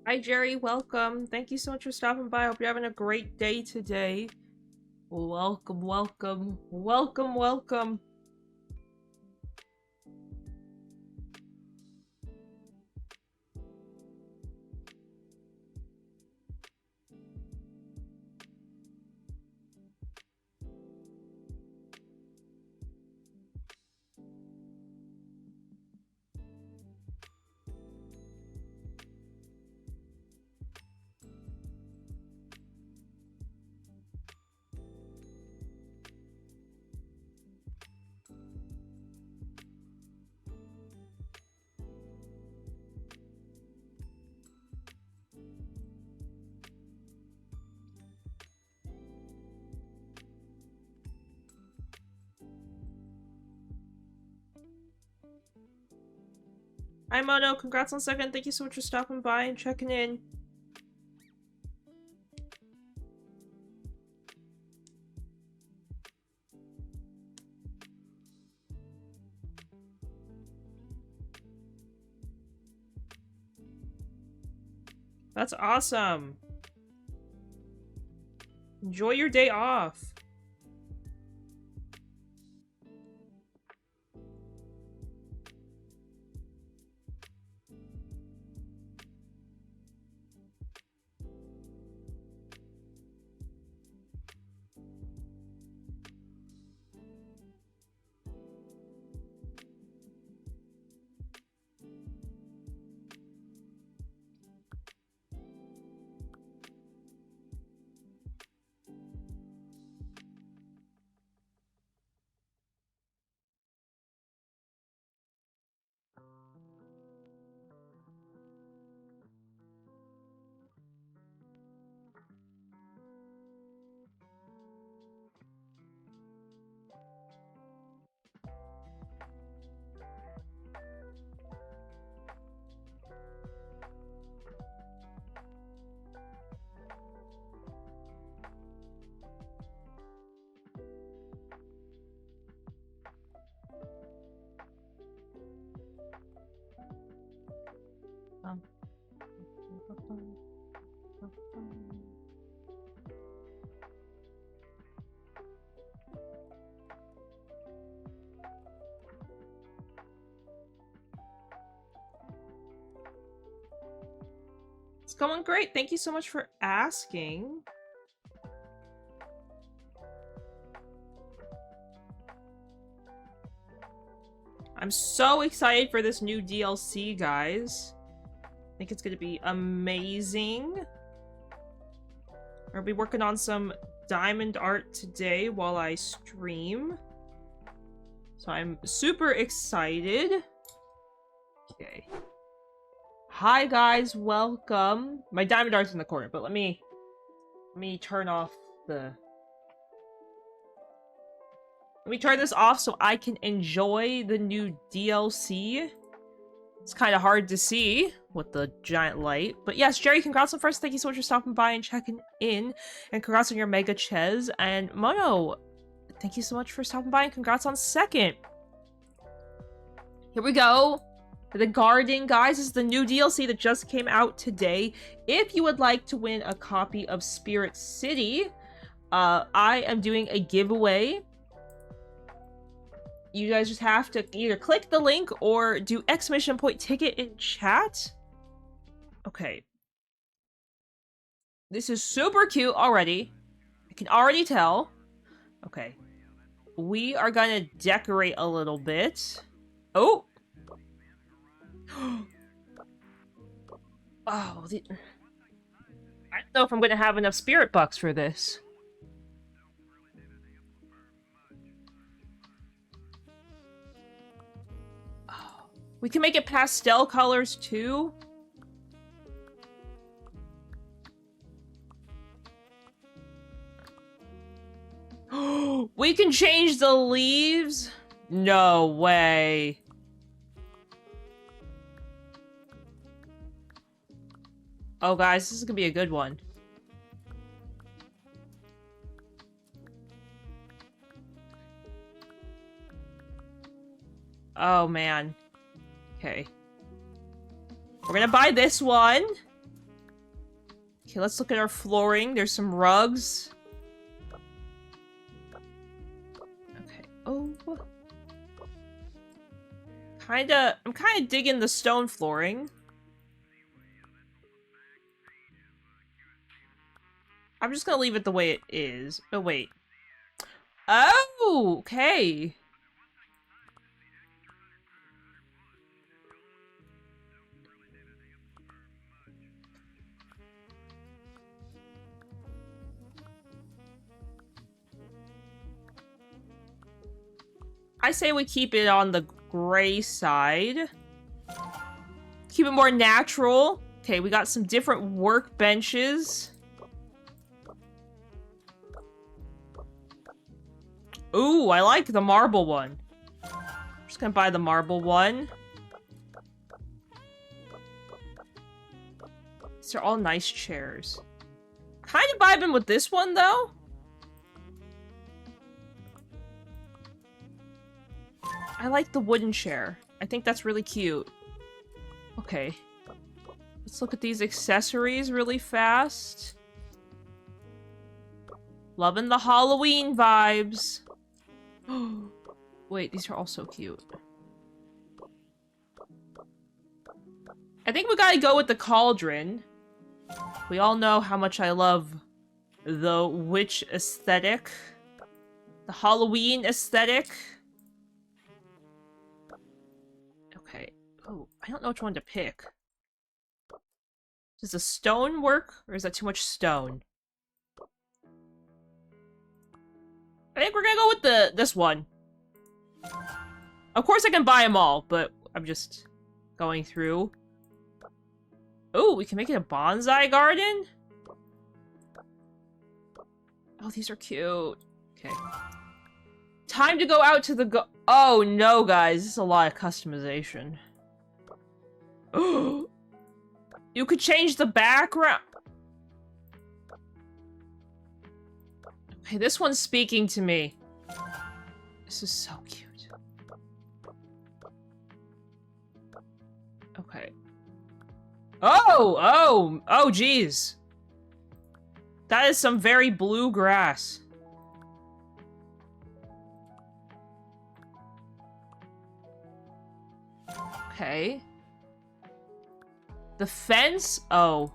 Hi, Jerry. Welcome. Thank you so much for stopping by. I hope you're having a great day today. Welcome, welcome, welcome, welcome. Hi, Mono. Congrats on second. Thank you so much for stopping by and checking in. That's awesome. Enjoy your day off. It's going great. Thank you so much for asking. I'm so excited for this new DLC, guys. I think it's gonna be amazing. I'll be working on some diamond art today while I stream. So I'm super excited. Okay. Hi guys, welcome. My diamond art's in the corner, but let me turn off the... Let me turn this off so I can enjoy the new DLC. It's kind of hard to see with the giant light. But yes, Jerry, congrats on first. Thank you so much for stopping by and checking in. And congrats on your Mega Ches. And Mono, thank you so much for stopping by and congrats on second. Here we go. The Garden, guys, this is the new DLC that just came out today. If you would like to win a copy of Spirit City, I am doing a giveaway. You guys just have to either click the link or do exclamation point ticket in chat. Okay. This is super cute already. I can already tell. Okay. We are gonna decorate a little bit. Oh! Oh, I don't know if I'm gonna have enough spirit bucks for this. Oh, we can make it pastel colors too. We can change the leaves? No way. Oh, guys, this is gonna be a good one. Oh, man. Okay. We're gonna buy this one. Okay, let's look at our flooring. There's some rugs. Okay. Oh. I'm kinda digging the stone flooring. I'm just gonna leave it the way it is. Oh, wait. Oh, okay. I say we keep it on the gray side. Keep it more natural. Okay, we got some different workbenches. Ooh, I like the marble one. I'm just gonna buy the marble one. These are all nice chairs. Kind of vibing with this one, though. I like the wooden chair. I think that's really cute. Okay. Let's look at these accessories really fast. Loving the Halloween vibes. Wait, these are all so cute. I think we gotta go with the cauldron. We all know how much I love the witch aesthetic. The Halloween aesthetic. Okay. Oh, I don't know which one to pick. Does the stone work, or is that too much stone? I think we're gonna go with this one. Of course I can buy them all, but I'm just going through. Oh, we can make it a bonsai garden? Oh, these are cute. Okay. Time to go out to the Oh, no, guys. This is a lot of customization. Oh, you could change the background. Okay, this one's speaking to me. This is so cute. Okay. Oh, geez. That is some very blue grass. Okay. The fence? Oh.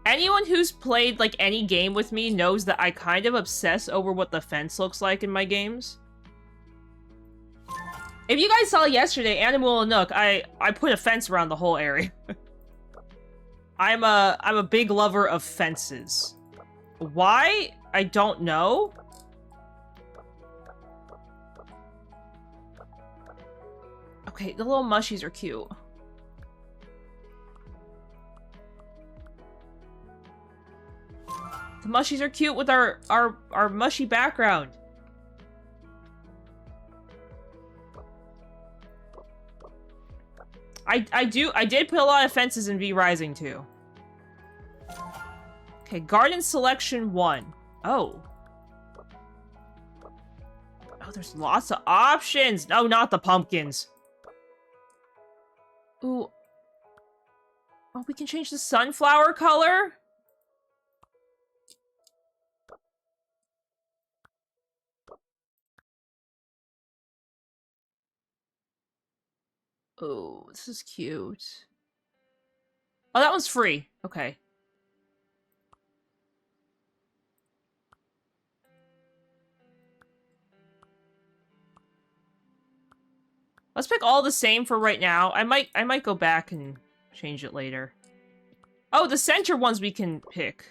Anyone who's played, like, any game with me knows that I kind of obsess over what the fence looks like in my games. If you guys saw yesterday, Animal and Nook, I put a fence around the whole area. I'm a big lover of fences. Why? I don't know. Okay, the little mushies are cute. The mushies are cute with our mushy background. I did put a lot of fences in V Rising too. Okay, garden selection 1. Oh. Oh, there's lots of options. No, not the pumpkins. Ooh. Oh, we can change the sunflower color? Oh, this is cute. Oh, that one's free. Okay. Let's pick all the same for right now. I might go back and change it later. Oh, the center ones we can pick.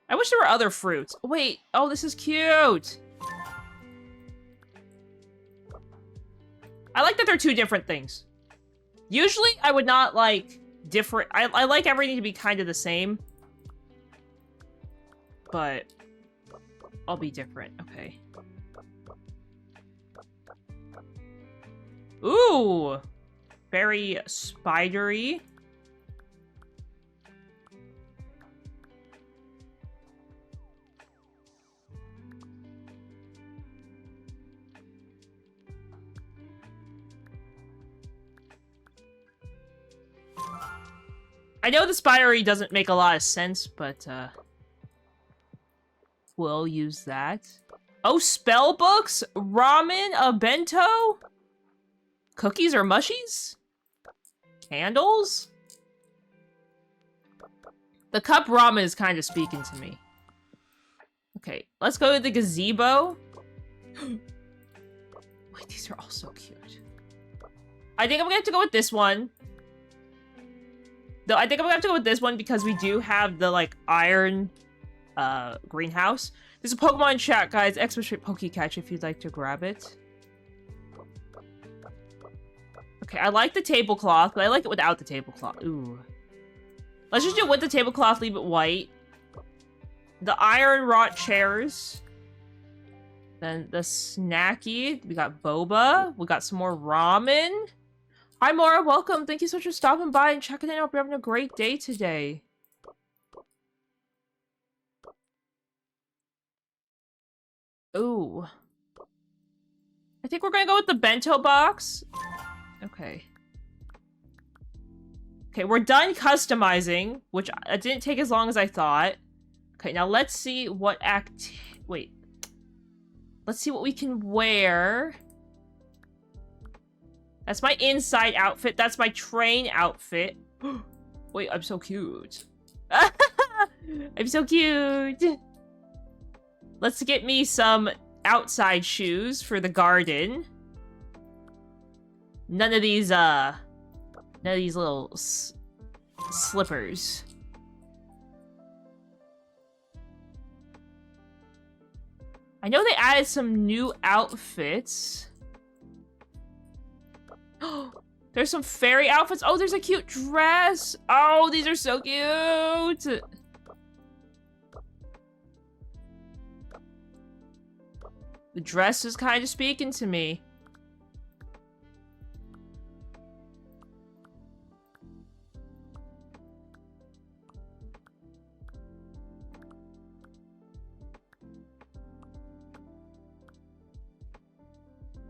I wish there were other fruits. Wait. Oh, this is cute. I like that they're two different things. Usually, I would not like different... I like everything to be kind of the same. But I'll be different. Okay. Ooh! Very spidery. I know the spidery doesn't make a lot of sense, but, we'll use that. Oh, spell books? Ramen? A bento? Cookies or mushies? Candles? The cup ramen is kind of speaking to me. Okay, let's go to the gazebo. Wait, these are all so cute. I think I'm gonna have to go with this one. Though I think I'm gonna have to go with this one because we do have the, like, iron, greenhouse. There's a Pokemon chat, guys. Exclamation Pokecatch if you'd like to grab it. Okay, I like the tablecloth, but I like it without the tablecloth. Ooh. Let's just do it with the tablecloth, leave it white. The iron wrought chairs. Then the snacky. We got boba. We got some more ramen. Hi, Mora. Welcome. Thank you so much for stopping by and checking in. I hope you're having a great day today. Ooh. I think we're gonna go with the bento box. Okay. Okay, we're done customizing, which didn't take as long as I thought. Okay, now let's see what wait. Let's see what we can wear. That's my inside outfit. That's my train outfit. Wait, I'm so cute. I'm so cute. Let's get me some outside shoes for the garden. None of these little slippers. I know they added some new outfits. There's some fairy outfits. Oh, there's a cute dress. Oh, these are so cute. The dress is kind of speaking to me.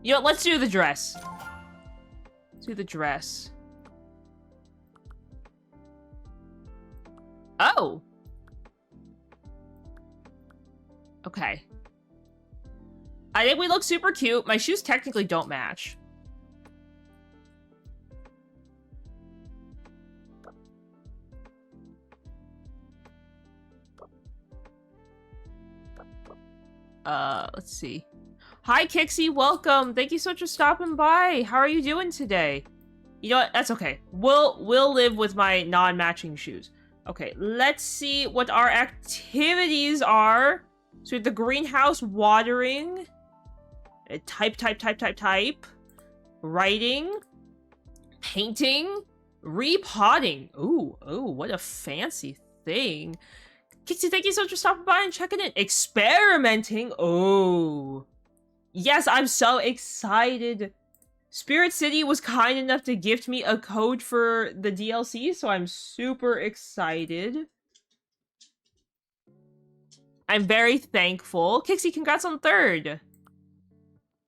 You know, let's do the dress. Let's do the dress. Oh! Okay. I think we look super cute. My shoes technically don't match. Let's see. Hi, Kixie. Welcome. Thank you so much for stopping by. How are you doing today? You know what? That's okay. We'll live with my non-matching shoes. Okay, let's see what our activities are. So we have the greenhouse watering. Type. Writing. Painting. Repotting. Ooh, what a fancy thing. Kixie, thank you so much for stopping by and checking in. Experimenting. Oh. Yes, I'm so excited. Spirit City was kind enough to gift me a code for the DLC, so I'm super excited. I'm very thankful. Kixie, congrats on 3rd.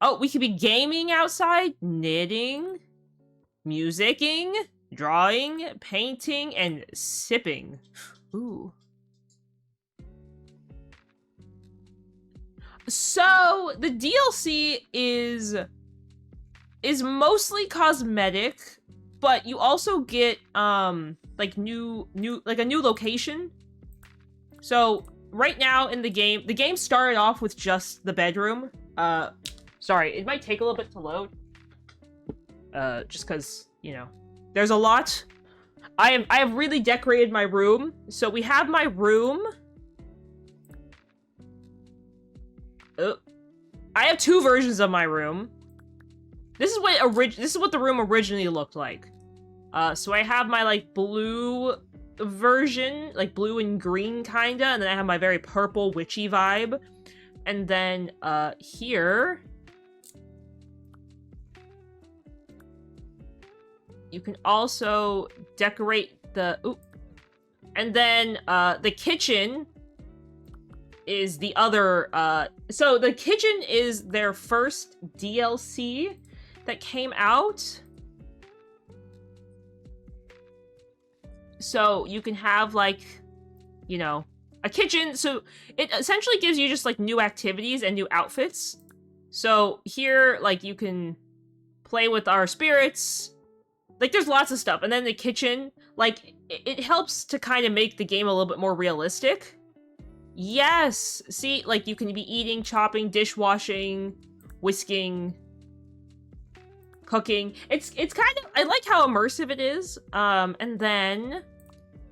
Oh, we could be gaming outside, knitting, musicking, drawing, painting, and sipping. Ooh. So, the DLC is mostly cosmetic, but you also get, like, a new location. So, right now in the game started off with just the bedroom. Sorry, it might take a little bit to load. Just because, you know, there's a lot. I have really decorated my room. So, we have my room. I have 2 versions of my room. This is what the room originally looked like. So I have my, like, blue version, like blue and green kinda, and then I have my very purple witchy vibe. And then here you can also decorate the and then the kitchen is the other, so the kitchen is their first DLC that came out. So you can have, like, you know, a kitchen. So it essentially gives you just, like, new activities and new outfits. So here, like, you can play with our spirits. Like, there's lots of stuff. And then the kitchen, like, it helps to kind of make the game a little bit more realistic. Yes! See, like, you can be eating, chopping, dishwashing, whisking, cooking. It's kind of, I like how immersive it is. And then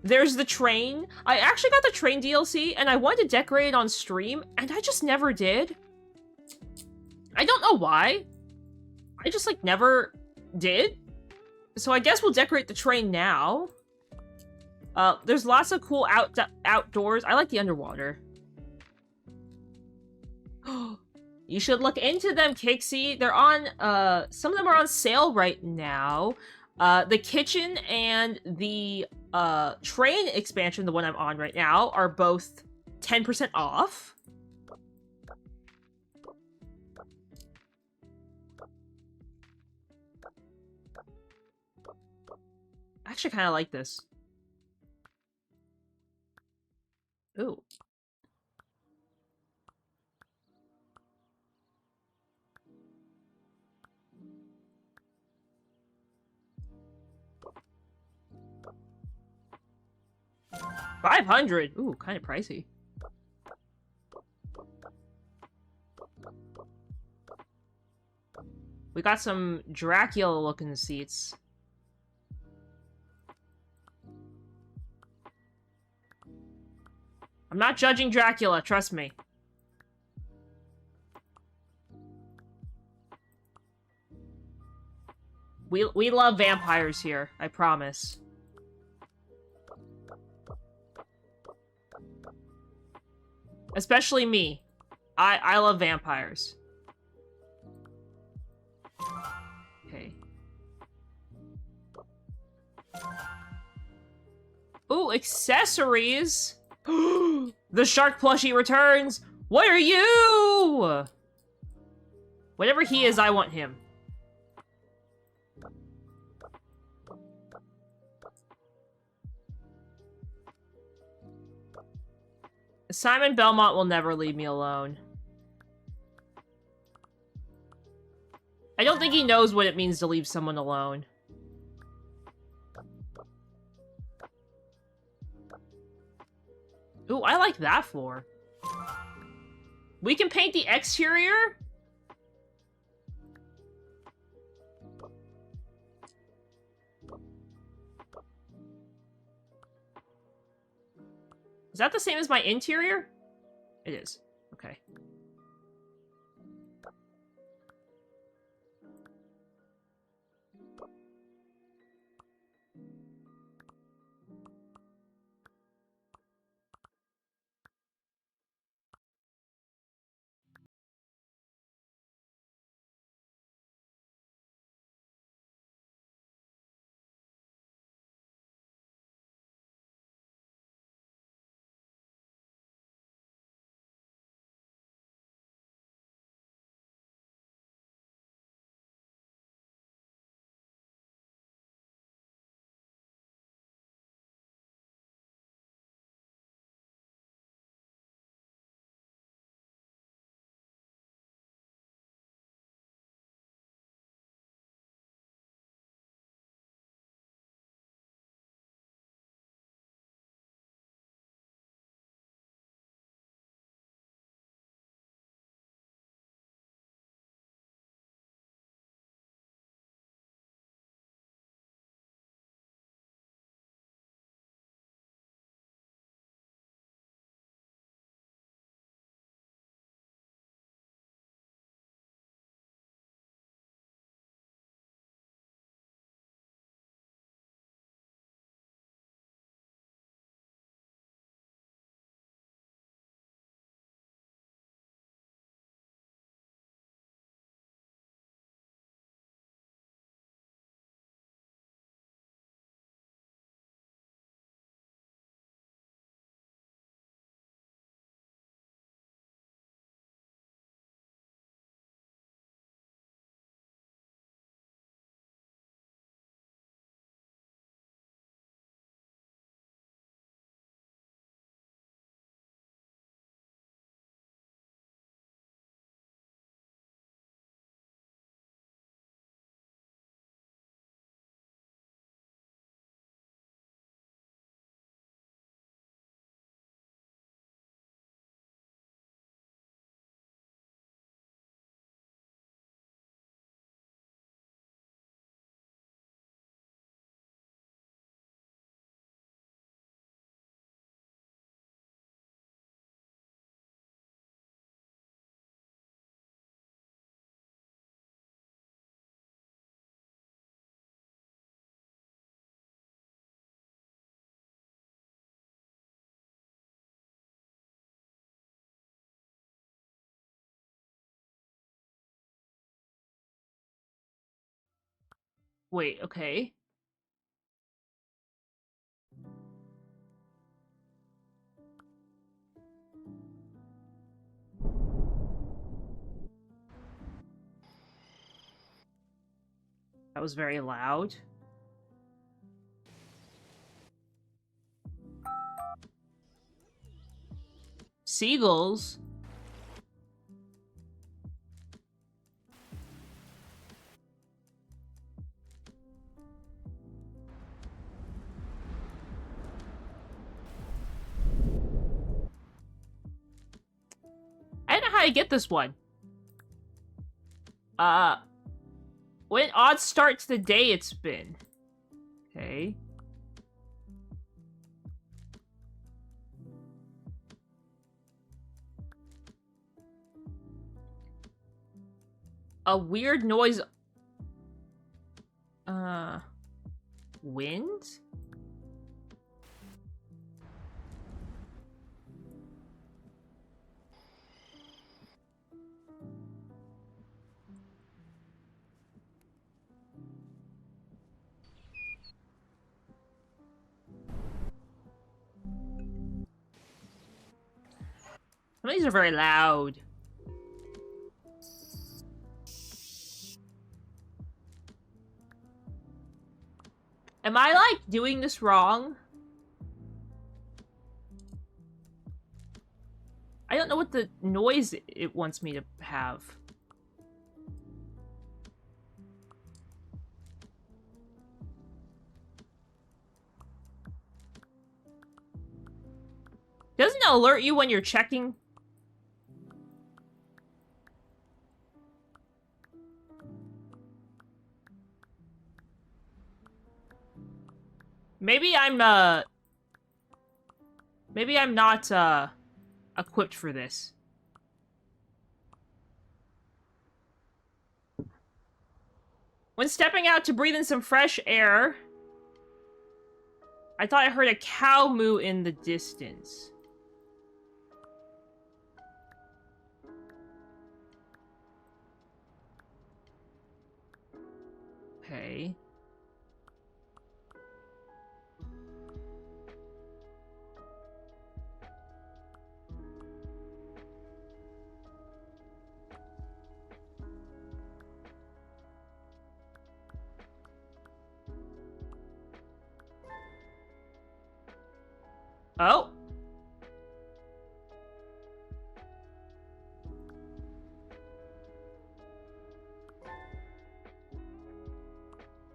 there's the train. I actually got the train DLC, and I wanted to decorate it on stream, and I just never did. I don't know why. I just, like, never did. So I guess we'll decorate the train now. There's lots of cool outdoors. I like the underwater. You should look into them, Kixie. They're on, some of them are on sale right now. The kitchen and the, train expansion, the one I'm on right now, are both 10% off. I actually kind of like this. Ooh. $500. Ooh, kind of pricey. We got some Dracula-looking seats. I'm not judging Dracula, trust me. We love vampires here, I promise. Especially me. I love vampires. Okay. Ooh, accessories! The shark plushie returns! What are you? Whatever he is, I want him. Simon Belmont will never leave me alone. I don't think he knows what it means to leave someone alone. Ooh, I like that floor. We can paint the exterior? Is that the same as my interior? It is. Okay. Wait, okay. That was very loud. Seagulls? I don't know how to get this one. When odd start to the day it's been. Okay. A weird noise. Wind? Some of these are very loud. Am I, like, doing this wrong? I don't know what the noise it wants me to have. Doesn't it alert you when you're checking? Maybe I'm not, equipped for this. When stepping out to breathe in some fresh air, I thought I heard a cow moo in the distance. Okay. Oh.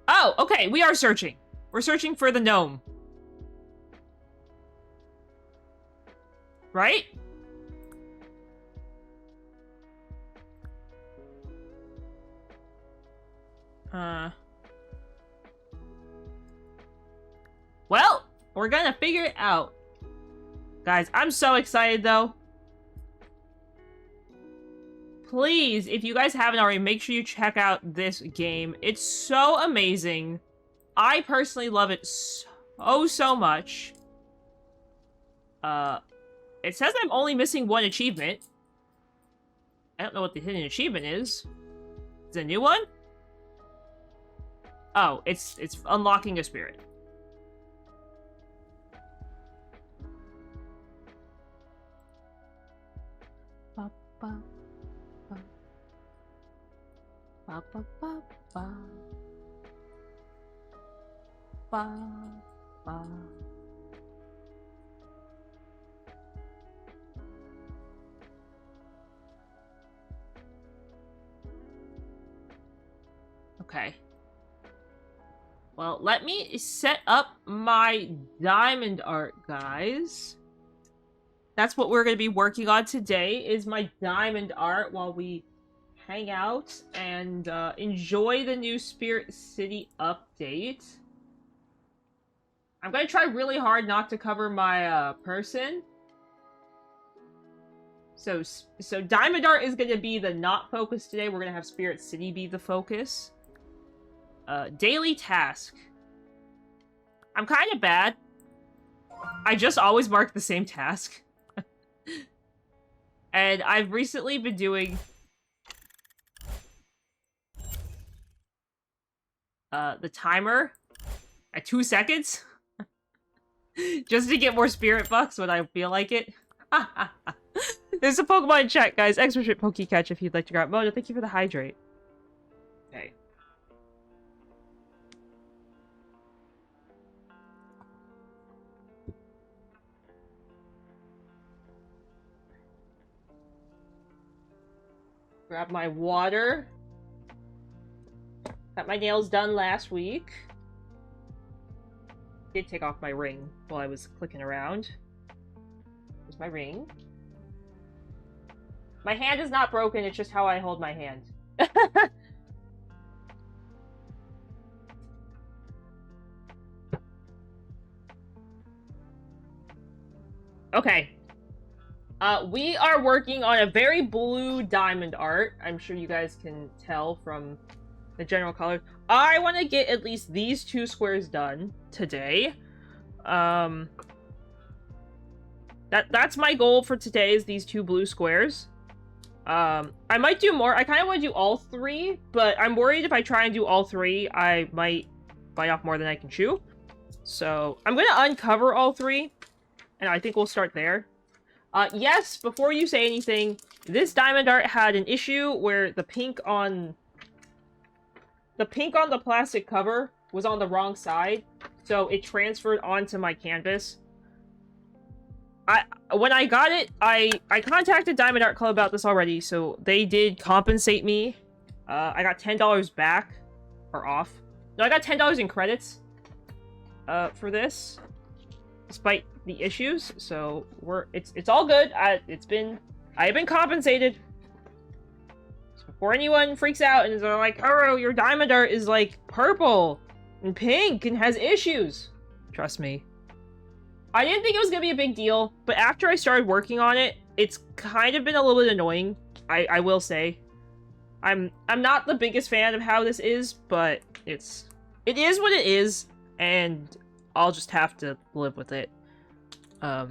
Oh, okay, we are searching. We're searching for the gnome. Right? Well, we're gonna figure it out. Guys, I'm so excited, though. Please, if you guys haven't already, make sure you check out this game. It's so amazing. I personally love it so much. It says I'm only missing one achievement. I don't know what the hidden achievement is. Is it a new one? Oh, it's unlocking a spirit. Ba, ba, ba. Ba, ba, ba, ba. Ba, ba. Okay. Well, let me set up my diamond art, guys. That's what we're going to be working on today, is my diamond art while we hang out and enjoy the new Spirit City update. I'm going to try really hard not to cover my person. So diamond art is going to be the not focus today. We're going to have Spirit City be the focus. Daily task. I'm kind of bad. I just always mark the same task. And I've recently been doing... the timer at 2 seconds. Just to get more spirit bucks when I feel like it. There's a Pokemon in chat, guys. Extra ship Pokecatch if you'd like to grab Moto. Thank you for the hydrate. Okay. Grab my water. Got my nails done last week. Did take off my ring while I was clicking around. Here's my ring. My hand is not broken, it's just how I hold my hand. Okay. We are working on a very blue diamond art. I'm sure you guys can tell from the general color. I want to get at least these 2 squares done today. That's my goal for today, is these 2 blue squares. I might do more. I kind of want to do all 3, but I'm worried if I try and do all 3, I might bite off more than I can chew. So I'm going to uncover all 3, and I think we'll start there. Yes, before you say anything, this diamond art had an issue where the pink on the plastic cover was on the wrong side, so it transferred onto my canvas. When I got it, I contacted Diamond Art Club about this already, so they did compensate me. I got $10 back, or off. No, I got $10 in credits, for this, despite the issues. So it's all good. I've been compensated. So before anyone freaks out and is like, "Oh, your diamond art is like purple and pink and has issues," trust me. I didn't think it was gonna be a big deal, but after I started working on it, it's kind of been a little bit annoying. I will say, I'm not the biggest fan of how this is, but it is what it is, and I'll just have to live with it. Okay.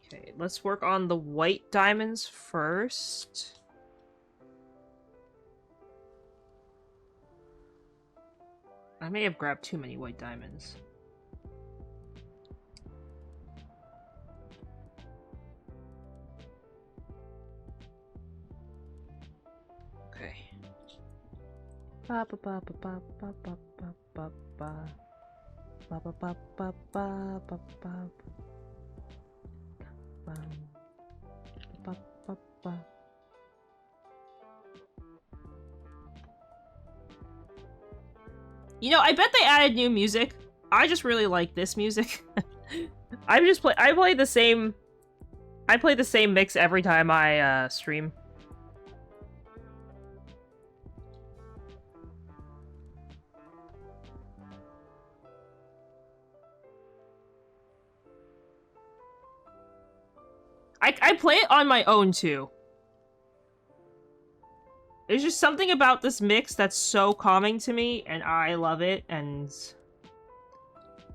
Okay, let's work on the white diamonds first. I may have grabbed too many white diamonds. Okay. Ba ba ba ba ba ba ba ba ba ba ba ba ba ba ba ba ba. You know, I bet they added new music. I just really like this music. I play the same mix every time I stream. I play it on my own too. There's just something about this mix that's so calming to me, and I love it, and...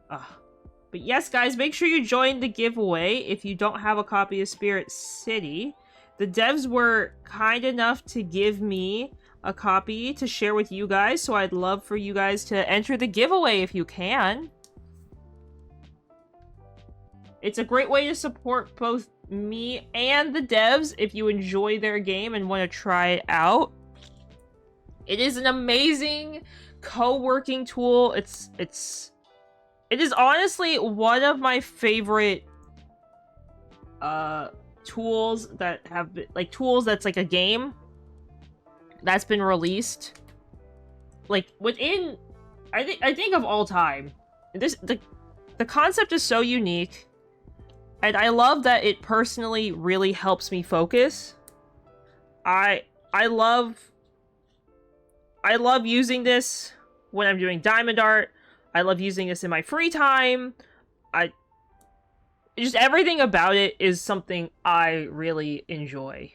But yes, guys, make sure you join the giveaway if you don't have a copy of Spirit City. The devs were kind enough to give me a copy to share with you guys, so I'd love for you guys to enter the giveaway if you can. It's a great way to support both me and the devs if you enjoy their game and want to try it out. It is an amazing co-working tool. It is honestly one of my favorite tools that have been, like, tools that's like a game that's been released like within I think of all time. The concept is so unique, and I love that it personally really helps me focus. I love using this when I'm doing diamond art. I love using this in my free time. Just everything about it is something I really enjoy.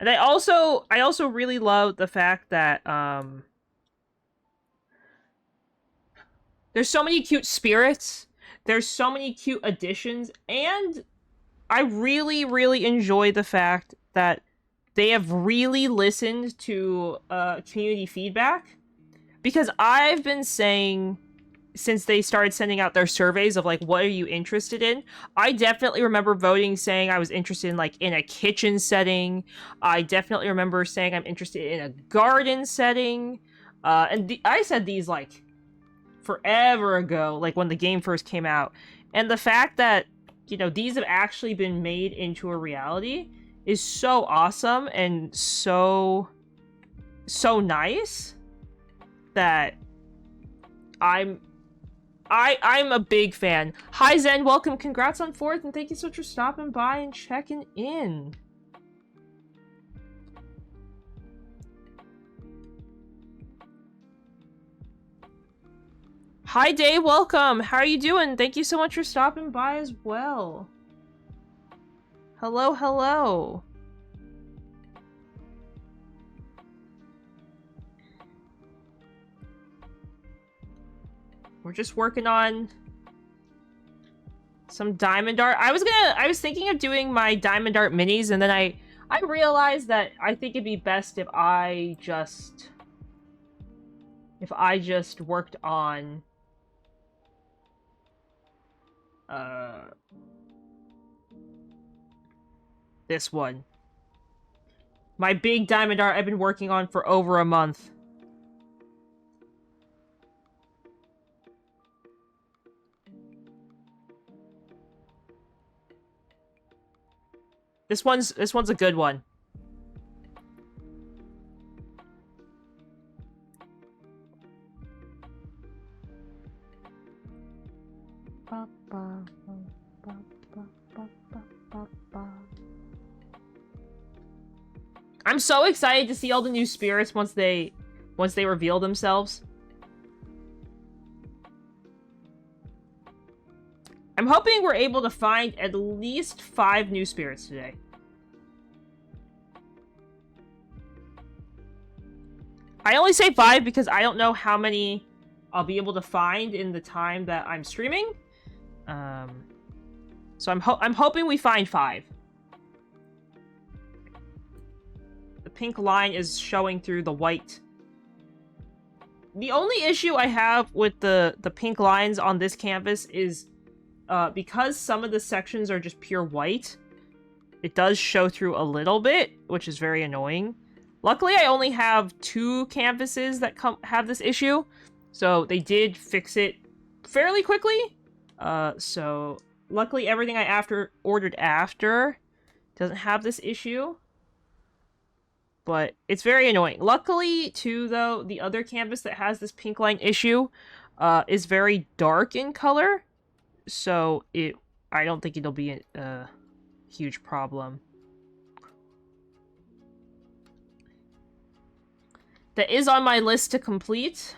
And I also really love the fact that there's so many cute spirits, there's so many cute additions, and I really, really enjoy the fact that they have really listened to community feedback. Because I've been saying, since they started sending out their surveys of, like, what are you interested in? I definitely remember voting saying I was interested in, like, in a kitchen setting. I definitely remember saying I'm interested in a garden setting. And I said these, like, forever ago, like, when the game first came out. And the fact that, you know, these have actually been made into a reality is so awesome and so nice that I'm a big fan. Hi Zen, welcome, congrats on 4th, and thank you so much for stopping by and checking in. Hi Dave, welcome. How are you doing? Thank you so much for stopping by as well. Hello, hello. We're just working on some diamond art. I was thinking of doing my diamond art minis, and then I realized that I think it'd be best if I just worked on this one. My big diamond art I've been working on for over a month. This one's a good one. I'm so excited to see all the new spirits once they reveal themselves. I'm hoping we're able to find at least 5 new spirits today. I only say 5 because I don't know how many I'll be able to find in the time that I'm streaming. So I'm hoping we find 5. The pink line is showing through the white. The only issue I have with the pink lines on this canvas is because some of the sections are just pure white, it does show through a little bit, which is very annoying. Luckily, I only have 2 canvases that have this issue, so they did fix it fairly quickly. So luckily, everything I ordered after doesn't have this issue. But it's very annoying. Luckily, too, though, the other canvas that has this pink line issue is very dark in color, so I don't think it'll be a huge problem. That is on my list to complete.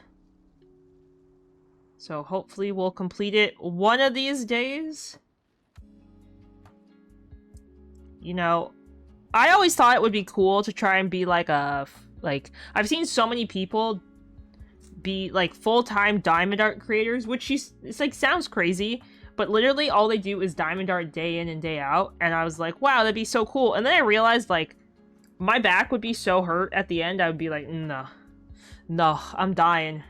So hopefully we'll complete it one of these days. You know, I always thought it would be cool to try and be like I've seen so many people be like full-time diamond art creators, which it's like sounds crazy, but literally all they do is diamond art day in and day out, and I was like, wow, that'd be so cool. And then I realized, like, my back would be so hurt at the end, I would be like, no, I'm dying.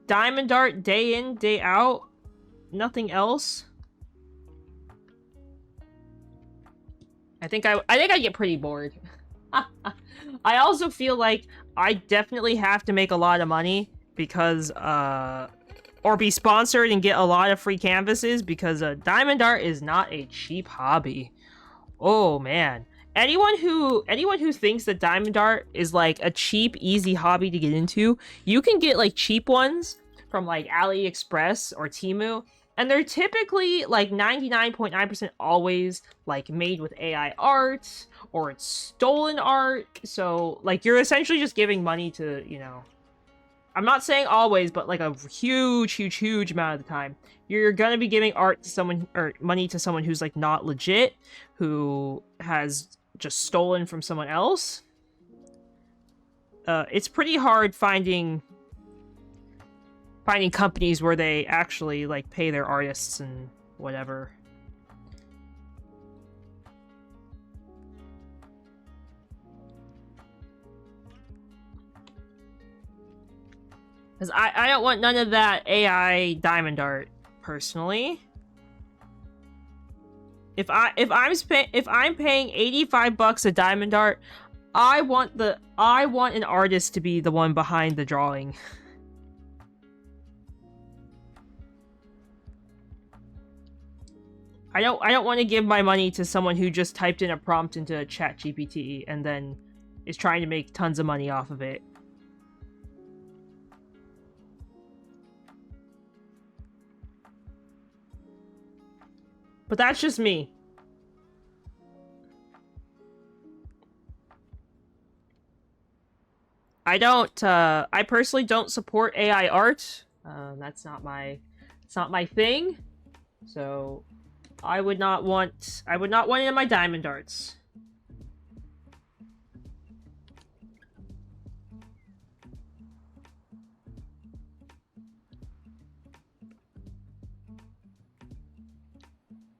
Diamond art day in, day out, nothing else. I think I get pretty bored. I also feel like I definitely have to make a lot of money because, or be sponsored and get a lot of free canvases, because diamond art is not a cheap hobby. Oh man. Anyone who thinks that diamond art is like a cheap, easy hobby to get into, you can get like cheap ones from like AliExpress or Temu, and they're typically like 99.9% always like made with AI art or it's stolen art. So like you're essentially just giving money to, you know, I'm not saying always, but like a huge amount of the time, you're gonna be giving art to someone, or money to someone who's like not legit, who has just stolen from someone else. It's pretty hard finding companies where they actually like pay their artists and whatever. Because I don't want none of that AI diamond art, personally. If I'm paying $85 a diamond art, I want an artist to be the one behind the drawing. I don't want to give my money to someone who just typed in a prompt into ChatGPT and then is trying to make tons of money off of it. But that's just me. I personally don't support AI art. That's not my, it's not my thing. So, I would not want it in my diamond arts.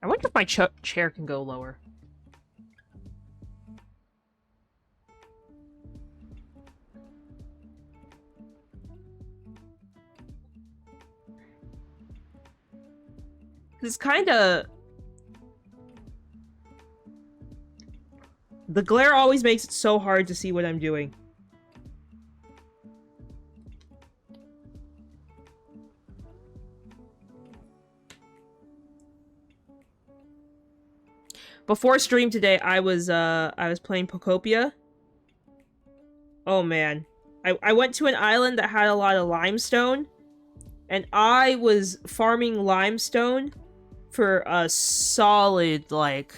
I wonder if my chair can go lower. It's kinda... The glare always makes it so hard to see what I'm doing. Before stream today, I was playing Pokopia. Oh man. I went to an island that had a lot of limestone, and I was farming limestone for a solid, like,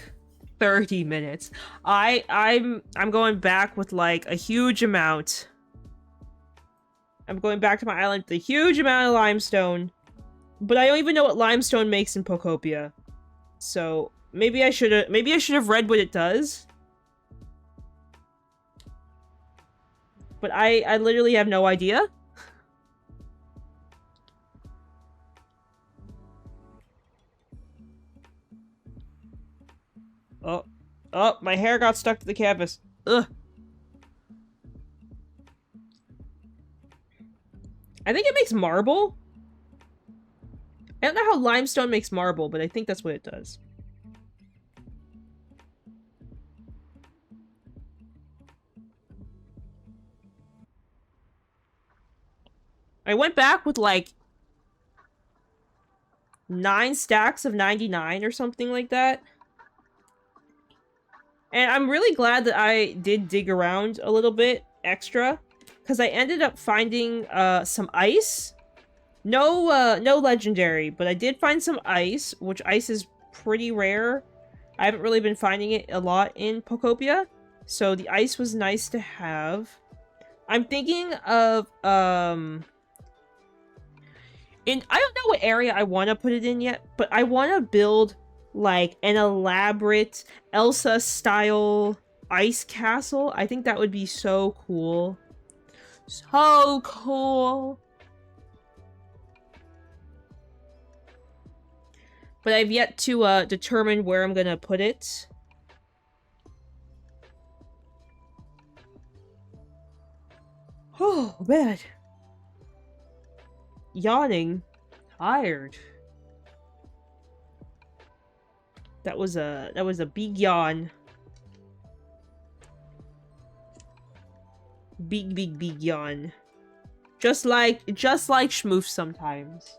30 minutes. I'm going back with, like, a huge amount. I'm going back to my island with a huge amount of limestone, but I don't even know what limestone makes in Pokopia. So, maybe I should have read what it does. But I literally have no idea. Oh, my hair got stuck to the canvas. Ugh. I think it makes marble. I don't know how limestone makes marble, but I think that's what it does. I went back with, like, 9 stacks of 99 or something like that. And I'm really glad that I did dig around a little bit extra, because I ended up finding some ice. No legendary, but I did find some ice, which ice is pretty rare. I haven't really been finding it a lot in Pokopia, so the ice was nice to have. I'm thinking of, I don't know what area I want to put it in yet, but I want to build, like, an elaborate Elsa-style ice castle. I think that would be so cool. So cool! But I've yet to determine where I'm gonna put it. Oh, man. Yawning. Tired. That was a big yawn. Big yawn. Just like Schmoof sometimes.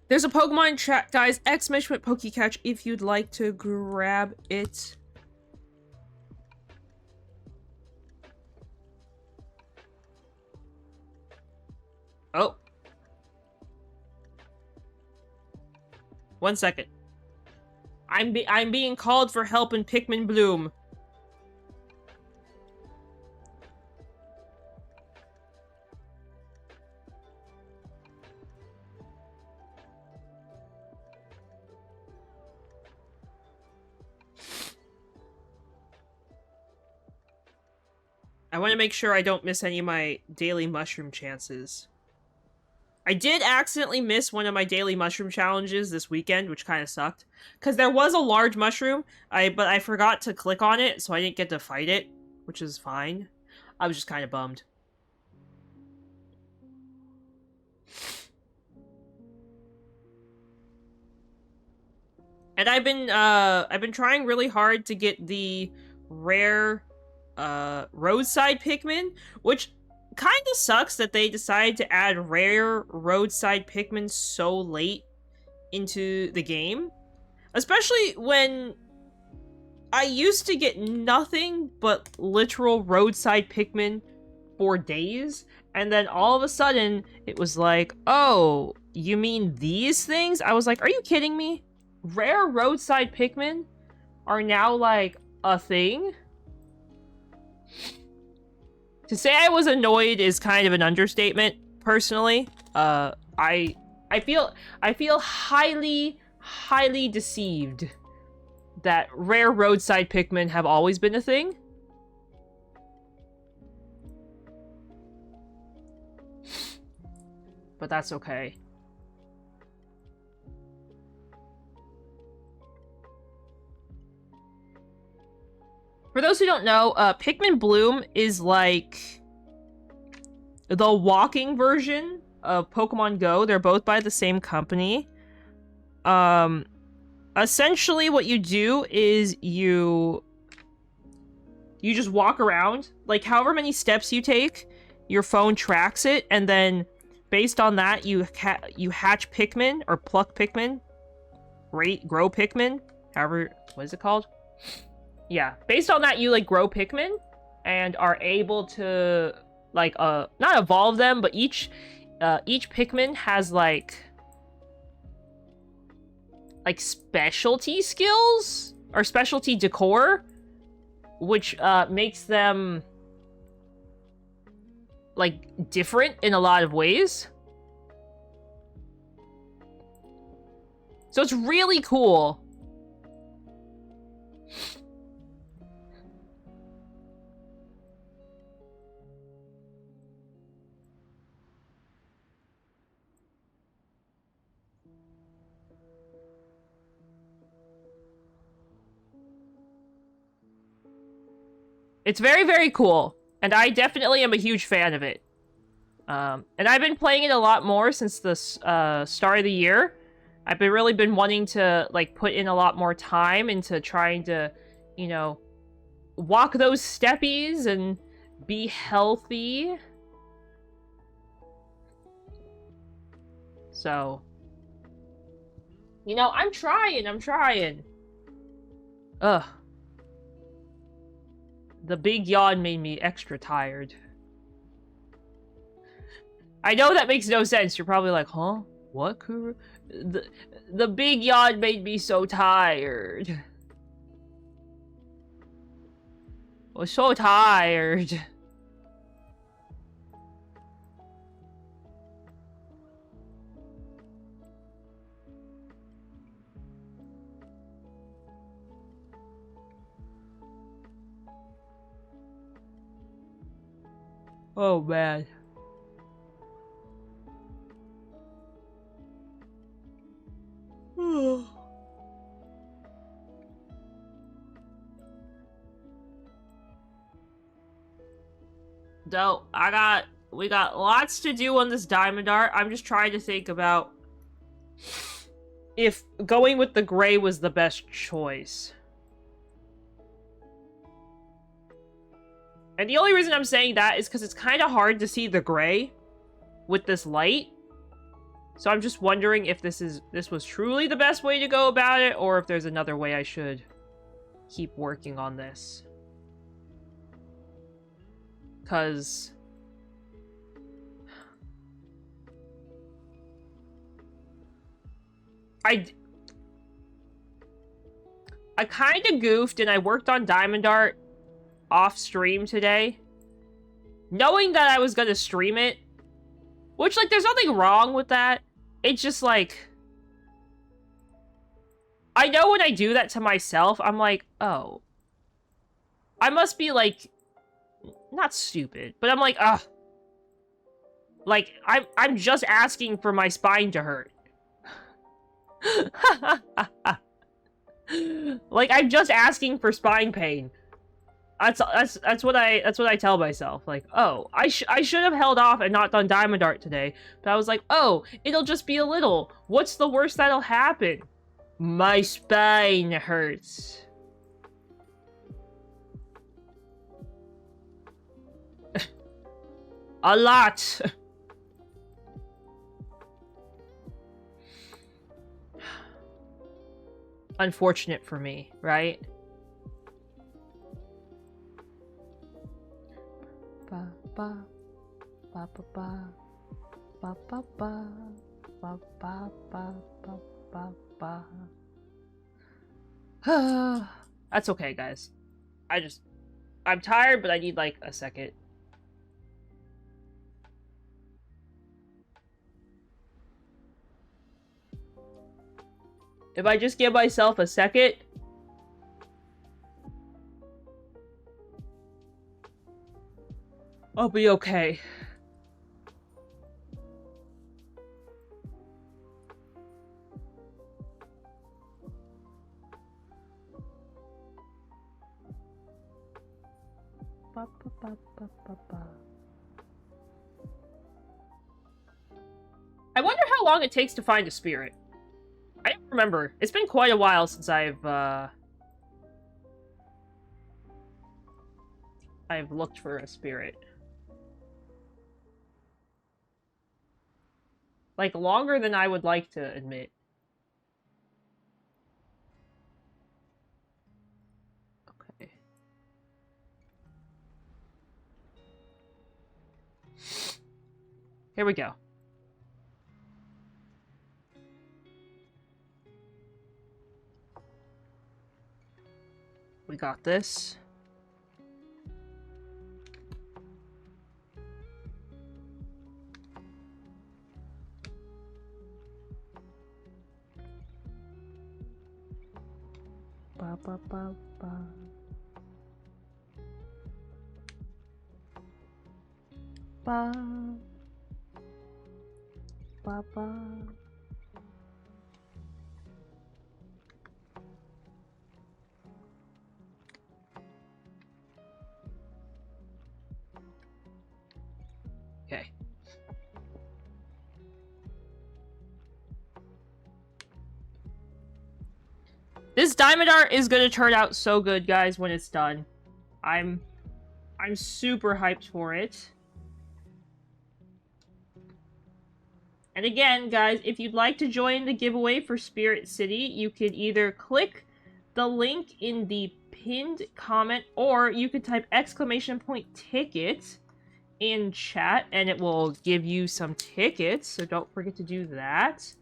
There's a Pokemon chat, guys. Exclamation Pokecatch if you'd like to grab it. Oh, 1 second. I'm being called for help in Pikmin Bloom. I want to make sure I don't miss any of my daily mushroom chances. I did accidentally miss one of my daily mushroom challenges this weekend, which kind of sucked. Because there was a large mushroom, but I forgot to click on it, so I didn't get to fight it, which is fine. I was just kind of bummed. And I've been trying really hard to get the rare roadside Pikmin, which kind of sucks that they decided to add rare roadside Pikmin so late into the game. Especially when I used to get nothing but literal roadside Pikmin for days, and then all of a sudden it was like, oh, you mean these things? I was like, are you kidding me? Rare roadside Pikmin are now like a thing? To say I was annoyed is kind of an understatement, personally. I feel highly deceived that rare roadside Pikmin have always been a thing. But that's okay. For those who don't know, Pikmin Bloom is like the walking version of Pokemon Go. They're both by the same company. Essentially what you do is you just walk around. Like, however many steps you take, your phone tracks it, and then based on that, you hatch Pikmin, or pluck Pikmin, grow Pikmin, however, what is it called? Yeah, based on that, you, like, grow Pikmin, and are able to, like, not evolve them, but each Pikmin has, like, specialty skills? Or specialty decor? Which, makes them, like, different in a lot of ways. So it's really cool. It's very, very cool, and I definitely am a huge fan of it. And I've been playing it a lot more since the start of the year. I've really been wanting to, like, put in a lot more time into trying to, you know, walk those steppies and be healthy. So, you know, I'm trying. Ugh. The big yawn made me extra tired. I know that makes no sense. You're probably like, huh? What, Kuru? The big yawn made me so tired. I was so tired. Oh, man. Though, we got lots to do on this diamond art. I'm just trying to think about if going with the gray was the best choice. And the only reason I'm saying that is because it's kind of hard to see the gray with this light. So I'm just wondering if this was truly the best way to go about it, or if there's another way I should keep working on this. Because I kind of goofed and I worked on Diamond Art off stream today. Knowing that I was gonna stream it. Which, like, there's nothing wrong with that. It's just, like... I know when I do that to myself, I'm like, oh. I must be, like... Not stupid, but I'm like, ugh. Like, I'm just asking for my spine to hurt. Like, I'm just asking for spine pain. That's what I tell myself. Like, oh, I should have held off and not done Diamond Art today. But I was like, oh, it'll just be a little. What's the worst that'll happen? My spine hurts. A lot. Unfortunate for me, right? Ba ba ba ba ba ba ba ba ba ba ba ba ba ba. That's okay, guys. I'm tired, but I need like a second. If I just give myself a second, I'll be okay. Ba, ba, ba, ba, ba, ba. I wonder how long it takes to find a spirit. I don't remember. It's been quite a while since I've looked for a spirit. Like, longer than I would like to admit. Okay. Here we go. We got this. Ba ba ba ba. Ba ba ba. Okay. This diamond art is gonna turn out so good, guys, when it's done. I'm super hyped for it. And again, guys, if you'd like to join the giveaway for Spirit City, you could either click the link in the pinned comment, or you could type !ticket in chat, and it will give you some tickets, so don't forget to do that.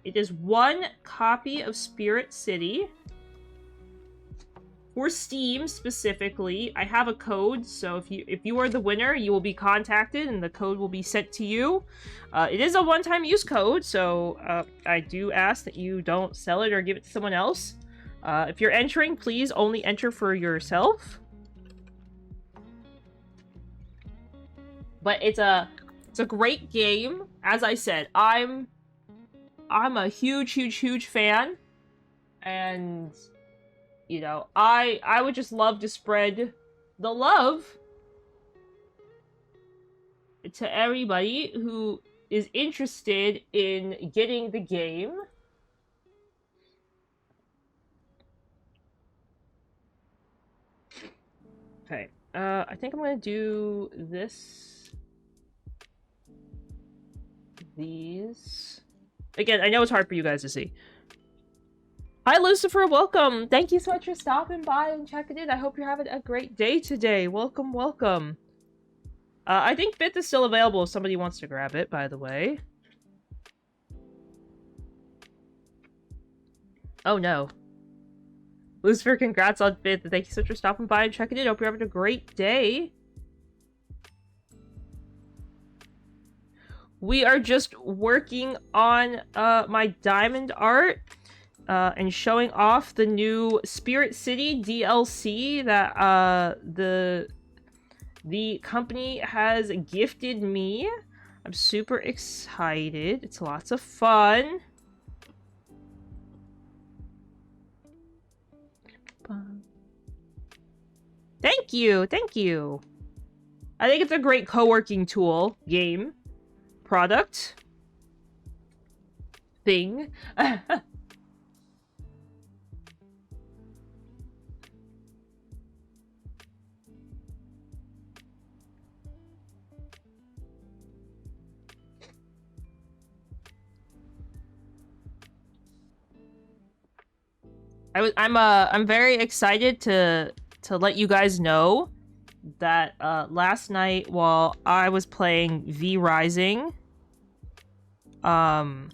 It is 1 copy of Spirit City. For Steam, specifically, I have a code, so if you are the winner, you will be contacted, and the code will be sent to you. It is a one-time use code, so I do ask that you don't sell it or give it to someone else. If you're entering, please only enter for yourself. But it's a great game. As I said, I'm a huge fan, and you know, I would just love to spread the love to everybody who is interested in getting the game. Okay, I think I'm gonna do this. These. Again, I know it's hard for you guys to see. Hi, Lucifer. Welcome. Thank you so much for stopping by and checking in. I hope you're having a great day today. Welcome, welcome. I think Bit is still available if somebody wants to grab it, by the way. Oh, no. Lucifer, congrats on 5th. Thank you so much for stopping by and checking in. Hope you're having a great day. We are just working on my diamond art and showing off the new Spirit City DLC that the company has gifted me. I'm super excited. It's lots of fun. Thank you, thank you. I think it's a great co-working tool, game, product, thing. I'm very excited to let you guys know that last night while I was playing V Rising, I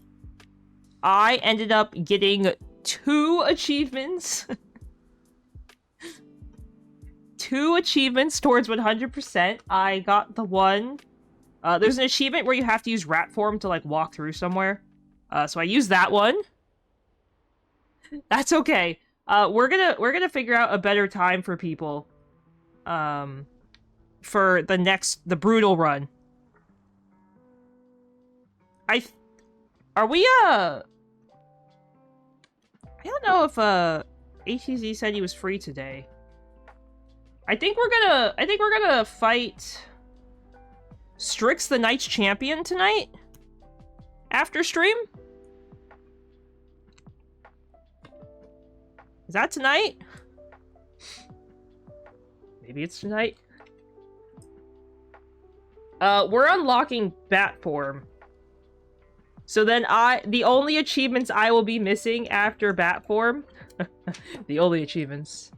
ended up getting 2 achievements. 2 achievements towards 100%. I got the one. There's an achievement where you have to use rat form to like walk through somewhere. So I used that one. That's okay. We're gonna figure out a better time for people. For the brutal run. Are we I don't know if ATZ said he was free today. I think we're gonna fight Strix the Knights Champion tonight after stream. Is that tonight? Maybe it's tonight. We're unlocking bat form. So then the only achievements I will be missing after bat form, the only achievements,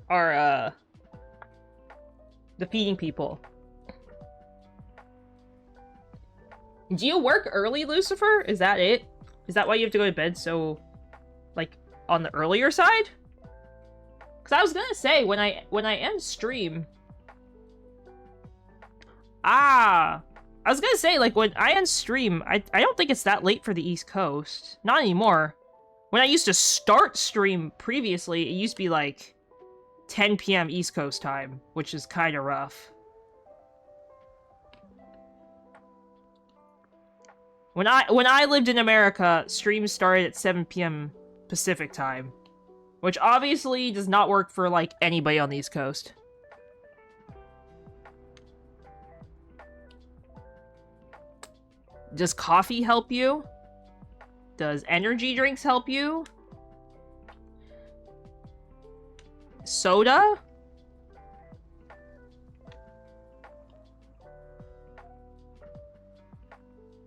are, defeating people. Do you work early, Lucifer? Is that it? Is that why you have to go to bed so, like, on the earlier side? Because I was gonna say, when I end stream... I was gonna say, like, when I end stream, I don't think it's that late for the East Coast. Not anymore. When I used to start stream previously, it used to be, like, 10 p.m. East Coast time, which is kind of rough. When I lived in America, streams started at 7 p.m. Pacific time, which obviously does not work for, like, anybody on the East Coast. Does coffee help you? Does energy drinks help you? Soda?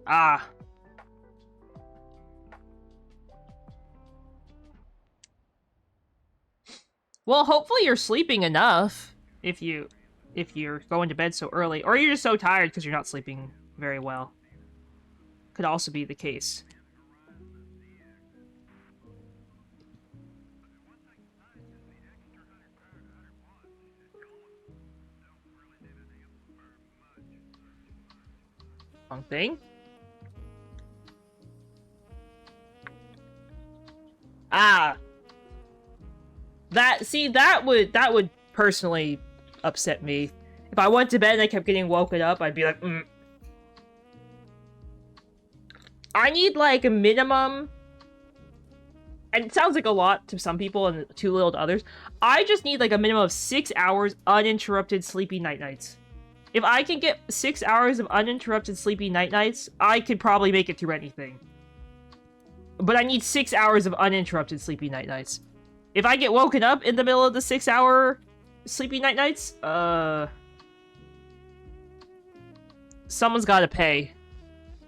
Ah. Well, hopefully you're sleeping enough if you're going to bed so early, or you're just so tired because you're not sleeping very well. Could also be the case. Wrong thing. Ah. That would personally upset me. If I went to bed and I kept getting woken up, I'd be like, I need, like, a minimum... And it sounds like a lot to some people and too little to others. I just need, like, a minimum of 6 hours uninterrupted sleepy night-nights. If I can get 6 hours of uninterrupted sleepy night-nights, I could probably make it through anything. But I need 6 hours of uninterrupted sleepy night-nights. If I get woken up in the middle of the 6-hour sleepy night-nights, someone's gotta pay.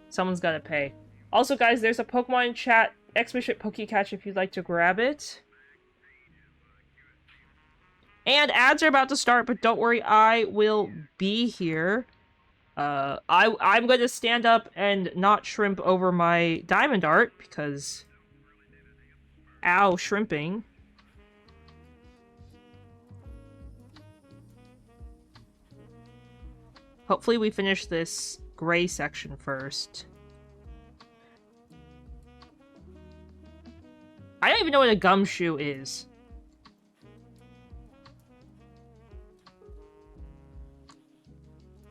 Someone's gotta pay. Also, guys, there's a Pokemon in chat, X-Bishop Pokecatch, if you'd like to grab it. And ads are about to start, but don't worry, I will be here. I'm gonna stand up and not shrimp over my diamond art because, ow, shrimping. Hopefully we finish this gray section first. I don't even know what a gumshoe is.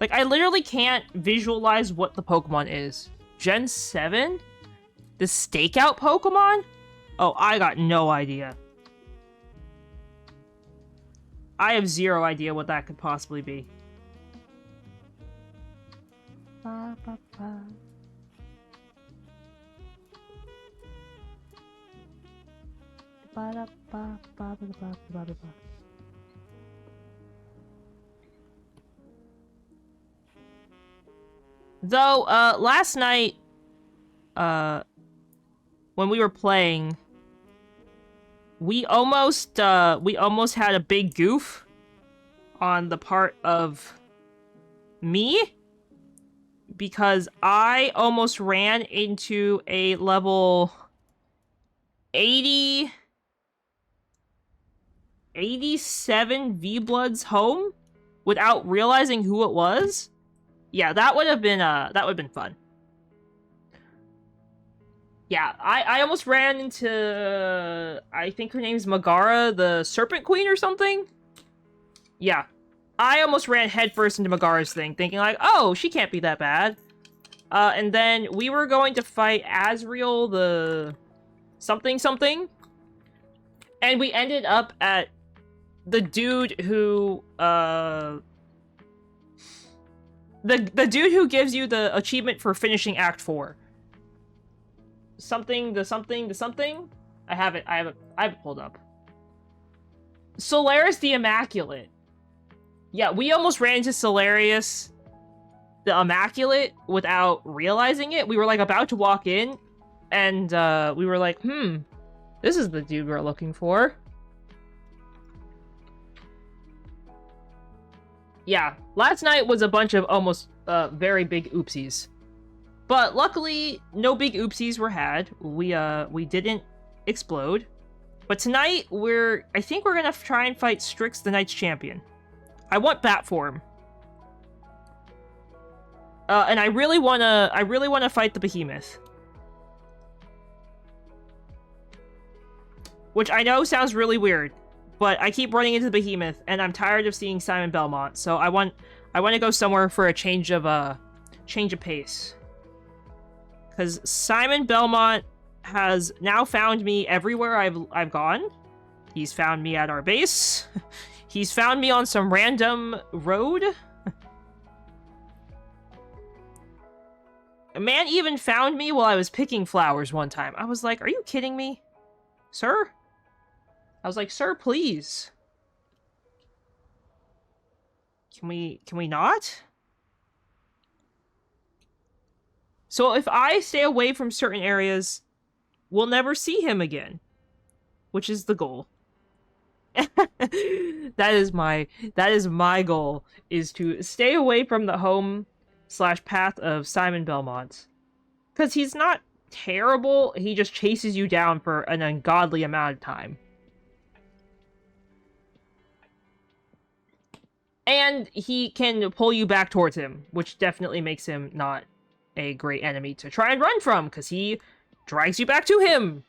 Like, I literally can't visualize what the Pokemon is. Gen 7? The stakeout Pokemon? Oh, I got no idea. I have zero idea what that could possibly be. Ba, ba, ba. Ba, da, ba, ba, ba, ba, ba, ba, ba. Though, last night, when we were playing, we almost had a big goof on the part of me, because I almost ran into a level 87 V-Blood's home without realizing who it was. Yeah, that would have been fun. Yeah, I almost ran into, I think her name's Megara, the Serpent Queen or something? Yeah. I almost ran headfirst into Megara's thing, thinking like, oh, she can't be that bad. And then we were going to fight Azriel, the something, and we ended up at the dude who, the dude who gives you the achievement for finishing Act 4. Something. I have it pulled up. Solaris the Immaculate. Yeah, we almost ran into Solarius the Immaculate without realizing it. We were like about to walk in, and we were like, this is the dude we're looking for. Yeah, last night was a bunch of almost very big oopsies. But luckily, no big oopsies were had. We didn't explode. But tonight, I think we're gonna try and fight Strix, the Knight's Champion. I want bat form. And I really wanna fight the Behemoth. Which I know sounds really weird, but I keep running into the Behemoth, and I'm tired of seeing Simon Belmont, so I want to go somewhere for a change of pace. Because Simon Belmont has now found me everywhere I've gone. He's found me at our base. He's found me on some random road. A man even found me while I was picking flowers one time. I was like, are you kidding me? Sir? I was like, sir, please. Can we not? So if I stay away from certain areas, we'll never see him again. Which is the goal. That is my goal, is to stay away from the home/path of Simon Belmont. Because he's not terrible, he just chases you down for an ungodly amount of time. And he can pull you back towards him, which definitely makes him not a great enemy to try and run from, because he drags you back to him.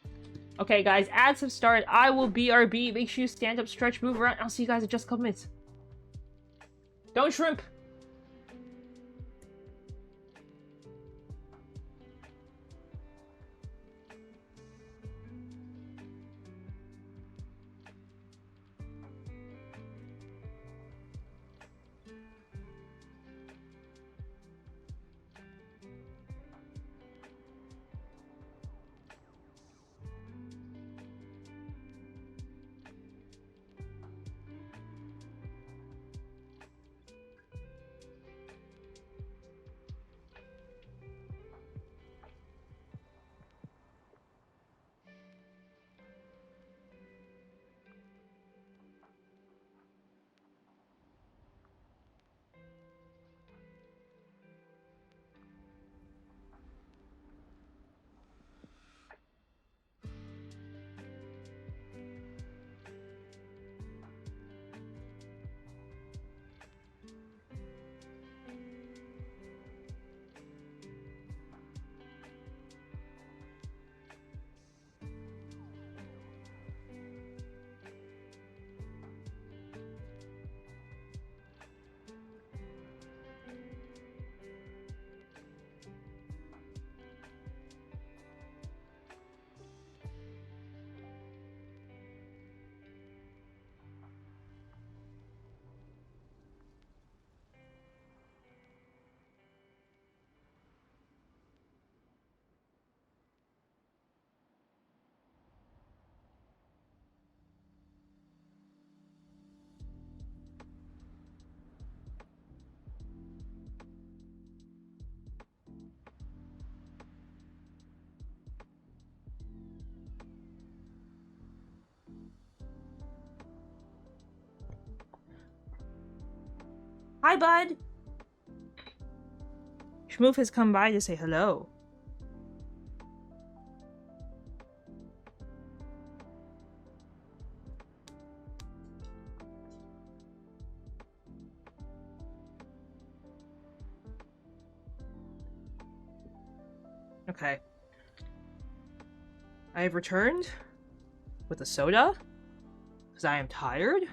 Okay, guys, ads have started. I will BRB. Make sure you stand up, stretch, move around. I'll see you guys in just a couple minutes. Don't shrimp. Hi, bud. Shmoof has come by to say hello. Okay. I have returned with a soda because I am tired.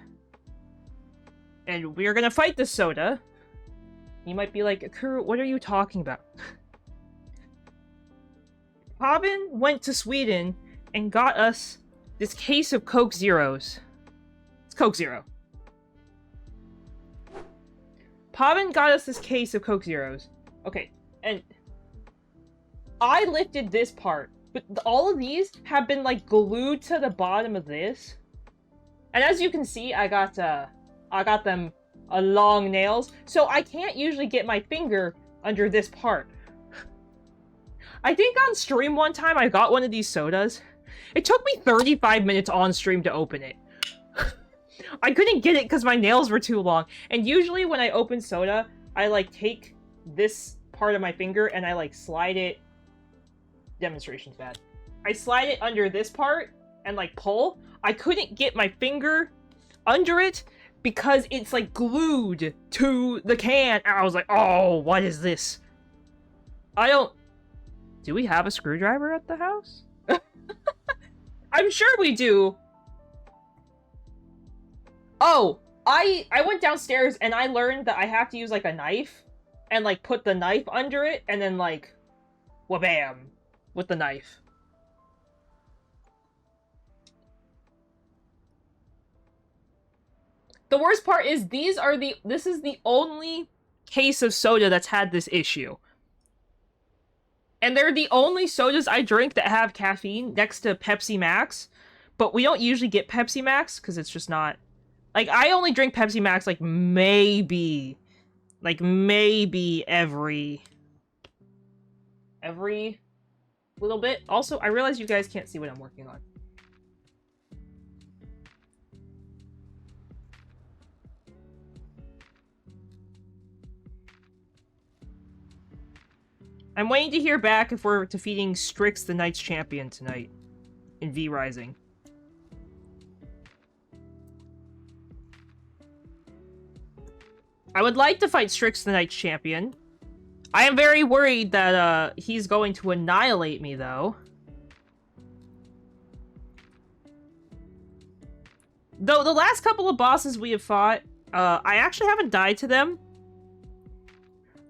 And we are gonna fight this soda. You might be like, Akuru, what are you talking about? Robin went to Sweden and got us this case of Coke Zeros. It's Coke Zero. Pavin got us this case of Coke Zeros. Okay, and I lifted this part, but all of these have been like glued to the bottom of this. And as you can see, I got them long nails, so I can't usually get my finger under this part. I think on stream one time I got one of these sodas. It took me 35 minutes on stream to open it. I couldn't get it because my nails were too long. And usually when I open soda, I like take this part of my finger and I like slide it. Demonstration's bad. I slide it under this part and like pull. I couldn't get my finger under it because it's like glued to the can. And I was like, oh, what is this? Do we have a screwdriver at the house? I'm sure we do. Oh, I went downstairs and I learned that I have to use like a knife and like put the knife under it and then like wha-bam with the knife. The worst part is this is the only case of soda that's had this issue. And they're the only sodas I drink that have caffeine next to Pepsi Max. But we don't usually get Pepsi Max because it's just not... Like, I only drink Pepsi Max, like, maybe every little bit. Also, I realize you guys can't see what I'm working on. I'm waiting to hear back if we're defeating Strix, the Knights Champion, tonight in V Rising. I would like to fight Strix, the Knights Champion. I am very worried that he's going to annihilate me, though. Though the last couple of bosses we have fought, I actually haven't died to them.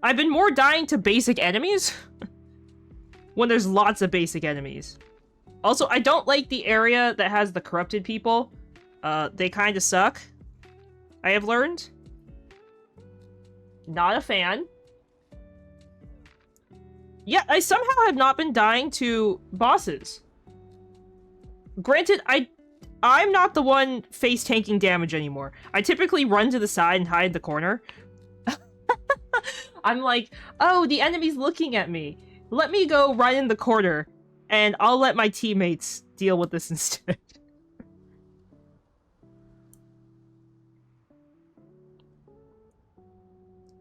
I've been more dying to basic enemies when there's lots of basic enemies. Also, I don't like the area that has the corrupted people. They kind of suck. I have learned. Not a fan. Yeah, I somehow have not been dying to bosses. Granted, I'm not the one face tanking damage anymore. I typically run to the side and hide in the corner. I'm like, oh, the enemy's looking at me. Let me go right in the corner, and I'll let my teammates deal with this instead.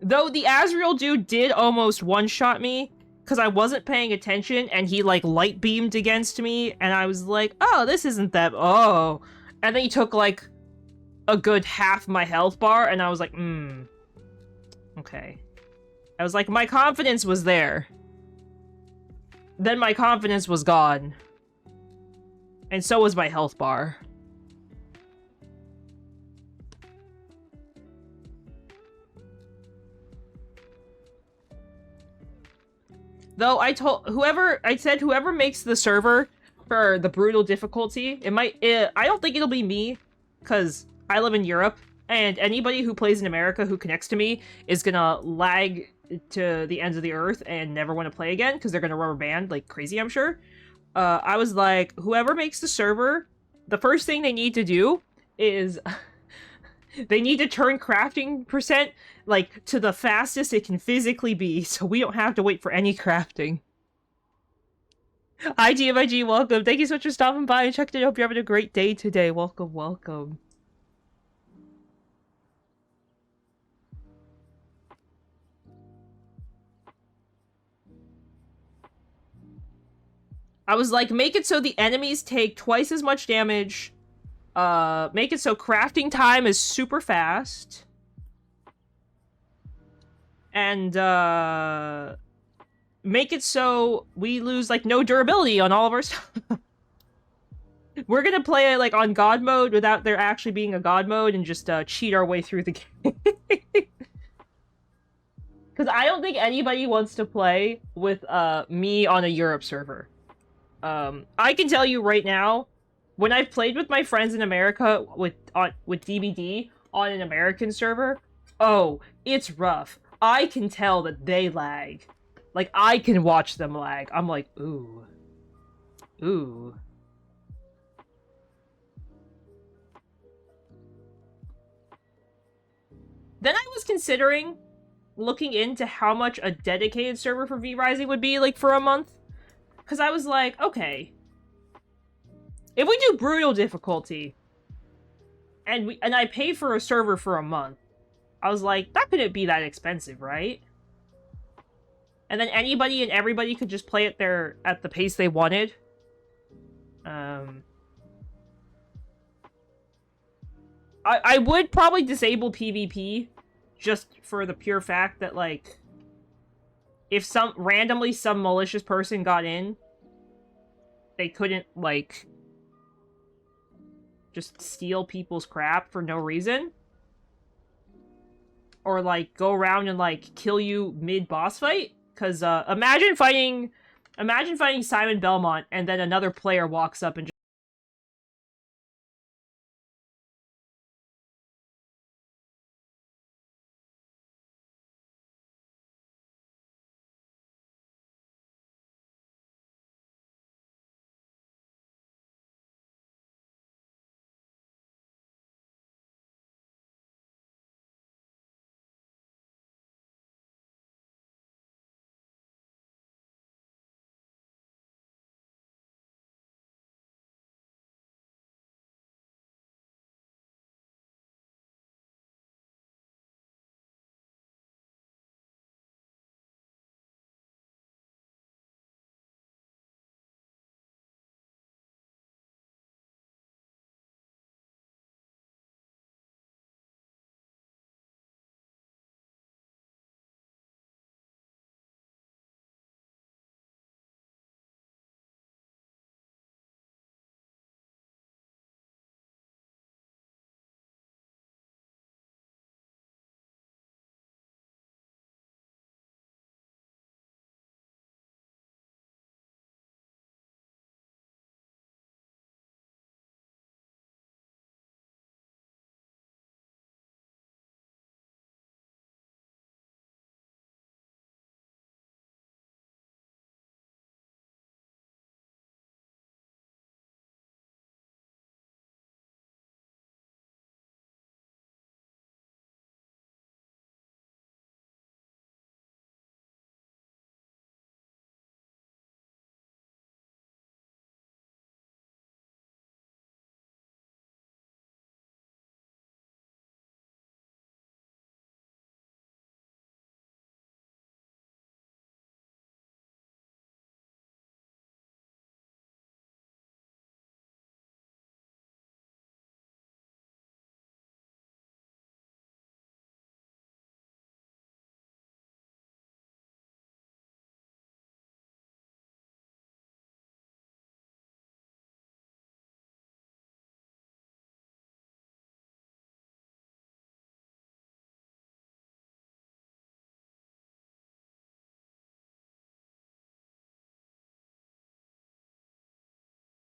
Though the Azrael dude did almost one-shot me, because I wasn't paying attention, and he, like, light-beamed against me, and I was like, oh, this isn't that... Oh. And then he took, like, a good half my health bar, and I was like, okay. I was like, my confidence was there. Then my confidence was gone. And so was my health bar. Though I said whoever makes the server for the brutal difficulty, I don't think it'll be me, because I live in Europe, and anybody who plays in America who connects to me is gonna lag to the ends of the earth and never want to play again, because they're gonna rubber band like crazy, I'm sure. I was like, whoever makes the server, the first thing they need to do is they need to turn crafting percent like to the fastest it can physically be, so we don't have to wait for any crafting. Hi GMIG, welcome. Thank you so much for stopping by and checking it. Hope you're having a great day today. Welcome, welcome. I was like, make it so the enemies take twice as much damage. Make it so crafting time is super fast. And, make it so we lose, like, no durability on all of our stuff. We're gonna play it, like, on God mode without there actually being a God mode and just, cheat our way through the game. Because I don't think anybody wants to play with, me on a Europe server. I can tell you right now, when I've played with my friends in America with DBD on an American server, oh, it's rough. I can tell that they lag. Like, I can watch them lag. I'm like, ooh. Ooh. Then I was considering looking into how much a dedicated server for V-Rising would be, like, for a month. Because I was like, okay. If we do brutal difficulty, and I pay for a server for a month, I was like, that couldn't be that expensive, right? And then anybody and everybody could just play it there at the pace they wanted. I would probably disable PvP just for the pure fact that, like, if randomly some malicious person got in, they couldn't, like, just steal people's crap for no reason. Or, like, go around and, like, kill you mid-boss fight. Because, imagine fighting Simon Belmont and then another player walks up and just...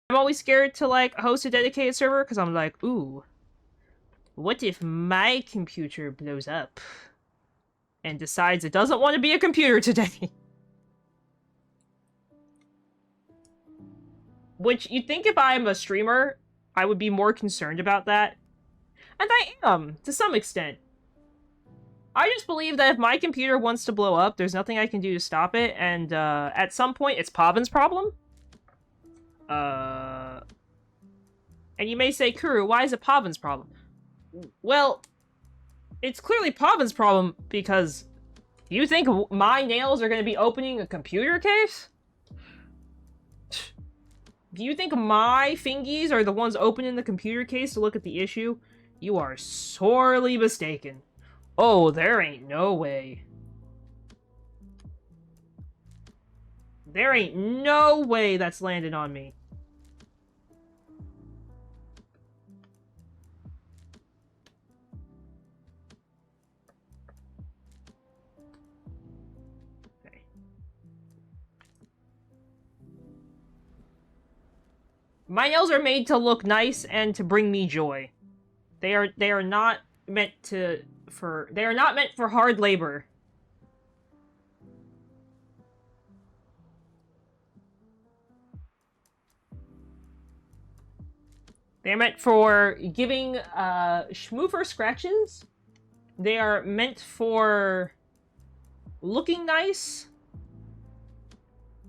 I'm always scared to, like, host a dedicated server, because I'm like, ooh. What if my computer blows up? And decides it doesn't want to be a computer today? Which, you'd think if I'm a streamer, I would be more concerned about that. And I am, to some extent. I just believe that if my computer wants to blow up, there's nothing I can do to stop it, and, at some point, it's Pavin's problem. And you may say, Kuru, why is it Pavin's problem? Well, it's clearly Pavin's problem because you think my nails are going to be opening a computer case? Do you think my fingies are the ones opening the computer case to look at the issue? You are sorely mistaken. Oh, there ain't no way. There ain't no way that's landed on me. Okay. My nails are made to look nice and to bring me joy. They are not meant for hard labor. They're meant for giving schmoofer scratches. They are meant for looking nice,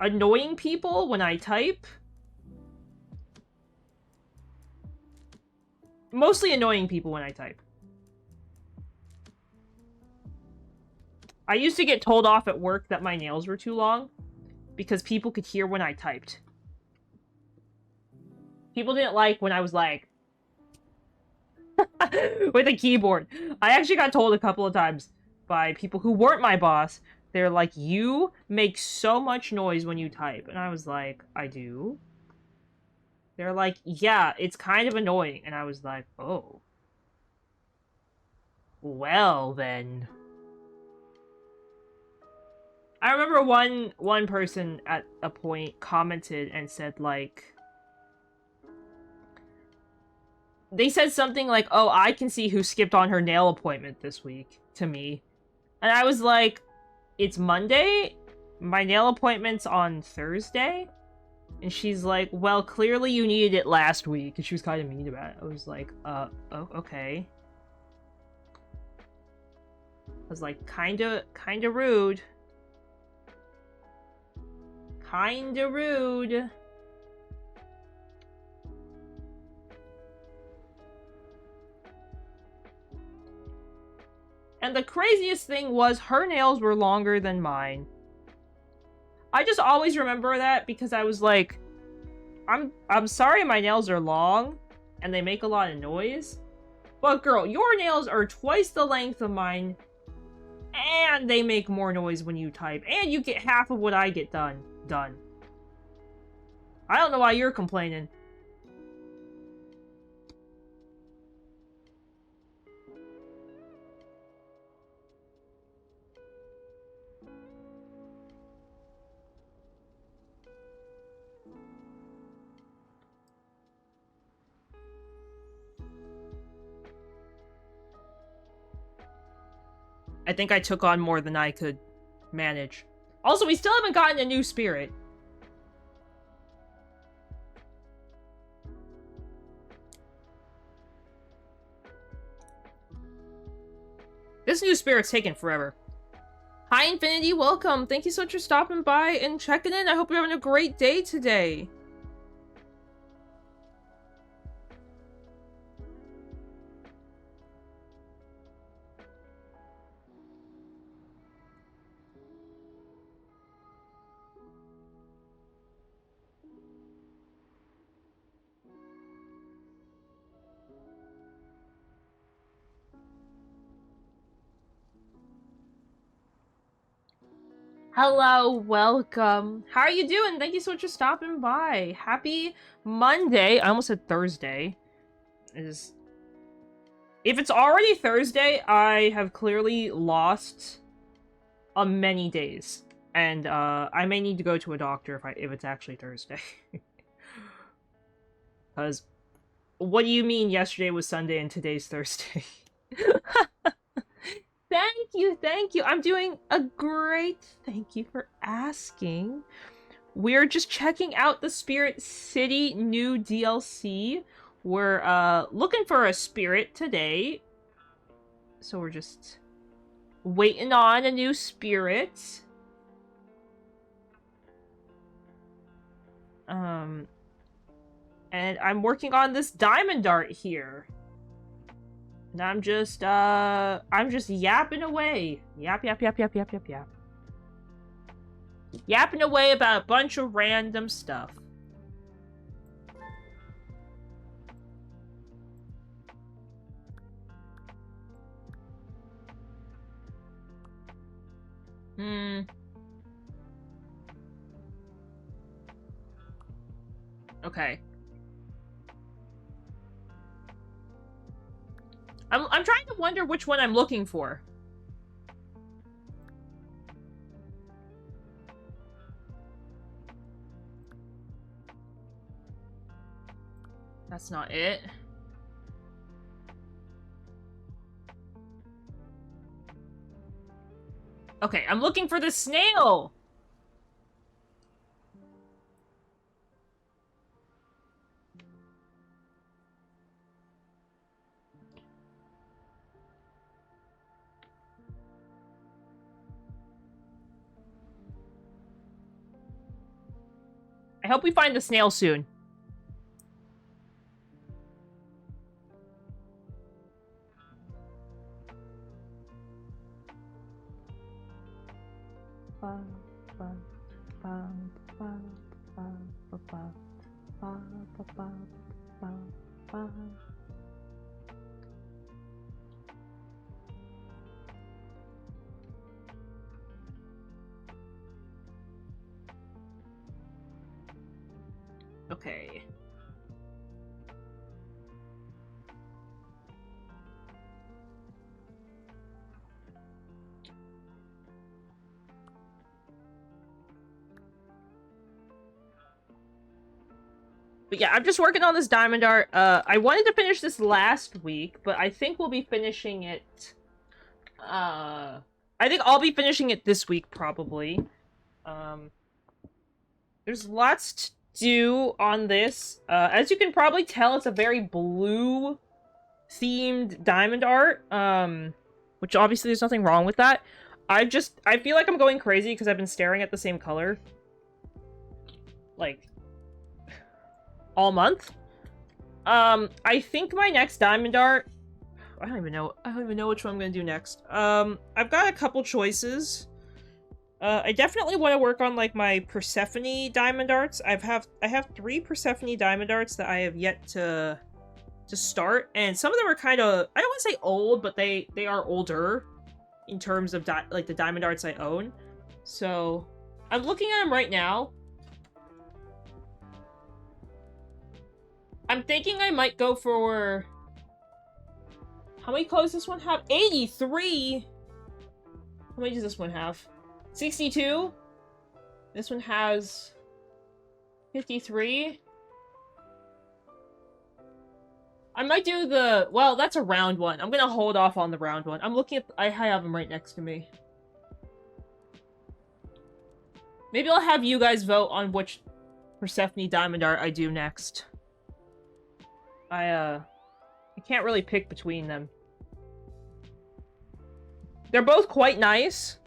annoying people when I type. Mostly annoying people when I type. I used to get told off at work that my nails were too long because people could hear when I typed. People didn't like when I was like with a keyboard. I actually got told a couple of times by people who weren't my boss. They're like, you make so much noise when you type. And I was like, I do? They're like, yeah, it's kind of annoying. And I was like, oh. Well, then. I remember one person at a point commented and said, like... They said something like, oh, I can see who skipped on her nail appointment this week, to me. And I was like, it's Monday? My nail appointment's on Thursday? And she's like, well, clearly you needed it last week. And she was kind of mean about it. I was like, oh, okay. I was like, kinda rude. Kinda rude. And the craziest thing was her nails were longer than mine. I just always remember that because I was like, I'm sorry my nails are long and they make a lot of noise. But girl, your nails are twice the length of mine and they make more noise when you type and you get half of what I get done. I don't know why you're complaining. I think I took on more than I could manage. Also, we still haven't gotten a new spirit. This new spirit's taking forever. Hi, Infinity, welcome. Thank you so much for stopping by and checking in. I hope you're having a great day today. Hello, welcome. How are you doing? Thank you so much for stopping by. Happy Monday. I almost said Thursday. If it's already Thursday, I have clearly lost many days. And I may need to go to a doctor if it's actually Thursday. Because what do you mean yesterday was Sunday and today's Thursday? Thank you. I'm doing a great. Thank you for asking. We're just checking out the Spirit City new DLC. We're looking for a spirit today. So we're just waiting on a new spirit. And I'm working on this diamond art here. And I'm just yapping away. Yap. Yapping away about a bunch of random stuff. Okay. I'm trying to wonder which one I'm looking for. That's not it. Okay, I'm looking for the snail! I hope we find the snail soon. Okay. But yeah, I'm just working on this diamond art. I wanted to finish this last week, but I think we'll be finishing it... I think I'll be finishing it this week, probably. There's lots to do on this. As you can probably tell, it's a very blue-themed diamond art. Which obviously there's nothing wrong with that. I feel like I'm going crazy because I've been staring at the same color. Like... all month. I think my next diamond art... I don't even know which one I'm gonna do next. I've got a couple choices. I definitely want to work on, like, my Persephone diamond arts. I have 3 Persephone diamond arts that I have yet to start, and some of them are kind of... I don't want to say old, but they are older in terms of, like, the diamond arts I own. So, I'm looking at them right now. I'm thinking I might go for... How many colors does this one have? 83? How many does this one have? 62? This one has... 53? I might do the... Well, that's a round one. I'm gonna hold off on the round one. I'm looking at... I have them right next to me. Maybe I'll have you guys vote on which Persephone diamond art I do next. I can't really pick between them. They're both quite nice.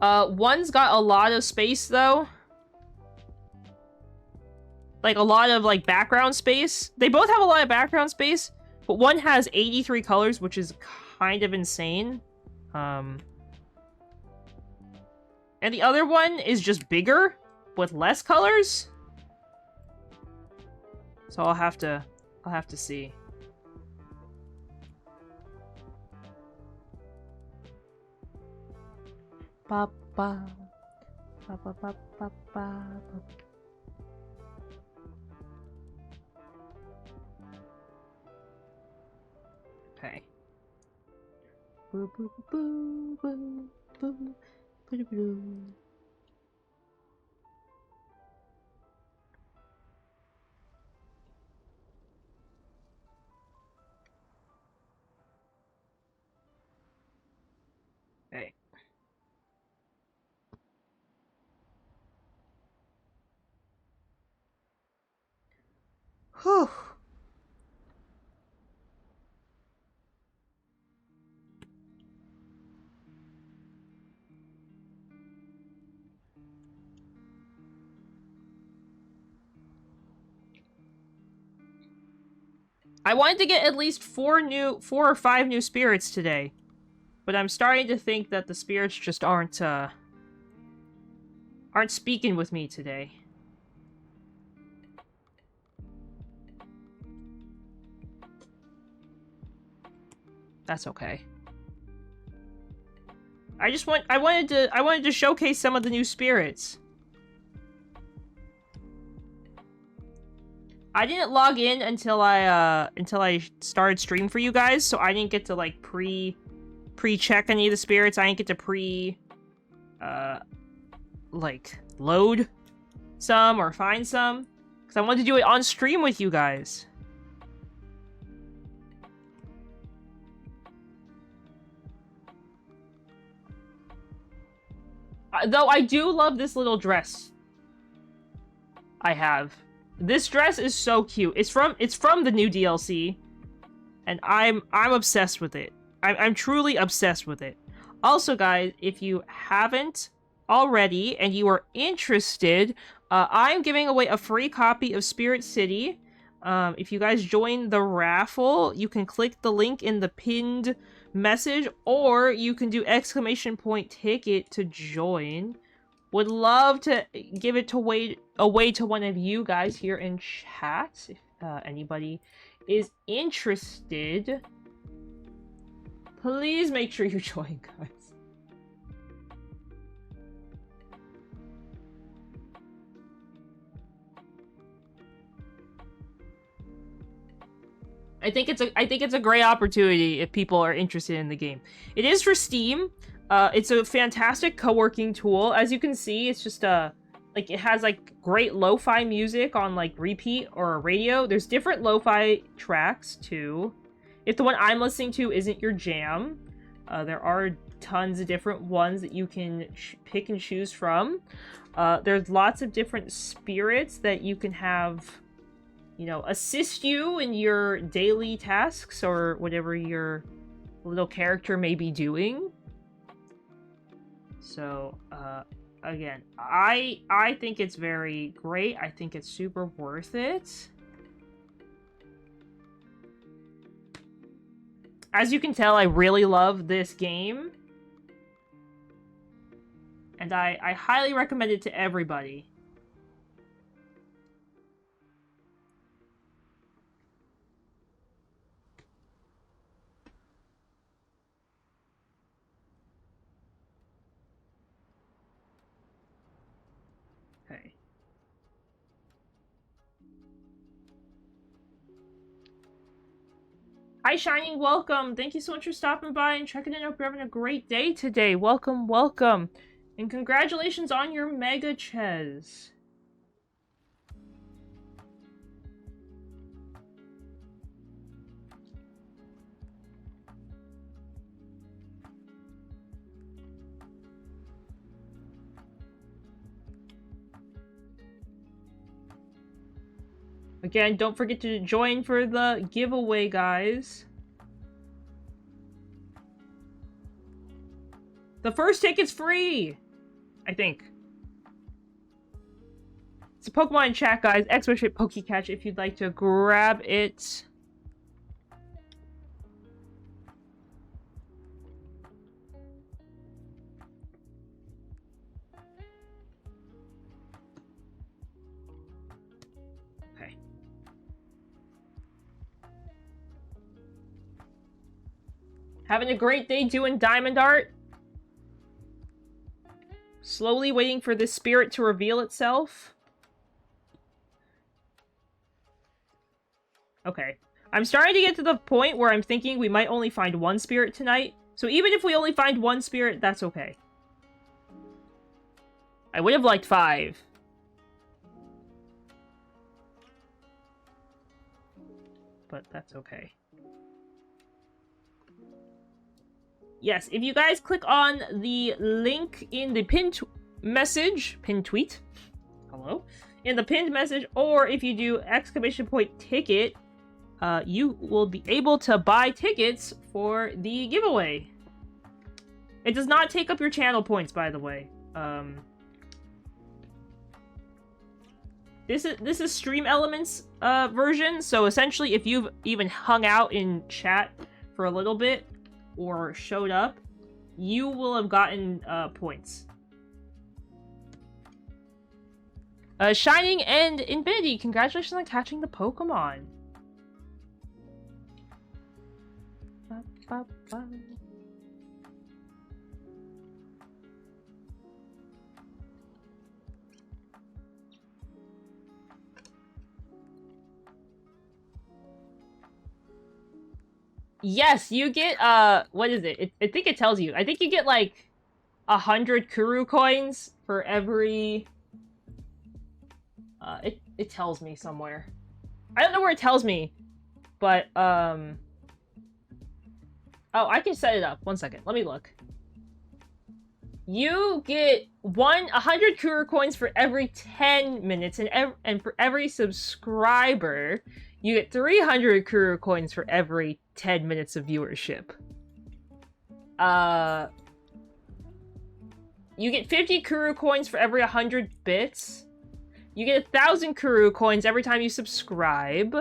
One's got a lot of space, though. Like, a lot of, like, background space. They both have a lot of background space, but one has 83 colors, which is kind of insane. And the other one is just bigger, with less colors. So I'll have to see. Ba ba ba ba ba ba ba. Okay. Boo boo boo boo boo boo boo. Okay. Whew. I wanted to get at least 4 or 5 new spirits today. But I'm starting to think that the spirits just aren't speaking with me today. That's okay. I wanted to showcase some of the new spirits. I didn't log in until I started stream for you guys, so I didn't get to like pre-check any of the spirits. I didn't get to like load some or find some, because I wanted to do it on stream with you guys. Though I do love this little dress I have. This dress is so cute. It's from the new DLC, and I'm obsessed with it. I'm truly obsessed with it. Also, guys, if you haven't already and you are interested, I'm giving away a free copy of Spirit City. If you guys join the raffle, you can click the link in the pinned message, or you can do !ticket to join. Would love to give it away to one of you guys here in chat, if anybody is interested. Please make sure you join, guys. I think it's a great opportunity if people are interested in the game. It is for Steam. It's a fantastic co-working tool. As you can see, it's just like it has like great lo-fi music on like repeat or radio. There's different lo-fi tracks too. If the one I'm listening to isn't your jam, there are tons of different ones that you can pick and choose from. There's lots of different spirits that you can have, you know, assist you in your daily tasks or whatever your little character may be doing. So, again, I think it's very great. I think it's super worth it. As you can tell, I really love this game. And I highly recommend it to everybody. Okay. Hi, Shining, welcome. Thank you so much for stopping by and checking in. Hope you're having a great day today. Welcome, welcome. And congratulations on your Mega Ches. Again, don't forget to join for the giveaway, guys. The first ticket's free! I think. It's a Pokemon chat, guys. Exclamation Pokecatch if you'd like to grab it. Okay. Having a great day doing diamond art? Slowly waiting for this spirit to reveal itself. Okay. I'm starting to get to the point where I'm thinking we might only find one spirit tonight. So even if we only find one spirit, that's okay. I would have liked 5. But that's okay. Yes, if you guys click on the link in the pinned tweet, hello, in the pinned message, or if you do !ticket, you will be able to buy tickets for the giveaway. It does not take up your channel points, by the way. This is Stream Elements version, so essentially if you've even hung out in chat for a little bit, or showed up, you will have gotten points. Shining and Infinity, congratulations on catching the Pokemon. Yes, you get, what is it? I think it tells you. I think you get, like, 100 Kuru coins for every... it tells me somewhere. I don't know where it tells me, but, Oh, I can set it up. 1 second. Let me look. You get 100 Kuru coins for every 10 minutes, and for every subscriber, you get 300 Kuru coins for every 10 minutes of viewership. You get 50 Kuru coins for every 100 bits. You get 1,000 Kuru coins every time you subscribe.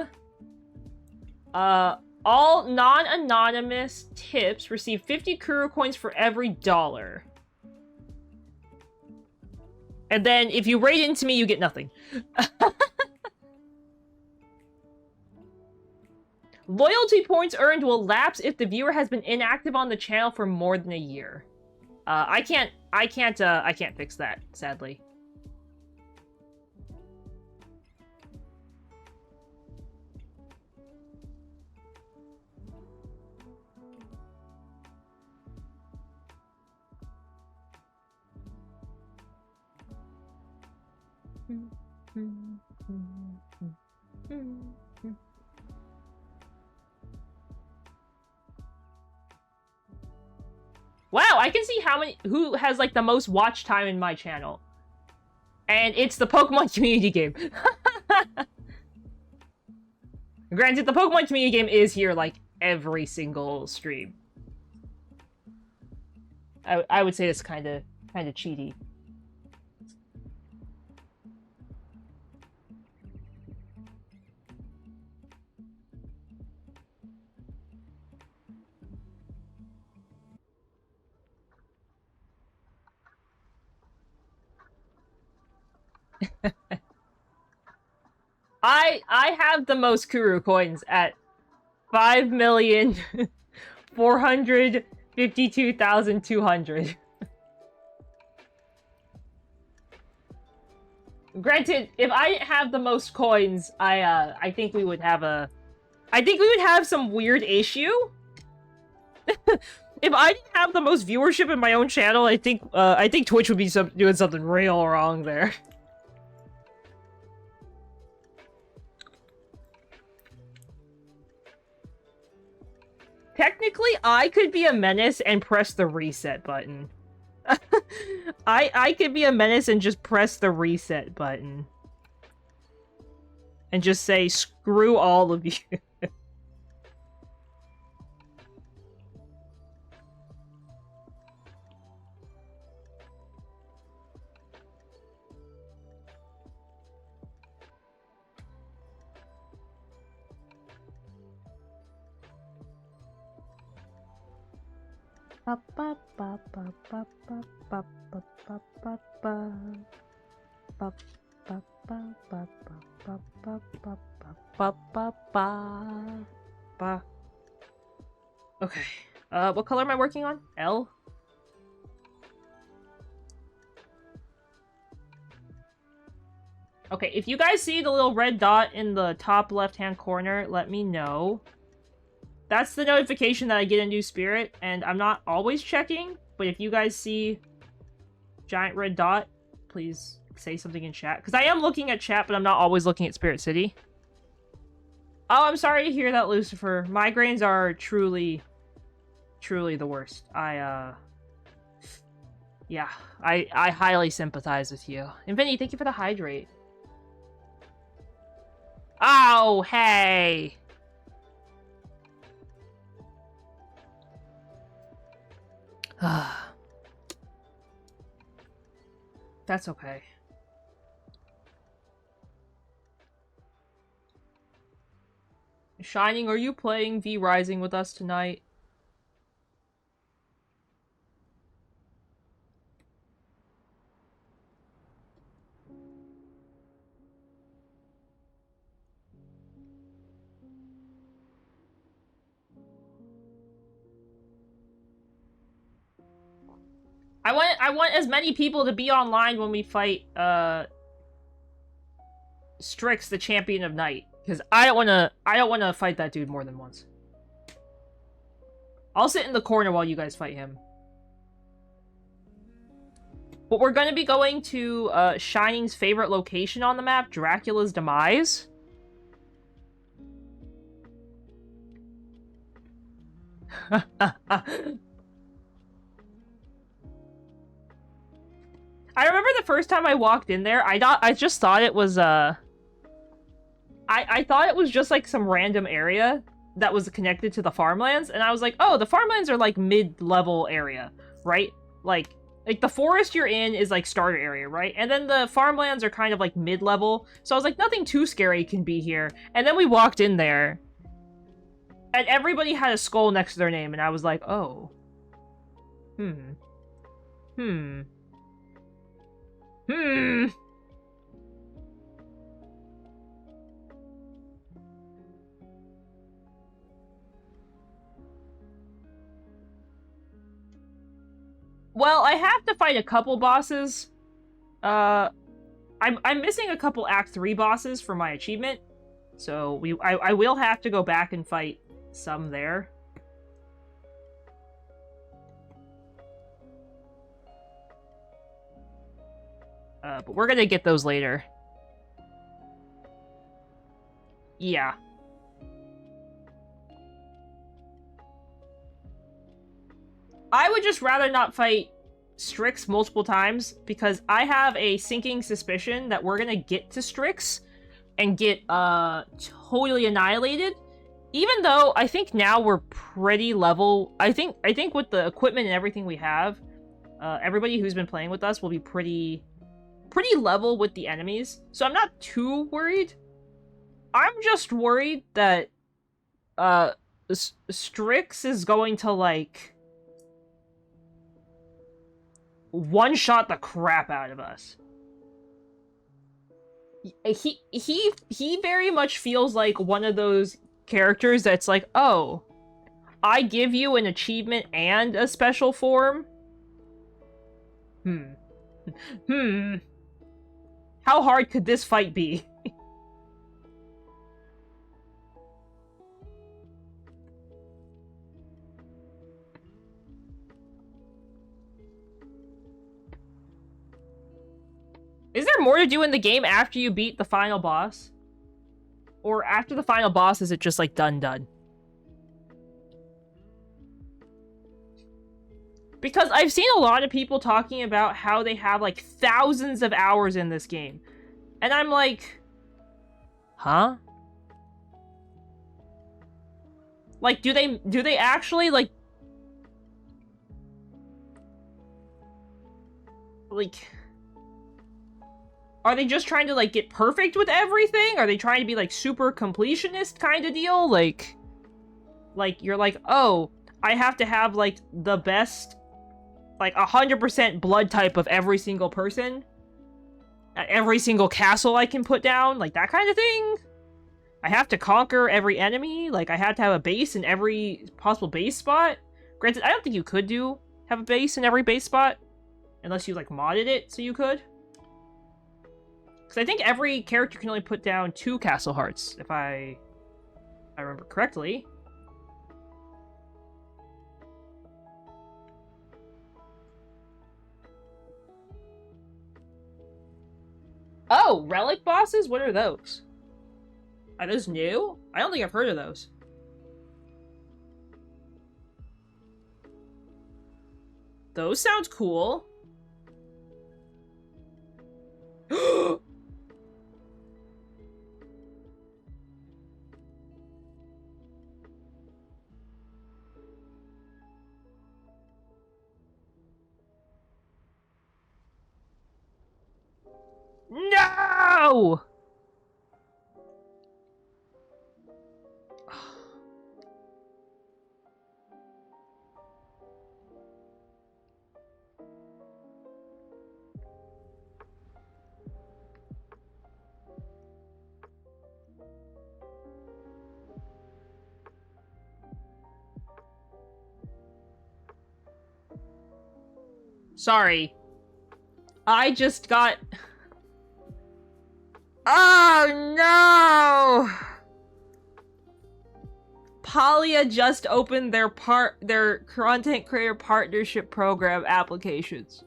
All non-anonymous tips receive 50 Kuru coins for every $1. And then, if you raid into me, you get nothing. Loyalty points earned will lapse if the viewer has been inactive on the channel for more than a year. I can't fix that, sadly. Wow, I can see who has, like, the most watch time in my channel. And it's the Pokemon community game. Granted, the Pokemon community game is here, like, every single stream. I would say it's kind of cheaty. I have the most Kuru coins at 5,452,200. Granted, if I didn't have the most coins, I think we would have some weird issue. If I didn't have the most viewership in my own channel, I think Twitch would be doing something real wrong there. Technically, I could be a menace and press the reset button. I could be a menace and just press the reset button. And just say, screw all of you. Okay. What color am I working on? L? Okay, if you guys see the little red dot in the top left-hand corner, let me know. That's the notification that I get a new spirit, and I'm not always checking, but if you guys see giant red dot, please say something in chat. Because I am looking at chat, but I'm not always looking at Spirit City. Oh, I'm sorry to hear that, Lucifer. Migraines are truly the worst. Yeah, I highly sympathize with you. Infinity, thank you for the hydrate. Oh, hey! That's okay. Shining, are you playing V Rising with us tonight? I want as many people to be online when we fight Strix, the champion of night, because I don't wanna fight that dude more than once. I'll sit in the corner while you guys fight him. But we're going to be going to Shining's favorite location on the map, Dracula's Demise. I remember the first time I walked in there, I just thought it was I thought it was just like some random area that was connected to the farmlands, and I was like, oh, the farmlands are like mid-level area, right? Like the forest you're in is like starter area, right? And then the farmlands are kind of like mid-level. So I was like, nothing too scary can be here. And then we walked in there, and everybody had a skull next to their name, and I was like, oh. Well, I have to fight a couple bosses. I'm missing a couple Act 3 bosses for my achievement. So I will have to go back and fight some there. But we're gonna get those later. Yeah. I would just rather not fight Strix multiple times, because I have a sinking suspicion that we're gonna get to Strix and get totally annihilated. Even though I think now we're pretty level. I think with the equipment and everything we have, everybody who's been playing with us will be pretty level with the enemies. So I'm not too worried. I'm just worried that Strix is going to like one-shot the crap out of us. He very much feels like one of those characters that's like, oh, I give you an achievement and a special form? How hard could this fight be? Is there more to do in the game after you beat the final boss? Or after the final boss, is it just like done? Because I've seen a lot of people talking about how they have like thousands of hours in this game. And I'm like, huh? Like, do they actually like are they just trying to, like, get perfect with everything? Are they trying to be, like, super completionist kind of deal? Like, you're like, oh, I have to have, like, the best, like, 100% blood type of every single person? At every single castle I can put down? Like, that kind of thing? I have to conquer every enemy? Like, I have to have a base in every possible base spot? Granted, I don't think you could have a base in every base spot. Unless you, like, modded it so you could. Because I think every character can only put down 2 castle hearts, if I remember correctly. Oh, relic bosses? What are those? Are those new? I don't think I've heard of those. Those sound cool. No! Sorry. I just got... Oh, no! Palia just opened their content creator partnership program applications.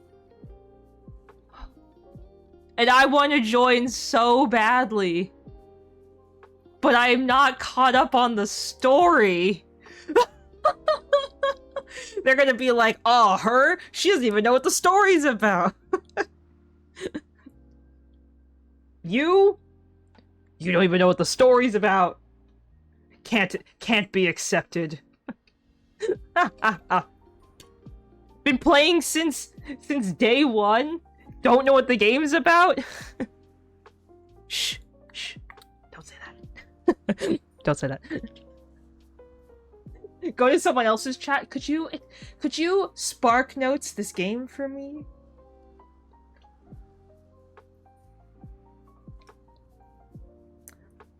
And I want to join so badly. But I am not caught up on the story. They're gonna be like, oh, her? She doesn't even know what the story's about. You don't even know what the story's about. Can't be accepted. Been playing since day one. Don't know what the game's about. Shh. Don't say that. Don't say that. Go to someone else's chat. Could you Spark Notes this game for me?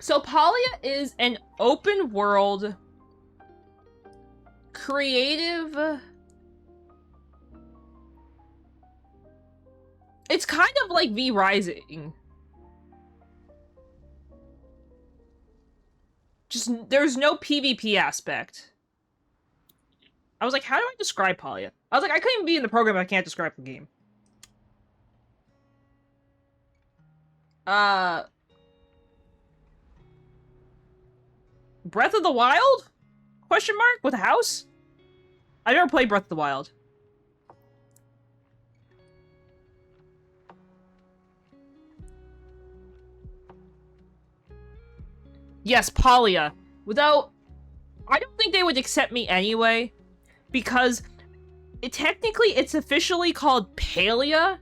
So Palia is an open world creative. It's kind of like V Rising. Just there's no PvP aspect. I was like, how do I describe Palia? I was like, I couldn't even be in the program if I can't describe the game. Breath of the Wild? Question mark? With a house? I never played Breath of the Wild. Yes, Palia. Without... I don't think they would accept me anyway. Because... technically, it's officially called Palia.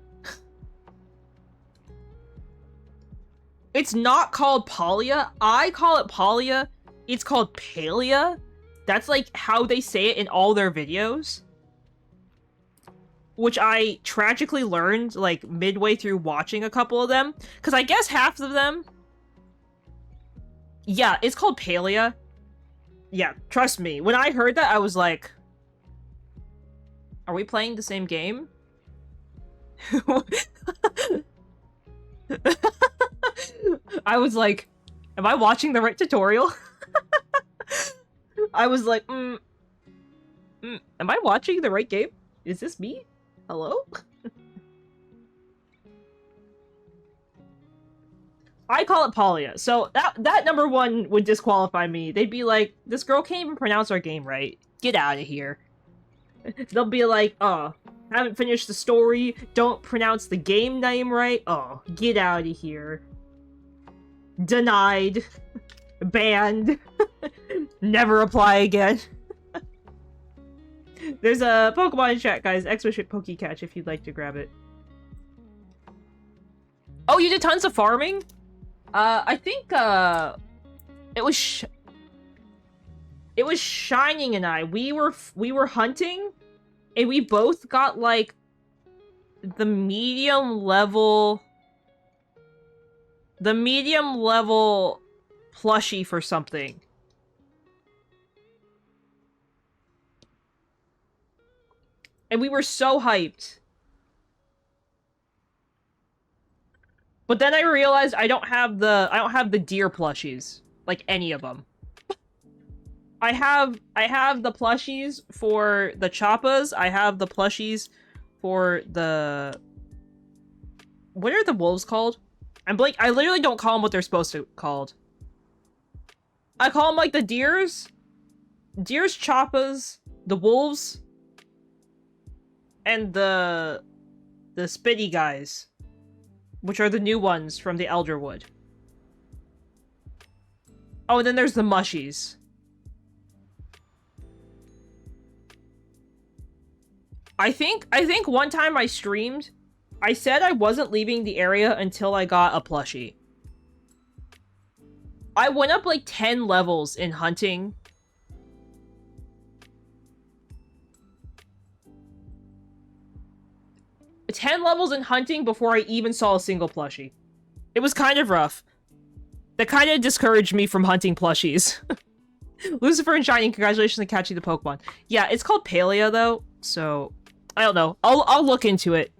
It's not called Palia. I call it Palia. It's called Palia. That's like how they say it in all their videos. Which I tragically learned like midway through watching a couple of them. Because I guess half of them... Yeah, it's called Palia. Yeah, trust me. When I heard that, I was like... Are we playing the same game? I was like, am I watching the right tutorial? I was like, am I watching the right game? Is this me? Hello? I call it Palia, so that number one would disqualify me. They'd be like, this girl can't even pronounce our game right. Get out of here. They'll be like, oh, haven't finished the story, don't pronounce the game name right. Oh, get out of here. Denied. Banned. Never apply again. There's a Pokemon in chat, guys. Expert Pokecatch if you'd like to grab it. Oh, you did tons of farming? I think, it was Shining and I. We were hunting, and we both got, like, the medium level plushie for something. And we were so hyped. But then I realized I don't have the deer plushies. Like, any of them. I have the plushies for the Choppas. I have the plushies for the... What are the wolves called? I literally don't call them what they're supposed to be called. I call them, like, the deers. Deers, Choppas, the wolves, and the spitty guys. Which are the new ones from the Elderwood. Oh, and then there's the mushies. I think one time I streamed, I said I wasn't leaving the area until I got a plushie. I went up like 10 levels in hunting. Ten levels in hunting before I even saw a single plushie. It was kind of rough. That kind of discouraged me from hunting plushies. Lucifer and Shining, congratulations on catching the Pokemon. Yeah, it's called Palia though, so I don't know. I'll look into it.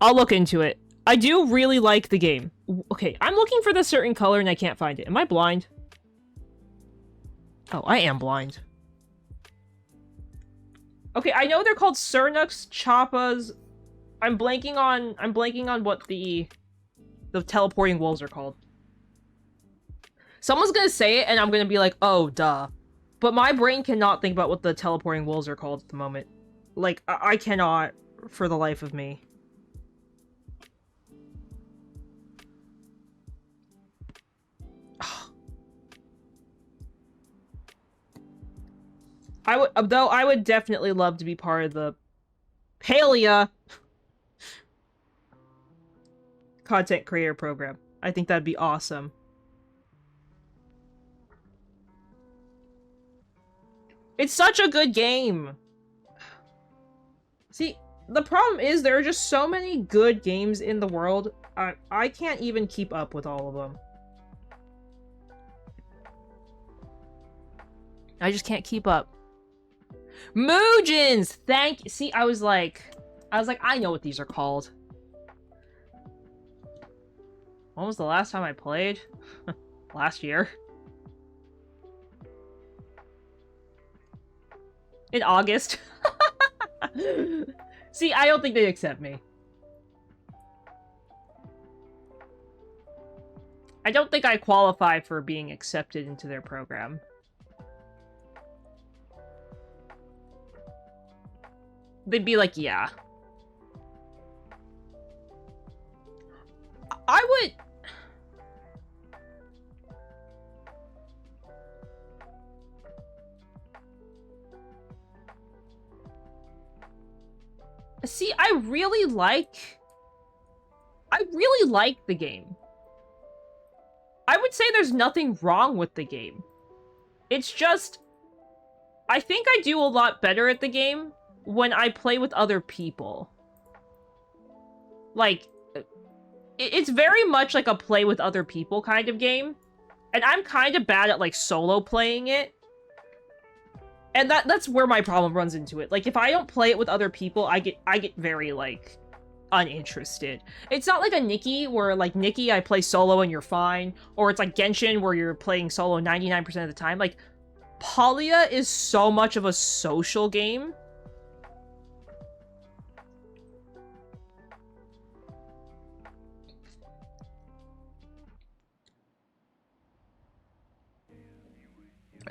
I'll look into it. I do really like the game. Okay, I'm looking for the certain color and I can't find it. Am I blind? Oh, I am blind. Okay, I know they're called Cernuks, Chappas. I'm blanking on what the teleporting wolves are called. Someone's gonna say it, and I'm gonna be like, oh, duh. But my brain cannot think about what the teleporting wolves are called at the moment. Like, I cannot for the life of me. I would definitely love to be part of the Palia content creator program. I think that'd be awesome. It's such a good game. See, the problem is there are just so many good games in the world. I can't even keep up with all of them. I just can't keep up. Moojins! Thank you. See, I was like, I know what these are called. When was the last time I played? Last year. In August. See, I don't think they'd accept me. I don't think I qualify for being accepted into their program. They'd be like, yeah. I would... See, I really like the game. I would say there's nothing wrong with the game. It's just... I think I do a lot better at the game when I play with other people. Like, it's very much like a play with other people kind of game. And I'm kind of bad at, like, solo playing it. And that's where my problem runs into it. Like, if I don't play it with other people, I get very, like, uninterested. It's not like a Nikki, where, like, Nikki, I play solo and you're fine. Or it's like Genshin, where you're playing solo 99% of the time. Like, Palia is so much of a social game.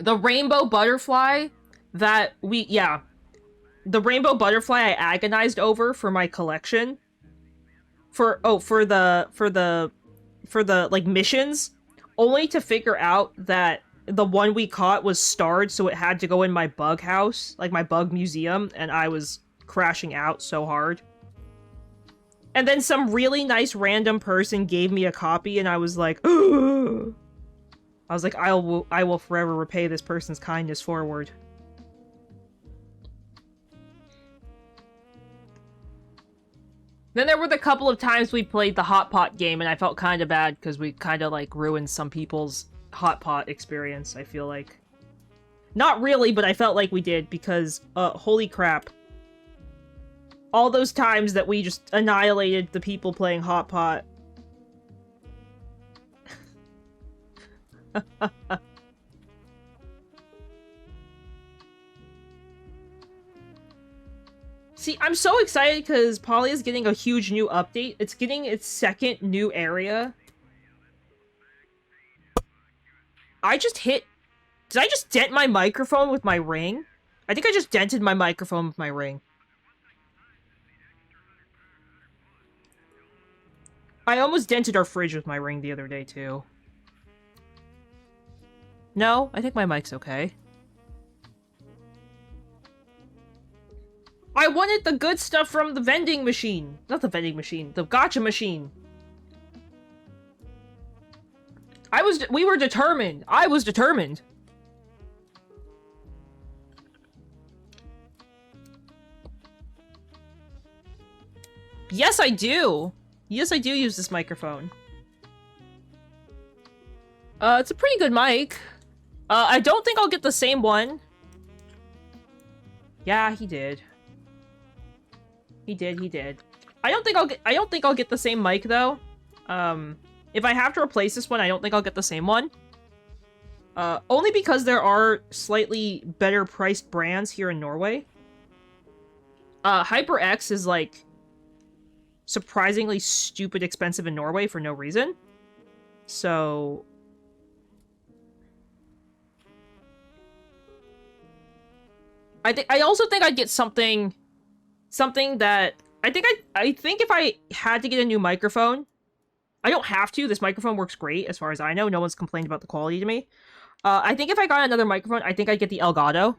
The rainbow butterfly that the rainbow butterfly I agonized over for my collection. For the like missions, only to figure out that the one we caught was starred, so it had to go in my bug house, like my bug museum, and I was crashing out so hard. And then some really nice random person gave me a copy, and I was like, ugh! I was like, I will forever repay this person's kindness forward. Then there were the couple of times we played the Hot Pot game, and I felt kind of bad because we kind of, like, ruined some people's Hot Pot experience, I feel like. Not really, but I felt like we did, because, holy crap. All those times that we just annihilated the people playing Hot Pot. See, I'm so excited because Poly is getting a huge new update. It's getting its second new area. I just hit... Did I just dent my microphone with my ring? I think I just dented my microphone with my ring. I almost dented our fridge with my ring the other day, too. No, I think my mic's okay. I wanted the good stuff from the vending machine. Not the vending machine, the gacha machine. We were determined. I was determined. Yes, I do. Yes, I do use this microphone. It's a pretty good mic. I don't think I'll get the same one. Yeah, he did. He did. I don't think I'll get the same mic though. If I have to replace this one, I don't think I'll get the same one. Only because there are slightly better priced brands here in Norway. HyperX is, like, surprisingly stupid expensive in Norway for no reason. So... I also think I'd get something that... I think if I had to get a new microphone, I don't have to. This microphone works great, as far as I know. No one's complained about the quality to me. I think if I got another microphone, I think I'd get the Elgato.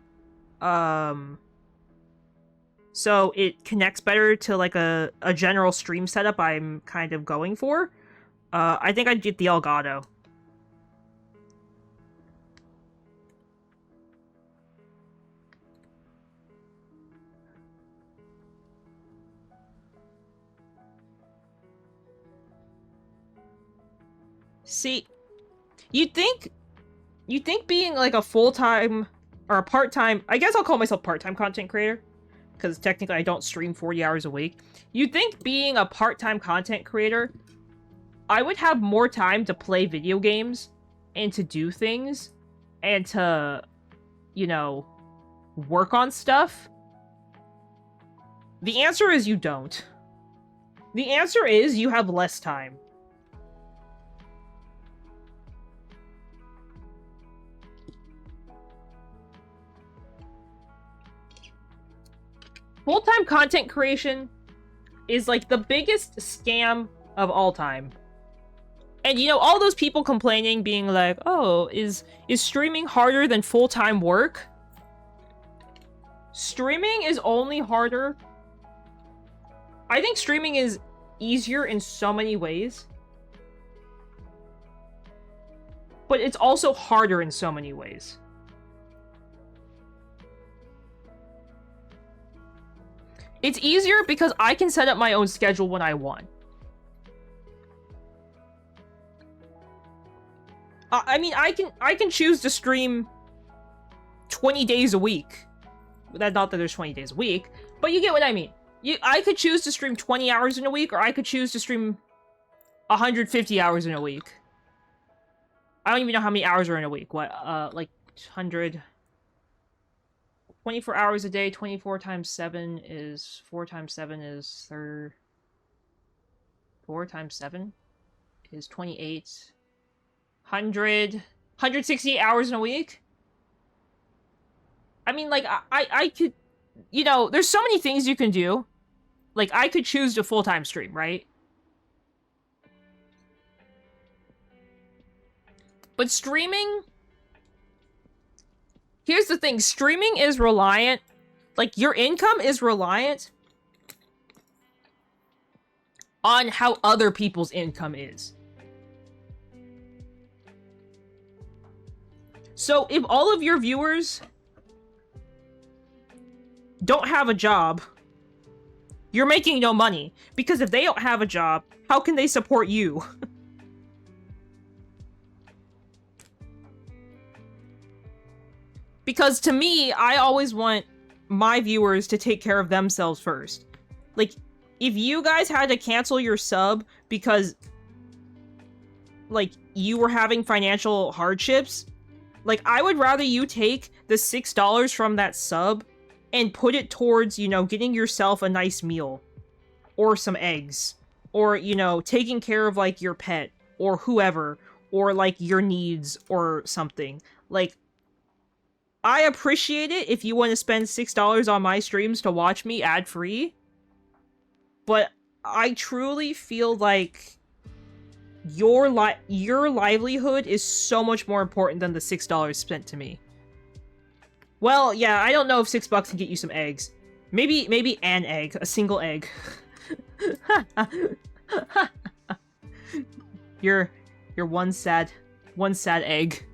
So it connects better to, like, a general stream setup I'm kind of going for. I think I'd get the Elgato. See, you'd think being, like, a full-time or a part-time, I guess I'll call myself part-time content creator, because technically I don't stream 40 hours a week. You'd think being a part-time content creator, I would have more time to play video games and to do things and to, you know, work on stuff. The answer is you don't. The answer is you have less time. Full-time content creation is, like, the biggest scam of all time. And, you know, all those people complaining, being like, oh, is streaming harder than full-time work? Streaming is only harder. I think streaming is easier in so many ways. But it's also harder in so many ways. It's easier because I can set up my own schedule when I want. I mean, I can choose to stream 20 days a week. Not that there's 20 days a week, but you get what I mean. I could choose to stream 20 hours in a week, or I could choose to stream 150 hours in a week. I don't even know how many hours are in a week. What, like 100... 24 hours a day, 24 times 7 is... 4 times 7 is... 4 times 7 is 28. 168 hours in a week? I mean, like, I could... You know, there's so many things you can do. Like, I could choose to full-time stream, right? But streaming... Here's the thing, streaming is reliant, like, your income is reliant on how other people's income is. So, if all of your viewers don't have a job, you're making no money. Because if they don't have a job, how can they support you? Because to me, I always want my viewers to take care of themselves first. Like, if you guys had to cancel your sub because, like, you were having financial hardships, like, I would rather you take the $6 from that sub and put it towards, you know, getting yourself a nice meal. Or some eggs. Or, you know, taking care of, like, your pet. Or whoever. Or, like, your needs or something. Like, I appreciate it if you want to spend $6 on my streams to watch me ad-free. But I truly feel like your livelihood is so much more important than the $6 spent to me. Well, yeah, I don't know if $6 can get you some eggs. Maybe an egg. A single egg. You're one sad egg.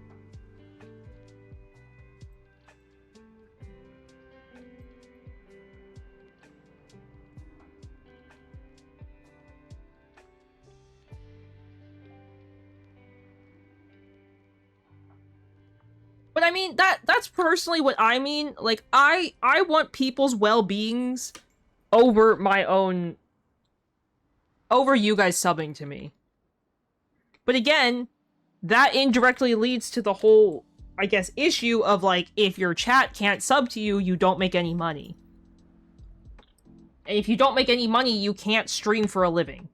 But I mean, that's personally what I mean. Like, I want people's well-beings over my own... over you guys subbing to me. But again, that indirectly leads to the whole I guess, issue of, like, if your chat can't sub to you, you don't make any money. And if you don't make any money, you can't stream for a living.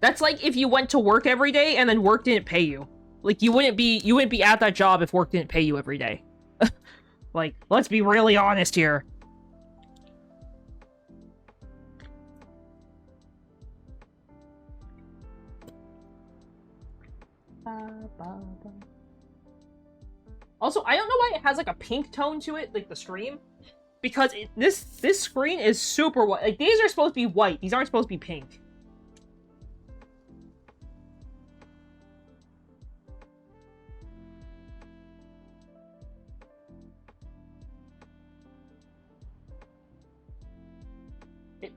That's like if you went to work every day and then work didn't pay you. Like, you wouldn't be at that job if work didn't pay you every day. Like, let's be really honest here. Also, I don't know why it has, like, a pink tone to it, like, the stream. Because this screen is super white. Like, these are supposed to be white. These aren't supposed to be pink.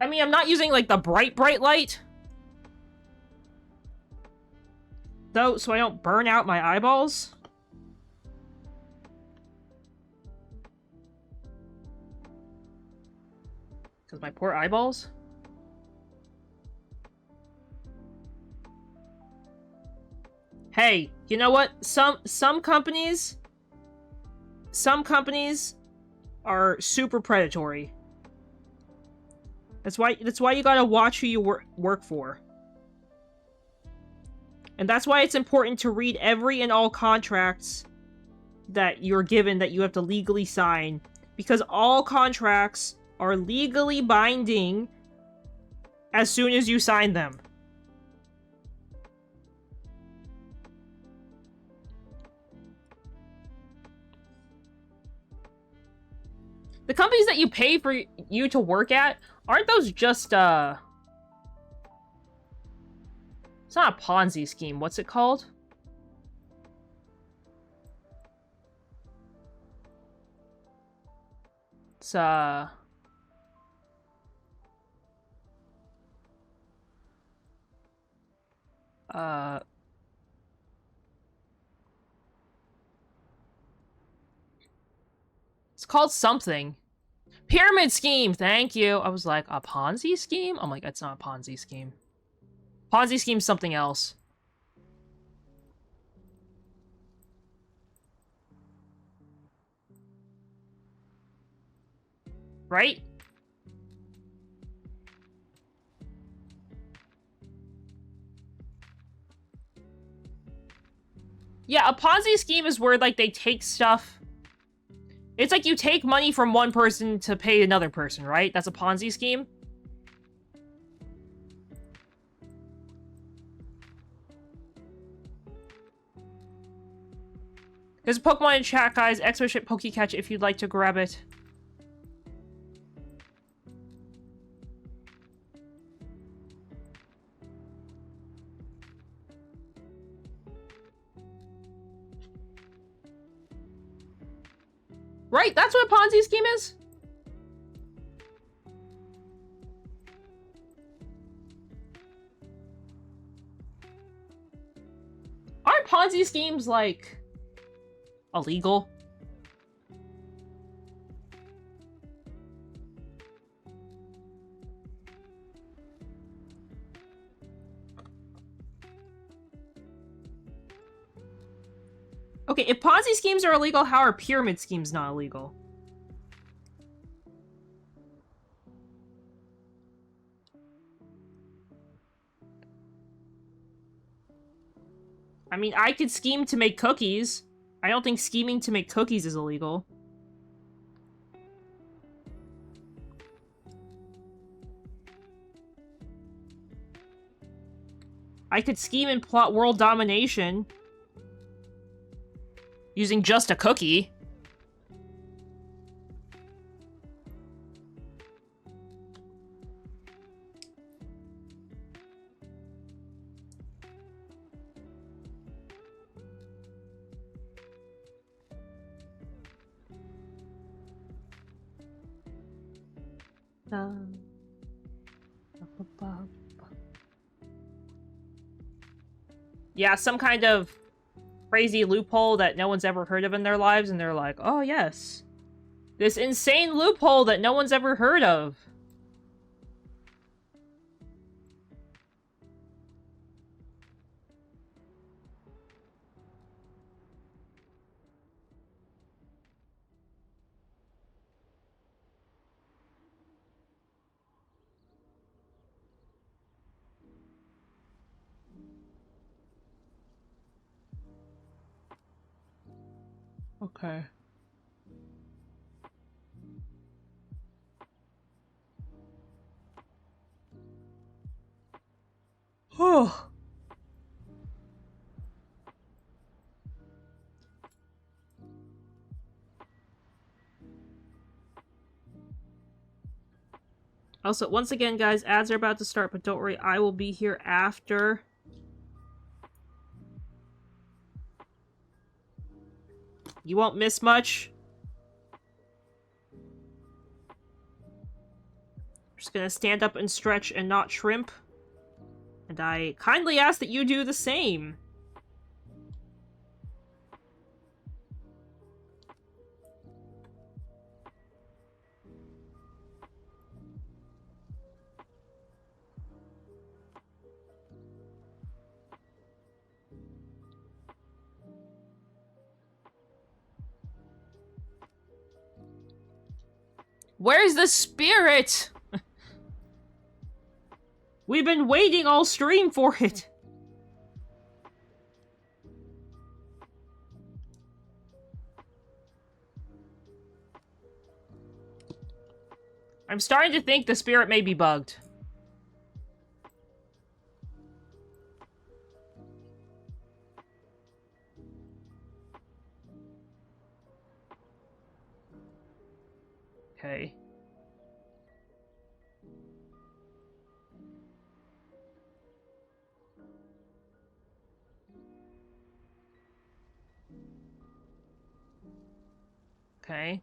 I mean, I'm not using, like, the bright light. Though, so I don't burn out my eyeballs. Because my poor eyeballs. Hey, you know what? Some companies are super predatory. That's why you gotta watch who you work for. And that's why it's important to read every and all contracts that you're given that you have to legally sign. Because all contracts are legally binding as soon as you sign them. The companies that you pay for you to work at, aren't those just, it's not a Ponzi scheme. What's it called? It's, it's called something. Pyramid scheme, thank you. I was like, a Ponzi scheme? I'm like, that's not a Ponzi scheme. Ponzi scheme's something else. Right? Yeah, a Ponzi scheme is where, like, they take stuff... It's like you take money from one person to pay another person, right? That's a Ponzi scheme? There's a Pokemon in chat, guys. Exoship Pokecatch if you'd like to grab it. Right, that's what a Ponzi scheme is? Aren't Ponzi schemes, like, illegal? Okay, if Ponzi schemes are illegal, how are pyramid schemes not illegal? I mean, I could scheme to make cookies. I don't think scheming to make cookies is illegal. I could scheme and plot world domination using just a cookie. Yeah, some kind of crazy loophole that no one's ever heard of in their lives, and they're like, oh yes, this insane loophole that no one's ever heard of. Okay. Oh. Also, once again, guys, ads are about to start, but don't worry, I will be here after. You won't miss much. Just gonna stand up and stretch and not shrimp. And I kindly ask that you do the same. Where's the spirit? We've been waiting all stream for it. I'm starting to think the spirit may be bugged. Okay. Okay.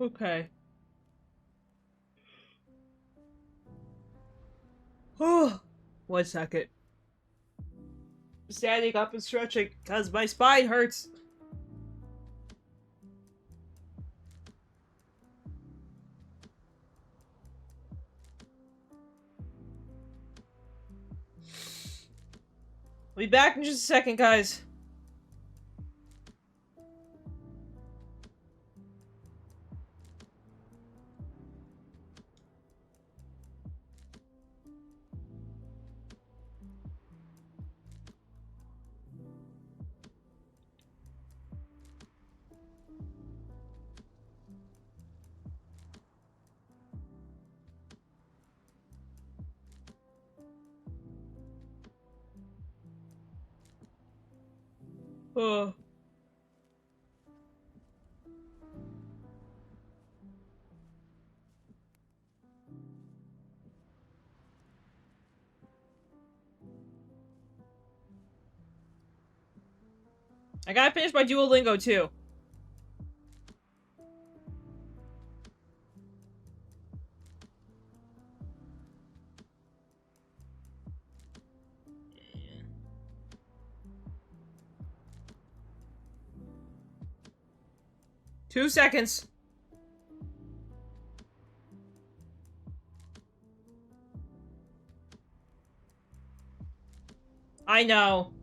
Okay. Oh, 1 second. Standing up and stretching because my spine hurts. We'll be back in just a second, guys. Oh. I gotta finish my Duolingo, too. Two seconds. I know.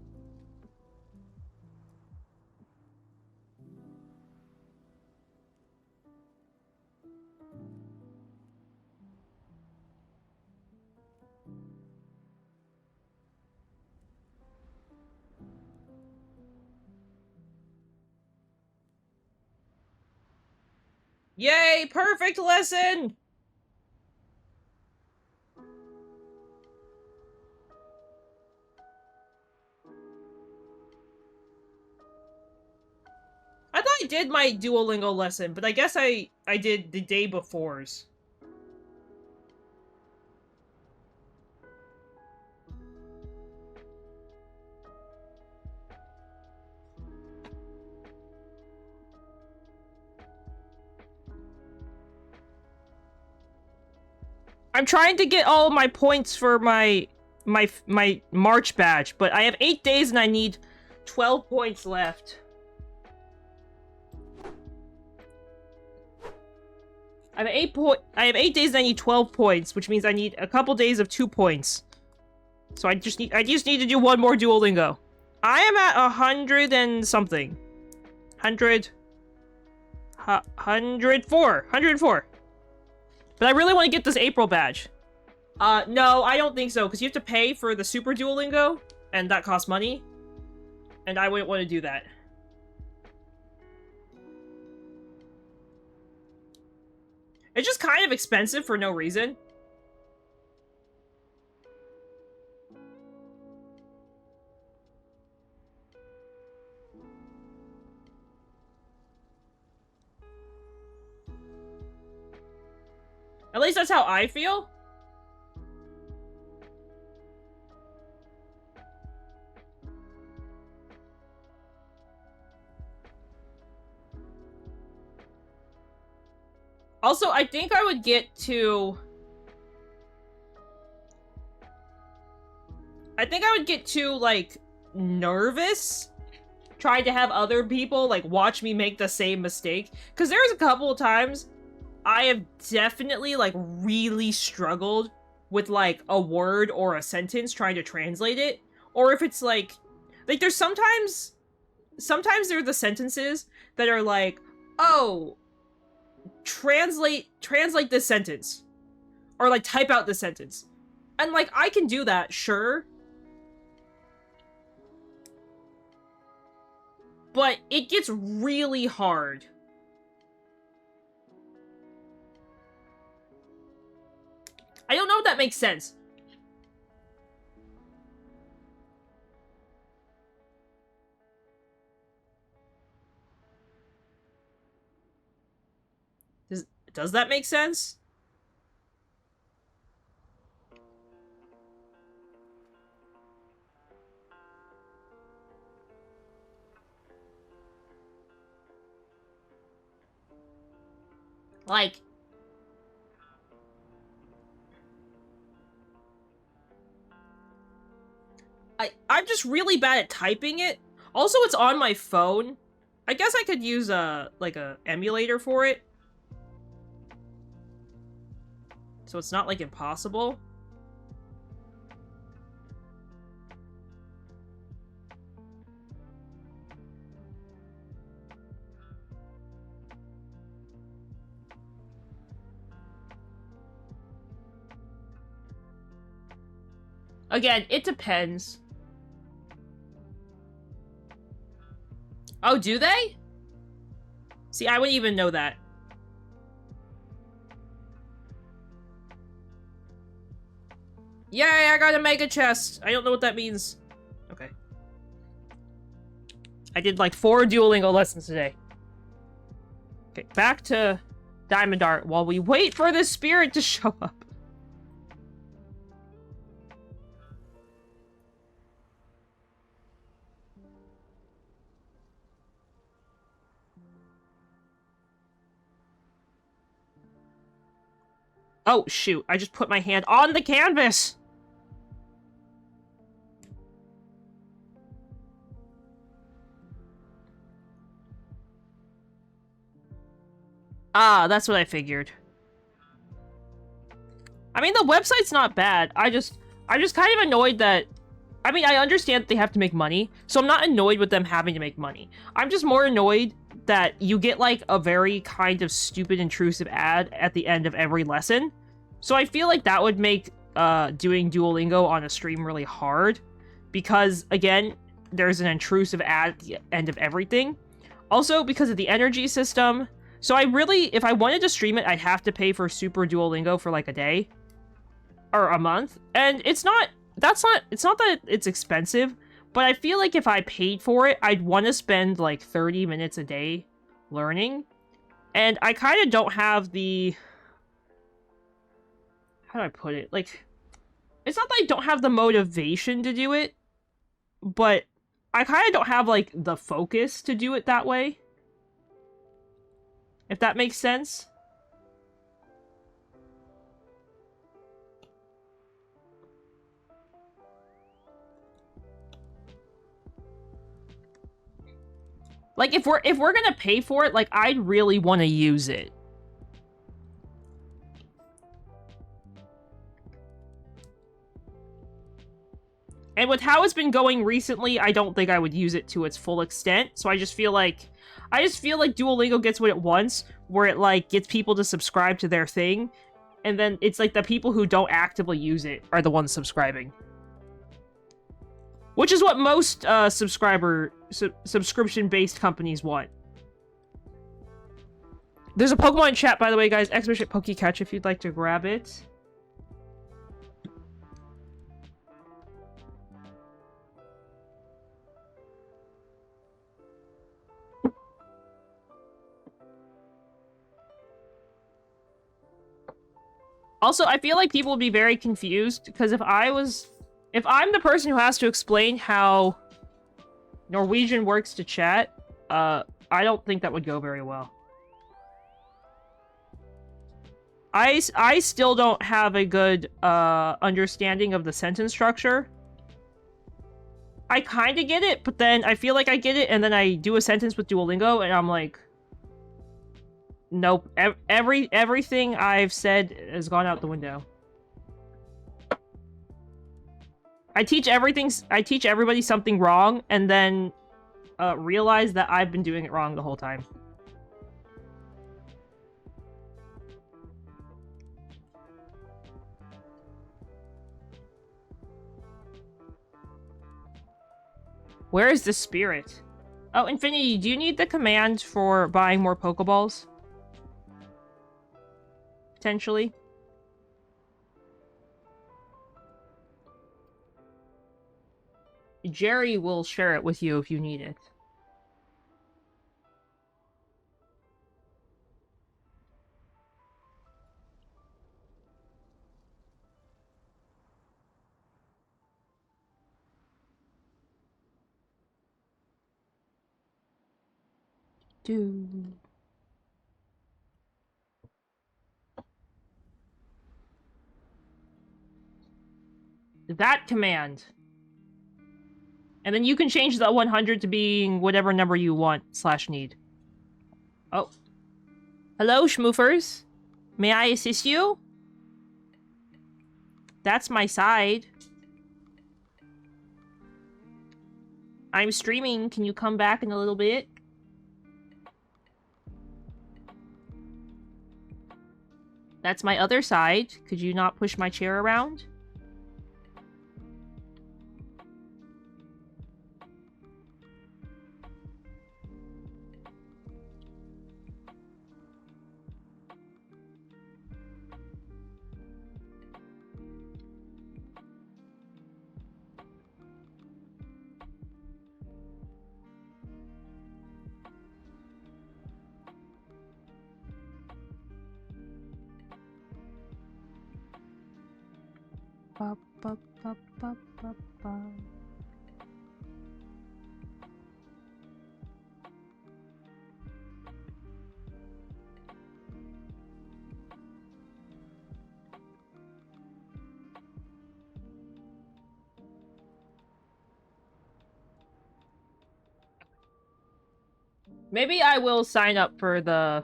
Yay! Perfect lesson! I thought I did my Duolingo lesson, but I guess I did the day before's. I'm trying to get all of my points for my March badge, but I have 8 days and I need 12 points left. I have 8 days and I need 12 points, which means I need a couple days of 2 points. So I just need to do one more Duolingo. I am at 100 and something. 104. But I really want to get this April badge. No, I don't think so, because you have to pay for the Super Duolingo, and that costs money. And I wouldn't want to do that. It's just kind of expensive for no reason. At least that's how I feel. Also, I think I would get too... like, nervous trying to have other people, like, watch me make the same mistake. Because there's a couple of times I have definitely, like, really struggled with, like, a word or a sentence trying to translate it. Or if it's, like there's sometimes there are the sentences that are like, oh... translate this sentence, or like type out this sentence, and like I can do that, sure, but it gets really hard. I don't know if that makes sense. Does that make sense? Like, I'm just really bad at typing it. Also, it's on my phone. I guess I could use like a emulator for it. So it's not, like, impossible. Again, it depends. Oh, do they? See, I wouldn't even know that. Yay, I got a mega chest. I don't know what that means. Okay. I did like 4 Duolingo lessons today. Okay, back to Diamond Art while we wait for the spirit to show up. Oh, shoot. I just put my hand on the canvas! Ah, that's what I figured. I mean, the website's not bad. I'm just kind of annoyed that... I mean, I understand that they have to make money, so I'm not annoyed with them having to make money. I'm just more annoyed that you get, like, a very kind of stupid, intrusive ad at the end of every lesson. So I feel like that would make doing Duolingo on a stream really hard. Because, again, there's an intrusive ad at the end of everything. Also, because of the energy system... So I really, if I wanted to stream it, I'd have to pay for Super Duolingo for like a day. Or a month. And it's not that it's expensive, but I feel like if I paid for it, I'd want to spend like 30 minutes a day learning. And I kind of don't have the... How do I put it? Like, it's not that I don't have the motivation to do it, but I kind of don't have like the focus to do it that way. If that makes sense. Like, if we're gonna pay for it, like, I'd really want to use it. And with how it's been going recently, I don't think I would use it to its full extent. So I just feel like Duolingo gets what it wants, where it, like, gets people to subscribe to their thing. And then it's like the people who don't actively use it are the ones subscribing. Which is what most subscription-based companies want. There's a Pokemon chat, by the way, guys. Expedition Pokecatch if you'd like to grab it. Also, I feel like people would be very confused, because if I'm the person who has to explain how Norwegian works to chat, I don't think that would go very well. I still don't have a good, understanding of the sentence structure. I kind of get it, but then I feel like I get it, and then I do a sentence with Duolingo, and I'm like... Nope. Everything I've said has gone out the window. I teach everybody something wrong, and then realize that I've been doing it wrong the whole time. Where is the spirit? Oh, Infinity, do you need the command for buying more Pokeballs? Potentially. Jerry will share it with you if you need it. That command. And then you can change the 100 to being whatever number you want / need. Oh. Hello, schmoofers. May I assist you? That's my side. I'm streaming. Can you come back in a little bit? That's my other side. Could you not push my chair around? ba, ba, ba. Maybe I will sign up for the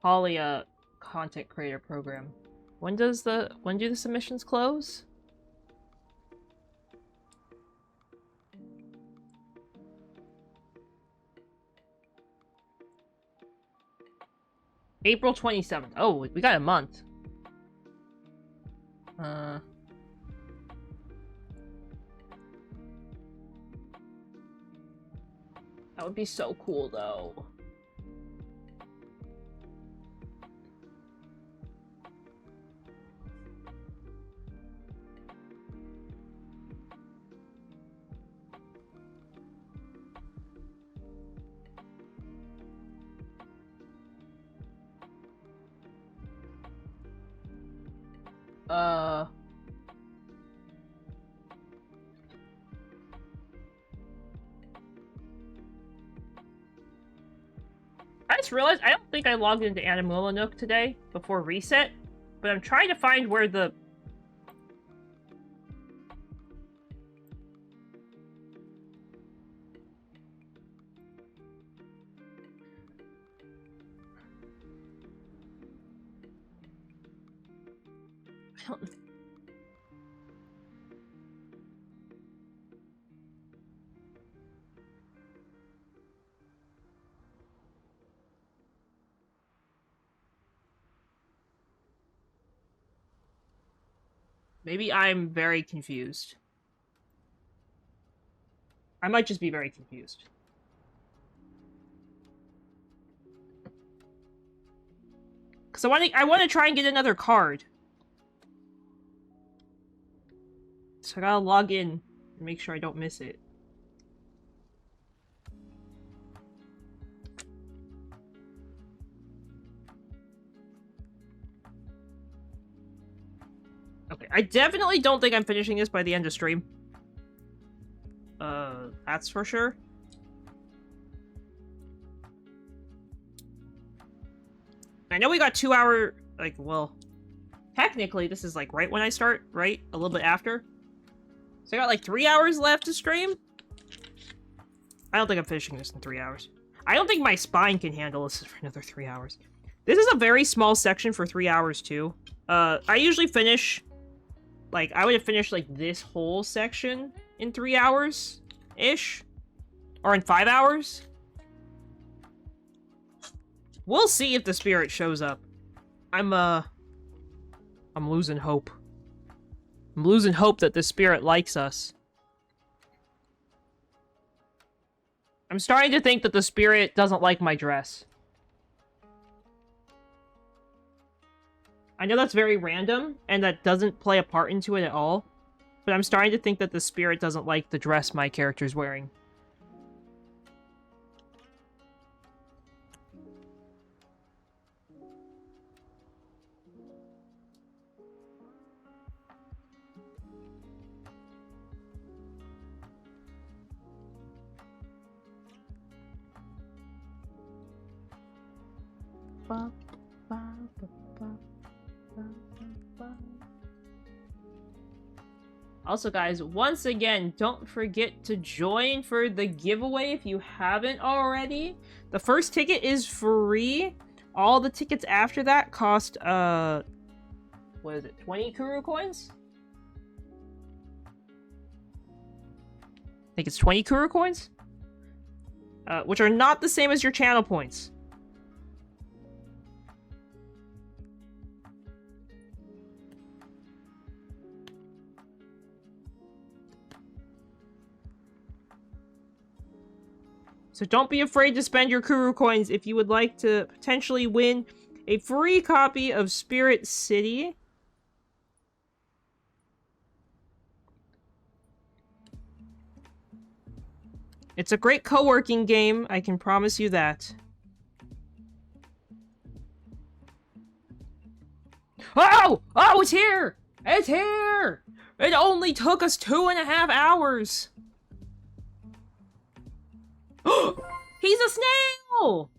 Polia content creator program. When do the submissions close? April 27th. Oh, we got a month. That would be so cool, though. I just realized I don't think I logged into Animula Nook today before reset, but I'm trying to find where the... I don't... Maybe I'm very confused. I might just be very confused. Because I want to try and get another card. So I gotta log in and make sure I don't miss it. Okay, I definitely don't think I'm finishing this by the end of stream. That's for sure. I know we got 2 hour, like, well, technically this is like right when I start, right? A little bit after. So I got like 3 hours left to stream. I don't think I'm finishing this in 3 hours. I don't think my spine can handle this for another 3 hours. This is a very small section for 3 hours too. I usually finish, like, I would have finished like this whole section in 3 hours-ish. Or in 5 hours. We'll see if the spirit shows up. I'm losing hope. I'm losing hope that the spirit likes us. I'm starting to think that the spirit doesn't like my dress. I know that's very random, and that doesn't play a part into it at all. But I'm starting to think that the spirit doesn't like the dress my character's wearing. Also, guys, once again, don't forget to join for the giveaway if you haven't already. The first ticket is free. All the tickets after that cost, what is it, 20 Kuru coins? I think it's 20 Kuru coins? Which are not the same as your channel points. So don't be afraid to spend your Kuru coins if you would like to potentially win a free copy of Spirit City. It's a great co-working game, I can promise you that. Oh! Oh, it's here! It's here! It only took us 2.5 hours! He's a snail!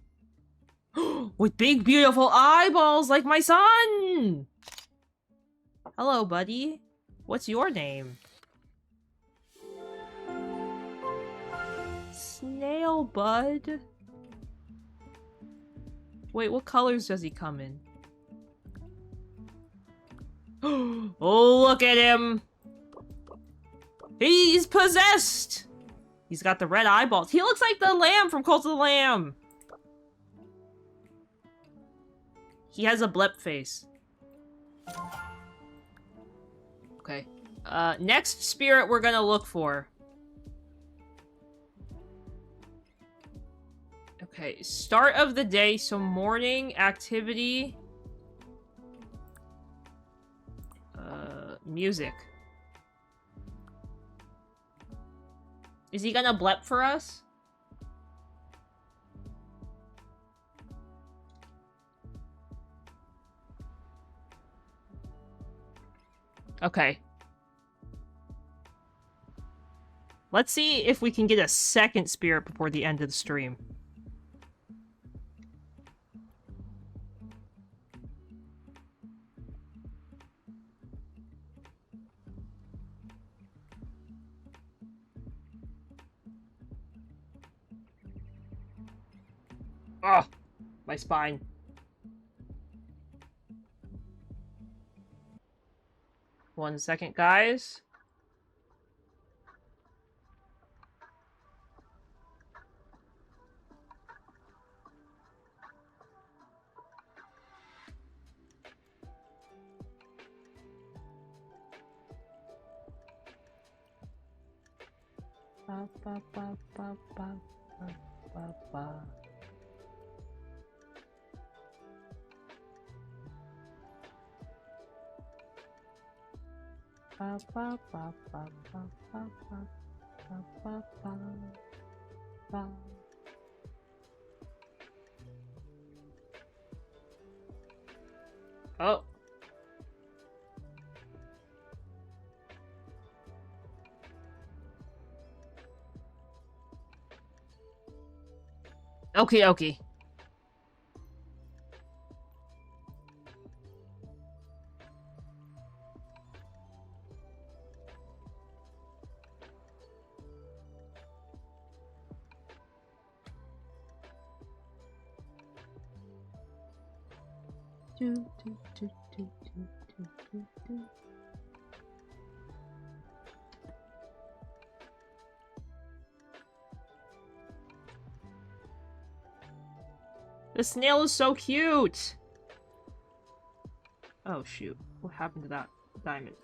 With big, beautiful eyeballs like my son! Hello, buddy. What's your name? Snail Bud? Wait, what colors does he come in? Oh, look at him! He's possessed! He's got the red eyeballs. He looks like the lamb from Cult of the Lamb! He has a blep face. Okay. Next spirit we're gonna look for. Okay, start of the day, so morning activity. Music. Is he gonna blep for us? Okay. Let's see if we can get a second spirit before the end of the stream. Ugh, my spine. One second, guys. Ba, ba, ba, ba, ba, ba, ba, ba. Ba, ba, ba, ba, ba, ba, ba, ba, ba, ba, ba. Oh. Okay, okay. Do, do, do, do, do, do, do, do. The snail is so cute! Oh shoot, what happened to that diamond?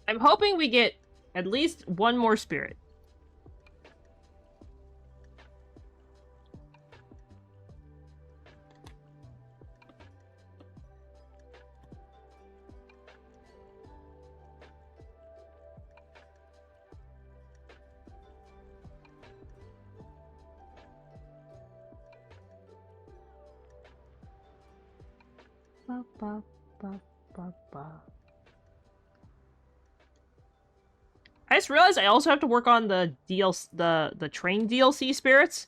I'm hoping we get at least one more spirit. Ba, ba, ba, ba, ba. I just realized I also have to work on the the train DLC spirits.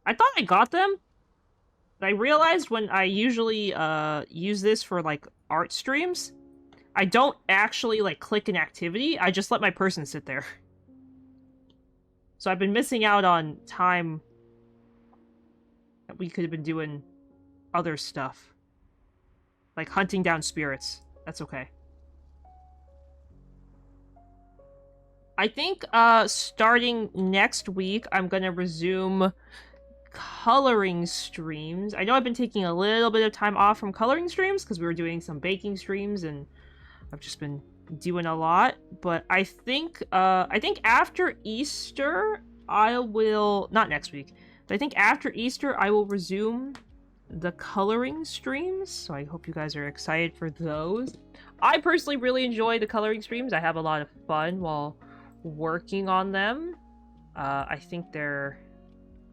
I thought I got them, but I realized when I usually use this for like art streams, I don't actually like click an activity. I just let my person sit there. So I've been missing out on time that we could have been doing other stuff, like hunting down spirits. That's okay. I think starting next week, I'm gonna resume coloring streams. I know I've been taking a little bit of time off from coloring streams because we were doing some baking streams and I've just been doing a lot. But I think after Easter, I will, not next week, I think after Easter, I will resume the coloring streams, so I hope you guys are excited for those. I personally really enjoy the coloring streams. I have a lot of fun while working on them. I think they're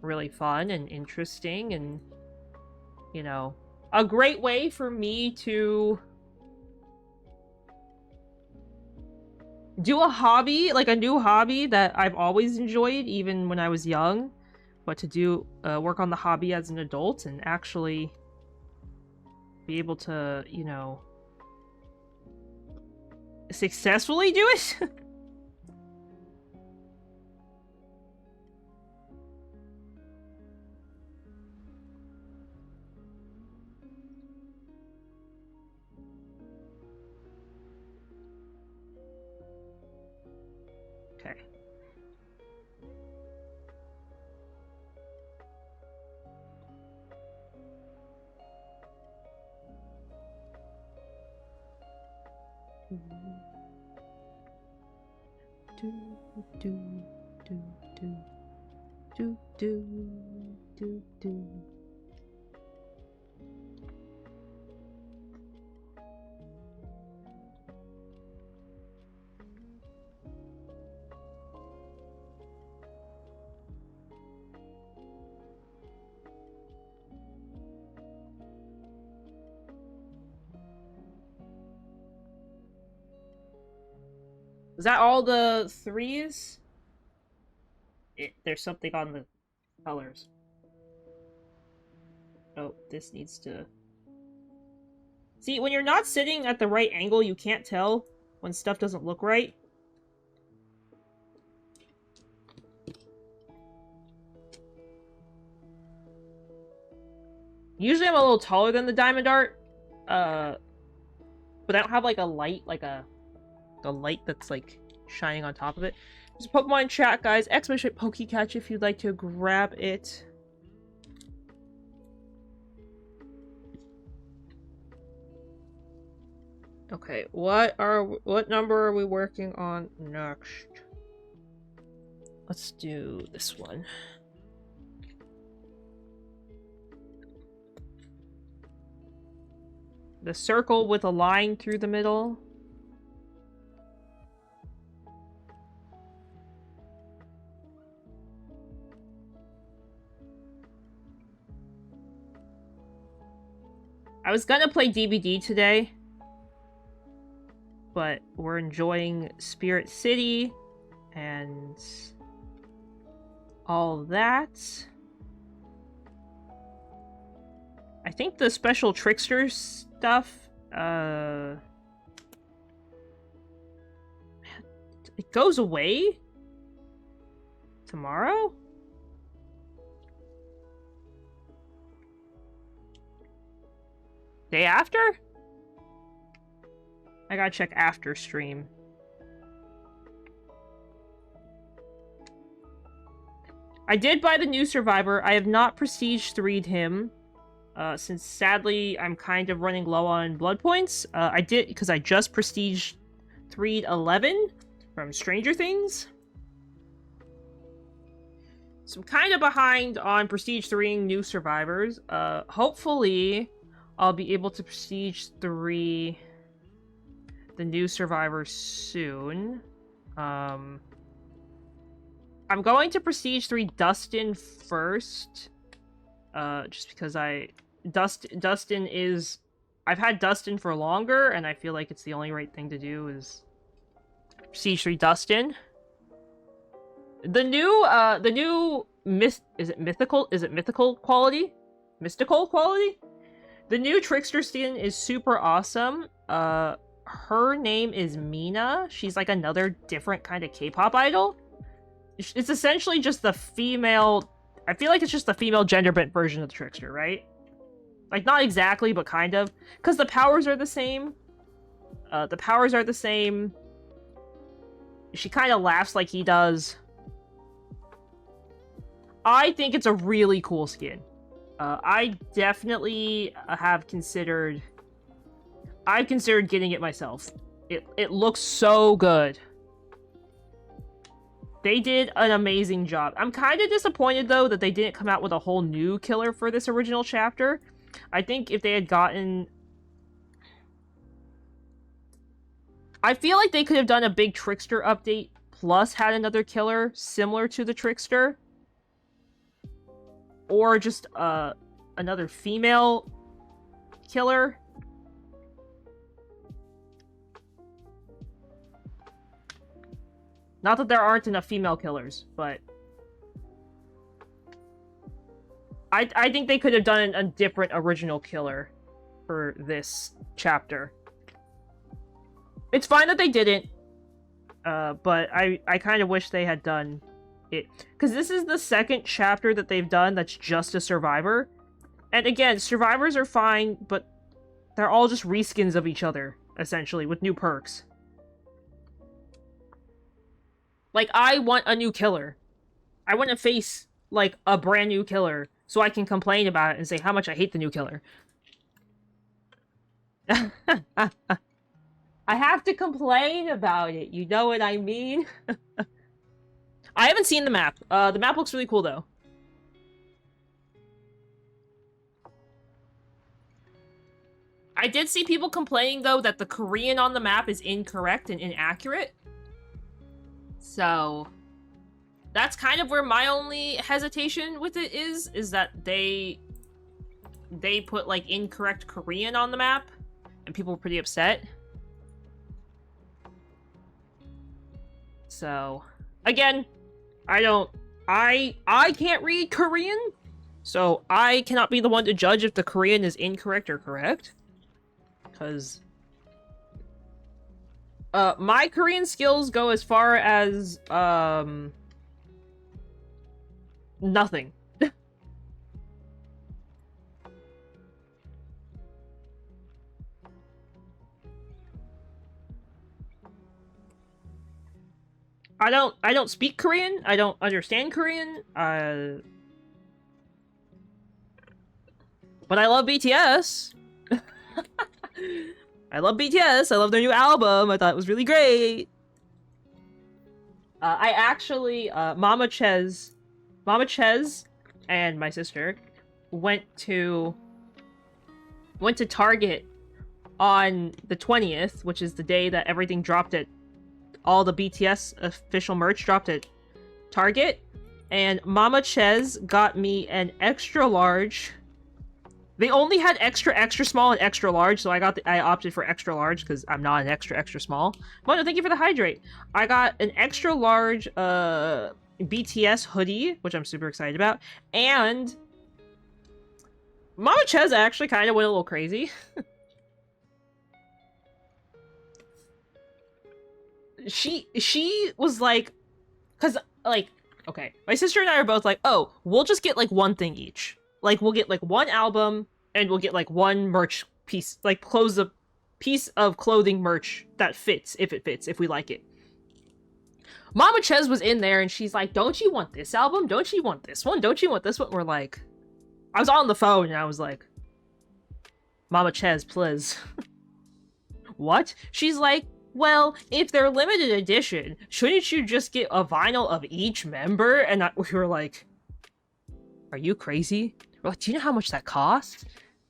really fun and interesting and, you know, a great way for me to do a hobby, like a new hobby that I've always enjoyed, even when I was young, but to do work on the hobby as an adult and actually be able to, you know, successfully do it. Okay. Is that all the threes? There's something on the colors. Oh, this needs to... See, when you're not sitting at the right angle, you can't tell when stuff doesn't look right. Usually I'm a little taller than the diamond art, but I don't have like a light, like a light that's like shining on top of it. There's a Pokemon chat, guys. Exclamation Pokecatch if you'd like to grab it. Okay, what number are we working on next? Let's do this one. The circle with a line through the middle. I was gonna play DBD today, but we're enjoying Spirit City and all that. I think the special trickster stuff, it goes away tomorrow? Day after? I gotta check after stream. I did buy the new Survivor. I have not Prestige 3'd him. Since sadly I'm kind of running low on blood points. I did, because I just Prestige 3'd 11 from Stranger Things. So I'm kind of behind on Prestige 3ing new Survivors. Hopefully I'll be able to Prestige 3 the new Survivor soon. I'm going to Prestige 3 Dustin first. Just because Dustin is... I've had Dustin for longer, and I feel like it's the only right thing to do is Prestige 3 Dustin. The new is it mythical quality? Mystical quality? The new Trickster skin is super awesome. Her name is Mina. She's like another different kind of K-pop idol. It's essentially just the female... I feel like it's just the female gender-bent version of the Trickster, right? Like, not exactly, but kind of. Because the powers are the same. She kind of laughs like he does. I think it's a really cool skin. I definitely have considered... I've considered getting it myself. It looks so good. They did an amazing job. I'm kind of disappointed, though, that they didn't come out with a whole new killer for this original chapter. I think if they had gotten... I feel like they could have done a big Trickster update, plus had another killer similar to the Trickster. Or just, another female killer. Not that there aren't enough female killers, but... I think they could have done a different original killer for this chapter. It's fine that they didn't, but I kind of wish they had done it. Because this is the second chapter that they've done that's just a survivor. And again, survivors are fine, but they're all just reskins of each other, essentially, with new perks. Like, I want a new killer. I want to face, like, a brand new killer, so I can complain about it and say how much I hate the new killer. I have to complain about it, you know what I mean? I haven't seen the map. The map looks really cool, though. I did see people complaining, though, that the Korean on the map is incorrect and inaccurate. So, that's kind of where my only hesitation with it is that they put, like, incorrect Korean on the map, and people were pretty upset. So, again, I can't read Korean, so I cannot be the one to judge if the Korean is incorrect or correct. Because my Korean skills go as far as nothing. I don't speak Korean. I don't understand Korean. But I love BTS. I love BTS. I love their new album. I thought it was really great. I actually, Mama Ches and my sister went to Target on the 20th, which is the day that everything dropped at all the BTS official merch dropped at Target, and Mama Ches got me an extra large. They only had extra small and extra large, so I opted for extra large because I'm not an extra small. Well, thank you for the hydrate. I got an extra large BTS hoodie, which I'm super excited about, and Mama Ches actually kind of went a little crazy. She was like, because, like, okay, my sister and I are both like, oh, we'll just get, like, one thing each. Like, we'll get, like, one album, and we'll get, like, one merch piece, like, piece of clothing merch that fits, if we like it. Mama Ches was in there, and she's like, don't you want this album? Don't you want this one? Don't you want this one? We're like, I was on the phone, and I was like, Mama Ches, please. What? She's like, well, if they're limited edition, shouldn't you just get a vinyl of each member? And we were like, are you crazy? We're like, do you know how much that costs?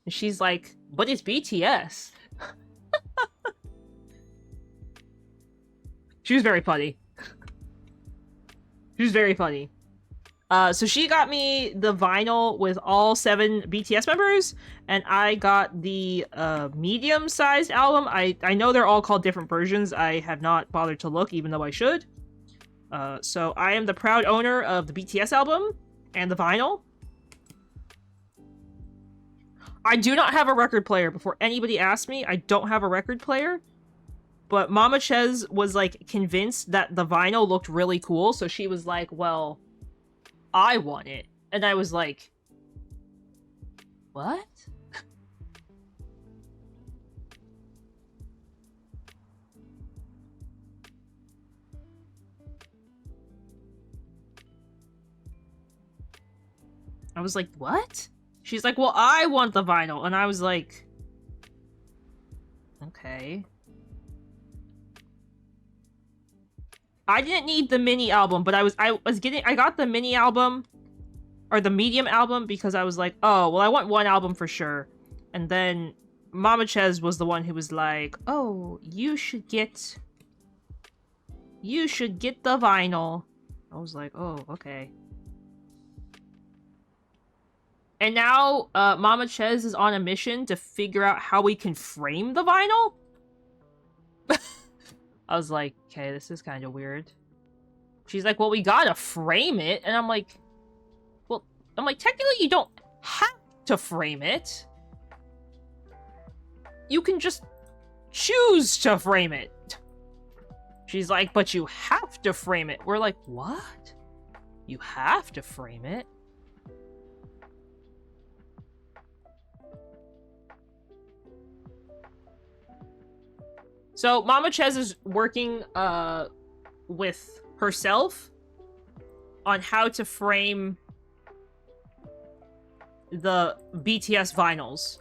And she's like, but it's BTS. She was very funny. She was very funny. So she got me the vinyl with all 7 BTS members, and I got the medium-sized album. I know they're all called different versions. I have not bothered to look, even though I should. So I am the proud owner of the BTS album and the vinyl. I do not have a record player. Before anybody asks me, I don't have a record player. But Mama Ches was, like, convinced that the vinyl looked really cool, so she was like, well, I want it. And I was like, what? I was like, what? She's like, well, I want the vinyl. And I was like, okay. I didn't need the mini album, but I got the mini album or the medium album because I was like, oh, well, I want one album for sure. And then Mama Ches was the one who was like, oh, you should get the vinyl. I was like, oh, okay. And now Mama Ches is on a mission to figure out how we can frame the vinyl. I was like, okay, this is kind of weird. She's like, well, we gotta frame it. And I'm like, technically you don't have to frame it. You can just choose to frame it. She's like, but you have to frame it. We're like, what? You have to frame it? So Mama Ches is working with herself on how to frame the BTS vinyls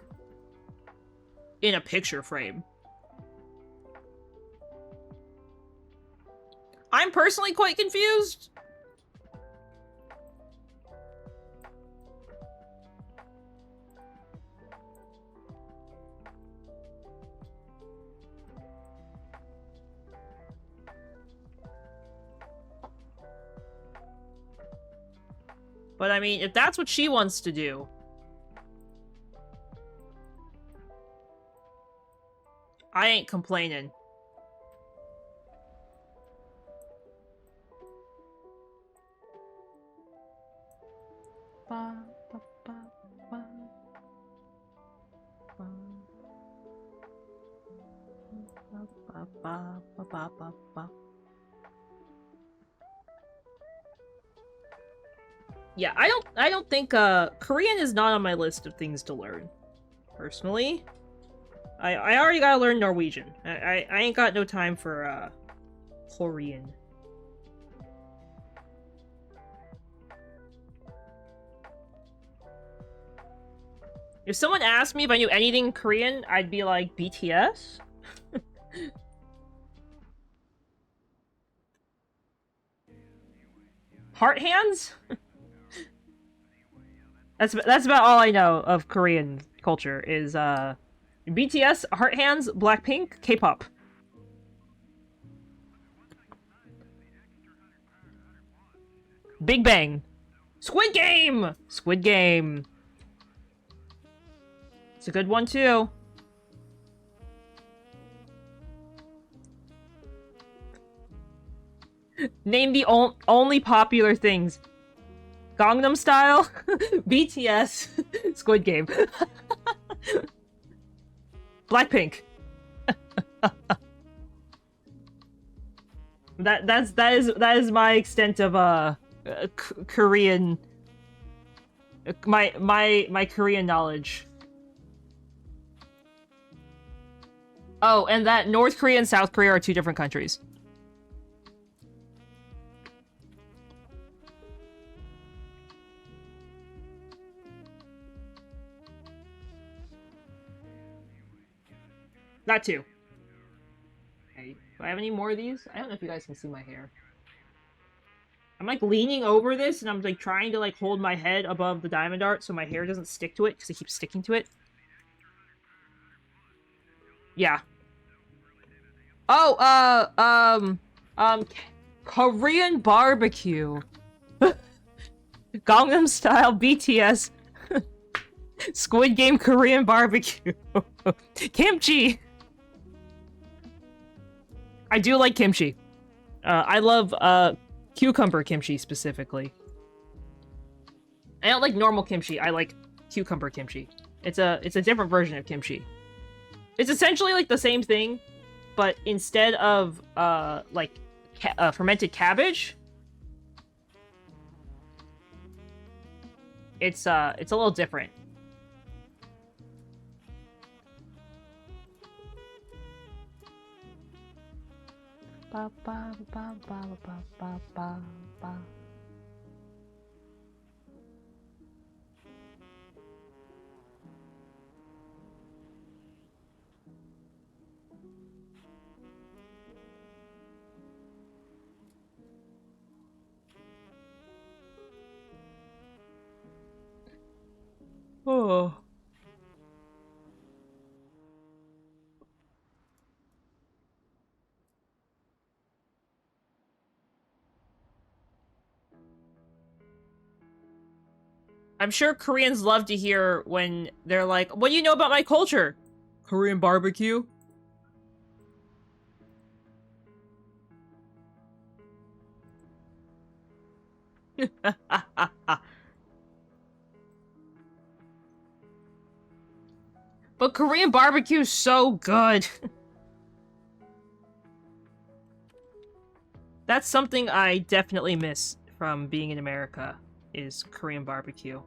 in a picture frame. I'm personally quite confused. But I mean, if that's what she wants to do, I ain't complaining. Yeah, I don't think Korean is not on my list of things to learn. Personally. I already gotta learn Norwegian. I ain't got no time for Korean. If someone asked me if I knew anything Korean, I'd be like, BTS? Heart hands? That's about all I know of Korean culture is BTS, heart hands, Blackpink, K-pop. Big Bang. Squid Game! Squid Game. It's a good one too. Name the only popular things. Gangnam Style, BTS, Squid Game, Blackpink. that is my extent of Korean. My Korean knowledge. Oh, and that North Korea and South Korea are two different countries. That too. Okay, do I have any more of these? I don't know if you guys can see my hair. I'm like leaning over this and I'm like trying to like hold my head above the diamond art so my hair doesn't stick to it because it keeps sticking to it. Yeah. Oh, Korean barbecue. Gangnam Style, BTS. Squid Game, Korean barbecue. Kimchi. I do like kimchi. I love cucumber kimchi specifically. I don't like normal kimchi. I like cucumber kimchi. It's a different version of kimchi. It's essentially like the same thing, but instead of like fermented cabbage, it's a little different. Ba, ba, ba, ba, ba, ba, ba, ba. Oh. I'm sure Koreans love to hear when they're like, what do you know about my culture? Korean barbecue? But Korean barbecue's so good. That's something I definitely miss from being in America, is Korean barbecue.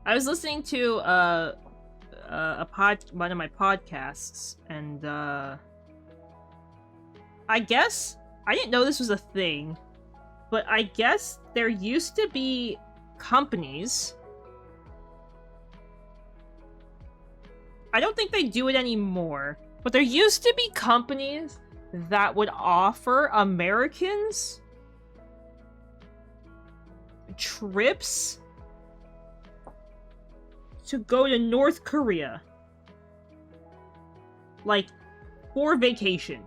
I was listening to one of my podcasts, and I guess I didn't know this was a thing, but I guess there used to be companies. I don't think they do it anymore, but there used to be companies that would offer Americans trips to go to North Korea. Like, for vacation.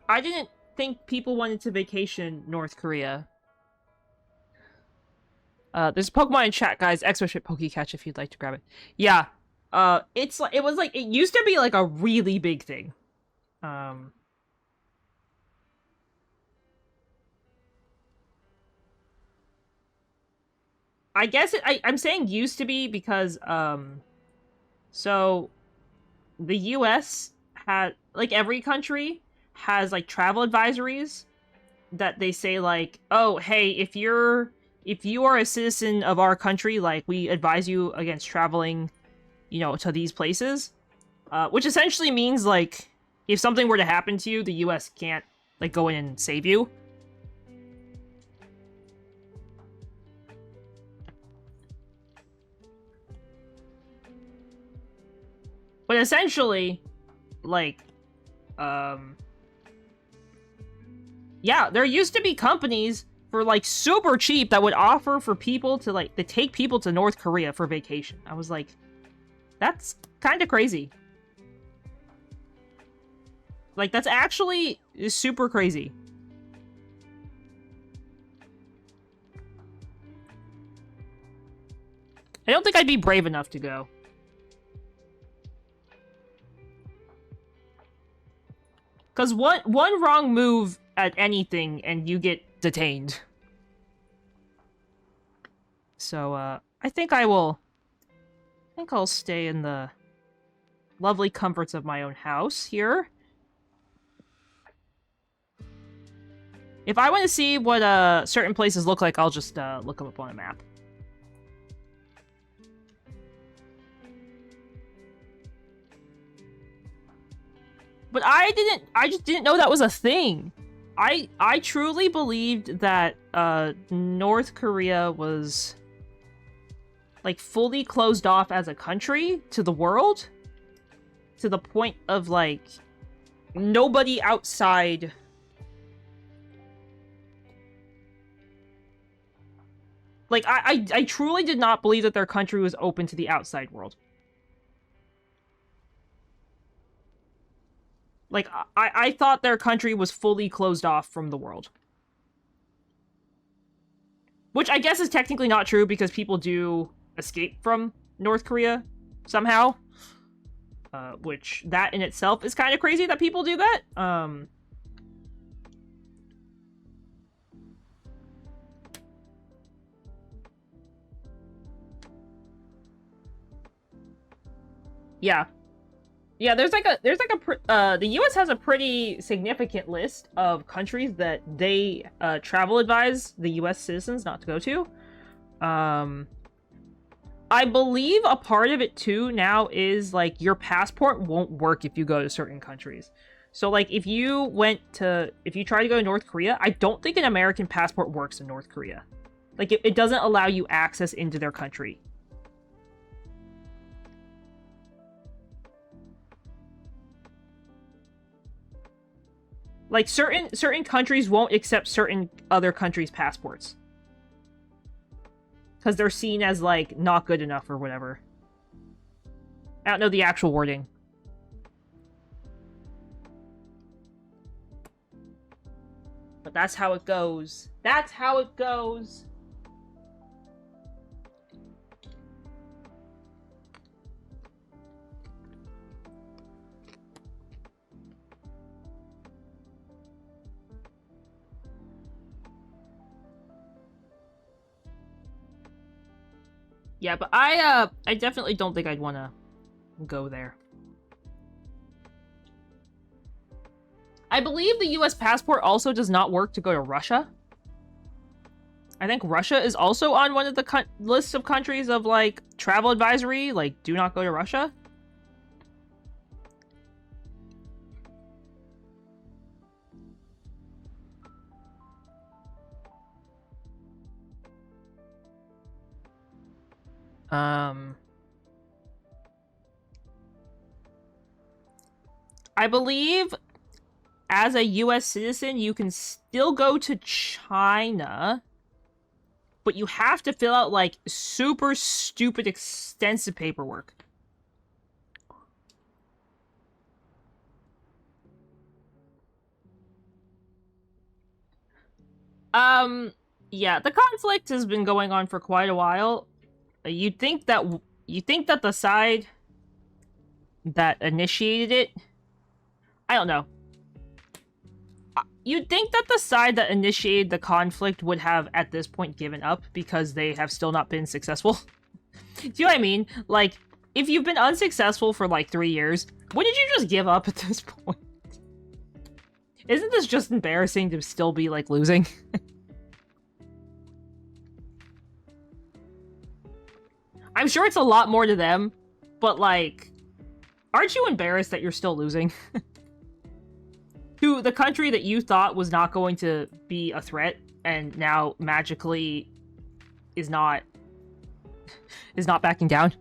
I didn't think people wanted to vacation North Korea. There's a Pokemon in chat, guys. Exoship Pokecatch if you'd like to grab it. Yeah. It's like it used to be like a really big thing. I guess I'm saying used to be because so the US had, like, every country has like travel advisories that they say like, oh, hey, if you are a citizen of our country, like, we advise you against traveling, you know, to these places. Which essentially means, like, if something were to happen to you, the US can't, like, go in and save you. But essentially, like, yeah, there used to be companies for, like, super cheap that would offer for people to, like, to take people to North Korea for vacation. I was like, that's kind of crazy. Like, that's actually super crazy. I don't think I'd be brave enough to go. Because one wrong move at anything and you get detained. So, I think I'll stay in the lovely comforts of my own house here. If I want to see what certain places look like, I'll just look them up on a map. But I just didn't know that was a thing. I truly believed that North Korea was, like, fully closed off as a country to the world, to the point of, like, nobody outside. Like, I truly did not believe that their country was open to the outside world. Like, I thought their country was fully closed off from the world. Which I guess is technically not true, because people do escape from North Korea somehow. Which, that in itself is kind of crazy that people do that. Yeah. Yeah, the U.S. has a pretty significant list of countries that they travel advise the U.S. citizens not to go to. I believe a part of it too now is like your passport won't work if you go to certain countries. So like if you try to go to North Korea, I don't think an American passport works in North Korea. Like it doesn't allow you access into their country. Like certain countries won't accept certain other countries' passports. Because they're seen as, like, not good enough or whatever. I don't know the actual wording. But that's how it goes. That's how it goes. Yeah, but I definitely don't think I'd want to go there. I believe the US passport also does not work to go to Russia. I think Russia is also on one of the lists of countries of, like, travel advisory, like, do not go to Russia. I believe as a US citizen, you can still go to China, but you have to fill out, like, super stupid extensive paperwork. Yeah, the conflict has been going on for quite a while. You'd think that the side that initiated it, I don't know. You'd think that the side that initiated the conflict would have, at this point, given up because they have still not been successful. Do you know what I mean? Like, if you've been unsuccessful for, like, 3 years, wouldn't you just give up at this point? Isn't this just embarrassing to still be, like, losing? I'm sure it's a lot more to them, but, like, aren't you embarrassed that you're still losing? To the country that you thought was not going to be a threat, and now magically is not backing down.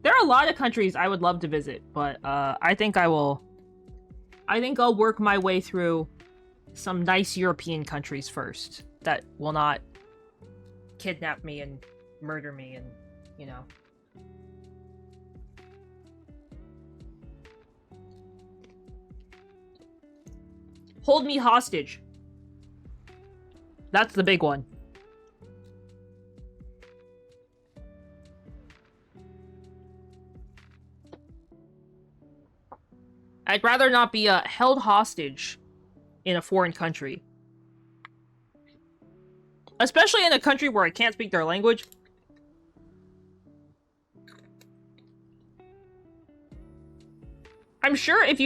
There are a lot of countries I would love to visit, but I think I'll work my way through some nice European countries first that will not kidnap me and murder me and, you know. Hold me hostage. That's the big one. I'd rather not be held hostage in a foreign country. Especially in a country where I can't speak their language. I'm sure if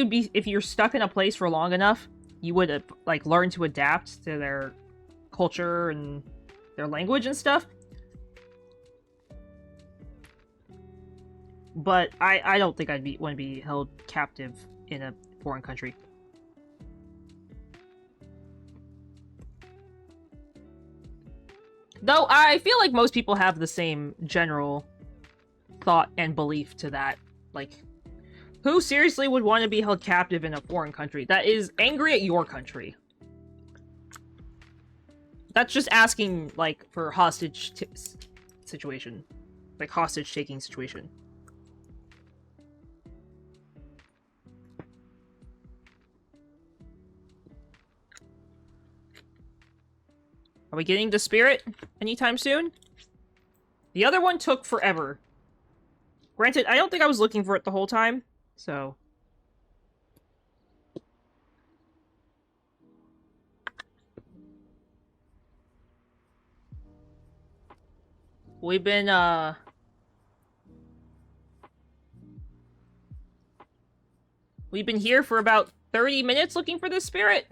you're stuck in a place for long enough, you would like learn to adapt to their culture and their language and stuff. But I don't think I'd want to be held captive in a foreign country. Though I feel like most people have the same general thought and belief to that. Like, who seriously would want to be held captive in a foreign country that is angry at your country? That's just asking, like, for hostage situation. Like, hostage-taking situation. Are we getting the spirit anytime soon? The other one took forever. Granted, I don't think I was looking for it the whole time, so... We've been, We've been here for about 30 minutes looking for this spirit.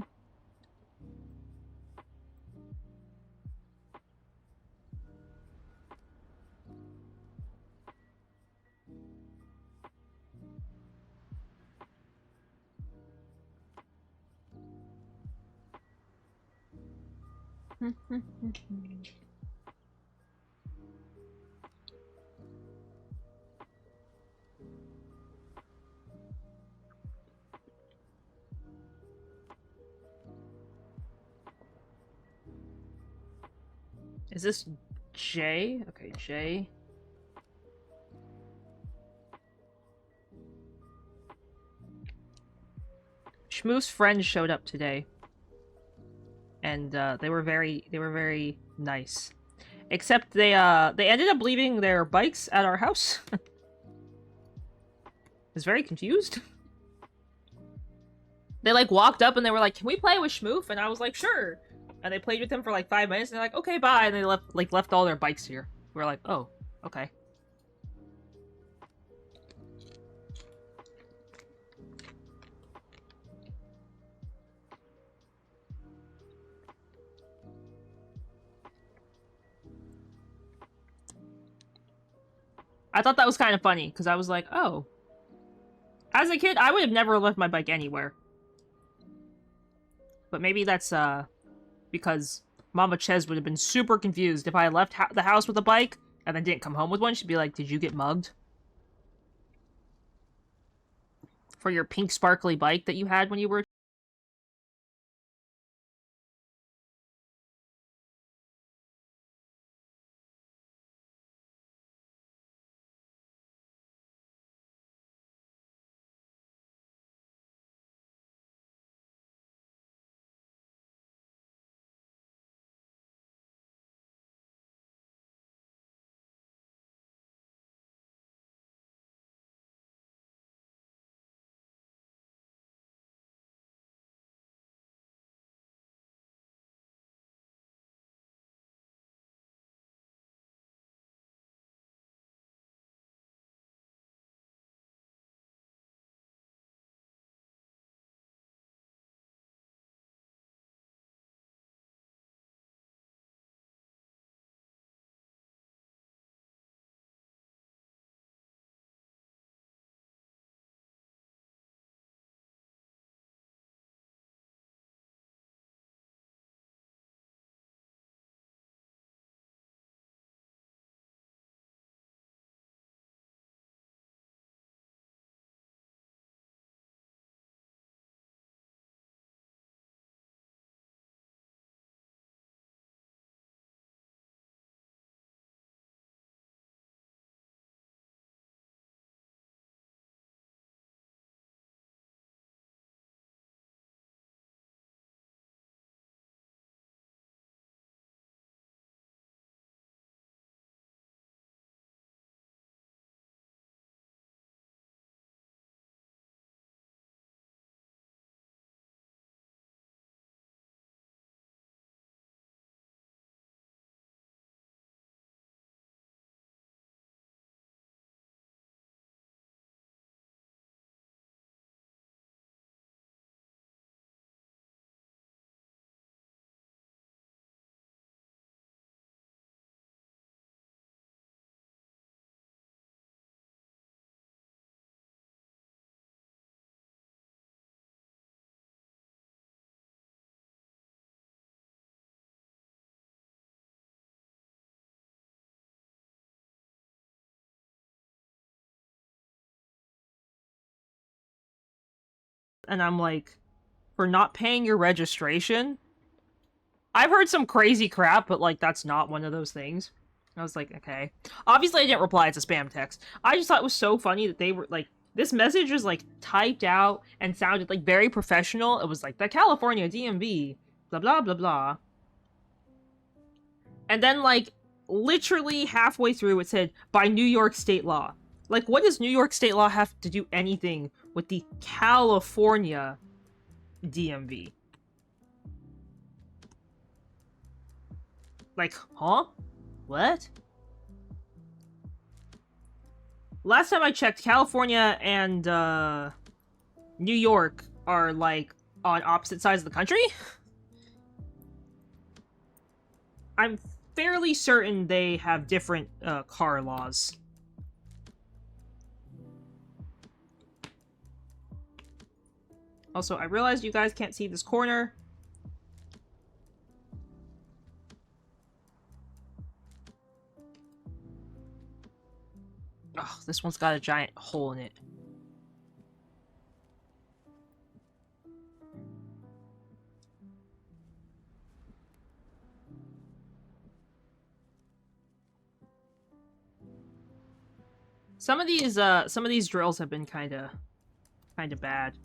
Is this J? Okay, J. Shmoof's friends showed up today. And they were very nice. Except they ended up leaving their bikes at our house. I was very confused. They like walked up and they were like, "Can we play with Shmoof?" And I was like, "Sure." And they played with him for like 5 minutes and they're like, "Okay, bye." And they left all their bikes here. We were like, "Oh, okay." I thought that was kind of funny, because I was like, oh. As a kid, I would have never left my bike anywhere. But maybe that's, because Mama Ches would have been super confused if I left the house with a bike and then didn't come home with one. She'd be like, "Did you get mugged? For your pink sparkly bike that you had when you were..." And I'm like, for not paying your registration? I've heard some crazy crap, but like, that's not one of those things. I was like, okay. Obviously, I didn't reply. It's a spam text. I just thought it was so funny that they were like, this message was like typed out and sounded like very professional. It was like the California DMV, blah blah blah blah. And then like literally halfway through, it said by New York state law. Like, what does New York state law have to do anything with the California DMV? Like, huh? What? Last time I checked, California and, New York are, like, on opposite sides of the country? I'm fairly certain they have different, car laws. Also, I realized you guys can't see this corner. Oh, this one's got a giant hole in it. Some of these drills have been kind of bad.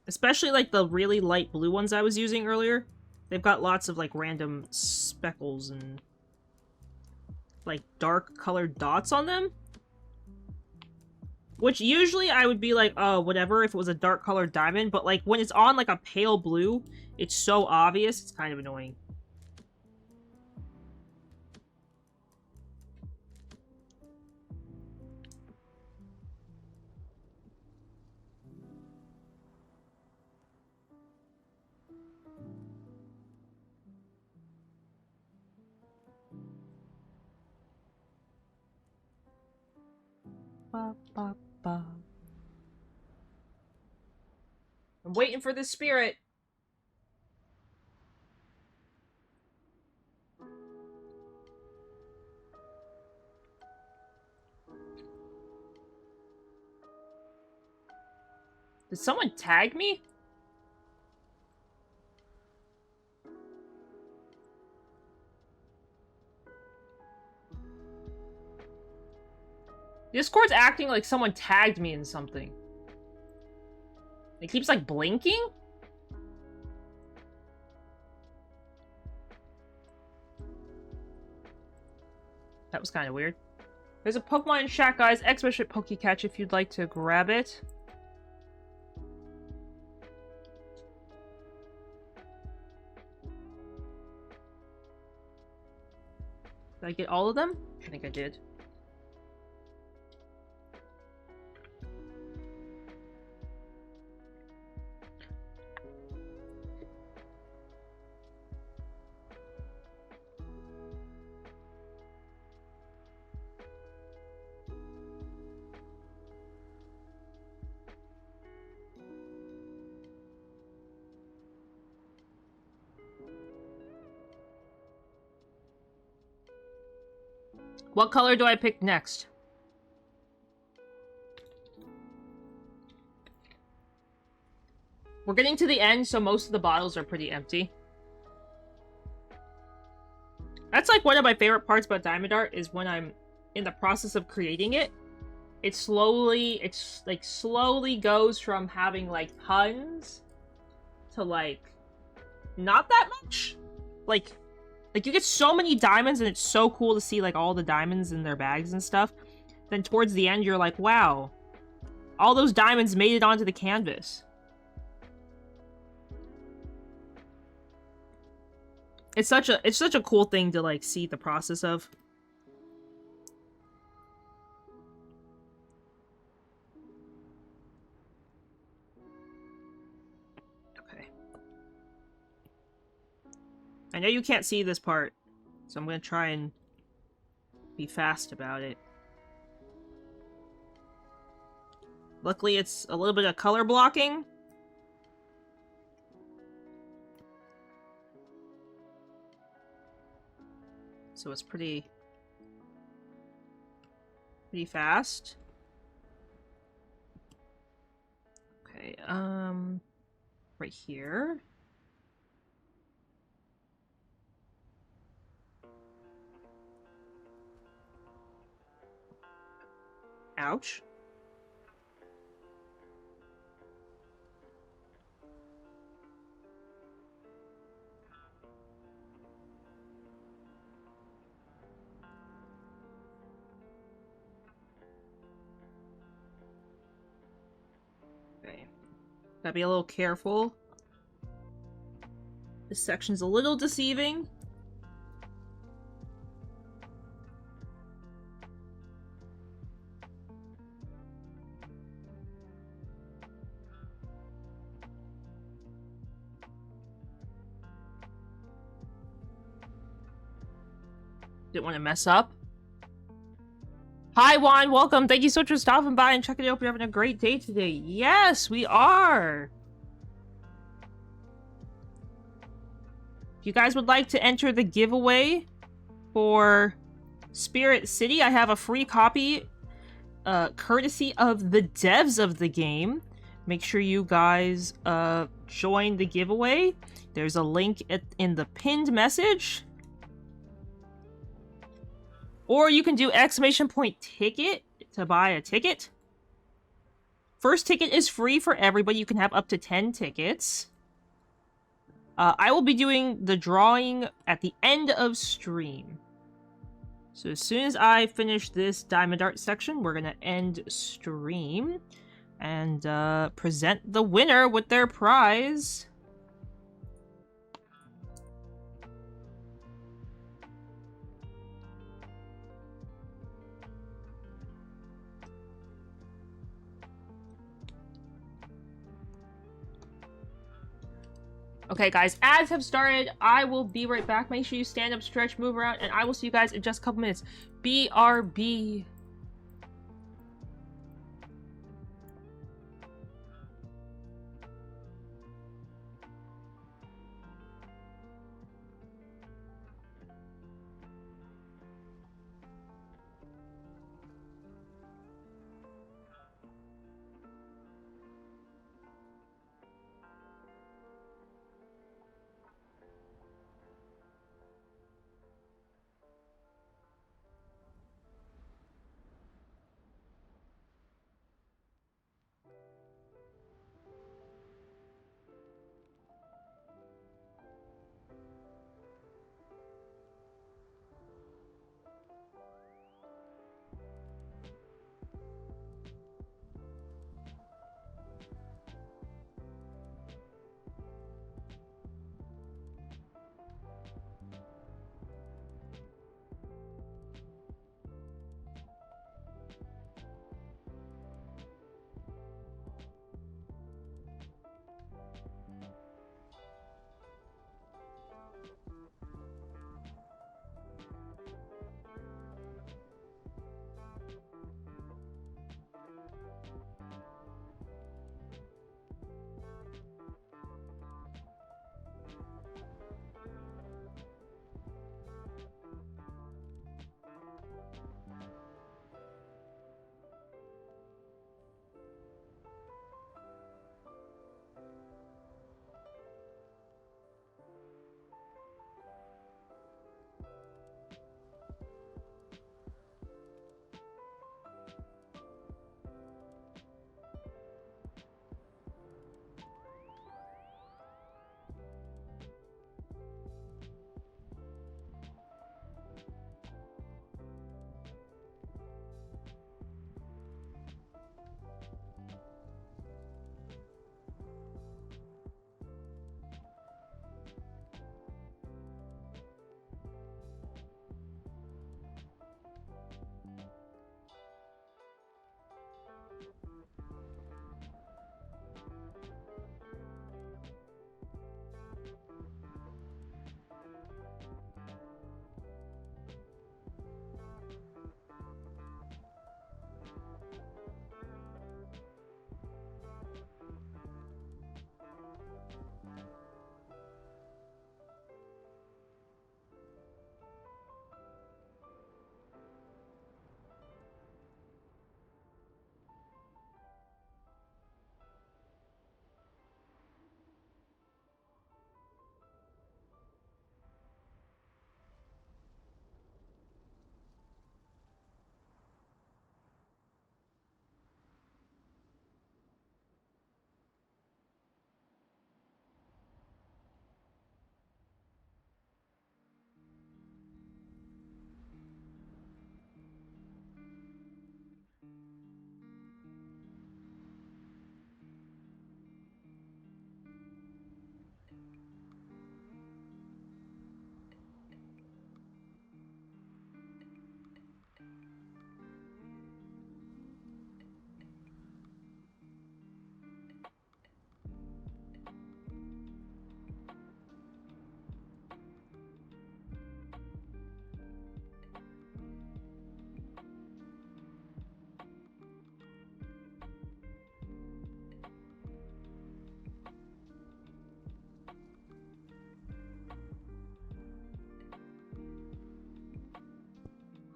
Especially, like, the really light blue ones I was using earlier. They've got lots of, like, random speckles and, like, dark colored dots on them. Which usually I would be like, oh, whatever, if it was a dark colored diamond. But, like, when it's on, like, a pale blue, it's so obvious, it's kind of annoying. Ba, ba, ba. I'm waiting for the spirit. Did someone tag me? Discord's acting like someone tagged me in something. It keeps, like, blinking? That was kind of weird. There's a Pokemon in chat, guys. X-Bishop Pokecatch if you'd like to grab it. Did I get all of them? I think I did. What color do I pick next? We're getting to the end, so most of the bottles are pretty empty. That's, like, one of my favorite parts about diamond art, is when I'm in the process of creating it. It's slowly goes from having, like, tons to, like, not that much. Like, you get so many diamonds, and it's so cool to see, like, all the diamonds in their bags and stuff. Then towards the end, you're like, wow. All those diamonds made it onto the canvas. It's such a cool thing to, like, see the process of. Okay. I know you can't see this part, so I'm gonna try and be fast about it. Luckily, it's a little bit of color blocking. So it's pretty fast. Okay, right here. Ouch. Gotta be a little careful. This section's a little deceiving. Didn't want to mess up. Hi, Juan. Welcome. Thank you so much for stopping by and checking it out. We're having a great day today. Yes, we are. If you guys would like to enter the giveaway for Spirit City, I have a free copy courtesy of the devs of the game. Make sure you guys join the giveaway. There's a link in the pinned message. Or you can do !ticket to buy a ticket. First ticket is free for everybody. You can have up to 10 tickets. I will be doing the drawing at the end of stream. So as soon as I finish this diamond art section, we're going to end stream and present the winner with their prize. Okay, guys, ads have started. I will be right back. Make sure you stand up, stretch, move around, and I will see you guys in just a couple minutes. BRB.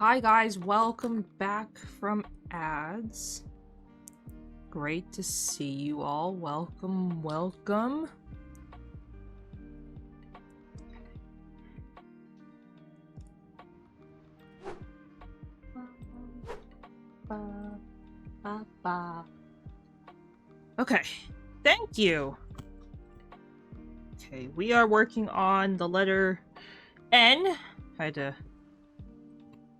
Hi guys, welcome back from ads. Great to see you all. Welcome, welcome. Okay, thank you. Okay, we are working on the letter N. I had to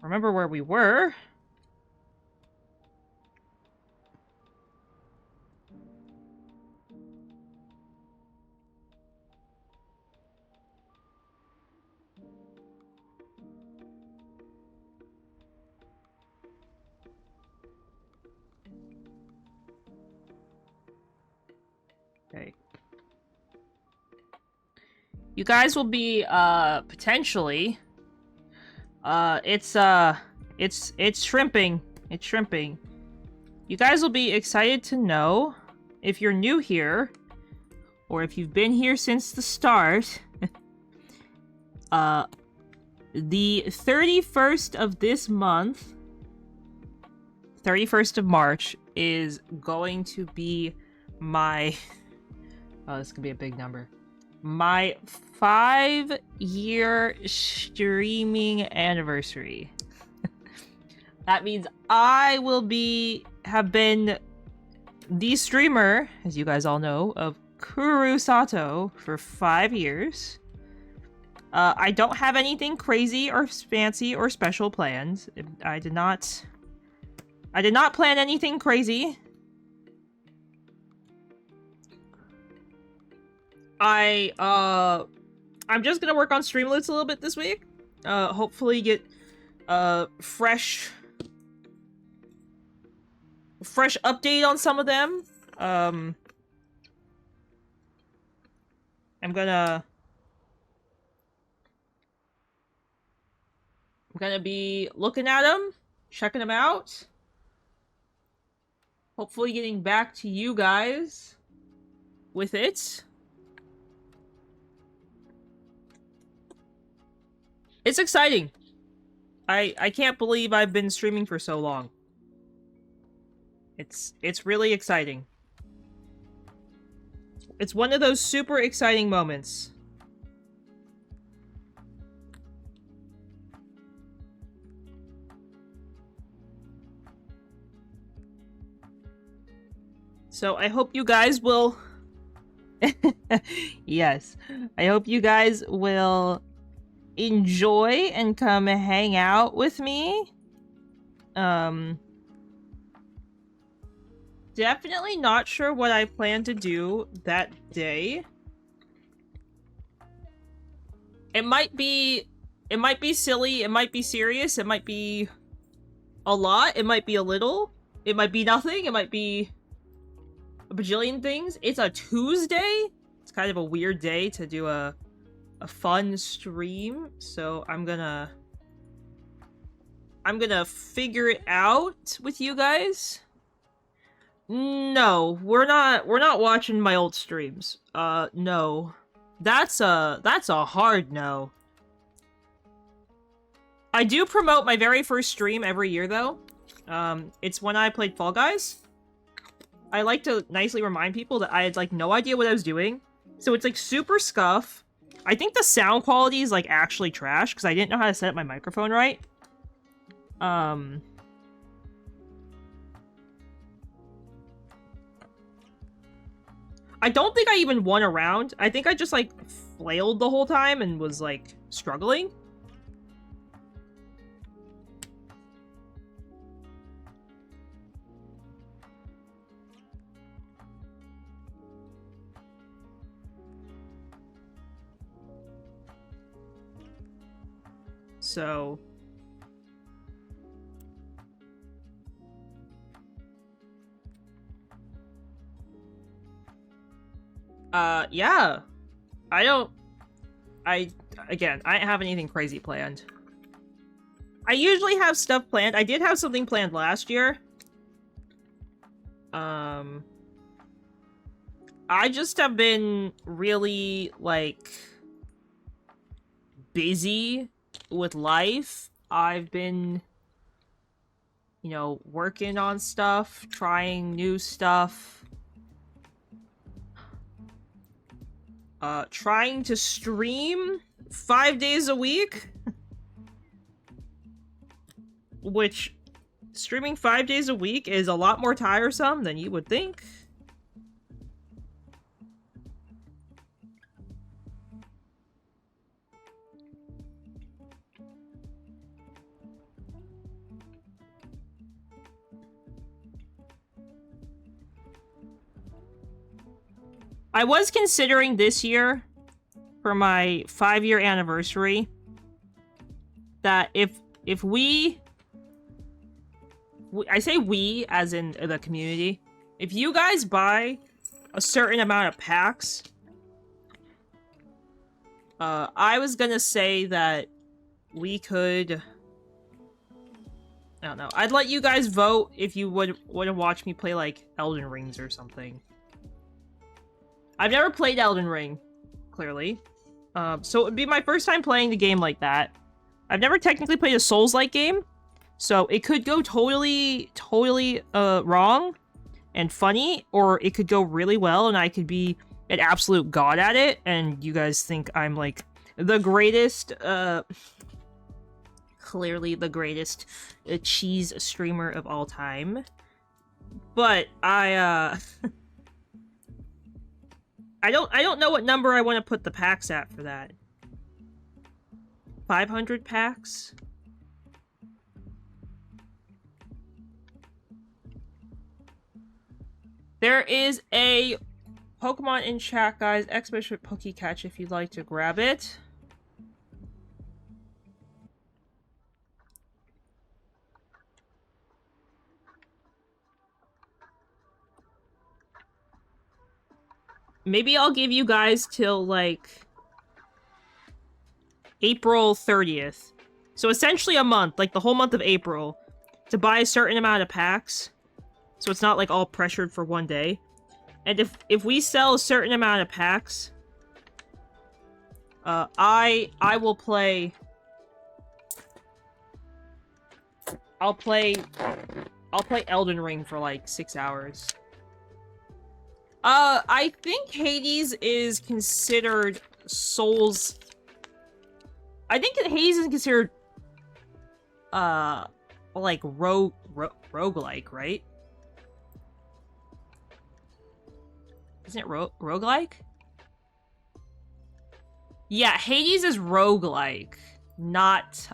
remember where we were. Okay. You guys will be, potentially... it's shrimping. It's shrimping. You guys will be excited to know, if you're new here, or if you've been here since the start, the 31st of this month, 31st of March, is going to be my... oh, this could be a big number. My 5-year streaming anniversary. That means I will have been the streamer, as you guys all know, of Kuru Sato for 5 years. I don't have anything crazy or fancy or special planned. I did not plan anything crazy. I'm just gonna work on Streamloots a little bit this week. Hopefully get fresh update on some of them. I'm gonna be looking at them, checking them out. Hopefully getting back to you guys with it. It's exciting. I can't believe I've been streaming for so long. It's really exciting. It's one of those super exciting moments. So I hope you guys will... yes. I hope you guys will enjoy and come hang out with me. Definitely not sure what I plan to do that day. It might be silly, it might be serious, it might be a lot, it might be a little, it might be nothing, it might be a bajillion things. It's a Tuesday. It's kind of a weird day to do a fun stream, so I'm gonna figure it out with you guys. No, we're not watching my old streams. No. That's a hard no. I do promote my very first stream every year though. It's when I played Fall Guys. I like to nicely remind people that I had like no idea what I was doing. So it's like super scuff. I think the sound quality is like actually trash because I didn't know how to set up my microphone right. I don't think I even won a round. I think I just like flailed the whole time and was like struggling. So yeah. I don't have anything crazy planned. I usually have stuff planned. I did have something planned last year. I just have been really, like, busy with life. I've been you know, working on stuff, trying new stuff. Trying to stream 5 days a week? Which, streaming 5 days a week is a lot more tiresome than you would think. I was considering this year, for my 5-year anniversary, that if we... I say we, as in the community. If you guys buy a certain amount of packs, I was gonna say that we could... I don't know. I'd let you guys vote if you would have watched me play, like, Elden Rings or something. I've never played Elden Ring, clearly. So it would be my first time playing the game like that. I've never technically played a Souls-like game, so it could go totally wrong and funny, or it could go really well and I could be an absolute god at it, and you guys think I'm, like, the greatest, clearly the greatest cheese streamer of all time. But I don't know what number I want to put the packs at for that. 500 packs? There is a Pokemon in chat, guys. Expedition Pokecatch if you'd like to grab it. Maybe I'll give you guys till, like, April 30th. So essentially a month, like the whole month of April, to buy a certain amount of packs. So it's not, like, all pressured for one day. And if we sell a certain amount of packs, I will play... I'll play Elden Ring for, like, 6 hours. I think Hades is considered Souls... I think that Hades is considered, like, roguelike, right? Isn't it roguelike? Yeah, Hades is roguelike, not,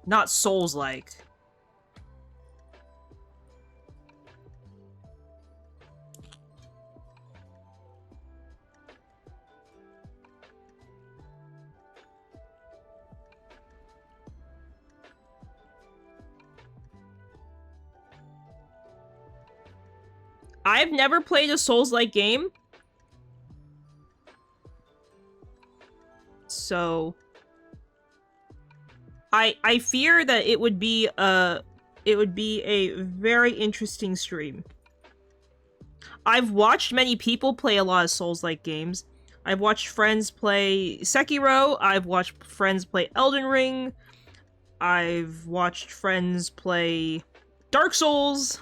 not Souls-like. I've never played a Souls-like game. So I fear that it would be a very interesting stream. I've watched many people play a lot of Souls-like games. I've watched friends play Sekiro, I've watched friends play Elden Ring, I've watched friends play Dark Souls.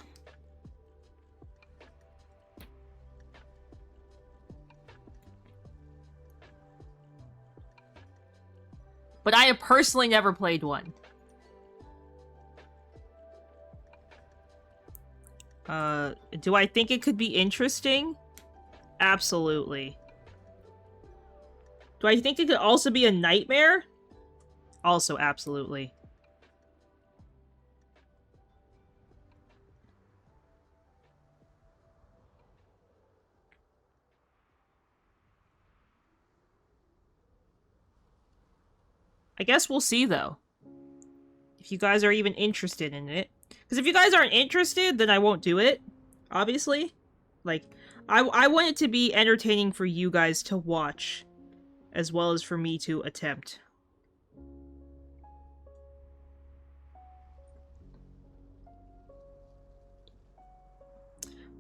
But I have personally never played one. Do I think it could be interesting? Absolutely. Do I think it could also be a nightmare? Also, absolutely. I guess we'll see, though. If you guys are even interested in it. Because if you guys aren't interested, then I won't do it. Obviously. Like, I want it to be entertaining for you guys to watch. As well as for me to attempt.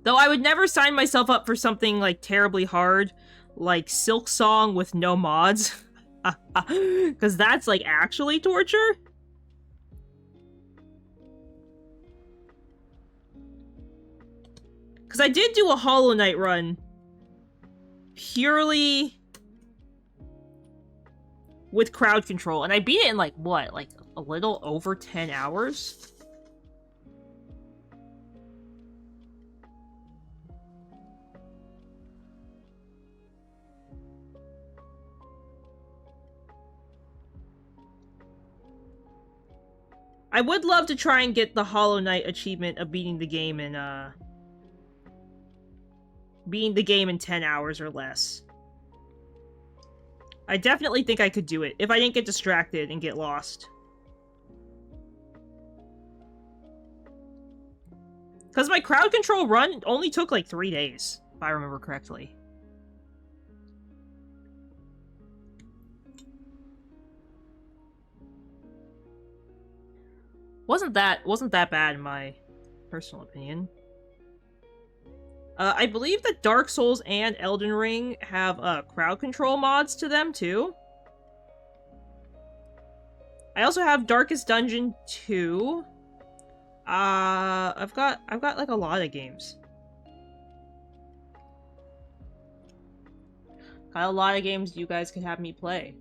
Though I would never sign myself up for something, like, terribly hard. Like Silk Song with no mods. Because that's, like, actually torture? Because I did do a Hollow Knight run. Purely with crowd control. And I beat it in, like, what? Like, a little over 10 hours? I would love to try and get the Hollow Knight achievement of beating the game in 10 hours or less. I definitely think I could do it, if I didn't get distracted and get lost. Because my crowd control run only took like 3 days, if I remember correctly. Wasn't that bad in my personal opinion. I believe that Dark Souls and Elden Ring have crowd control mods to them too. I also have Darkest Dungeon 2. I've got like a lot of games. Got a lot of games you guys could have me play.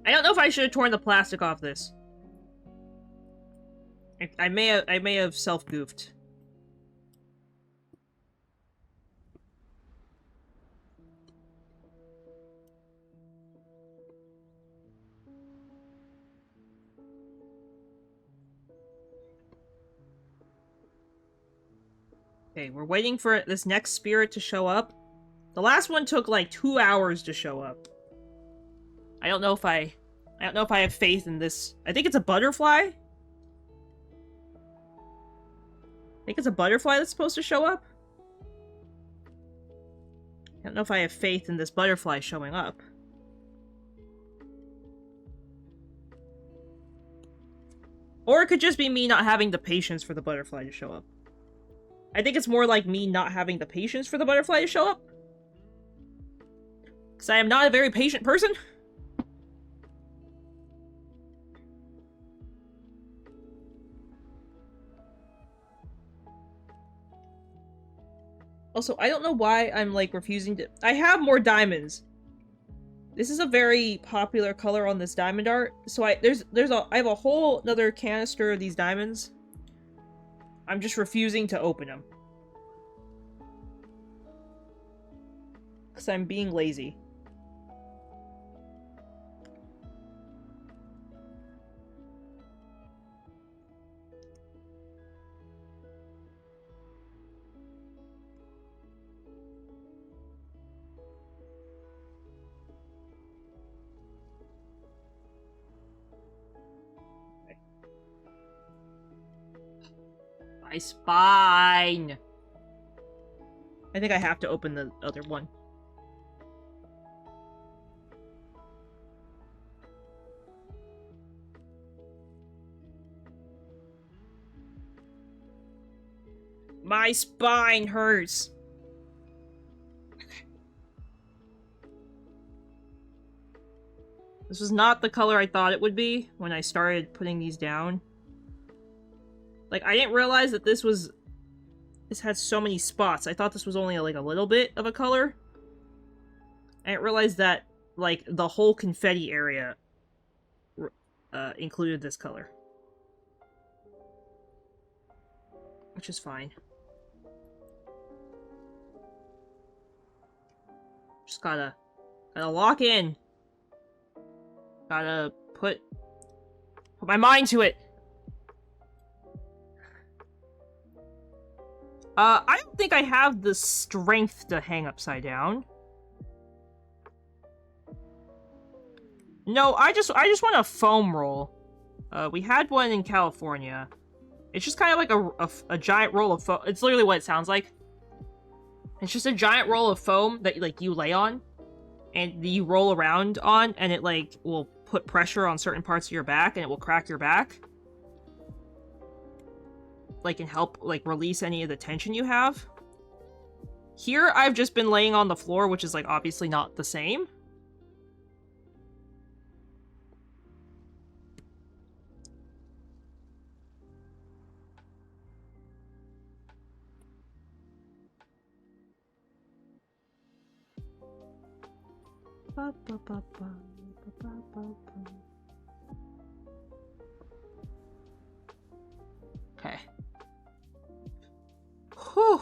I don't know if I should have torn the plastic off this. I may have self-goofed. Okay, we're waiting for this next spirit to show up. The last one took like 2 hours to show up. I don't know if I have faith in this. I think it's a butterfly. I think it's a butterfly that's supposed to show up. I don't know if I have faith in this butterfly showing up. Or it could just be me not having the patience for the butterfly to show up. I think it's more like me not having the patience for the butterfly to show up. Because I am not a very patient person. Also, I don't know why I'm, like, refusing to... I have more diamonds. This is a very popular color on this diamond art. So I have a whole another canister of these diamonds. I'm just refusing to open them. Because I'm being lazy. My spine! I think I have to open the other one. My spine hurts! This was not the color I thought it would be when I started putting these down. Like, I didn't realize that this had so many spots. I thought this was only, like, a little bit of a color. I didn't realize that, like, the whole confetti area included this color. Which is fine. Just gotta lock in. Gotta put my mind to it. I don't think I have the strength to hang upside down. No, I just want a foam roll. We had one in California. It's just kind of like a giant roll of foam. It's literally what it sounds like. It's just a giant roll of foam that, like, you lay on. And you roll around on, and it, like, will put pressure on certain parts of your back and it will crack your back. Like, and help, like, release any of the tension you have. Here, I've just been laying on the floor, which is, like, obviously not the same. Okay. Whew.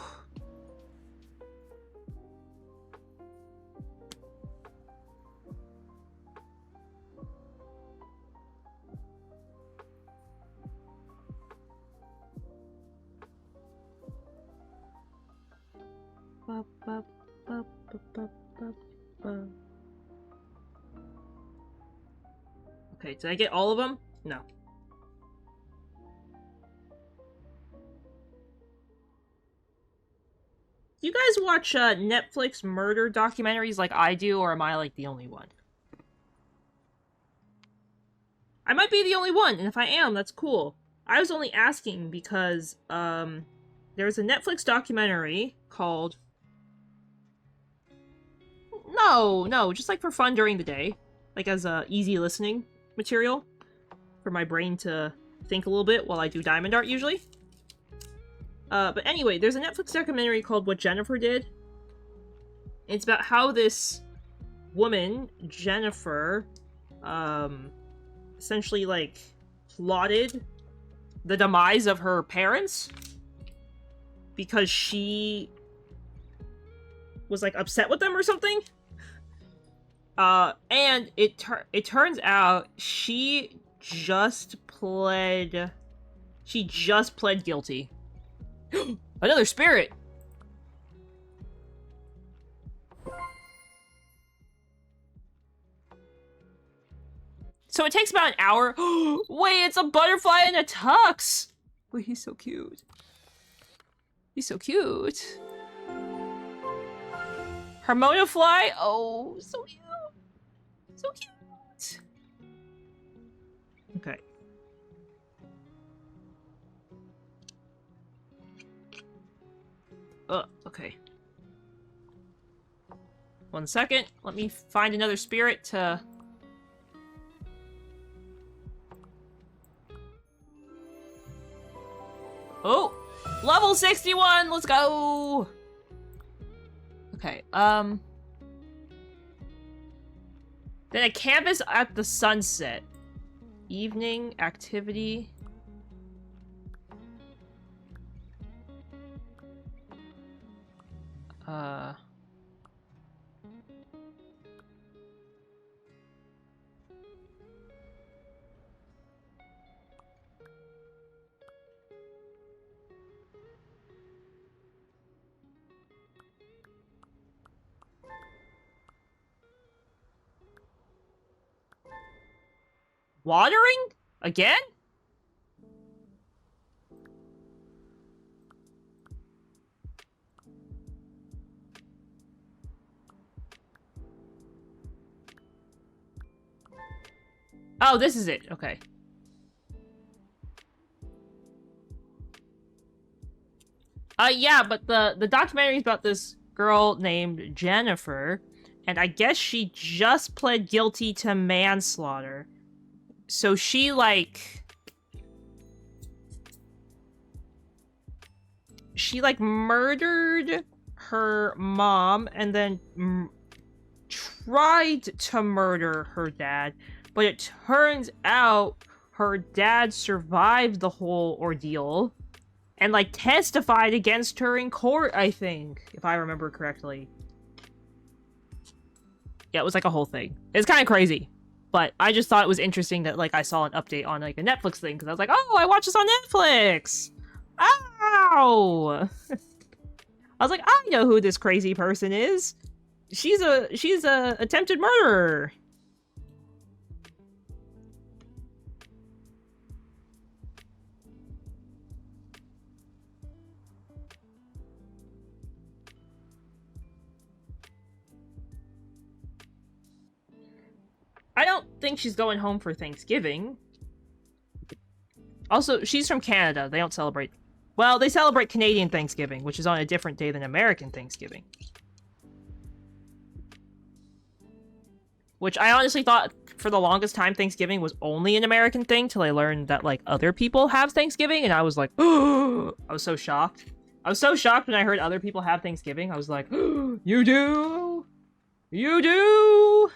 Okay, did I get all of them? No. Do you guys watch Netflix murder documentaries like I do, or am I, like, the only one? I might be the only one, and if I am, that's cool. I was only asking because, there's a Netflix documentary called... No, just, like, for fun during the day. Like, as easy listening material. For my brain to think a little bit while I do diamond art, usually. But anyway, there's a Netflix documentary called What Jennifer Did. It's about how this woman, Jennifer, essentially, like, plotted the demise of her parents because she was, like, upset with them or something. And it turns out she just pled guilty. Another spirit! So it takes about an hour. Wait, it's a butterfly in a tux! Wait, he's so cute. He's so cute. Harmona fly? Oh, so cute. So cute. Okay. Okay. 1 second. Let me find another spirit to... Oh! Level 61! Let's go! Okay, Then a canvas at the sunset. Evening activity... Watering? Again? Oh, this is it. Okay. Yeah, but the documentary is about this girl named Jennifer, and I guess she just pled guilty to manslaughter. So she, like... She, like, murdered her mom, and then tried to murder her dad. But it turns out her dad survived the whole ordeal and, like, testified against her in court, I think, if I remember correctly. Yeah, it was, like, a whole thing. It's kind of crazy. But I just thought it was interesting that, like, I saw an update on, like, a Netflix thing, because I was like, oh, I watched this on Netflix! Ow! I was like, I know who this crazy person is. She's a attempted murderer. I don't think she's going home for Thanksgiving. Also, she's from Canada. They don't celebrate... Well, they celebrate Canadian Thanksgiving, which is on a different day than American Thanksgiving. Which I honestly thought for the longest time Thanksgiving was only an American thing till I learned that, like, other people have Thanksgiving, and I was like, oh, I was so shocked. I was so shocked when I heard other people have Thanksgiving. I was like, oh, you do? You do?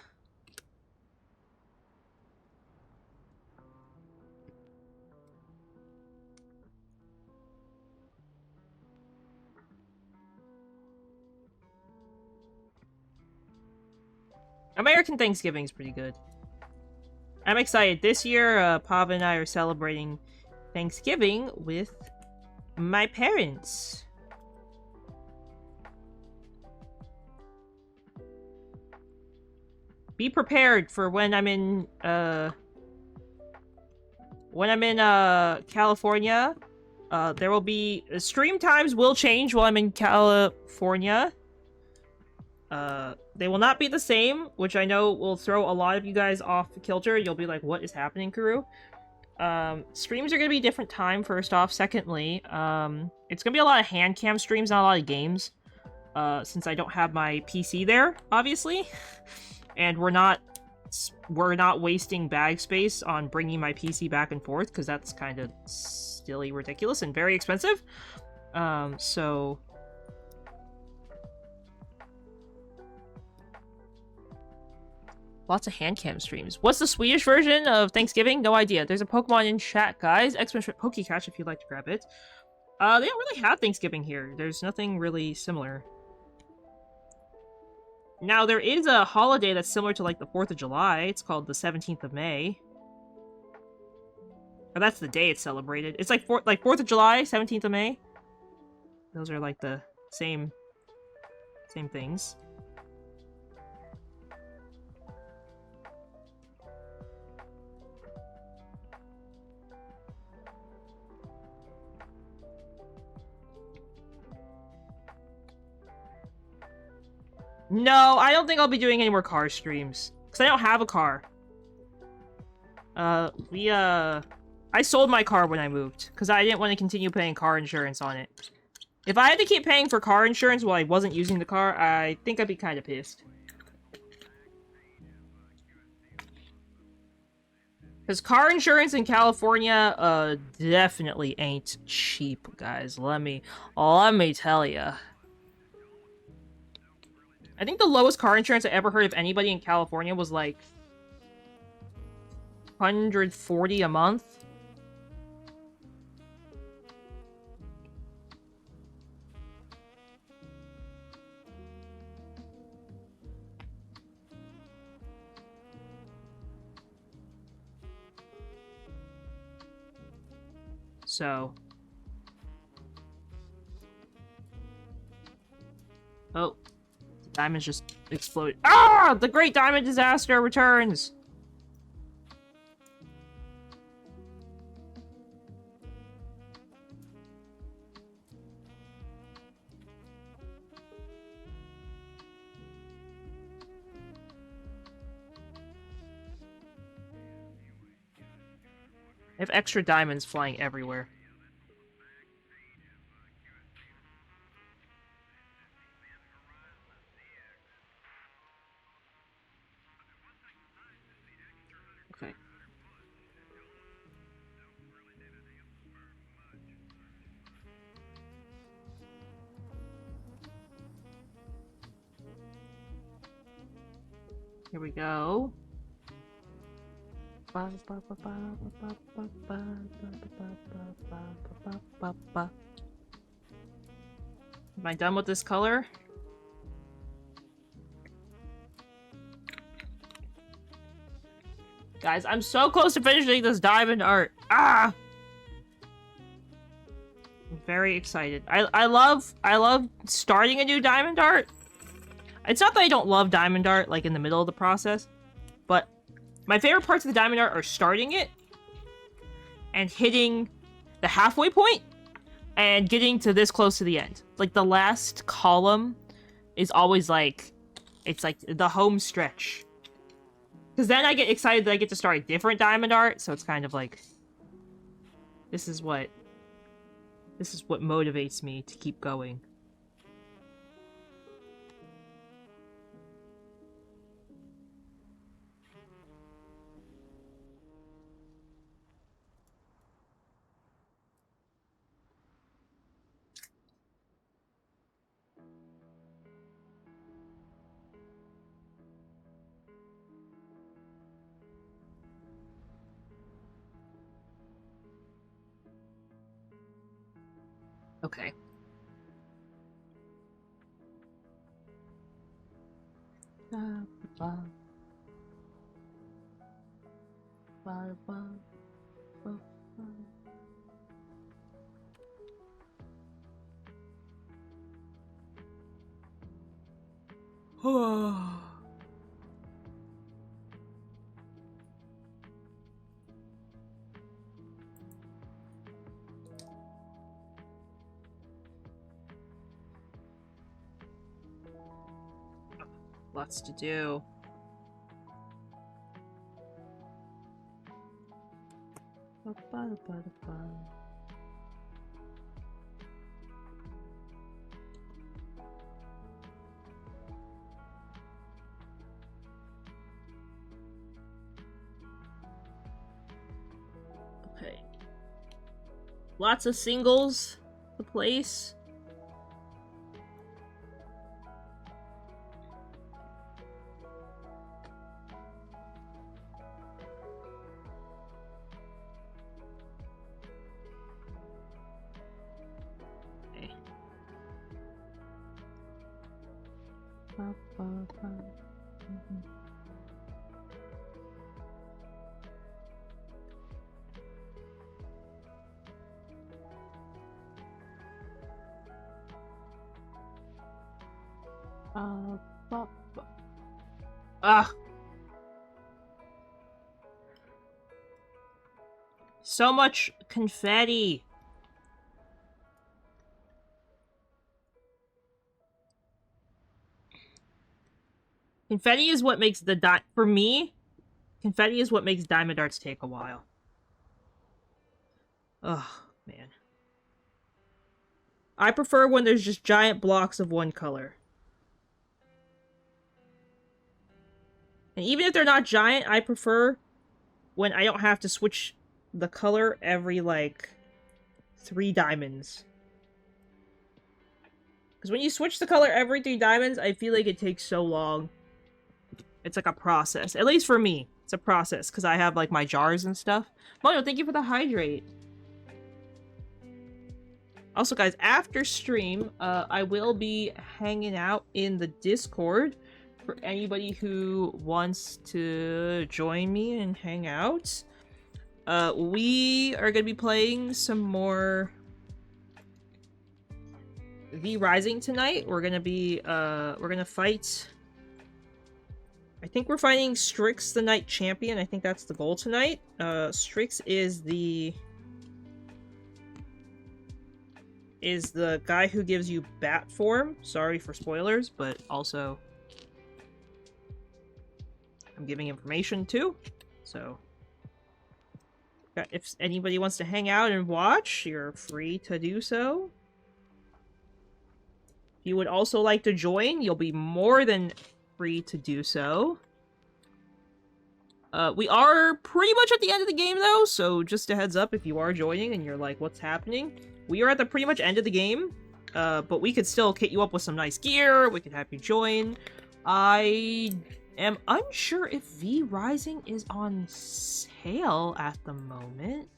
American Thanksgiving is pretty good. I'm excited. This year, Pav and I are celebrating Thanksgiving with my parents. Be prepared for when I'm in, California. There will be... Stream times will change while I'm in California. They will not be the same, which I know will throw a lot of you guys off kilter. You'll be like, what is happening, Kuru? Streams are gonna be different time, first off. Secondly, it's gonna be a lot of hand cam streams, not a lot of games. Since I don't have my PC there, obviously. And we're not wasting bag space on bringing my PC back and forth, because that's kind of silly, ridiculous, and very expensive. So... Lots of hand cam streams. What's the Swedish version of Thanksgiving? No idea. There's a Pokemon in chat, guys. Pokecash if you'd like to grab it. They don't really have Thanksgiving here. There's nothing really similar. Now, there is a holiday that's similar to, like, the 4th of July. It's called the 17th of May. Or that's the day it's celebrated. It's like 4th of July, 17th of May. Those are, like, the same things. No, I don't think I'll be doing any more car streams. Because I don't have a car. I sold my car when I moved. Because I didn't want to continue paying car insurance on it. If I had to keep paying for car insurance while I wasn't using the car, I think I'd be kind of pissed. Because car insurance in California, definitely ain't cheap, guys. Let me tell ya. I think the lowest car insurance I ever heard of anybody in California was like $140 a month. So. Oh. Diamonds just exploded. Ah! The Great Diamond Disaster returns! I have extra diamonds flying everywhere. Okay. Here we go. Am I done with this color? Guys, I'm so close to finishing this diamond art. Ah! I'm very excited. I love starting a new diamond art. It's not that I don't love diamond art, like, in the middle of the process, but my favorite parts of the diamond art are starting it and hitting the halfway point and getting to this close to the end. Like, the last column is always, like, it's like the home stretch. Because then I get excited that I get to start a different diamond art, so it's kind of like... This is what motivates me to keep going. Okay. Lots to do. Okay. Lots of singles to place. So much confetti. Confetti is what makes for me, confetti is what makes diamond arts take a while. Oh, man. I prefer when there's just giant blocks of one color. And even if they're not giant, I prefer when I don't have to switch the color every, like, 3 diamonds. Because when you switch the color every 3 diamonds, I feel like it takes so long. It's like a process. At least for me, it's a process. Because I have, like, my jars and stuff. Mono, thank you for the hydrate. Also, guys, after stream, I will be hanging out in the Discord for anybody who wants to join me and hang out. We are going to be playing some more V Rising tonight. We're going to be, we're going to fight... I think we're fighting Strix, the Knight Champion. I think that's the goal tonight. Strix is the guy who gives you bat form. Sorry for spoilers, but also I'm giving information too. So if anybody wants to hang out and watch, you're free to do so. If you would also like to join, you'll be more than free to do so. We are pretty much at the end of the game, though, so just a heads up if you are joining and you're like, what's happening? We are at the pretty much end of the game, but we could still kit you up with some nice gear, we could have you join. I am unsure if V Rising is on sale at the moment.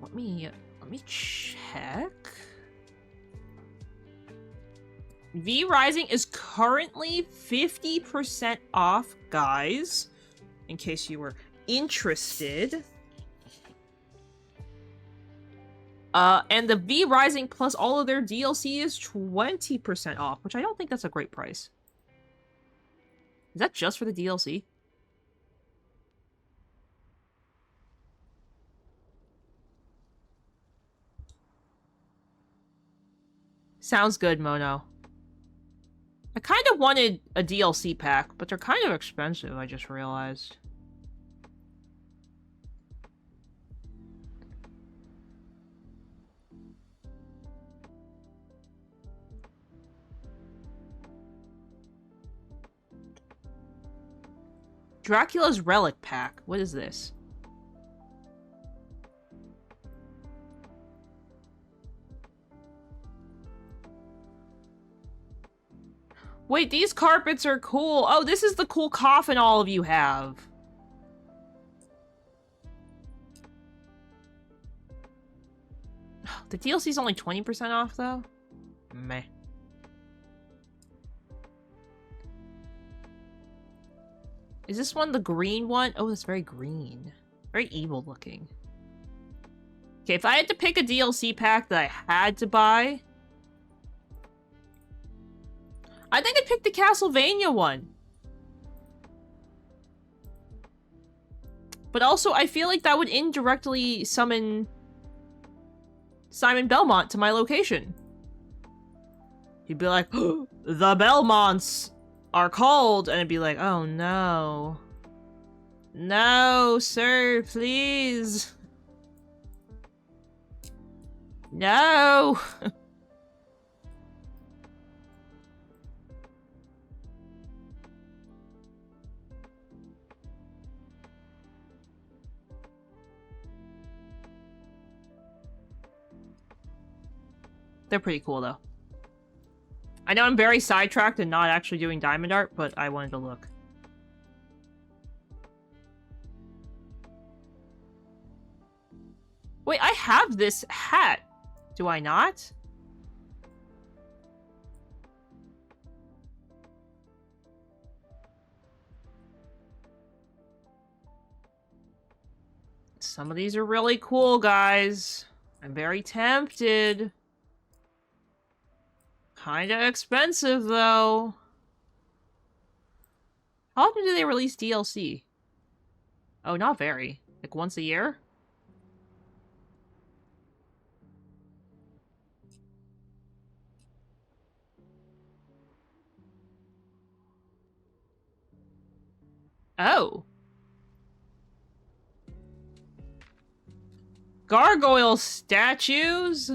Let me check. V Rising is currently 50% off, guys, in case you were interested. And the V Rising plus all of their DLC is 20% off, which I don't think that's a great price. Is that just for the DLC? Sounds good, Mono. I kind of wanted a DLC pack, but they're kind of expensive, I just realized. Dracula's Relic Pack. What is this? Wait, these carpets are cool. Oh, this is the cool coffin all of you have. The DLC's only 20% off, though? Meh. Is this one the green one? Oh, it's very green. Very evil looking. Okay, if I had to pick a DLC pack that I had to buy, I think I'd pick the Castlevania one. But also, I feel like that would indirectly summon Simon Belmont to my location. He'd be like, the Belmonts are called, and I'd be like, oh no. No, sir, please. No. They're pretty cool, though. I know I'm very sidetracked and not actually doing diamond art, but I wanted to look. Wait, I have this hat. Do I not? Some of these are really cool, guys. I'm very tempted. Kinda expensive, though. How often do they release DLC? Oh, not very. Like, once a year? Oh. Gargoyle statues?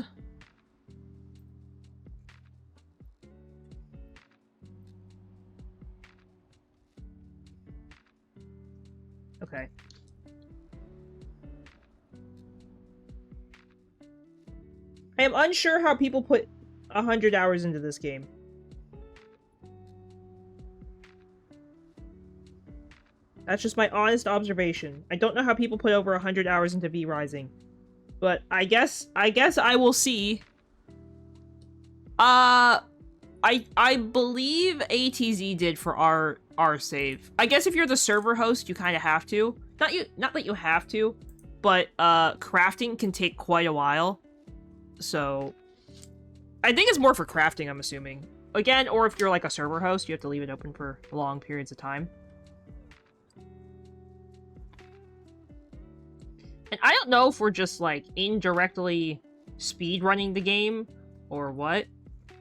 Okay. I am unsure how people put 100 hours into this game. That's just my honest observation. I don't know how people put over 100 hours into V Rising. But I guess I will see. I believe ATZ did for our save. I guess if you're the server host, you kind of have to. Not that you have to, but crafting can take quite a while. So I think it's more for crafting, I'm assuming. Again, or if you're like a server host, you have to leave it open for long periods of time. And I don't know if we're just, like, indirectly speedrunning the game or what,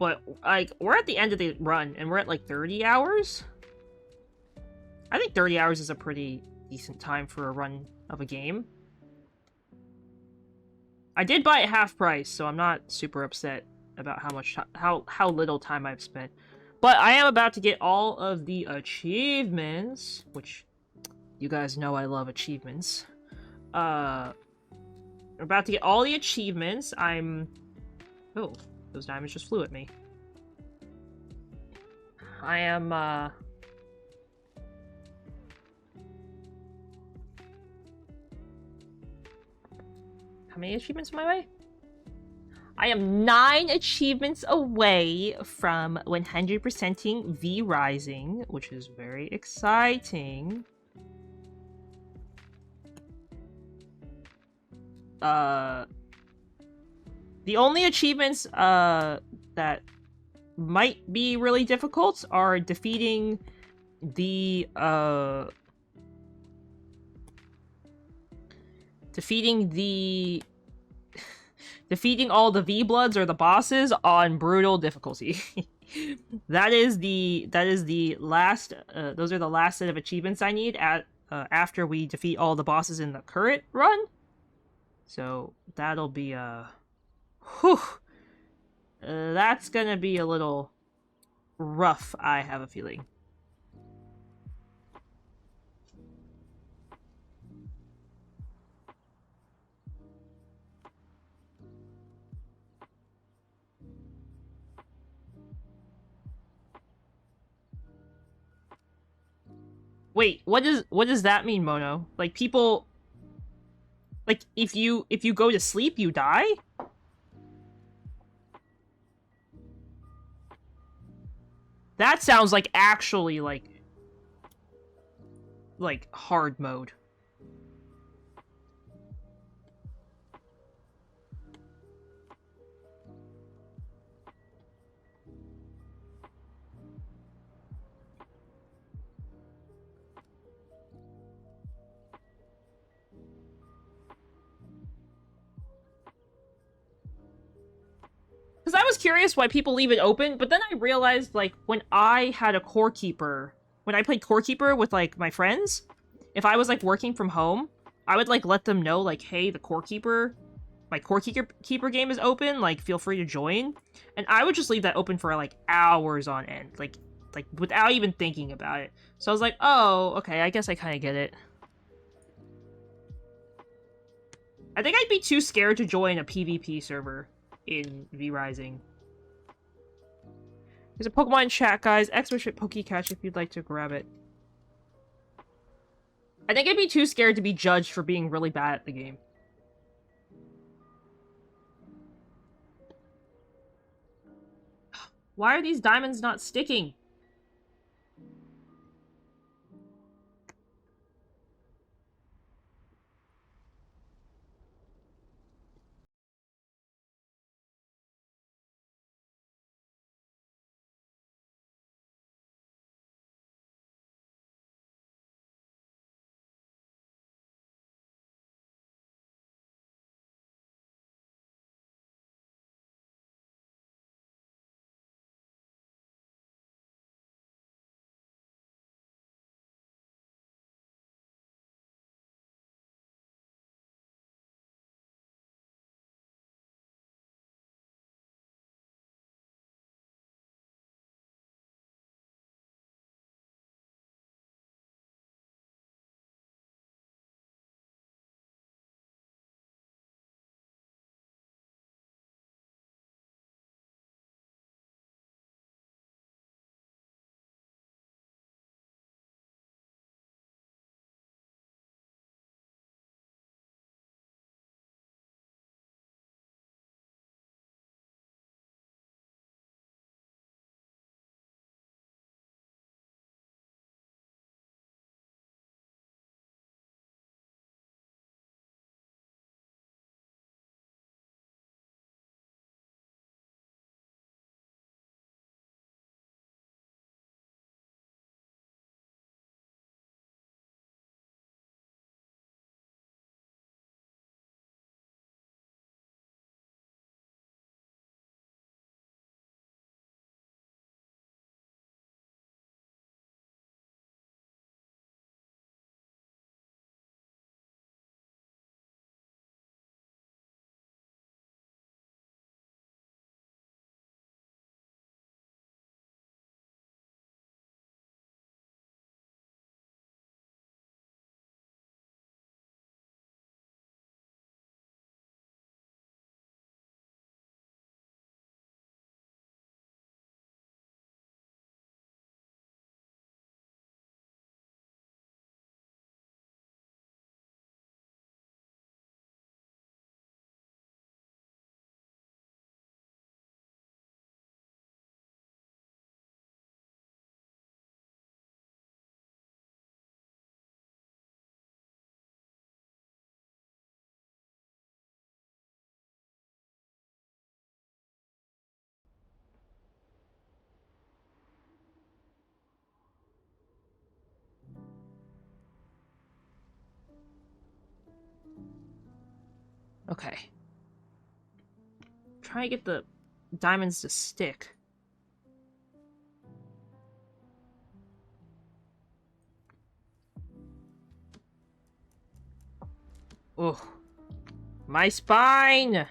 but, like, we're at the end of the run, and we're at, like, 30 hours? I think 30 hours is a pretty decent time for a run of a game. I did buy it half price, so I'm not super upset about how little time I've spent. But I am about to get all of the achievements, which you guys know I love achievements. I'm about to get all the achievements. Oh, those diamonds just flew at me. I am, How many achievements am I away? I am 9 achievements away from 100%ing V Rising, which is very exciting. The only achievements that might be really difficult are defeating the defeating all the V-Bloods or the bosses on brutal difficulty. That is the last those are the last set of achievements I need after we defeat all the bosses in the current run. So that'll be whew. That's gonna be a little rough, I have a feeling. Wait, what does that mean, Mono? Like people like if you go to sleep you die? That sounds like actually like hard mode. Because I was curious why people leave it open, but then I realized, like, when I had a core keeper, when I played core keeper with, like, my friends, if I was, like, working from home, I would, like, let them know, like, hey, the core keeper, my core keeper game is open, like, feel free to join. And I would just leave that open for, like, hours on end, like, without even thinking about it. So I was like, oh, okay, I guess I kind of get it. I think I'd be too scared to join a PvP server in V-Rising. There's a Pokemon chat, guys. Expert Pokecatch if you'd like to grab it. I think I'd be too scared to be judged for being really bad at the game. Why are these diamonds not sticking? Okay. Try to get the diamonds to stick. Ugh. My spine!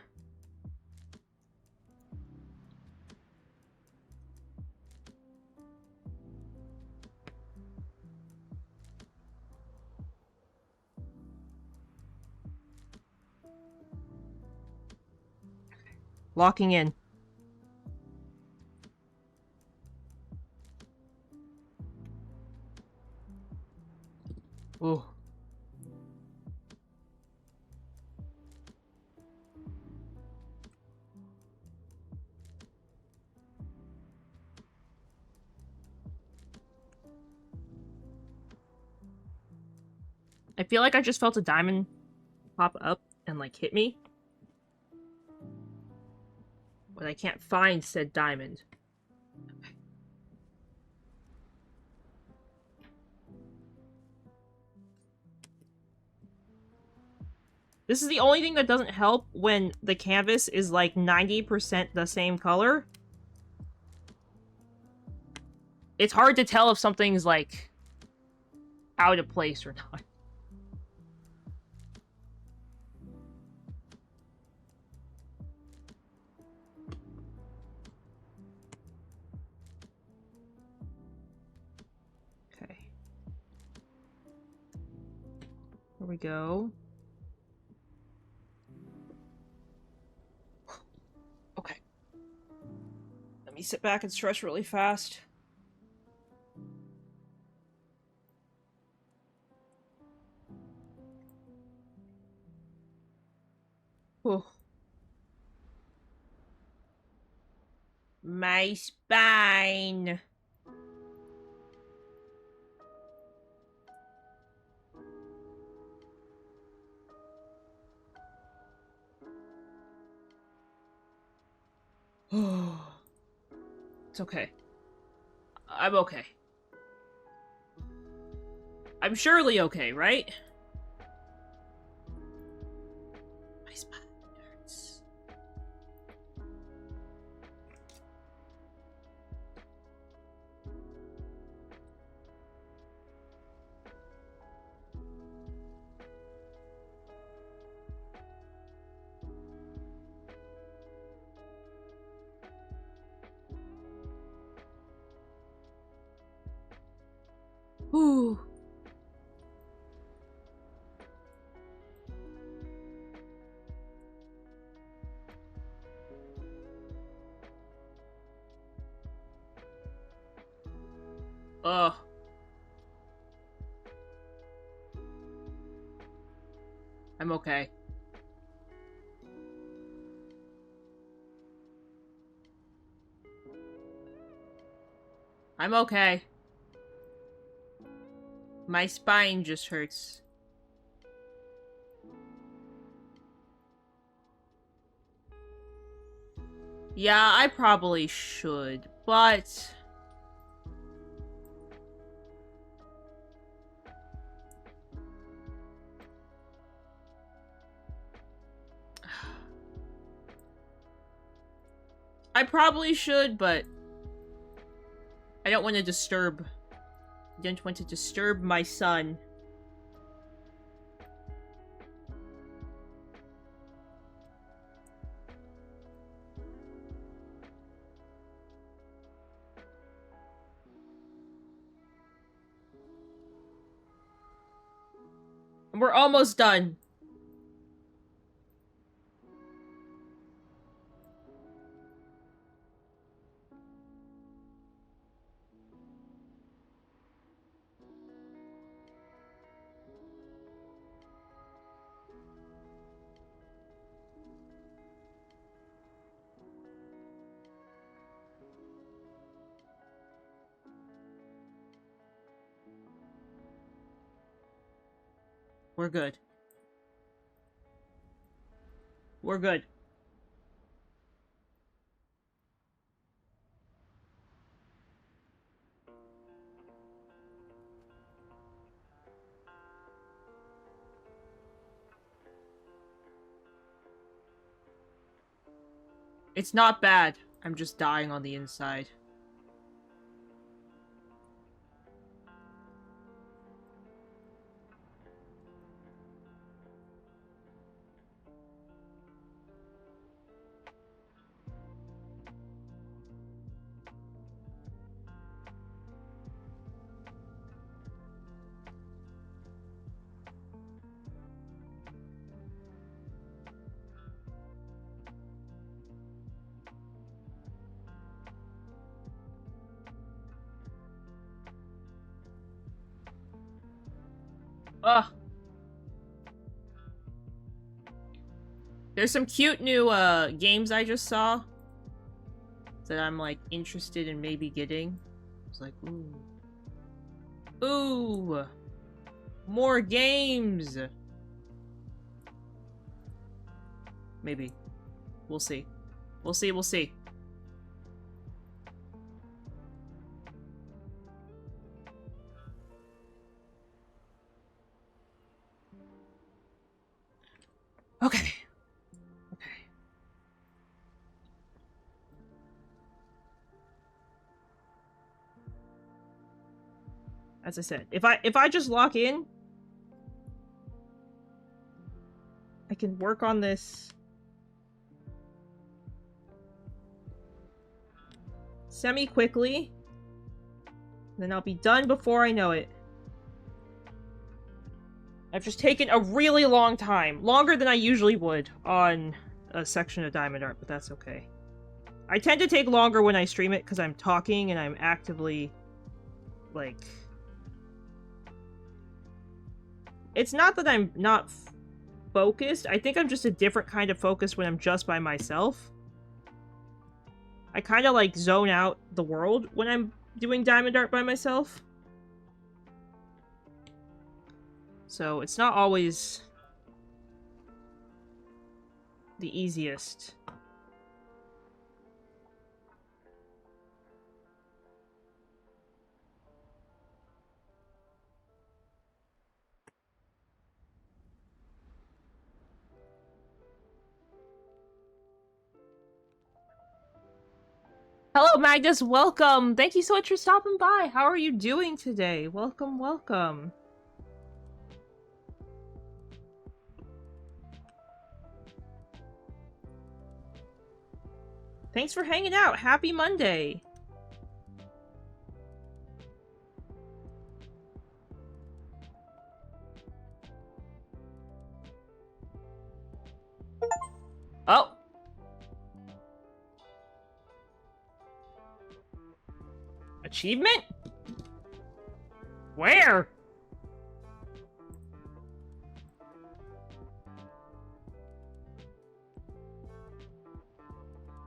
Locking in. Oh. I feel like I just felt a diamond pop up and, like, hit me. But I can't find said diamond. This is the only thing that doesn't help when the canvas is like 90% the same color. It's hard to tell if something's like out of place or not. Okay. Here we go. Okay. Let me sit back and stretch really fast. Oh. My spine. It's okay. I'm okay. I'm surely okay, right? My spine hurts. Ooh. Ugh. I'm okay. I'm okay. My spine just hurts. Yeah, I probably should, but... I probably should, but... I don't want to disturb... I don't want to disturb my son. We're almost done. We're good. We're good. It's not bad. I'm just dying on the inside. Ugh. There's some cute new, games I just saw that I'm, like, interested in maybe getting. It's like, ooh. Ooh! More games! Maybe. We'll see. We'll see, we'll see. Okay. Okay. As I said, if I just lock in, I can work on this semi-quickly, then I'll be done before I know it. I've just taken a really long time. Longer than I usually would on a section of Diamond Art, but that's okay. I tend to take longer when I stream it because I'm talking and I'm actively, like... It's not that I'm not focused. I think I'm just a different kind of focus when I'm just by myself. I kind of, like, zone out the world when I'm doing Diamond Art by myself. So, it's not always the easiest. Hello, Magnus. Welcome. Thank you so much for stopping by. How are you doing today? Welcome, welcome. Thanks for hanging out. Happy Monday. Oh. Achievement? Where?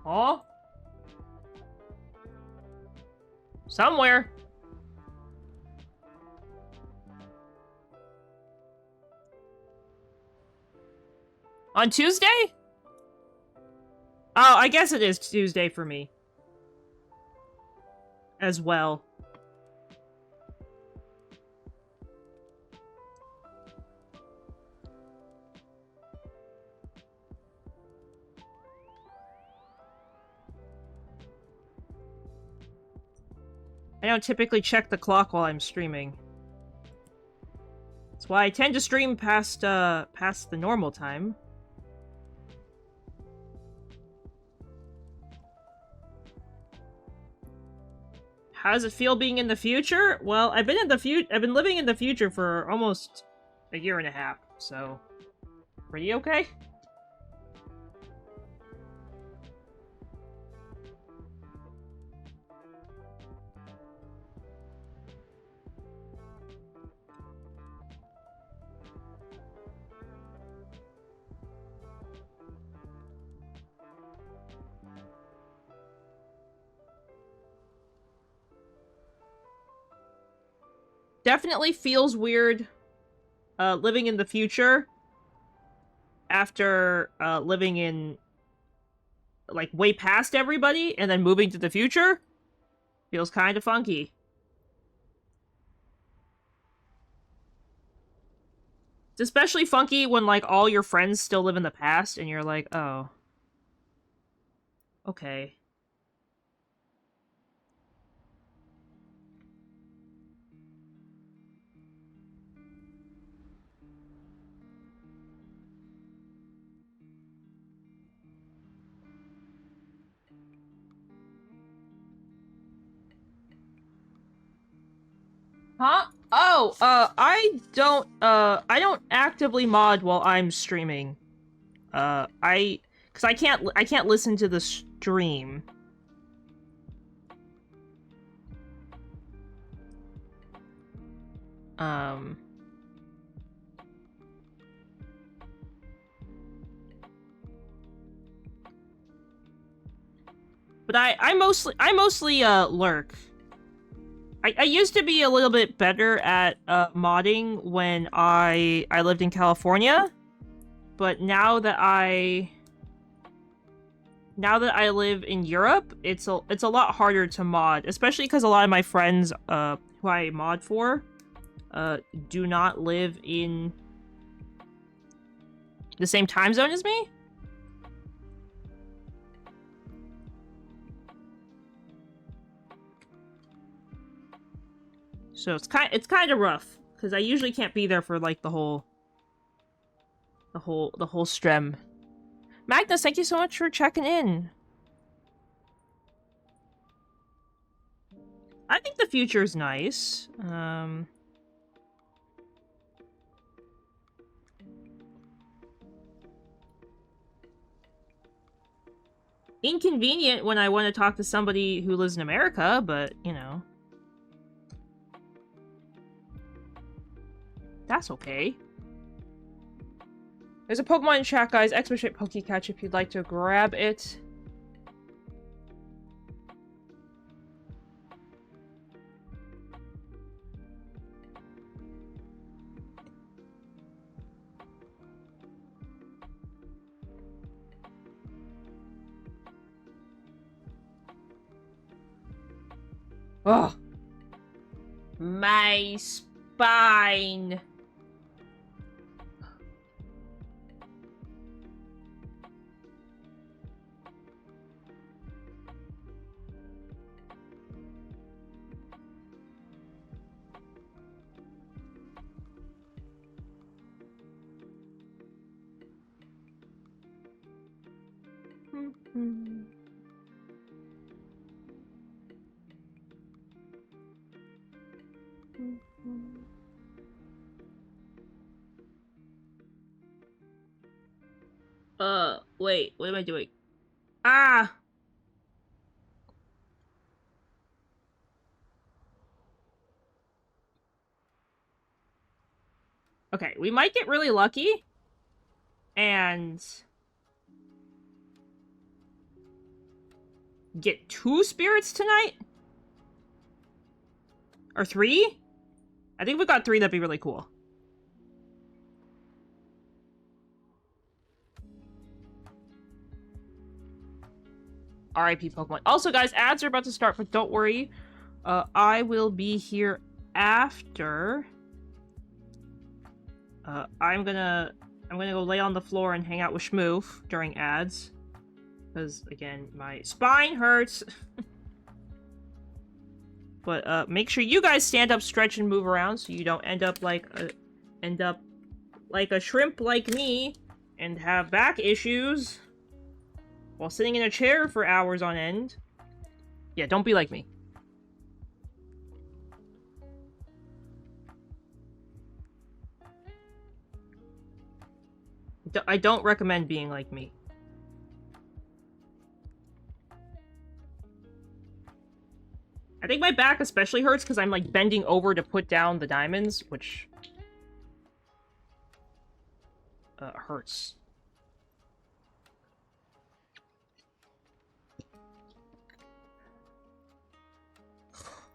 Oh? Somewhere. On Tuesday? Oh, I guess it is Tuesday for me. As well. I don't typically check the clock while I'm streaming. That's why I tend to stream past the normal time. How does it feel being in the future? Well, I've been living in the future for almost a year and a half, so pretty okay. Definitely feels weird living in the future after living in, like, way past everybody and then moving to the future. Feels kind of funky. It's especially funky when, like, all your friends still live in the past and you're like, oh. Okay. Huh? Oh, I don't actively mod while I'm streaming. Cause I can't listen to the stream. But I mostly lurk. I used to be a little bit better at modding when I lived in California, but now that I live in Europe, it's a lot harder to mod, especially because a lot of my friends who I mod for do not live in the same time zone as me. So it's kind of rough because I usually can't be there for like the whole strem. Magnus, thank you so much for checking in. I think the future's nice. Inconvenient when I want to talk to somebody who lives in America, but, you know. That's okay. There's a Pokemon in chat, guys. Expert Pokecatch if you'd like to grab it. Ugh. My spine. Wait, what am I doing? Ah! Okay, we might get really lucky. And get 2 spirits tonight? Or 3? I think if we got 3, that'd be really cool. RIP Pokemon. Also, guys, ads are about to start, but don't worry. I will be here after. I'm gonna go lay on the floor and hang out with Shmoof during ads. Because, again, my spine hurts. But, make sure you guys stand up, stretch, and move around so you don't end up like a shrimp like me and have back issues while sitting in a chair for hours on end. Yeah, don't be like me. I don't recommend being like me. I think my back especially hurts because I'm, like, bending over to put down the diamonds, which hurts.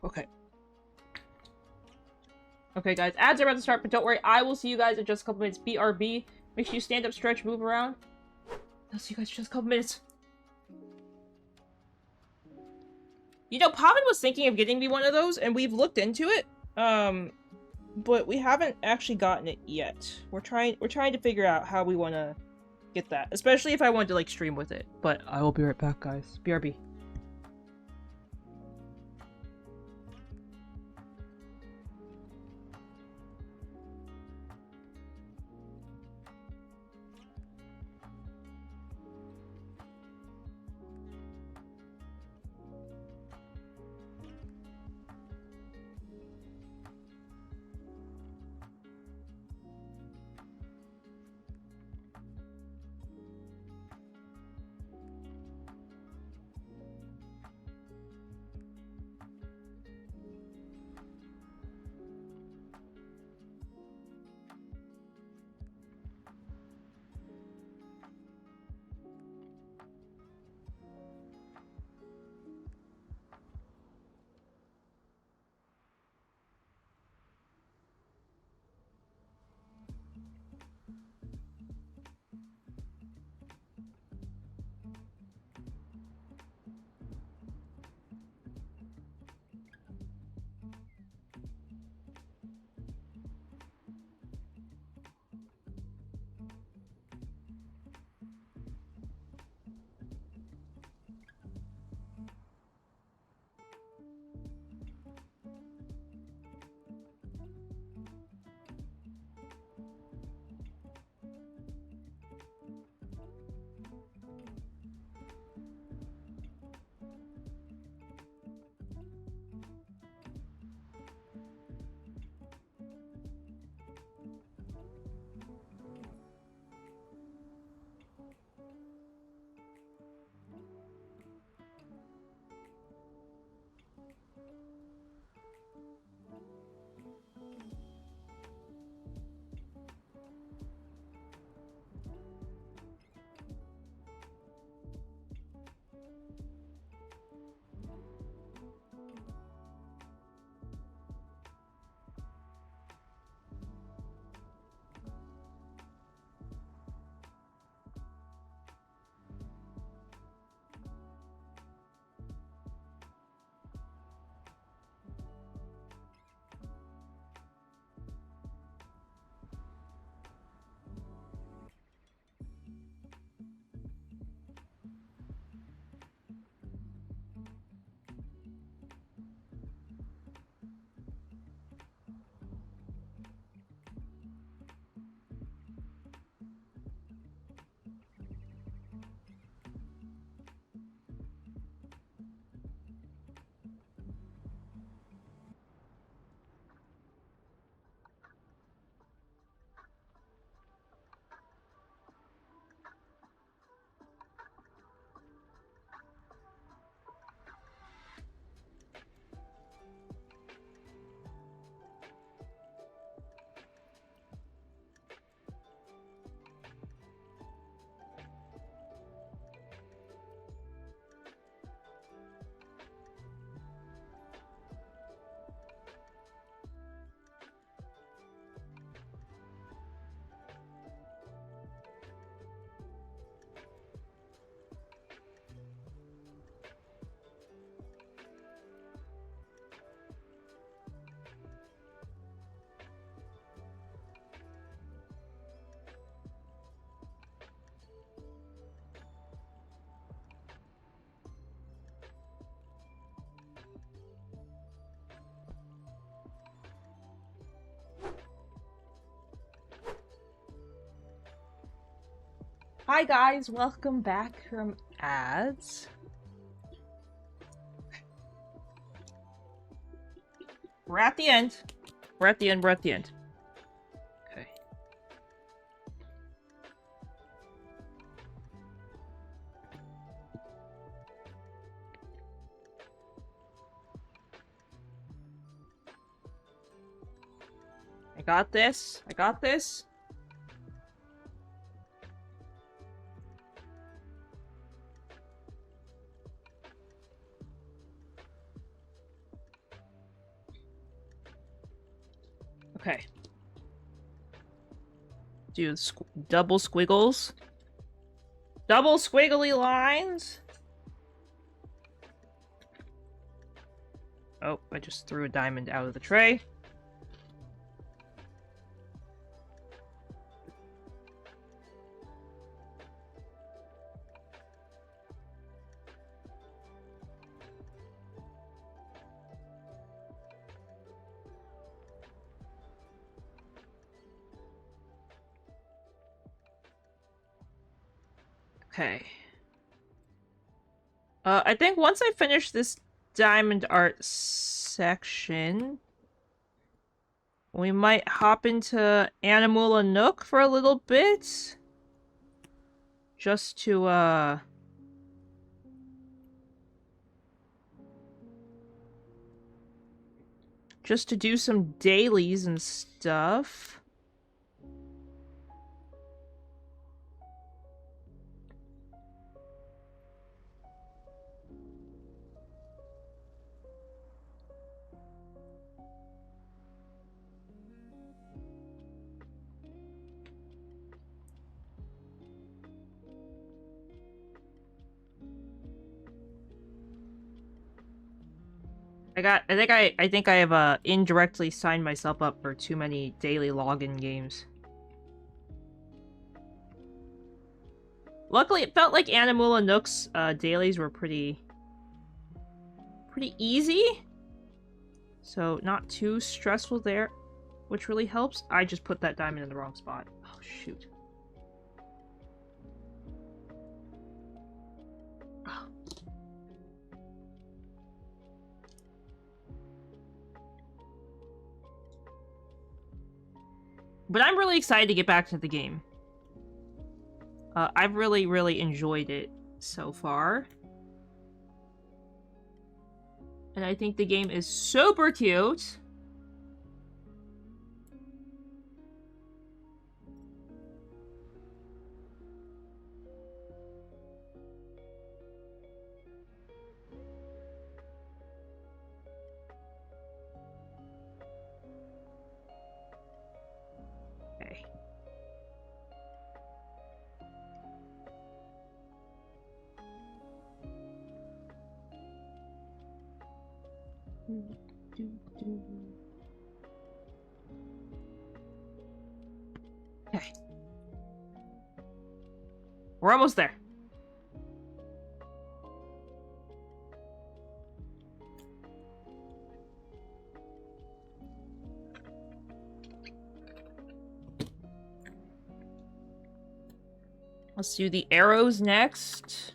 Okay. Okay, guys, ads are about to start, but don't worry, I will see you guys in just a couple minutes. BRB. Make sure you stand up, stretch, move around. I'll see you guys in just a couple minutes. You know, Pavan was thinking of getting me one of those, and we've looked into it. But we haven't actually gotten it yet. We're trying to figure out how we want to get that, especially if I want to, like, stream with it. But I will be right back, guys. BRB. Hi guys, welcome back from ads. We're at the end. We're at the end. Okay. I got this. Okay. Do double squiggles. Double squiggly lines. Oh, I just threw a diamond out of the tray. Okay. I think once I finish this diamond art section, we might hop into Animula Nook for a little bit. Just to, just to do some dailies and stuff. I think I have indirectly signed myself up for too many daily login games. Luckily, it felt like Animula Nook's dailies were pretty easy. So not too stressful there, which really helps. I just put that diamond in the wrong spot. Oh shoot. But I'm really excited to get back to the game. I've really enjoyed it so far. And I think the game is super cute. Okay. Okay. We're almost there. Let's do the arrows next.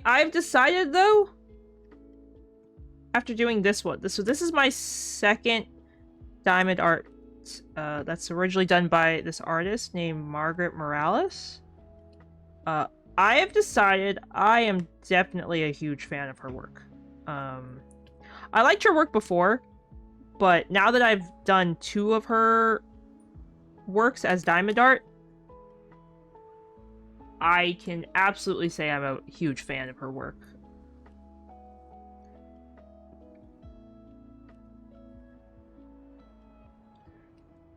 I've decided though, after doing this one, so this is my second diamond art that's originally done by this artist named Margaret Morales. I have decided I am definitely a huge fan of her work. I liked her work before, but now that I've done two of her works as diamond art, I can absolutely say I'm a huge fan of her work.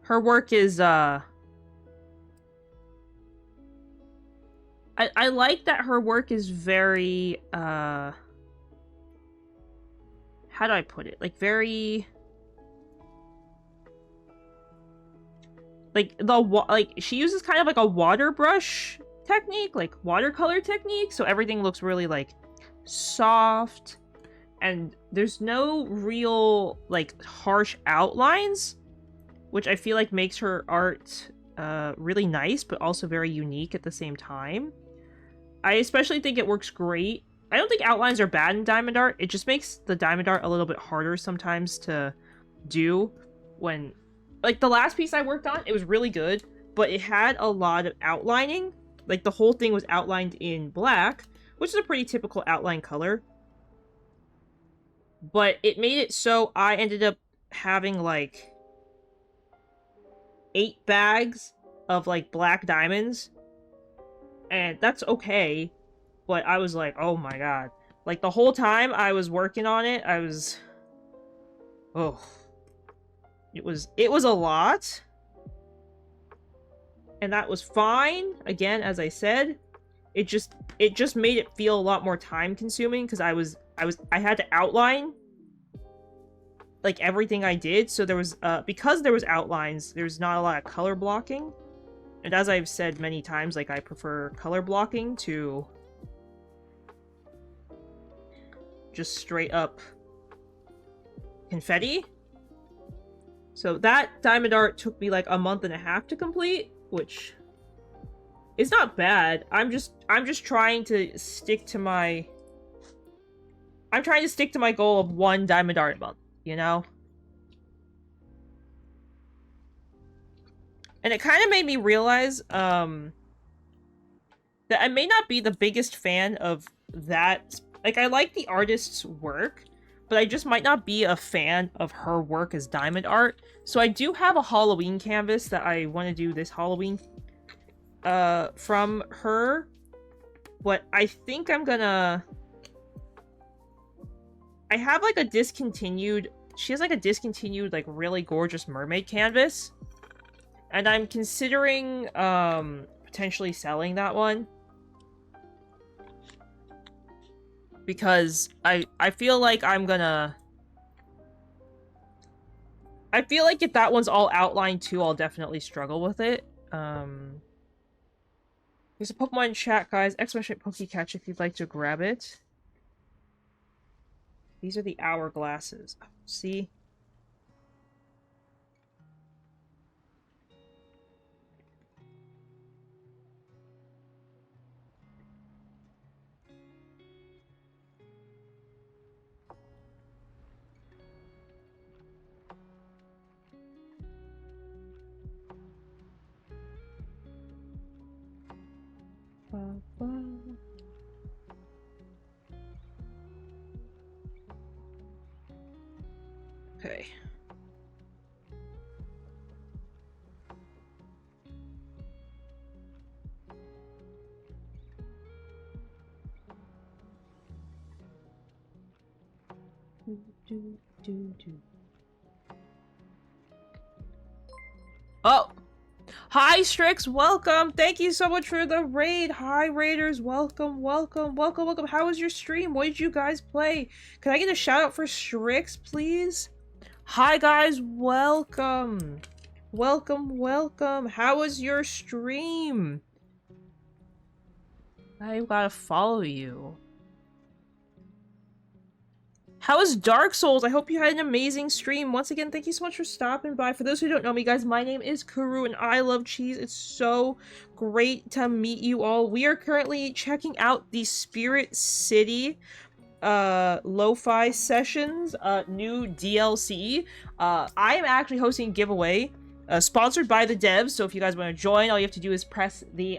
Her work is, I like that her work is very, how do I put it? Like, very... Like, she uses kind of like a water brush technique, like watercolor technique, so everything looks really, like, soft, and there's no real, like, harsh outlines, which I feel like makes her art really nice, but also very unique at the same time. I especially think it works great. I don't think outlines are bad in diamond art, it just makes the diamond art a little bit harder sometimes to do when... Like, the last piece I worked on, it was really good, but it had a lot of outlining. Like, the whole thing was outlined in black, which is a pretty typical outline color. But it made it so I ended up having, like, 8 bags of, like, black diamonds. And that's okay, but I was like, oh my god. Like, the whole time I was working on it, I was... Oh... It was a lot. And that was fine. Again, as I said, it just made it feel a lot more time consuming because I had to outline like everything I did. So there was because there was outlines, there's not a lot of color blocking. And as I've said many times, like I prefer color blocking to just straight up confetti. So that diamond art took me like a month and a half to complete, which is not bad. I'm just trying to stick to my... I'm trying to stick to my goal of 1 diamond art a month, you know? And it kind of made me realize, that I may not be the biggest fan of that. Like, I like the artist's work, but I just might not be a fan of her work as diamond art. So I do have a Halloween canvas that I want to do this Halloween from her. But I think I'm gonna... I have like a discontinued... She has like a discontinued, like really gorgeous mermaid canvas. And I'm considering potentially selling that one. Because I feel like I'm gonna... I feel like if that one's all outlined too, I'll definitely struggle with it. There's a Pokemon in chat, guys. Exclamation Pokecatch if you'd like to grab it. These are the hourglasses. See? Okay. Oh! Hi, Strix! Welcome! Thank you so much for the raid! Hi, Raiders! Welcome, welcome, welcome, welcome! How was your stream? What did you guys play? Can I get a shout out for Strix, please? Hi, guys! Welcome! Welcome, welcome! How was your stream? I gotta follow you. How was Dark Souls? I hope you had an amazing stream. Once again, thank you so much for stopping by. For those who don't know me, guys, my name is Kuru and I love cheese. It's so great to meet you all. We are currently checking out the Spirit City Lo-Fi Sessions new DLC. I am actually hosting a giveaway sponsored by the devs, so if you guys want to join, all you have to do is press the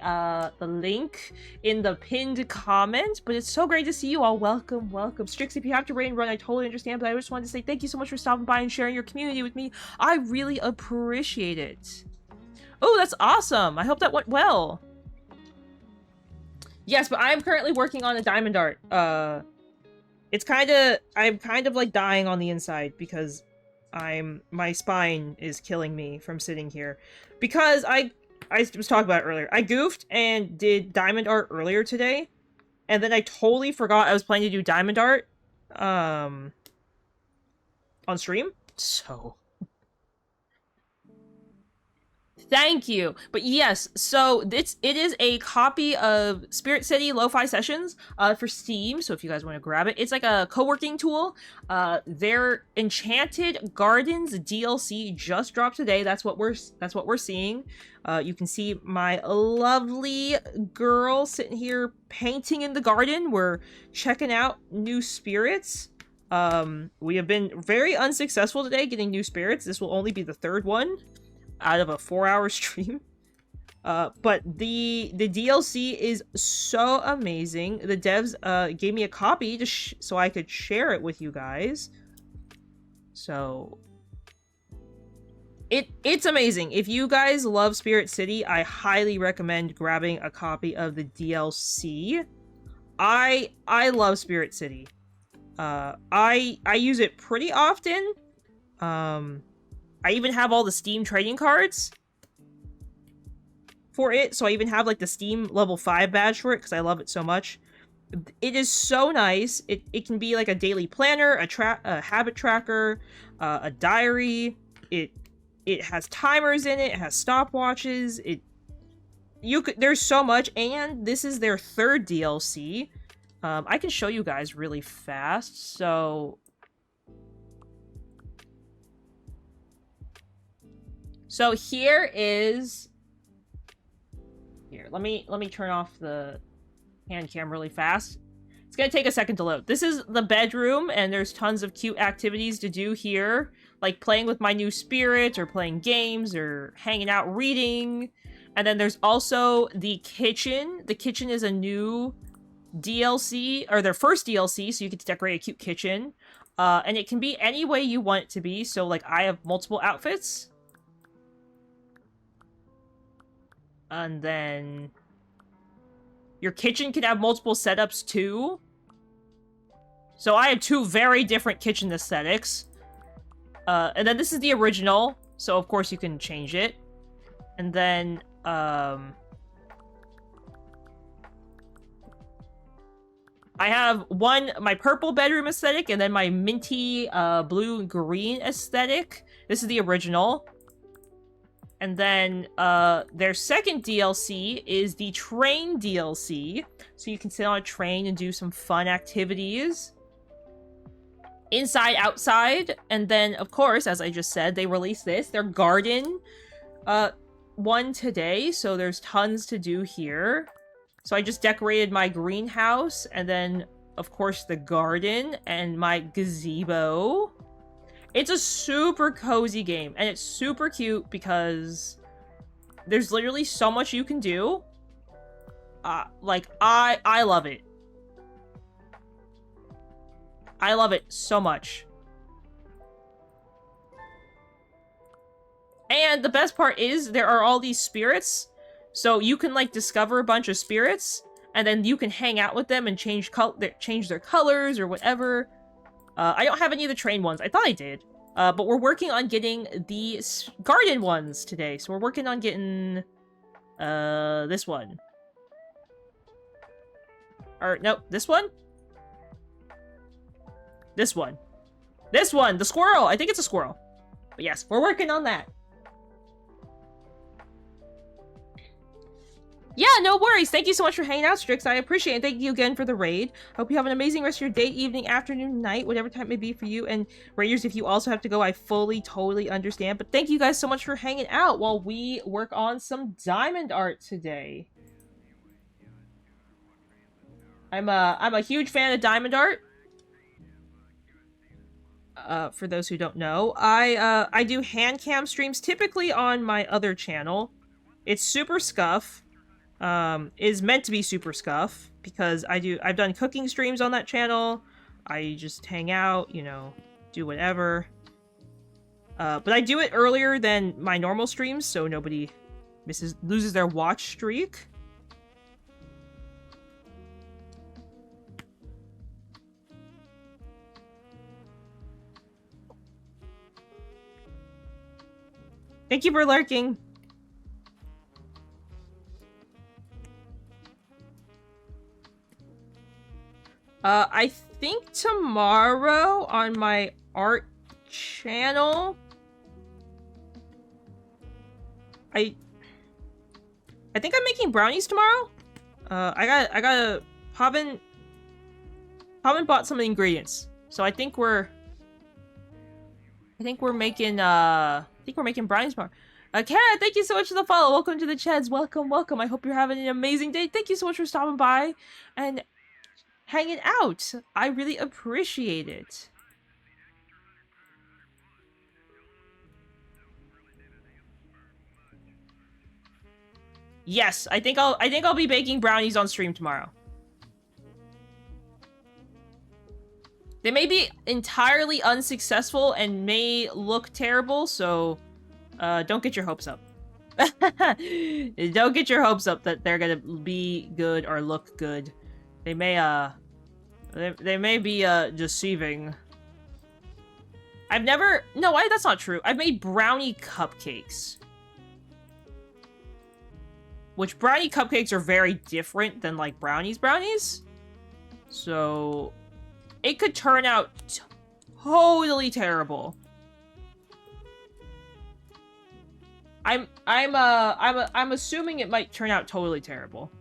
link in the pinned comment. But it's so great to see you all. Welcome, welcome. Strix, if you have to raid and run, I totally understand, but I just wanted to say thank you so much for stopping by and sharing your community with me. I really appreciate it. Oh, that's awesome. I hope that went well. Yes, but I'm currently working on a diamond art. I'm kind of like dying on the inside because my spine is killing me from sitting here. Because I was talking about it earlier. I goofed and did diamond art earlier today, and then I totally forgot I was planning to do diamond art on stream. So thank you. But yes, so it is a copy of Spirit City Lo-Fi Sessions for Steam. So if you guys want to grab it, it's like a co-working tool. Their Enchanted Gardens DLC just dropped today. That's what we're seeing. You can see my lovely girl sitting here painting in the garden. We're checking out new spirits. We have been very unsuccessful today getting new spirits. This will only be the third one out of a 4-hour stream. But the DLC is so amazing. The devs gave me a copy to so I could share it with you guys. So it's amazing. If you guys love Spirit City, I highly recommend grabbing a copy of the DLC. I love Spirit City. I use it pretty often. I even have all the Steam trading cards for it, so I even have like the Steam level 5 badge for it because I love it so much. It is so nice. It can be like a daily planner, a habit tracker, a diary. It has timers in it. It has stopwatches. There's so much, and this is their third DLC. I can show you guys really fast. So here is... Here, let me turn off the hand cam really fast. It's gonna take a second to load. This is the bedroom, and there's tons of cute activities to do here. Like playing with my new spirit, or playing games, or hanging out reading. And then there's also the kitchen. The kitchen is a new DLC, or their first DLC, so you get to decorate a cute kitchen. And it can be any way you want it to be. So like I have multiple outfits. And then your kitchen can have multiple setups too. So I have two very different kitchen aesthetics. And then this is the original, so of course you can change it. And then I have my purple bedroom aesthetic, and then my minty blue and green aesthetic. This is the original. And then their second DLC is the train DLC. So you can sit on a train and do some fun activities. Inside, outside. And then, of course, as I just said, they released their garden one today. So there's tons to do here. So I just decorated my greenhouse. And then, of course, the garden and my gazebo. It's a super cozy game, and it's super cute because there's literally so much you can do. Like, I love it. I love it so much. And the best part is there are all these spirits, so you can, like, discover a bunch of spirits, and then you can hang out with them and change their colors or whatever. I don't have any of the train ones. I thought I did. But we're working on getting the garden ones today. So we're working on getting this one. Or, no, this one? This one. This one! The squirrel! I think it's a squirrel. But yes, we're working on that. Yeah, no worries. Thank you so much for hanging out, Strix. I appreciate it. Thank you again for the raid. Hope you have an amazing rest of your day, evening, afternoon, night, whatever time it may be for you. And raiders, if you also have to go, I fully, totally understand. But thank you guys so much for hanging out while we work on some diamond art today. I'm a huge fan of diamond art. For those who don't know, I do hand cam streams typically on my other channel. It's Super Scuff. Is meant to be Super Scuff because I've done cooking streams on that channel. I just hang out, you know, do whatever. But I do it earlier than my normal streams, so nobody loses their watch streak. Thank you for lurking. I think tomorrow on my art channel, I think I'm making brownies tomorrow. I gotta Pavan bought some ingredients, so I think we're making brownies tomorrow. Kara, thank you so much for the follow. Welcome to the Cheds. Welcome, welcome. I hope you're having an amazing day. Thank you so much for stopping by and hanging out. I really appreciate it. Yes, I think I'll be baking brownies on stream tomorrow. They may be entirely unsuccessful and may look terrible, so don't get your hopes up. Don't get your hopes up that they're gonna be good or look good. They may be deceiving. That's not true. I've made brownie cupcakes. Which brownie cupcakes are very different than like brownies. So it could turn out totally terrible. I'm assuming it might turn out totally terrible.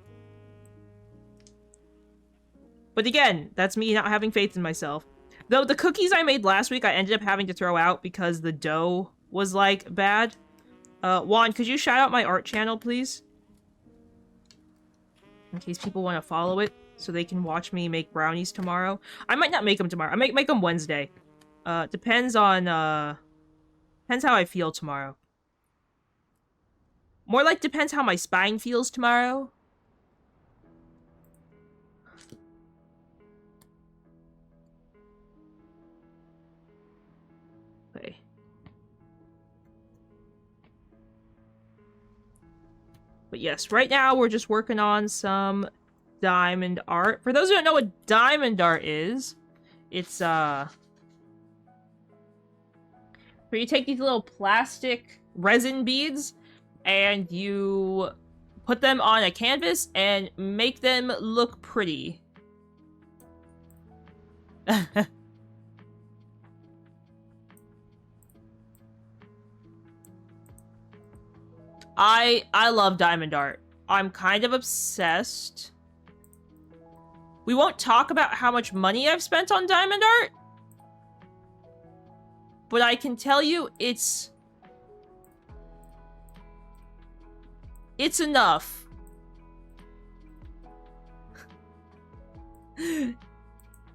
But again, that's me not having faith in myself. Though the cookies I made last week, I ended up having to throw out because the dough was, like, bad. Juan, could you shout out my art channel, please? In case people want to follow it, so they can watch me make brownies tomorrow. I might not make them tomorrow. I might make them Wednesday. Depends on, depends how I feel tomorrow. More like depends how my spine feels tomorrow. Okay. But yes, right now we're just working on some diamond art. For those who don't know what diamond art is, it's, where you take these little plastic resin beads and you put them on a canvas and make them look pretty. I love diamond art. I'm kind of obsessed. We won't talk about how much money I've spent on diamond art, but I can tell you it's enough.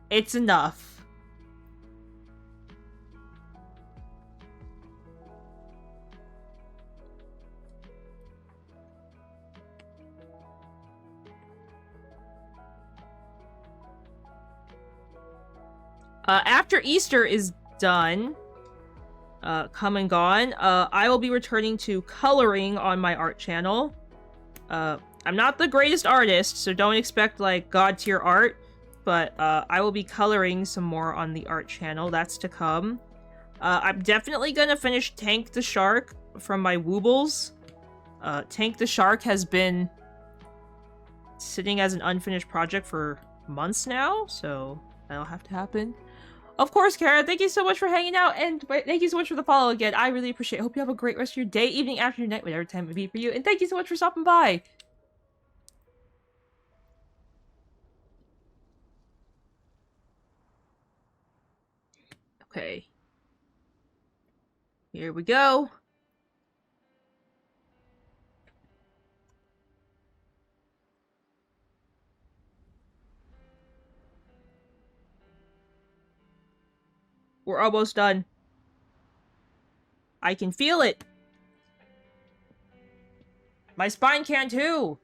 It's enough. After Easter is done, come and gone, I will be returning to coloring on my art channel. I'm not the greatest artist, so don't expect, like, god-tier art, but, I will be coloring some more on the art channel. That's to come. I'm definitely gonna finish Tank the Shark from my Woobles. Tank the Shark has been sitting as an unfinished project for months now, so that'll have to happen. Of course, Kara, thank you so much for hanging out, and thank you so much for the follow again. I really appreciate it. Hope you have a great rest of your day, evening, afternoon, night, whatever time it be for you, and thank you so much for stopping by. Okay. Here we go. We're almost done. I can feel it. My spine can too.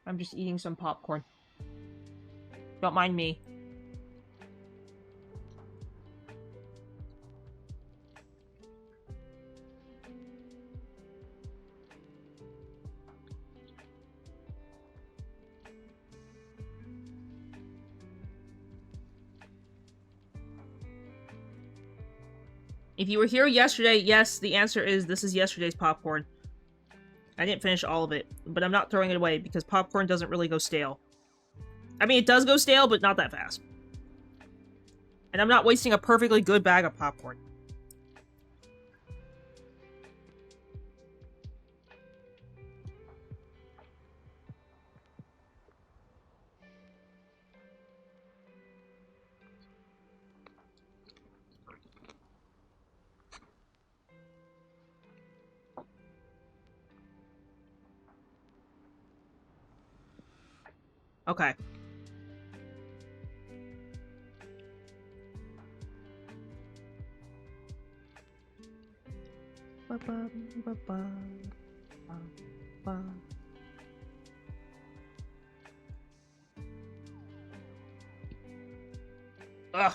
I'm just eating some popcorn. Don't mind me. If you were here yesterday, yes, the answer is this is yesterday's popcorn. I didn't finish all of it, but I'm not throwing it away because popcorn doesn't really go stale. I mean, it does go stale, but not that fast. And I'm not wasting a perfectly good bag of popcorn. Okay. Ugh.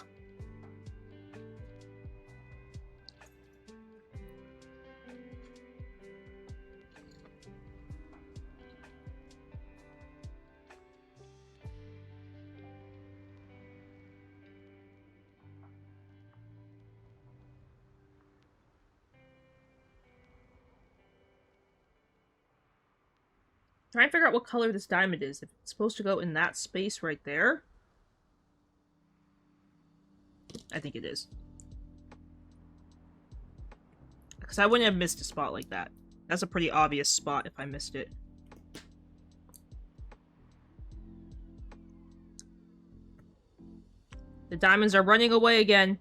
Trying to figure out what color this diamond is. If it's supposed to go in that space right there. I think it is. Because I wouldn't have missed a spot like that. That's a pretty obvious spot if I missed it. The diamonds are running away again.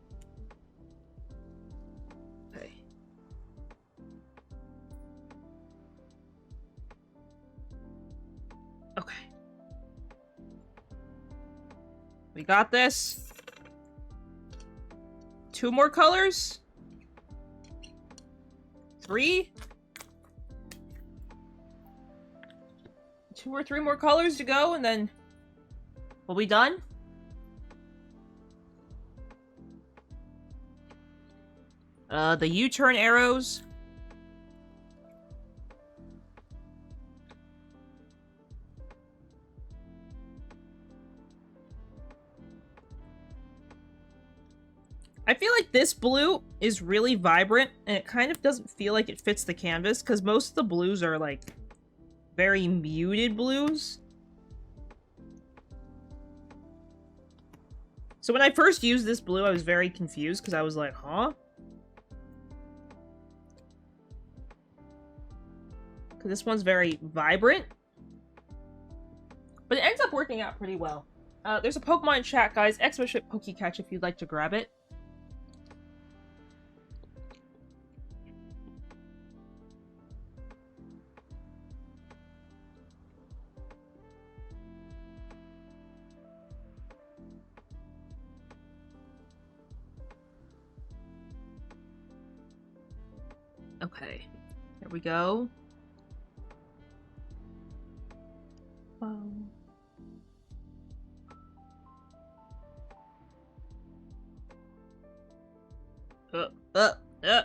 Okay. Okay. We got this. 2 more colors? 3? 2 or 3 more colors to go, and then we'll be done? The U-turn arrows. I feel like this blue is really vibrant, and it kind of doesn't feel like it fits the canvas, because most of the blues are, like, very muted blues. So when I first used this blue, I was very confused, because I was like, huh? Because this one's very vibrant. But it ends up working out pretty well. There's a Pokemon in chat, guys. X-Bishop Pokecatch if you'd like to grab it. Okay, here we go. Uh, uh, uh.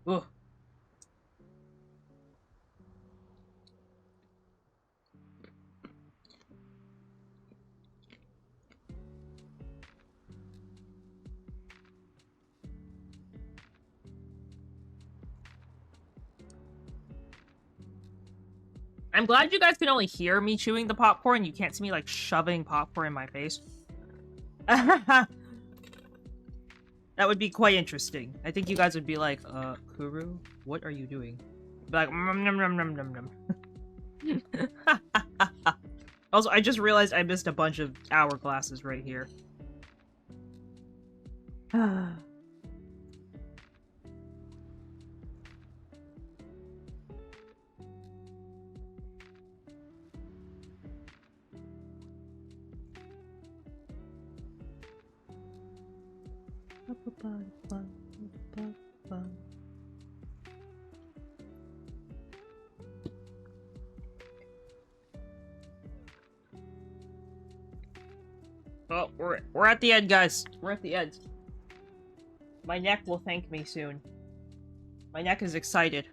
Ugh. I'm glad you guys can only hear me chewing the popcorn. You can't see me, like, shoving popcorn in my face. That would be quite interesting. I think you guys would be like, Kuru, what are you doing? Be like, nom nom nom nom nom nom. Also, I just realized I missed a bunch of hourglasses right here. Oh, we're at the end, guys. We're at the end. My neck will thank me soon. My neck is excited.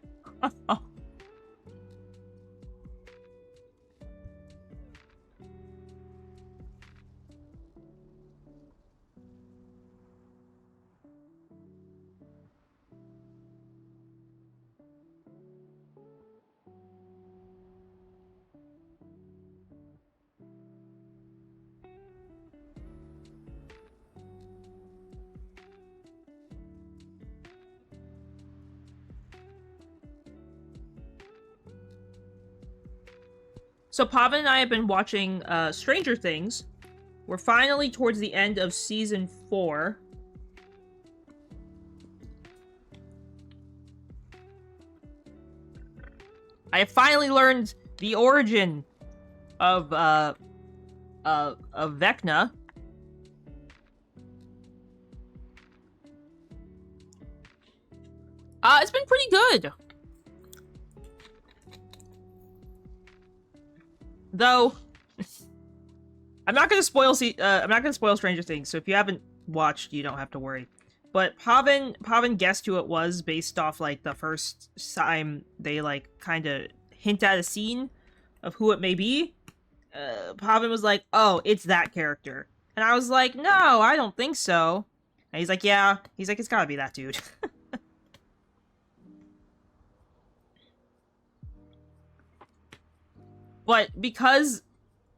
So Pavan and I have been watching Stranger Things. We're finally towards the end of season 4. I have finally learned the origin of Vecna. It's been pretty good. Though I'm not gonna spoil Stranger Things, so if you haven't watched, you don't have to worry. But Pavan guessed who it was based off like the first time they like kind of hint at a scene of who it may be. Pavan was like, "Oh, it's that character," and I was like, "No, I don't think so." And he's like, "Yeah." He's like, "It's gotta be that dude." But because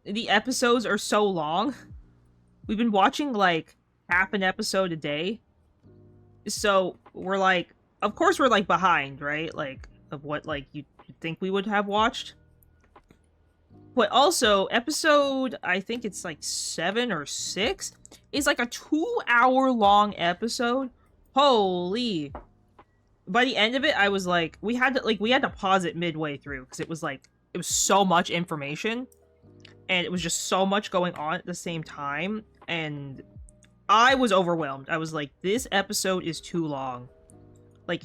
the episodes are so long, we've been watching like half an episode a day. So we're like, of course we're like behind, right? Like of what like you'd think we would have watched. But also episode, I think it's like 7 or 6, is like a 2-hour long episode. Holy. By the end of it, I was like, we had to pause it midway through because it was so much information and it was just so much going on at the same time, and I was overwhelmed. I was like, this episode is too long. Like,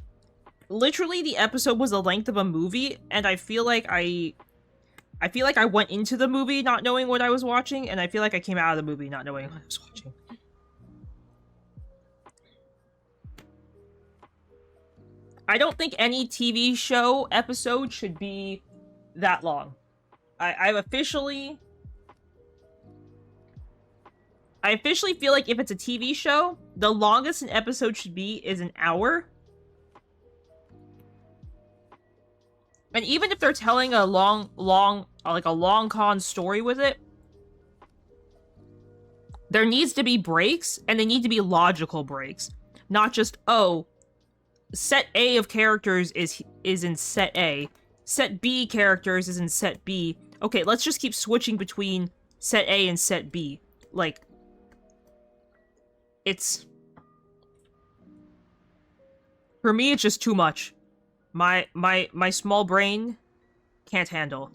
literally the episode was the length of a movie, and I feel like I went into the movie not knowing what I was watching, and I feel like I came out of the movie not knowing what I was watching. I don't think any TV show episode should be that long. I officially feel like if it's a TV show, the longest an episode should be is an hour. And even if they're telling a long con story with it, there needs to be breaks, and they need to be logical breaks. Not just, oh, set A of characters is in set A. Set B characters is in set B. Okay, let's just keep switching between set A and set B. Like, it's... For me, it's just too much. My small brain can't handle.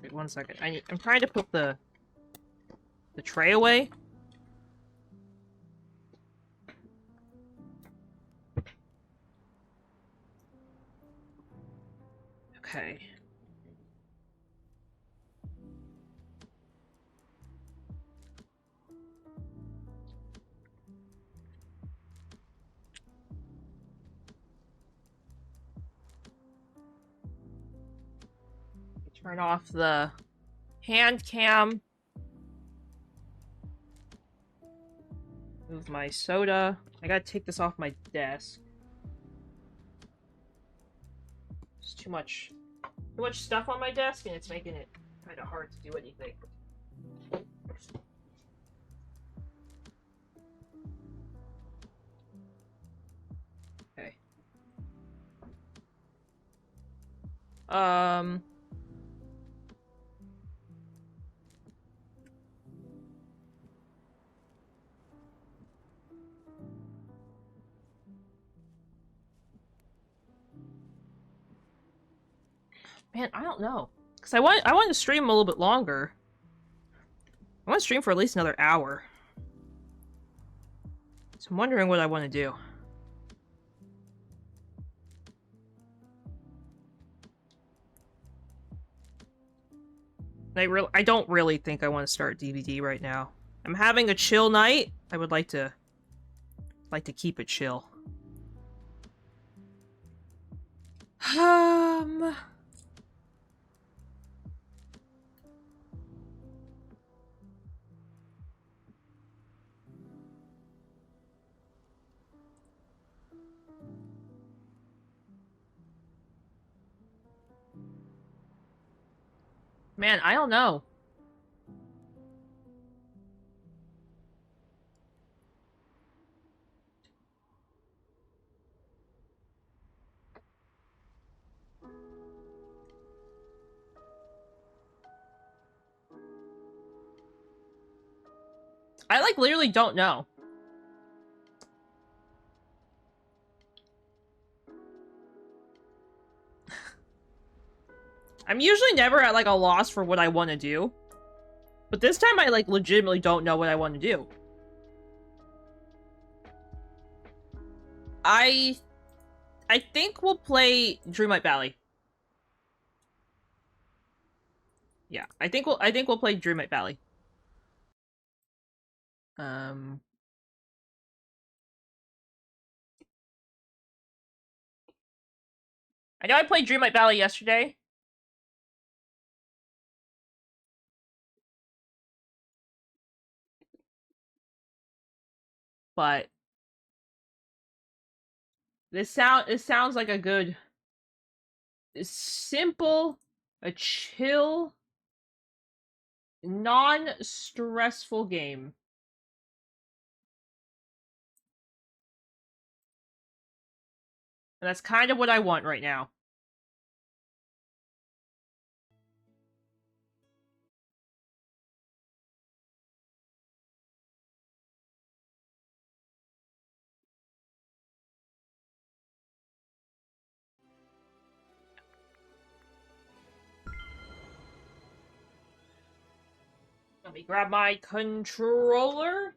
Wait 1 second. I'm trying to put the tray away. Okay. Turn off the hand cam. Move my soda. I gotta take this off my desk. There's too much stuff on my desk, and it's making it kind of hard to do anything. Okay. Man, I don't know. Because I want to stream a little bit longer. I want to stream for at least another hour. So I'm wondering what I want to do. I don't really think I want to start DVD right now. I'm having a chill night. I would like to keep it chill. Man, I don't know. I, like, literally don't know. I'm usually never at, like, a loss for what I want to do. But this time I, like, legitimately don't know what I want to do. I think we'll play Dreamlight Valley. Yeah, I think we'll play Dreamlight Valley. I know I played Dreamlight Valley yesterday. But this sounds like a good, simple, a chill, non-stressful game. And that's kind of what I want right now. Let me grab my controller.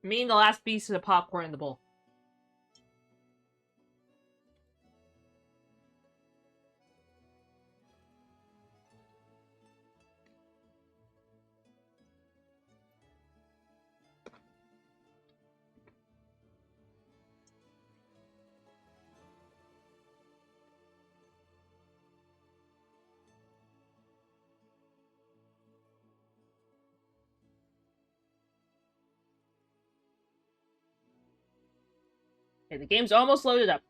Me and the last piece of the popcorn in the bowl. Okay, the game's almost loaded up.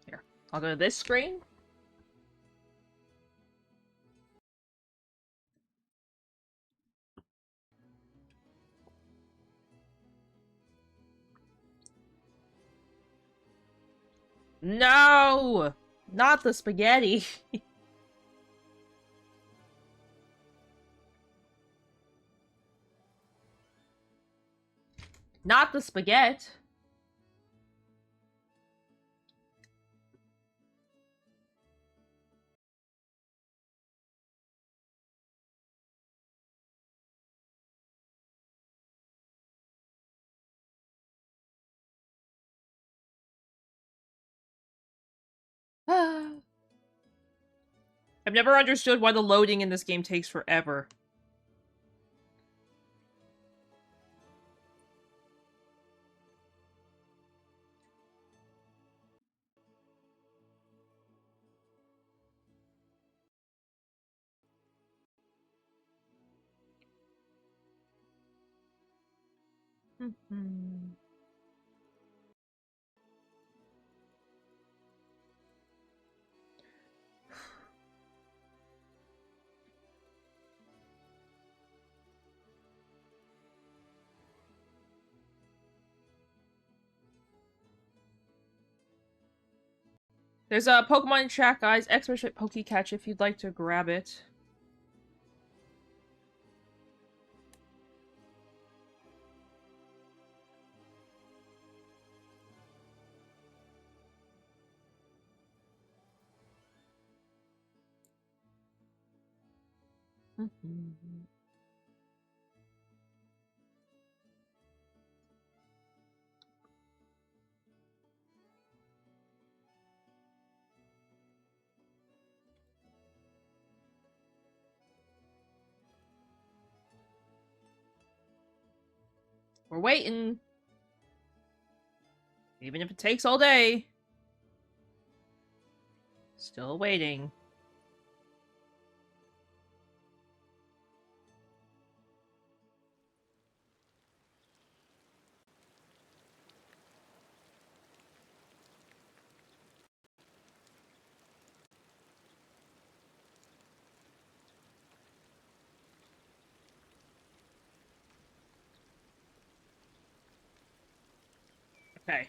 Here, I'll go to this screen. No! Not the spaghetti. Not the spaghetti. I've never understood why the loading in this game takes forever. There's a Pokemon chat, guys. Expert Pokecatch if you'd like to grab it. We're waiting. Even if it takes all day. Still waiting. Okay.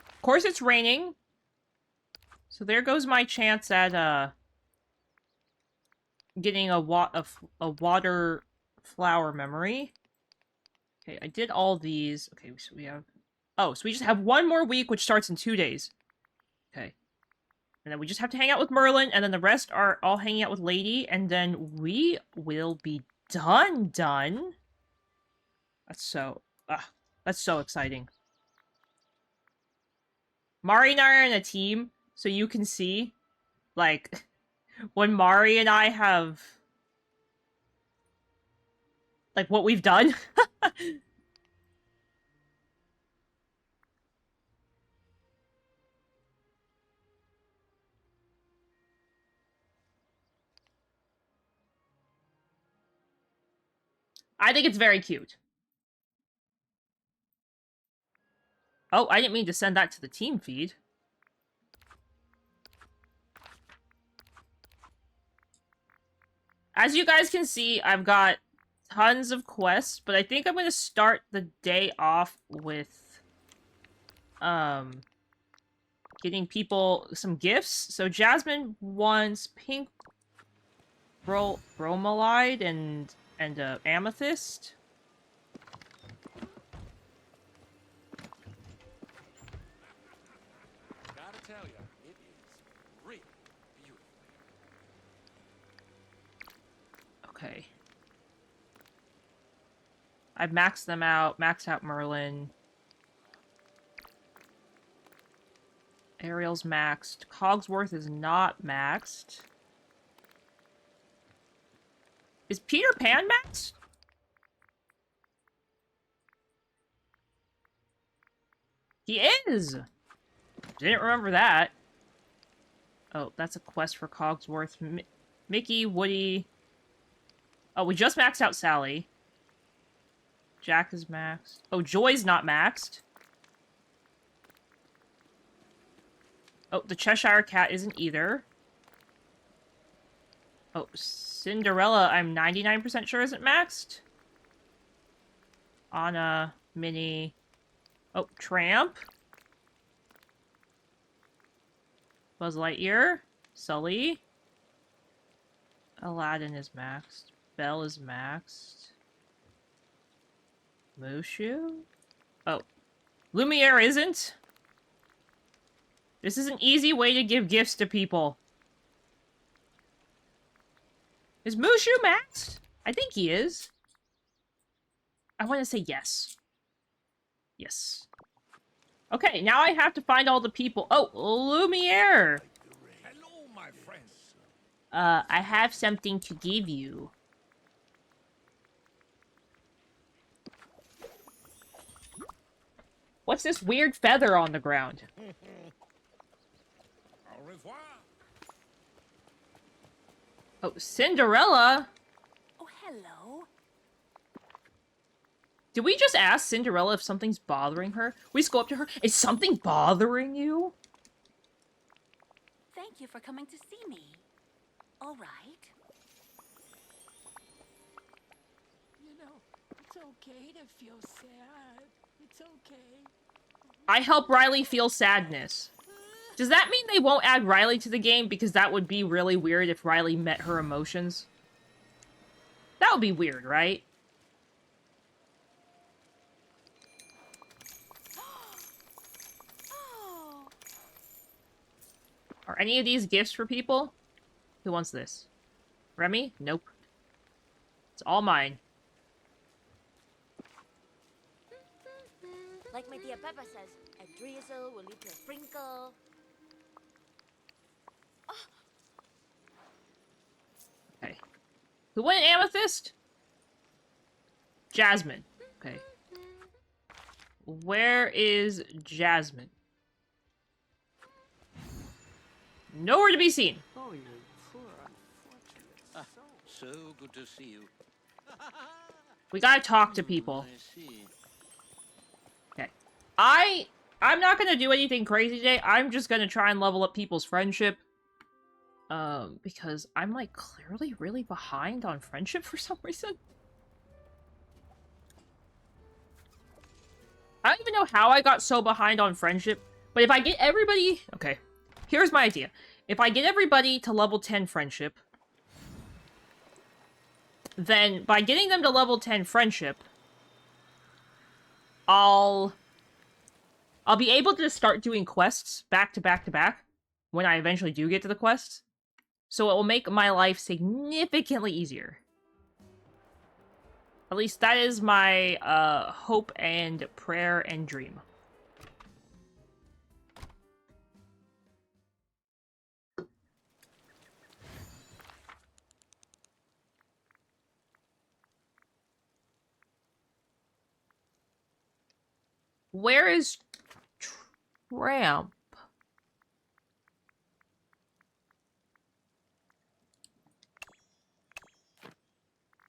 Of course it's raining. So there goes my chance at, getting a water flower memory. Okay, I did all these. Okay, so we have... Oh, so we just have one more week, which starts in 2 days. Okay. And then we just have to hang out with Merlin, and then the rest are all hanging out with Lady, and then we will be done. That's so exciting. Mari and I are in a team, so you can see, like, when Mari and I have, like, what we've done. I think it's very cute. Oh, I didn't mean to send that to the team feed. As you guys can see, I've got tons of quests, but I think I'm going to start the day off with, getting people some gifts. So Jasmine wants pink bromelide and amethyst. Gotta tell you, it is really beautiful. Okay. I've maxed them out. Maxed out Merlin. Ariel's maxed. Cogsworth is not maxed. Is Peter Pan maxed? He is! Didn't remember that. Oh, that's a quest for Cogsworth. Mickey, Woody... Oh, we just maxed out Sally. Jack is maxed. Oh, Joy's not maxed. Oh, the Cheshire Cat isn't either. Oh, Cinderella, I'm 99% sure isn't maxed. Anna... Minnie. Oh, Tramp. Buzz Lightyear. Sully. Aladdin is maxed. Belle is maxed. Mushu? Oh. Lumiere isn't? This is an easy way to give gifts to people. Is Mushu maxed? I think he is. I want to say yes. Yes. Okay, now I have to find all the people. Oh, Lumiere! Hello, my friends. I have something to give you. What's this weird feather on the ground? Au revoir. Oh, Cinderella? Oh, hello. Did we just ask Cinderella if something's bothering her? We just go up to her. Is something bothering you? Thank you for coming to see me. All right. You know, it's okay to feel sad. It's okay. I help Riley feel sadness. Does that mean they won't add Riley to the game? Because that would be really weird if Riley met her emotions. That would be weird, right? Oh, Are any of these gifts for people? Who wants this? Remy? Nope. It's all mine. like my dear Peppa says, a drizzle will lead to a sprinkle. Okay. Who won an amethyst? Jasmine. Okay. Where is Jasmine? Nowhere to be seen. Oh, you poor unfortunate soul. So good to see you. We gotta talk to people. I see. Okay. I'm not gonna do anything crazy today. I'm just gonna try and level up people's friendship. Because I'm, like, clearly really behind on friendship for some reason. I don't even know how I got so behind on friendship, but if I get everybody... Okay, here's my idea. If I get everybody to level 10 friendship, then by getting them to level 10 friendship, I'll be able to start doing quests back to back to back when I eventually do get to the quests. So it will make my life significantly easier. At least that is my hope and prayer and dream. Where is Tramp?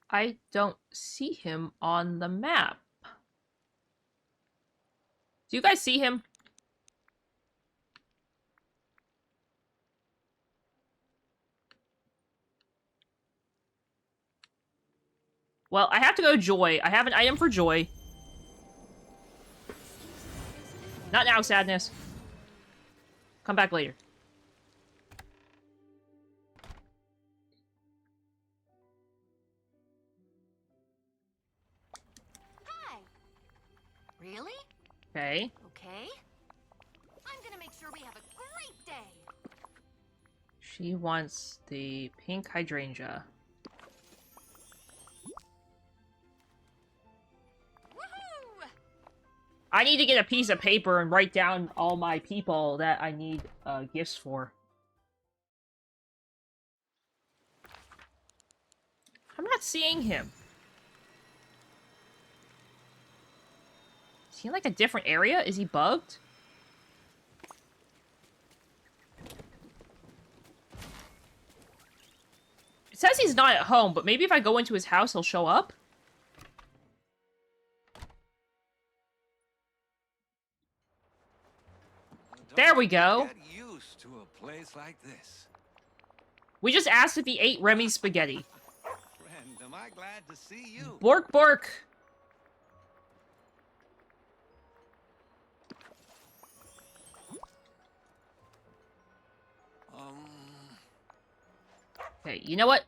I don't see him on the map. Do you guys see him? Well, I have to go Joy. I have an item for Joy. Not now, Sadness. Come back later. Hi. Really? Okay. Okay. I'm gonna make sure we have a great day. She wants the pink hydrangea. Woohoo! I need to get a piece of paper and write down all my people that I need gifts for. I'm not seeing him. Is he in, like, a different area? Is he bugged? It says he's not at home, but maybe if I go into his house, he'll show up? There we go. Get used to a place like this. We just asked if he ate Remy's spaghetti. Friend, am I glad to see you? Bork bork! Okay, you know what?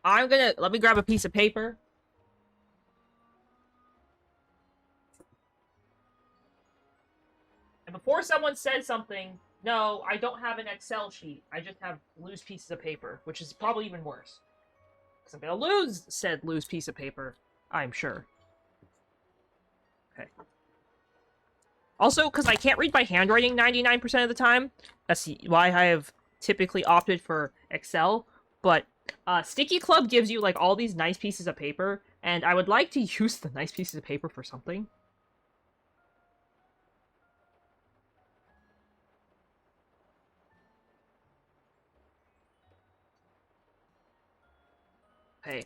Let me grab a piece of paper. And before someone says something, no, I don't have an Excel sheet. I just have loose pieces of paper, which is probably even worse. Because I'm gonna lose said loose piece of paper, I'm sure. Okay. Also, because I can't read my handwriting 99% of the time, that's why I have typically opted for Excel, but Sticky Club gives you, like, all these nice pieces of paper, and I would like to use the nice pieces of paper for something. Okay,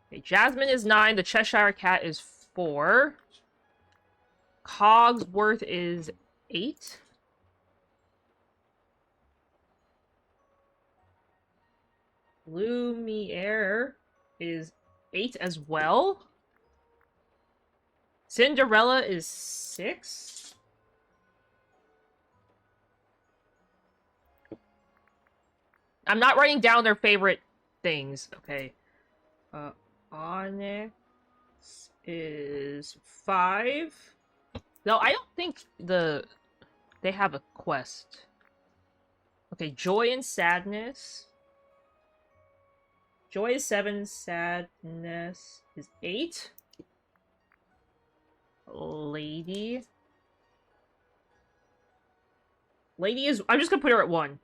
okay, Jasmine is 9, the Cheshire Cat is 4. Cogsworth is 8. Lumiere is 8 as well. Cinderella is 6. I'm not writing down their favorite things. Okay. Onyx is 5. No, I don't think they have a quest. Okay, Joy and Sadness. Joy is 7, Sadness is 8. Lady. Lady is... I'm just gonna put her at 1.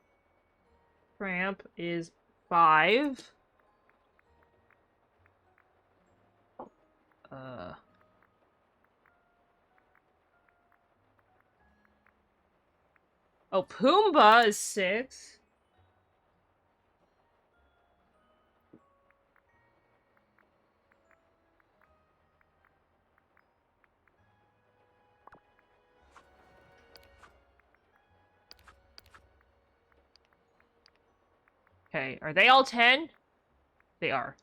Tramp is 5. Oh, Pumbaa is 6. Okay, are they all 10? They are.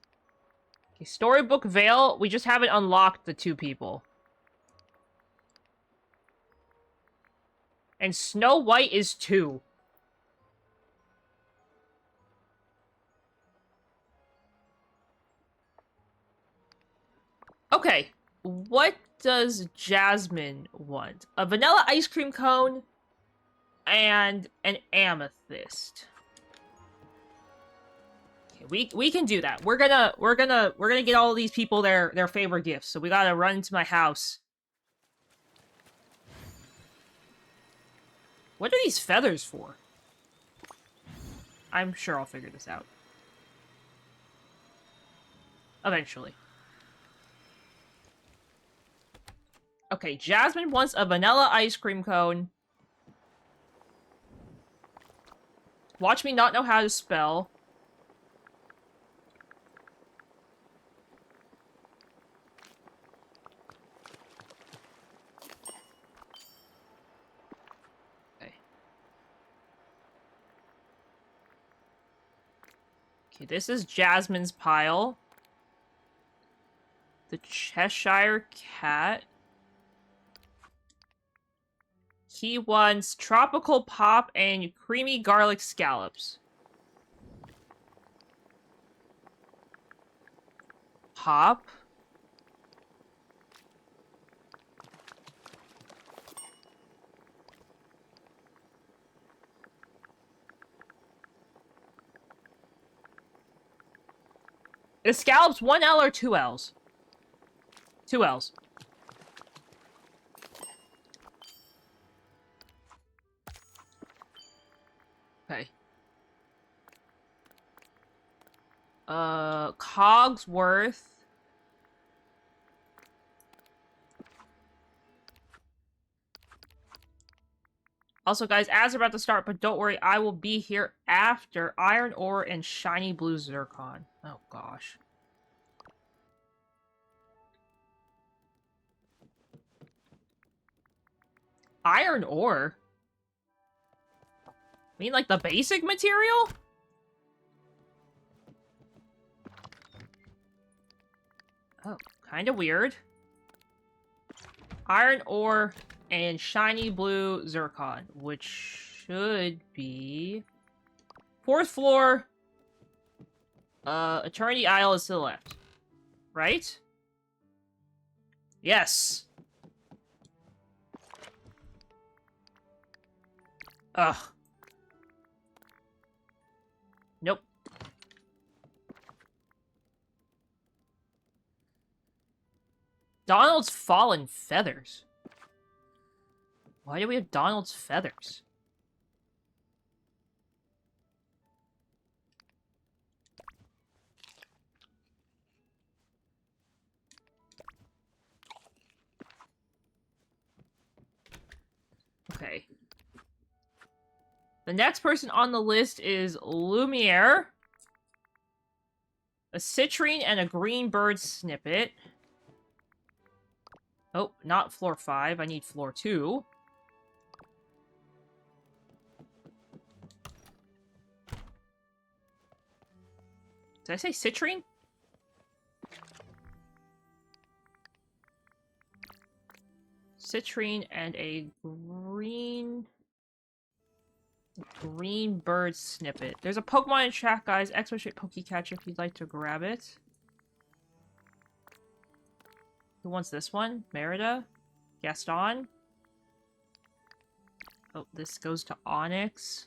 Okay, Storybook Vale, we just haven't unlocked the 2 people. And Snow White is 2. Okay, what does Jasmine want? A vanilla ice cream cone and an amethyst. Okay, we can do that. We're gonna get all these people their favorite gifts. So we gotta run to my house. What are these feathers for? I'm sure I'll figure this out. Eventually. Okay, Jasmine wants a vanilla ice cream cone. Watch me not know how to spell. Okay. Okay, this is Jasmine's pile. The Cheshire Cat. He wants tropical pop and creamy garlic scallops. Pop? Is scallops 1 L or 2 L's? 2 L's. Okay. Cogsworth. Also, guys, ads are about to start, but don't worry, I will be here after iron ore and shiny blue zircon. Oh, gosh. Iron ore? I mean, like, the basic material? Oh, kind of weird. Iron ore and shiny blue zircon, which should be 4th floor. Eternity Isle is to the left, right? Yes. Ugh. Nope. Donald's fallen feathers. Why do we have Donald's feathers? Okay. The next person on the list is Lumiere. A citrine and a green bird snippet. Oh, not floor 5. I need floor 2. Did I say citrine? Citrine and a green bird snippet. There's a Pokemon in chat, guys. X-Ray Pokecatcher if you'd like to grab it. Who wants this one? Merida? Gaston? Oh, this goes to Onyx.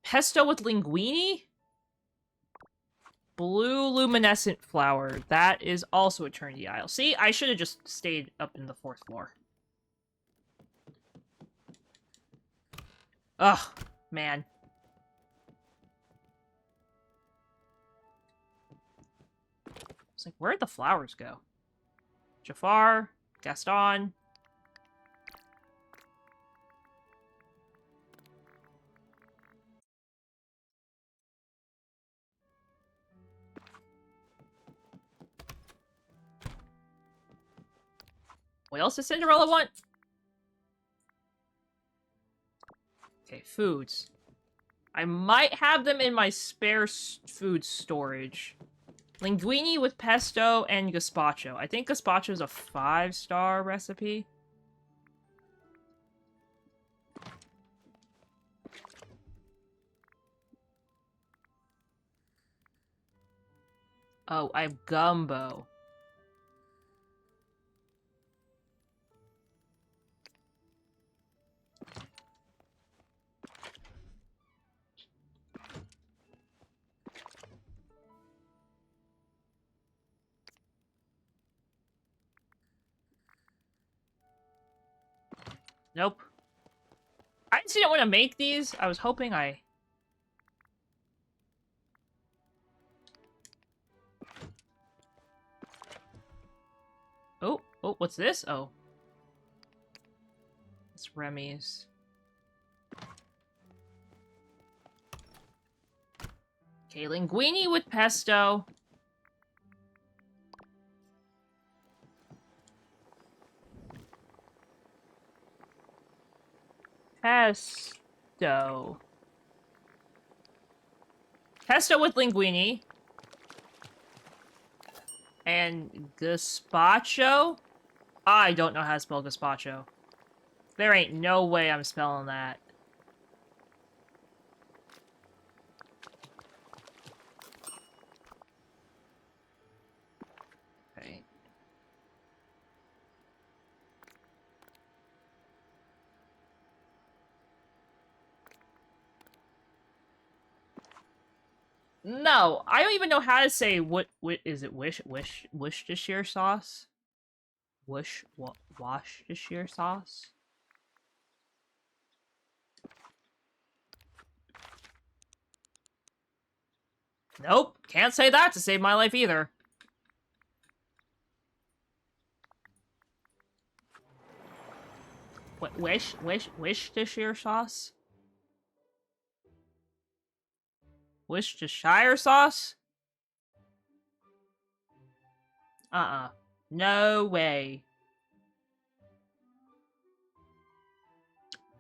Pesto with linguine? Blue luminescent flower. That is also Eternity Isle. See, I should have just stayed up in the 4th floor. Ugh, man. It's like, where'd the flowers go? Jafar, Gaston. What else does Cinderella want? Okay, foods. I might have them in my spare food storage. Linguine with pesto and gazpacho. I think gazpacho is a 5-star recipe. Oh, I have gumbo. Nope. I actually don't want to make these. I was hoping I... Oh, what's this? Oh. It's Remy's. Okay, linguine with pesto. Pesto. Pesto with linguine. And gazpacho? I don't know how to spell gazpacho. There ain't no way I'm spelling that. Okay. No, I don't even know how to say what is it? Worcestershire sauce? Worcestershire sauce? Nope, can't say that to save my life either. What, Worcestershire sauce? Worcestershire sauce? No way.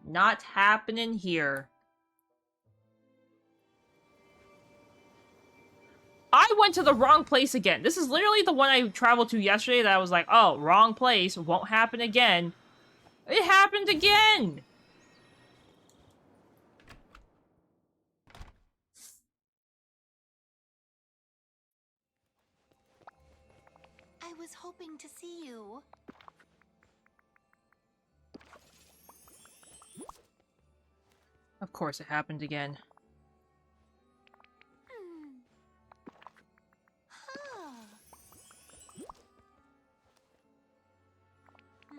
Not happening here. I went to the wrong place again. This is literally the one I traveled to yesterday that I was like, oh, wrong place. Won't happen again. It happened again! I was hoping to see you. Of course, it happened again.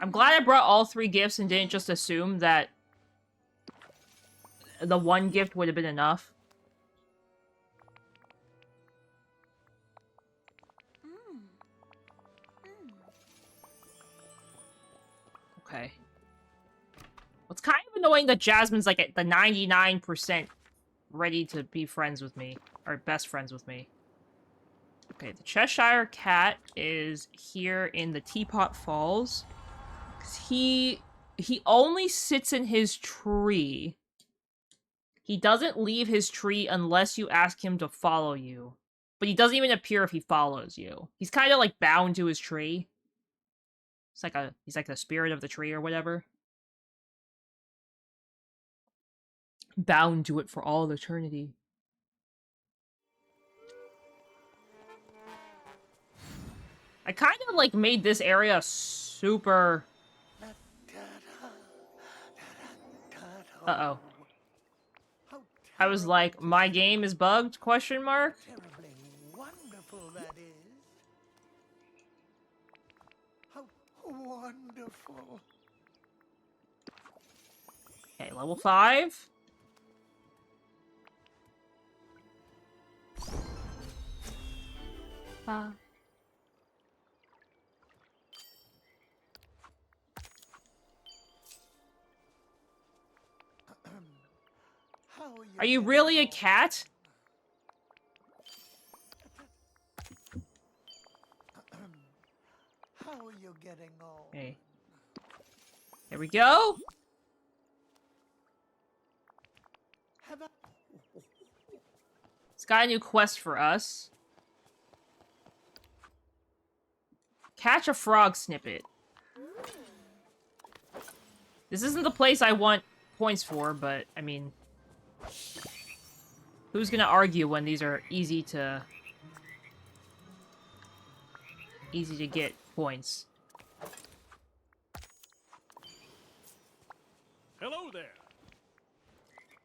I'm glad I brought all 3 gifts and didn't just assume that the 1 gift would have been enough. Okay. It's kind of annoying that Jasmine's like at the 99% ready to be friends with me. Or best friends with me. Okay, the Cheshire Cat is here in the Teapot Falls. He only sits in his tree. He doesn't leave his tree unless you ask him to follow you. But he doesn't even appear if he follows you. He's kind of like bound to his tree. He's like the spirit of the tree or whatever. Bound to it for all eternity. I kind of like made this area super... Uh-oh. I was like, my game is bugged, question mark? Terribly wonderful that is. How wonderful. Okay, level 5. Are you really a cat? How are you getting on? Okay. There we go. It's got a new quest for us. Catch a frog snippet. This isn't the place I want points for, but, I mean... Who's gonna argue when these are easy to get points? Hello there.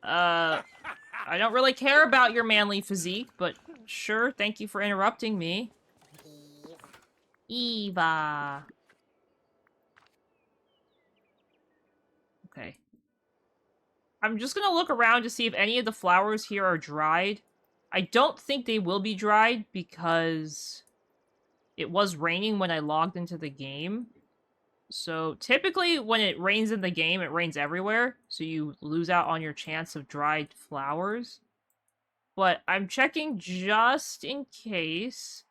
I don't really care about your manly physique, but sure, thank you for interrupting me. Eva. Okay. I'm just gonna look around to see if any of the flowers here are dried. I don't think they will be dried because it was raining when I logged into the game. So typically when it rains in the game, it rains everywhere. So you lose out on your chance of dried flowers. But I'm checking just in case.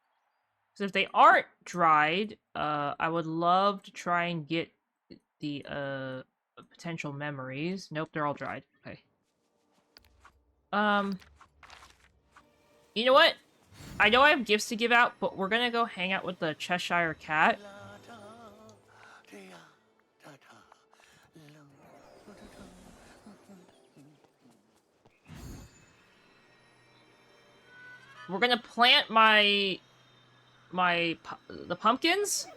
Because if they aren't dried, I would love to try and get the potential memories. Nope, they're all dried. Okay. You know what? I know I have gifts to give out, but we're gonna go hang out with the Cheshire Cat. We're gonna plant the pumpkins.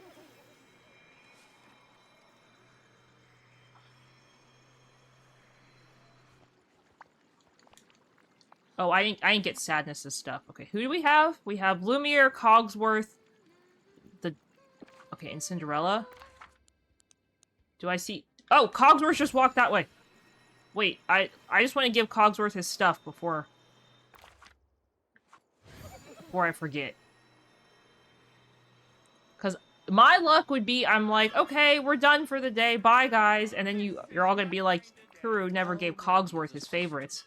Oh, I didn't get Sadness's stuff. Okay, who do we have? We have Lumiere, Cogsworth, okay, and Cinderella. Do I see... Oh, Cogsworth just walked that way. Wait, I just want to give Cogsworth his stuff before I forget. Because my luck would be, I'm like, okay, we're done for the day, bye guys, and then you're all gonna be like, Kuru never gave Cogsworth his favorites.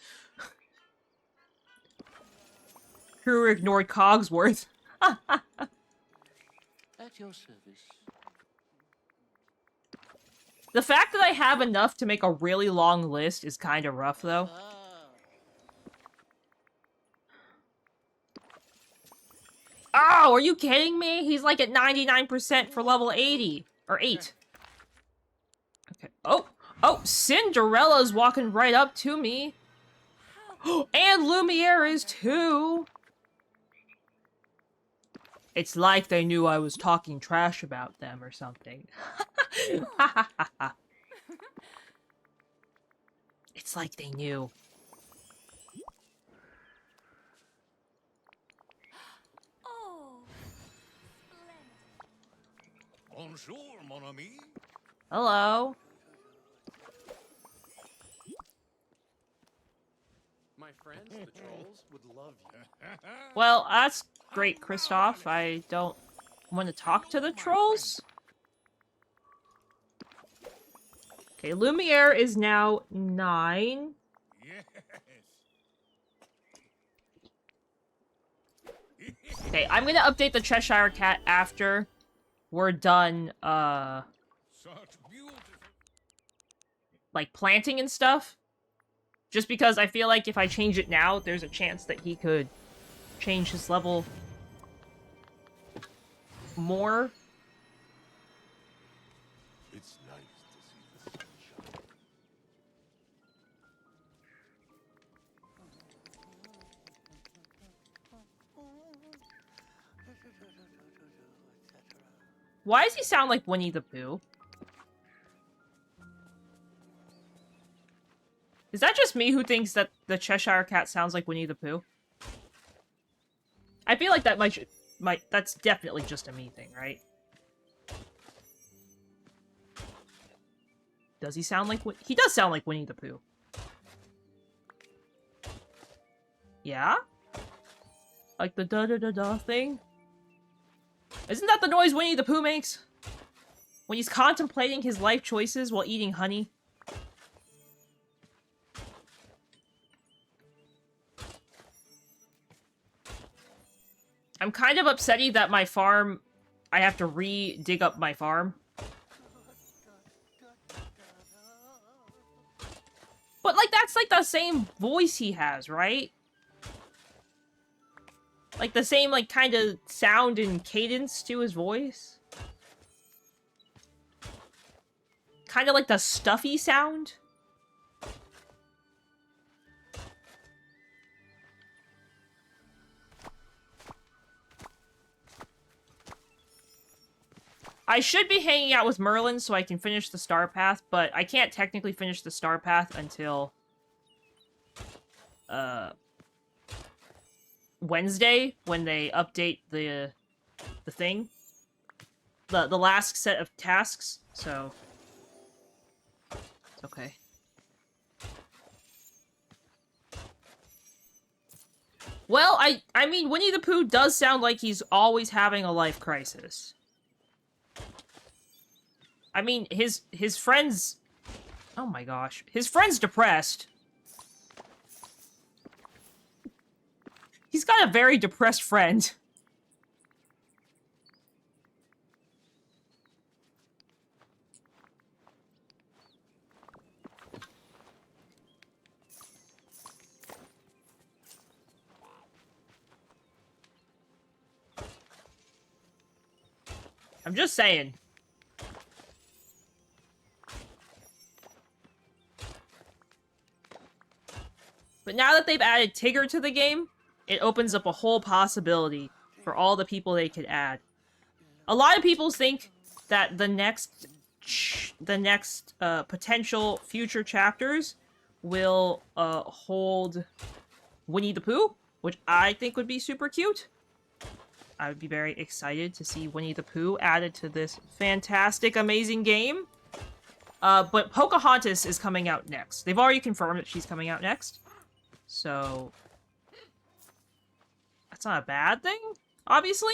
Kuru ignored Cogsworth. At your service. The fact that I have enough to make a really long list is kind of rough, though. Are you kidding me? He's like at 99% for level 80. Or 8. Okay. Oh! Oh! Cinderella's walking right up to me. And Lumiere is too! It's like they knew I was talking trash about them or something. It's like they knew. Oh, splendid. Bonjour, mon ami. Hello. My friends, the trolls, would love you. Well, that's great, Kristoff. I don't want to talk to the trolls. Okay, Lumiere is now 9. Yes. Okay, I'm gonna update the Cheshire Cat after we're done, Such beautiful. like, planting and stuff. Just because I feel like if I change it now, there's a chance that he could change his level more. It's nice to see the sun shine. Why does he sound like Winnie the Pooh? Is that just me who thinks that the Cheshire Cat sounds like Winnie the Pooh? I feel like that might that's definitely just a me thing, right? Does he sound like he does sound like Winnie the Pooh? Yeah? Like the da-da-da-da thing? Isn't that the noise Winnie the Pooh makes? When he's contemplating his life choices while eating honey? I'm kind of upsetty that my farm... I have to re-dig up my farm. But, like, that's, like, the same voice he has, right? Like, the same, like, kind of sound and cadence to his voice. Kind of like the stuffy sound. I should be hanging out with Merlin so I can finish the Star Path, but I can't technically finish the Star Path until... Wednesday, when they update the thing. The last set of tasks, so... It's okay. Well, I mean, Winnie the Pooh does sound like he's always having a life crisis. I mean, his friend's... Oh my gosh. His friend's depressed. He's got a very depressed friend. I'm just saying. But now that they've added Tigger to the game, it opens up a whole possibility for all the people they could add. A lot of people think that the next potential future chapters will hold Winnie the Pooh, which I think would be super cute. I would be very excited to see Winnie the Pooh added to this fantastic, amazing game. But Pocahontas is coming out next. They've already confirmed that she's coming out next. So... that's not a bad thing, obviously.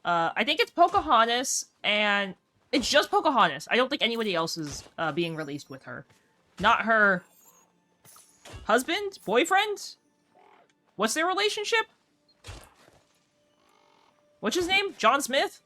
I think it's Pocahontas, and it's just Pocahontas. I don't think anybody else is being released with her. Not her husband? Boyfriend? What's their relationship? What's his name? John Smith?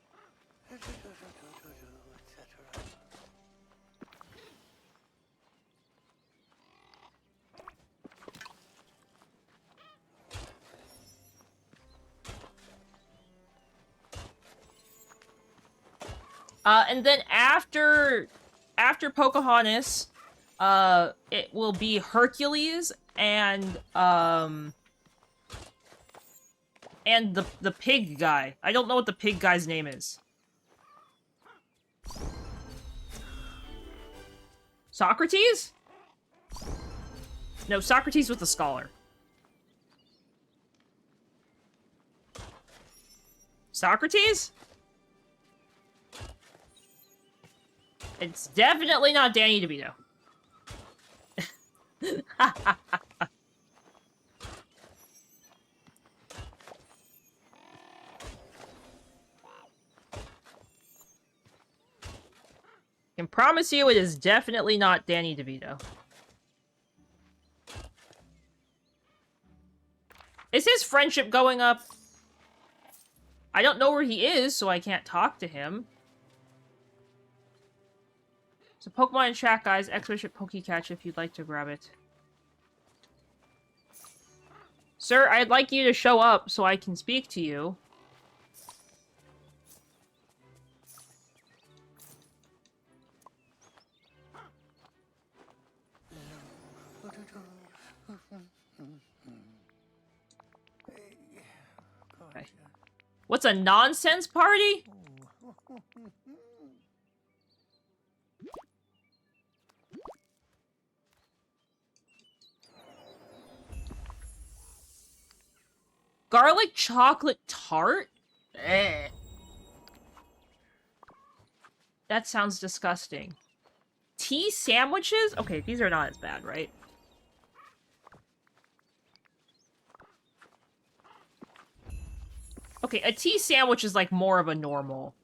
And then after Pocahontas, it will be Hercules and the pig guy. I don't know what the pig guy's name is. Socrates? No, Socrates was the scholar. Socrates? It's definitely not Danny DeVito. Can promise you it is definitely not Danny DeVito. Is his friendship going up? I don't know where he is, so I can't talk to him. So Pokemon in chat, guys. Expedition Pokecatch if you'd like to grab it. Sir, I'd like you to show up so I can speak to you. Okay. What's a nonsense party? Garlic chocolate tart? Eh. That sounds disgusting. Tea sandwiches? Okay, these are not as bad, right? Okay, a tea sandwich is like more of a normal.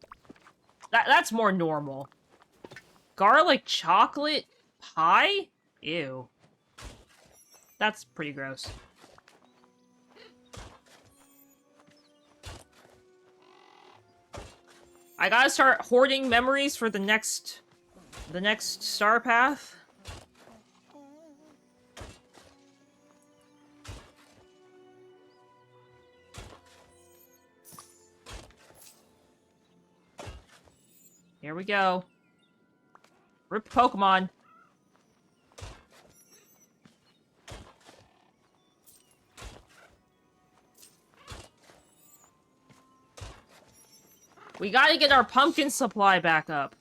That's more normal. Garlic chocolate pie? Ew. That's pretty gross. I gotta start hoarding memories for the next star path. Here we go. Rip Pokemon. We gotta get our pumpkin supply back up.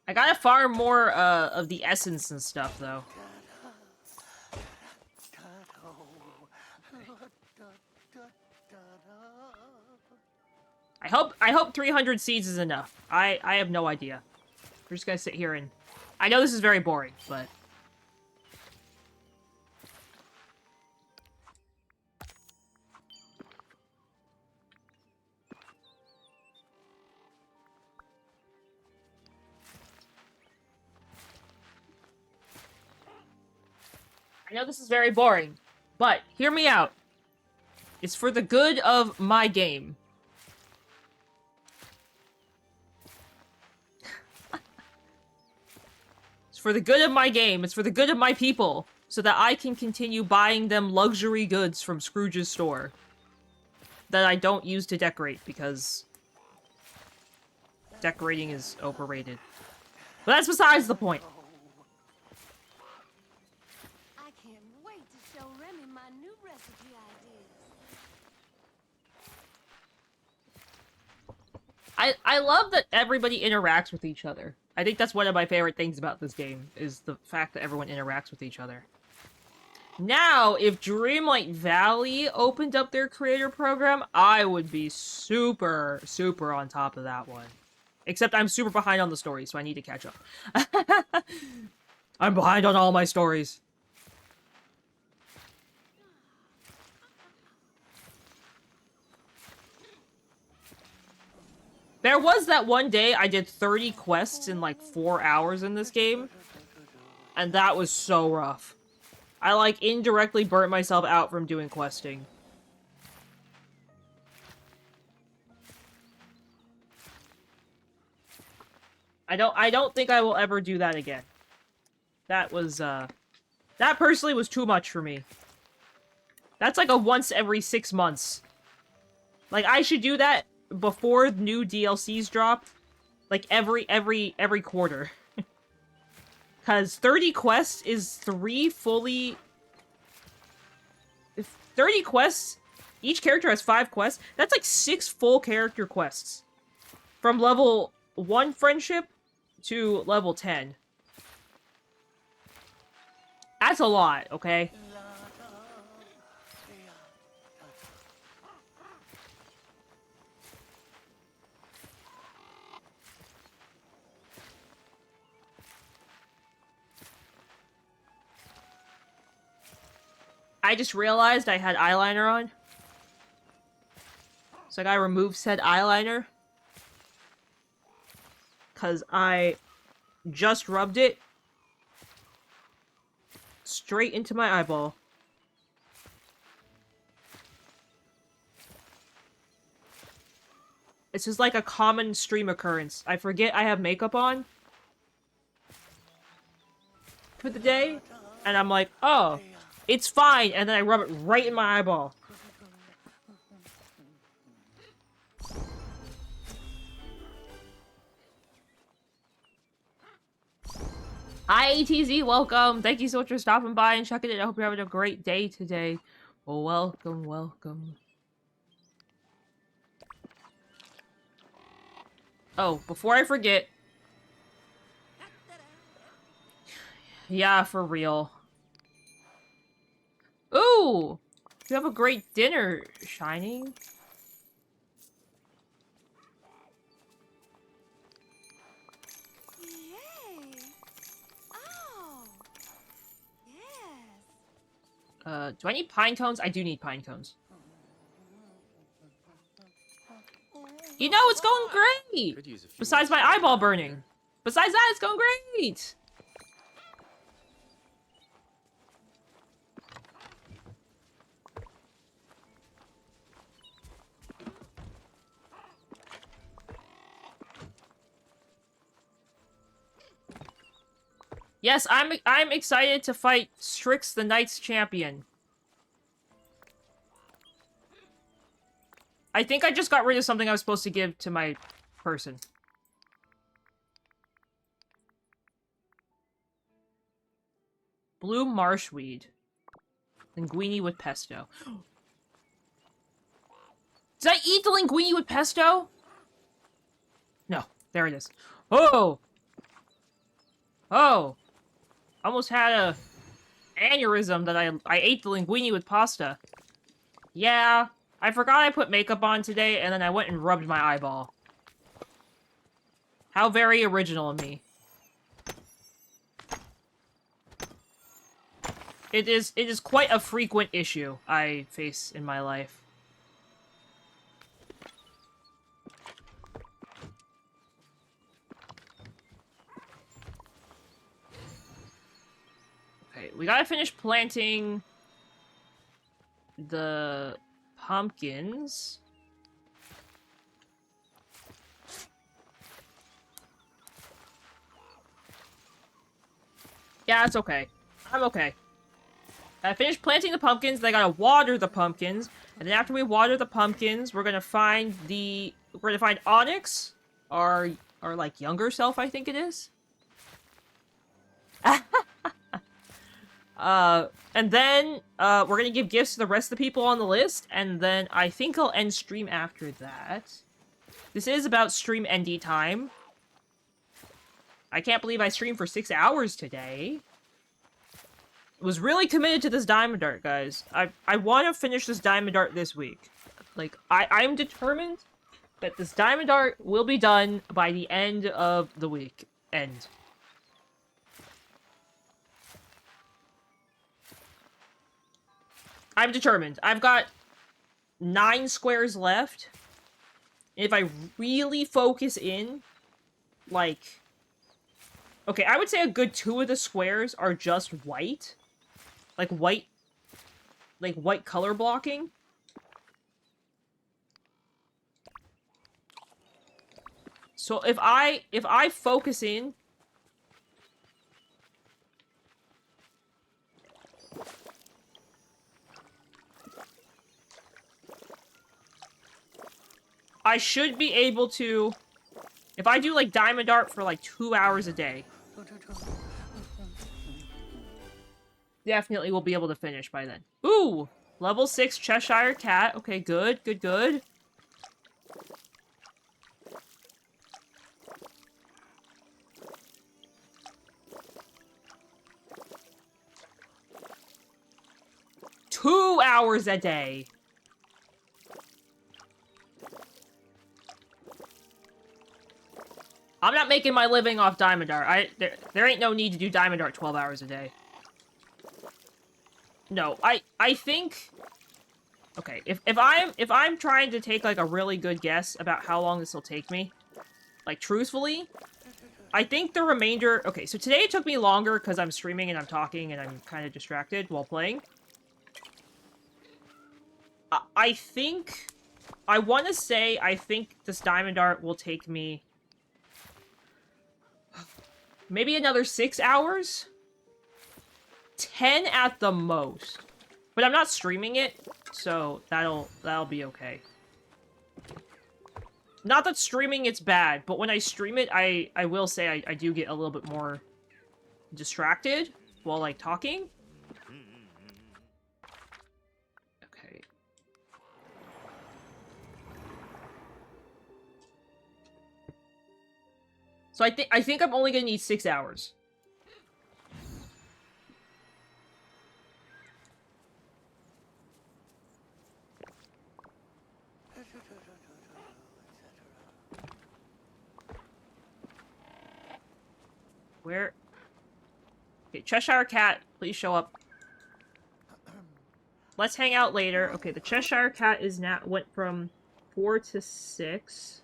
I gotta farm more of the essence and stuff, though. I hope 300 seeds is enough. I have no idea. We're just gonna sit here and... I know this is very boring, but... I know this is very boring, but hear me out. It's for the good of my game. It's for the good of my game. It's for the good of my people. So that I can continue buying them luxury goods from Scrooge's store. That I don't use to decorate, because... decorating is overrated. But that's besides the point. I can't wait to show Remy my new recipe ideas. I love that everybody interacts with each other. I think that's one of my favorite things about this game, is the fact that everyone interacts with each other. Now, if Dreamlight Valley opened up their creator program, I would be super, super on top of that one. Except I'm super behind on the story, so I need to catch up. I'm behind on all my stories. There was that one day I did 30 quests in like 4 hours in this game. And that was so rough. I like indirectly burnt myself out from doing questing. I don't think I will ever do that again. That was, that personally was too much for me. That's like a once every 6 months. Like, I should do that before new DLCs drop. Like, every quarter. Because 30 quests is 3 fully... 30 quests? Each character has 5 quests? That's like 6 full character quests. From level 1 friendship to level 10. That's a lot, okay? I just realized I had eyeliner on. So I gotta remove said eyeliner. Because I just rubbed it straight into my eyeball. This is like a common stream occurrence. I forget I have makeup on for the day, and I'm like, oh, it's fine, and then I rub it right in my eyeball. Hi, ATZ, welcome. Thank you so much for stopping by and checking it. I hope you're having a great day today. Well, welcome, welcome. Oh, before I forget. Yeah, for real. Ooh! You have a great dinner, Shining. Yay! Oh! Yes! Do I need pine cones? I do need pine cones. You know, it's going great! Could use a few Besides more my spots eyeball around burning. here. Besides that, it's going great! Yes, I'm excited to fight Strix the Knights Champion. I think I just got rid of something I was supposed to give to my person. Blue marshweed. Linguine with pesto. Did I eat the linguine with pesto? No. There it is. Oh! Oh! Almost had a aneurysm that I ate the linguine with pasta. Yeah, I forgot I put makeup on today, and then I went and rubbed my eyeball. How very original of me. It is quite a frequent issue I face in my life. Okay, we gotta finish planting the pumpkins. Yeah, it's okay. I'm okay. I finished planting the pumpkins, then I gotta water the pumpkins, and then after we water the pumpkins, we're gonna find Onyx, our like younger self, I think it is. And then we're gonna give gifts to the rest of the people on the list, and then I think I'll end stream after that. This is about stream ND time. I can't believe I streamed for 6 hours today. Was really committed to this diamond art, guys. I want to finish this diamond art this week. Like, I'm determined that this diamond art will be done by the end of the week. End. I'm determined. I've got 9 squares left. If I really focus in, like... Okay, I would say a good 2 of the squares are just white. Like white color blocking. So if I focus in... I should be able to... If I do, like, Diamond Art for, like, 2 hours a day... Definitely will be able to finish by then. Ooh! Level 6 Cheshire Cat. Okay, good, good, good. Two hours a day! I'm not making my living off Diamond Art. There ain't no need to do Diamond Art 12 hours a day. No, I think... Okay, if I'm trying to take, like, a really good guess about how long this will take me, like, truthfully, I think the remainder... Okay, so today it took me longer because I'm streaming and I'm talking and I'm kind of distracted while playing. I think... I want to say I think this Diamond Art will take me... maybe another 6 hours? 10 at the most. But I'm not streaming it, so that'll be okay. Not that streaming it's bad, but when I stream it, I will say I do get a little bit more distracted while, like, talking. Okay. So I think I'm only gonna need 6 hours. Where? Okay, Cheshire Cat, please show up. Let's hang out later. Okay, the Cheshire Cat is now went from 4 to 6.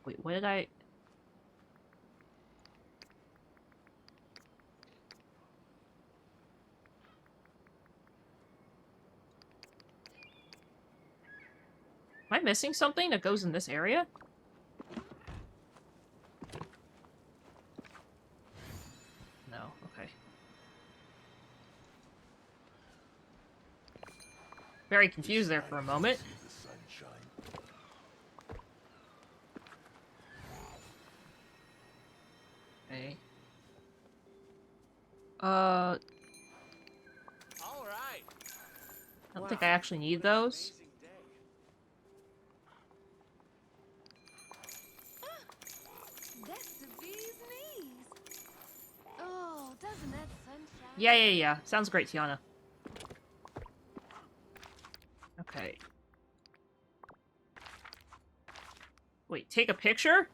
Wait, what did I... Am I missing something that goes in this area? No, okay. Very confused there for a moment. Okay. All right. I don't think I actually need those. That's the bee's knees. Oh, doesn't that sunshine? Yeah. Sounds great, Tiana. Okay. Wait, take a picture?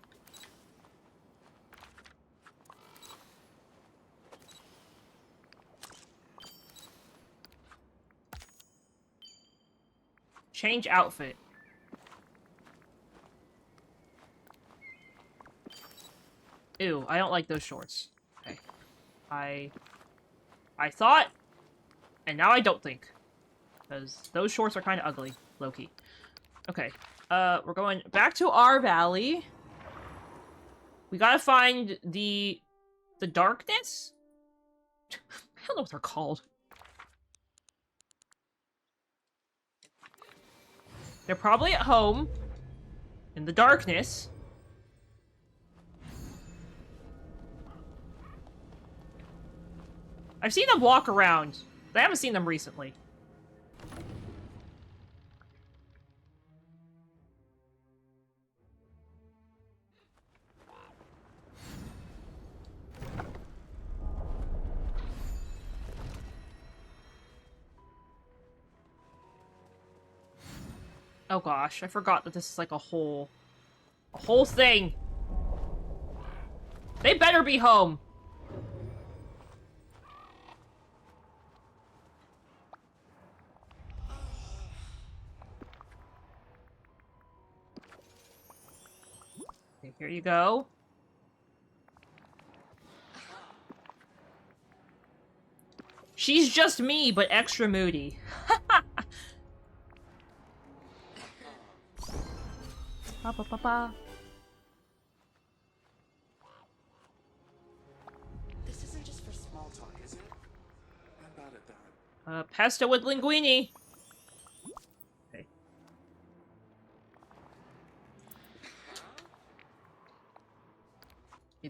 Change outfit. Ew, I don't like those shorts. Okay. I thought, and now I don't think. Because those shorts are kind of ugly, low-key. Okay. We're going back to our valley. We gotta find the darkness? I don't know what they're called. They're probably at home. In the darkness. I've seen them walk around. I haven't seen them recently. Oh gosh, I forgot that this is like a whole thing. They better be home. Here you go. She's just me, but extra moody. Ba, ba, ba, ba. This isn't just for small talk, is it? I'm bad at that. Pesto with linguine. Okay.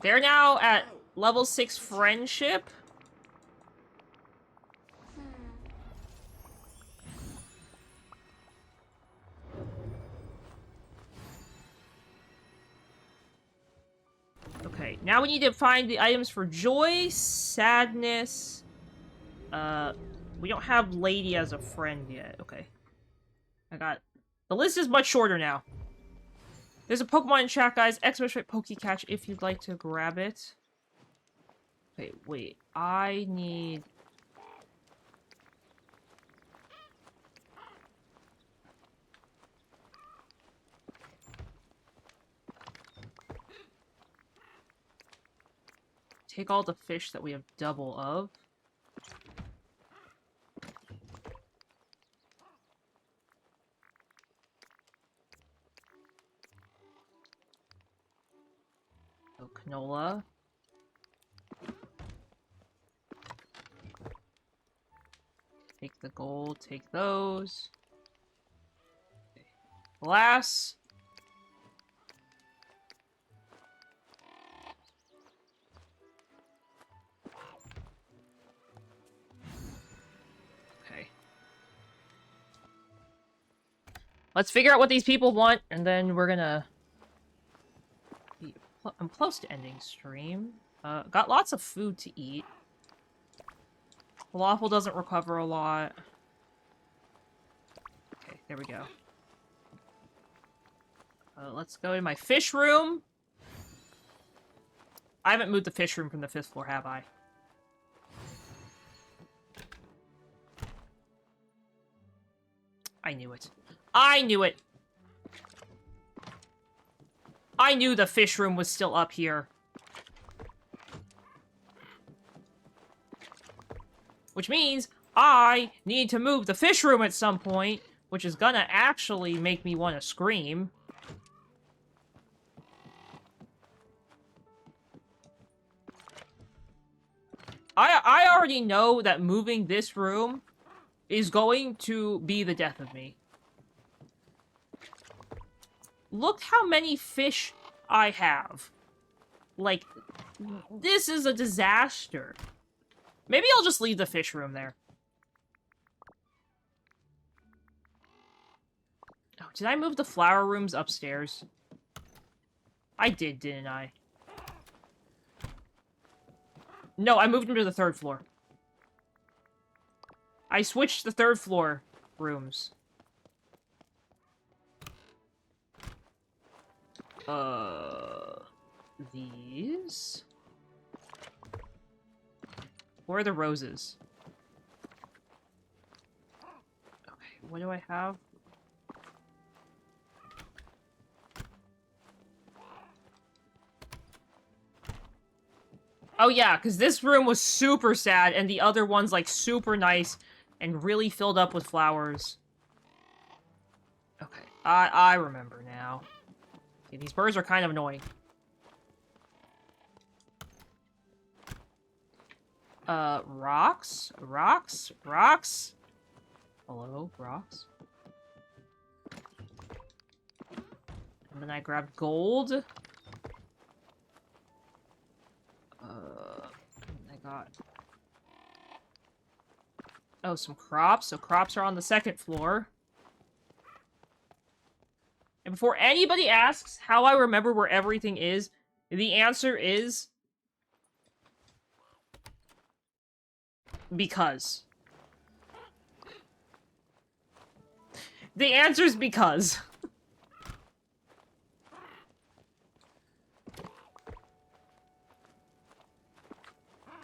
They're now at level 6 friendship. Okay, now we need to find the items for joy, sadness. We don't have Lady as a friend yet. Okay. The list is much shorter now. There's a Pokemon in chat, guys. Exclamation Pokecatch if you'd like to grab it. Okay, wait. I need... Take all the fish that we have double of. Oh, canola. Take the gold, take those. Okay. Glass. Okay. Let's figure out what these people want, and then we're gonna... I'm close to ending stream. Got lots of food to eat. Falafel doesn't recover a lot. Okay, there we go. Let's go in my fish room. I haven't moved the fish room from the 5th floor, have I? I knew it. I knew it! I knew the fish room was still up here. Which means I need to move the fish room at some point, which is gonna actually make me want to scream. I already know that moving this room is going to be the death of me. Look how many fish I have. Like, this is a disaster. Maybe I'll just leave the fish room there. Oh, did I move the flower rooms upstairs? I did, didn't I? No, I moved them to the 3rd floor. I switched the 3rd floor rooms. These? Where are the roses? Okay, what do I have? Oh yeah, because this room was super sad, and the other one's, like, super nice, and really filled up with flowers. Okay, I remember now. Okay, these birds are kind of annoying. Rocks? Rocks? Rocks? Hello, rocks? And then I grabbed gold. I got... Oh, some crops. So crops are on the 2nd floor. And before anybody asks how I remember where everything is, the answer is... because. The answer is because.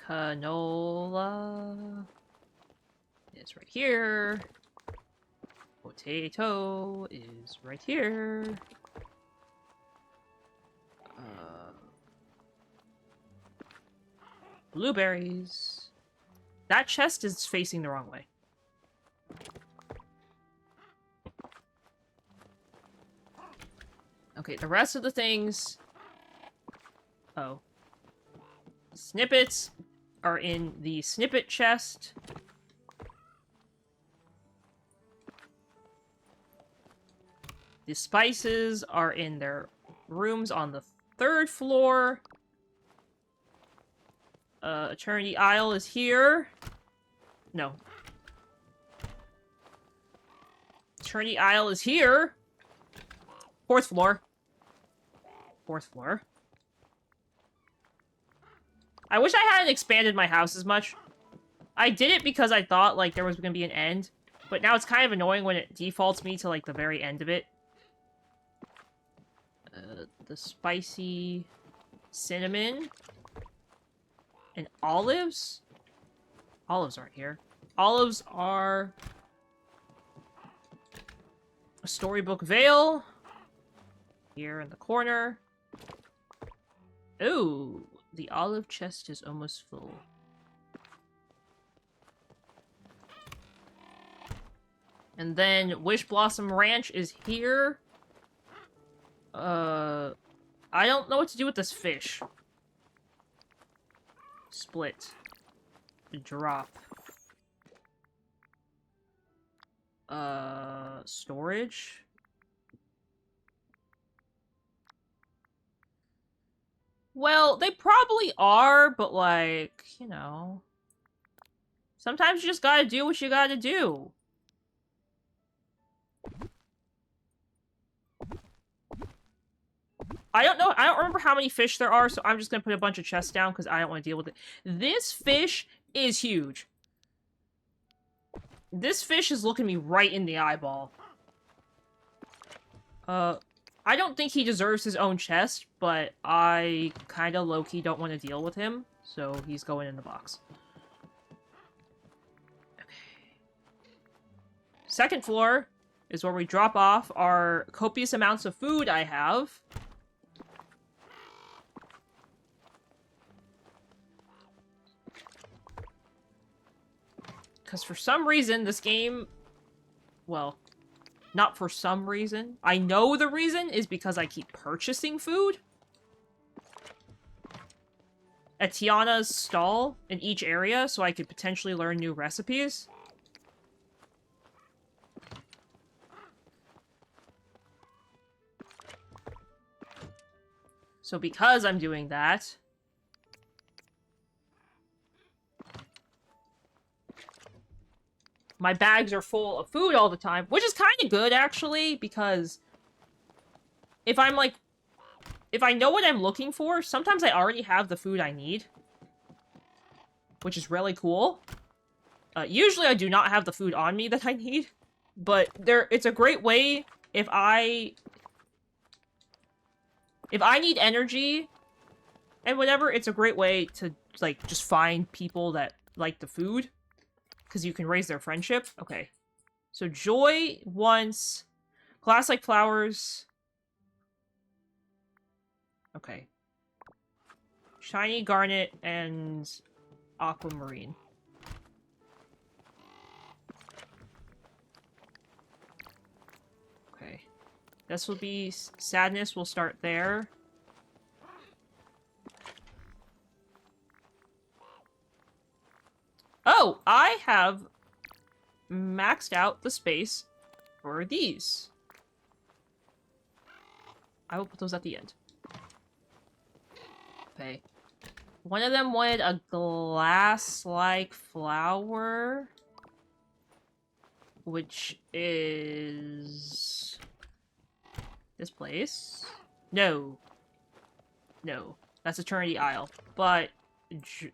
Canola is right here. Potato is right here. Blueberries. That chest is facing the wrong way. Okay, the rest of the things... Oh. Snippets are in the snippet chest. The spices are in their rooms on the 3rd floor. Eternity Isle is here. No. Eternity Isle is here. 4th floor. 4th floor. I wish I hadn't expanded my house as much. I did it because I thought, like, there was gonna be an end. But now it's kind of annoying when it defaults me to, like, the very end of it. The spicy cinnamon and olives? Olives aren't here. Olives are a storybook veil here in the corner. Ooh, the olive chest is almost full. And then Wish Blossom Ranch is here. I don't know what to do with this fish. Split. Drop. Storage? Well, they probably are, but like, you know. Sometimes you just gotta do what you gotta do. I don't remember how many fish there are, so I'm just gonna put a bunch of chests down because I don't want to deal with it. This fish is huge. This fish is looking me right in the eyeball. I don't think he deserves his own chest, but I kinda low-key don't want to deal with him, so he's going in the box. Okay. 2nd floor is where we drop off our copious amounts of food I have. Because for some reason, this game... Well, not for some reason. I know the reason is because I keep purchasing food at Tiana's stall in each area, so I could potentially learn new recipes. So because I'm doing that... my bags are full of food all the time, which is kind of good, actually, because if I'm, like, if I know what I'm looking for, sometimes I already have the food I need, which is really cool. Usually I do not have the food on me that I need, but it's a great way if I need energy and whatever, it's a great way to, like, just find people that like the food. Because you can raise their friendship. Okay. So Joy wants glass-like flowers. Okay. Shiny garnet and aquamarine. Okay. This will be sadness. We'll start there. Oh, I have maxed out the space for these. I will put those at the end. Okay. One of them wanted a glass-like flower, which is this place. No. No. That's Eternity Isle. But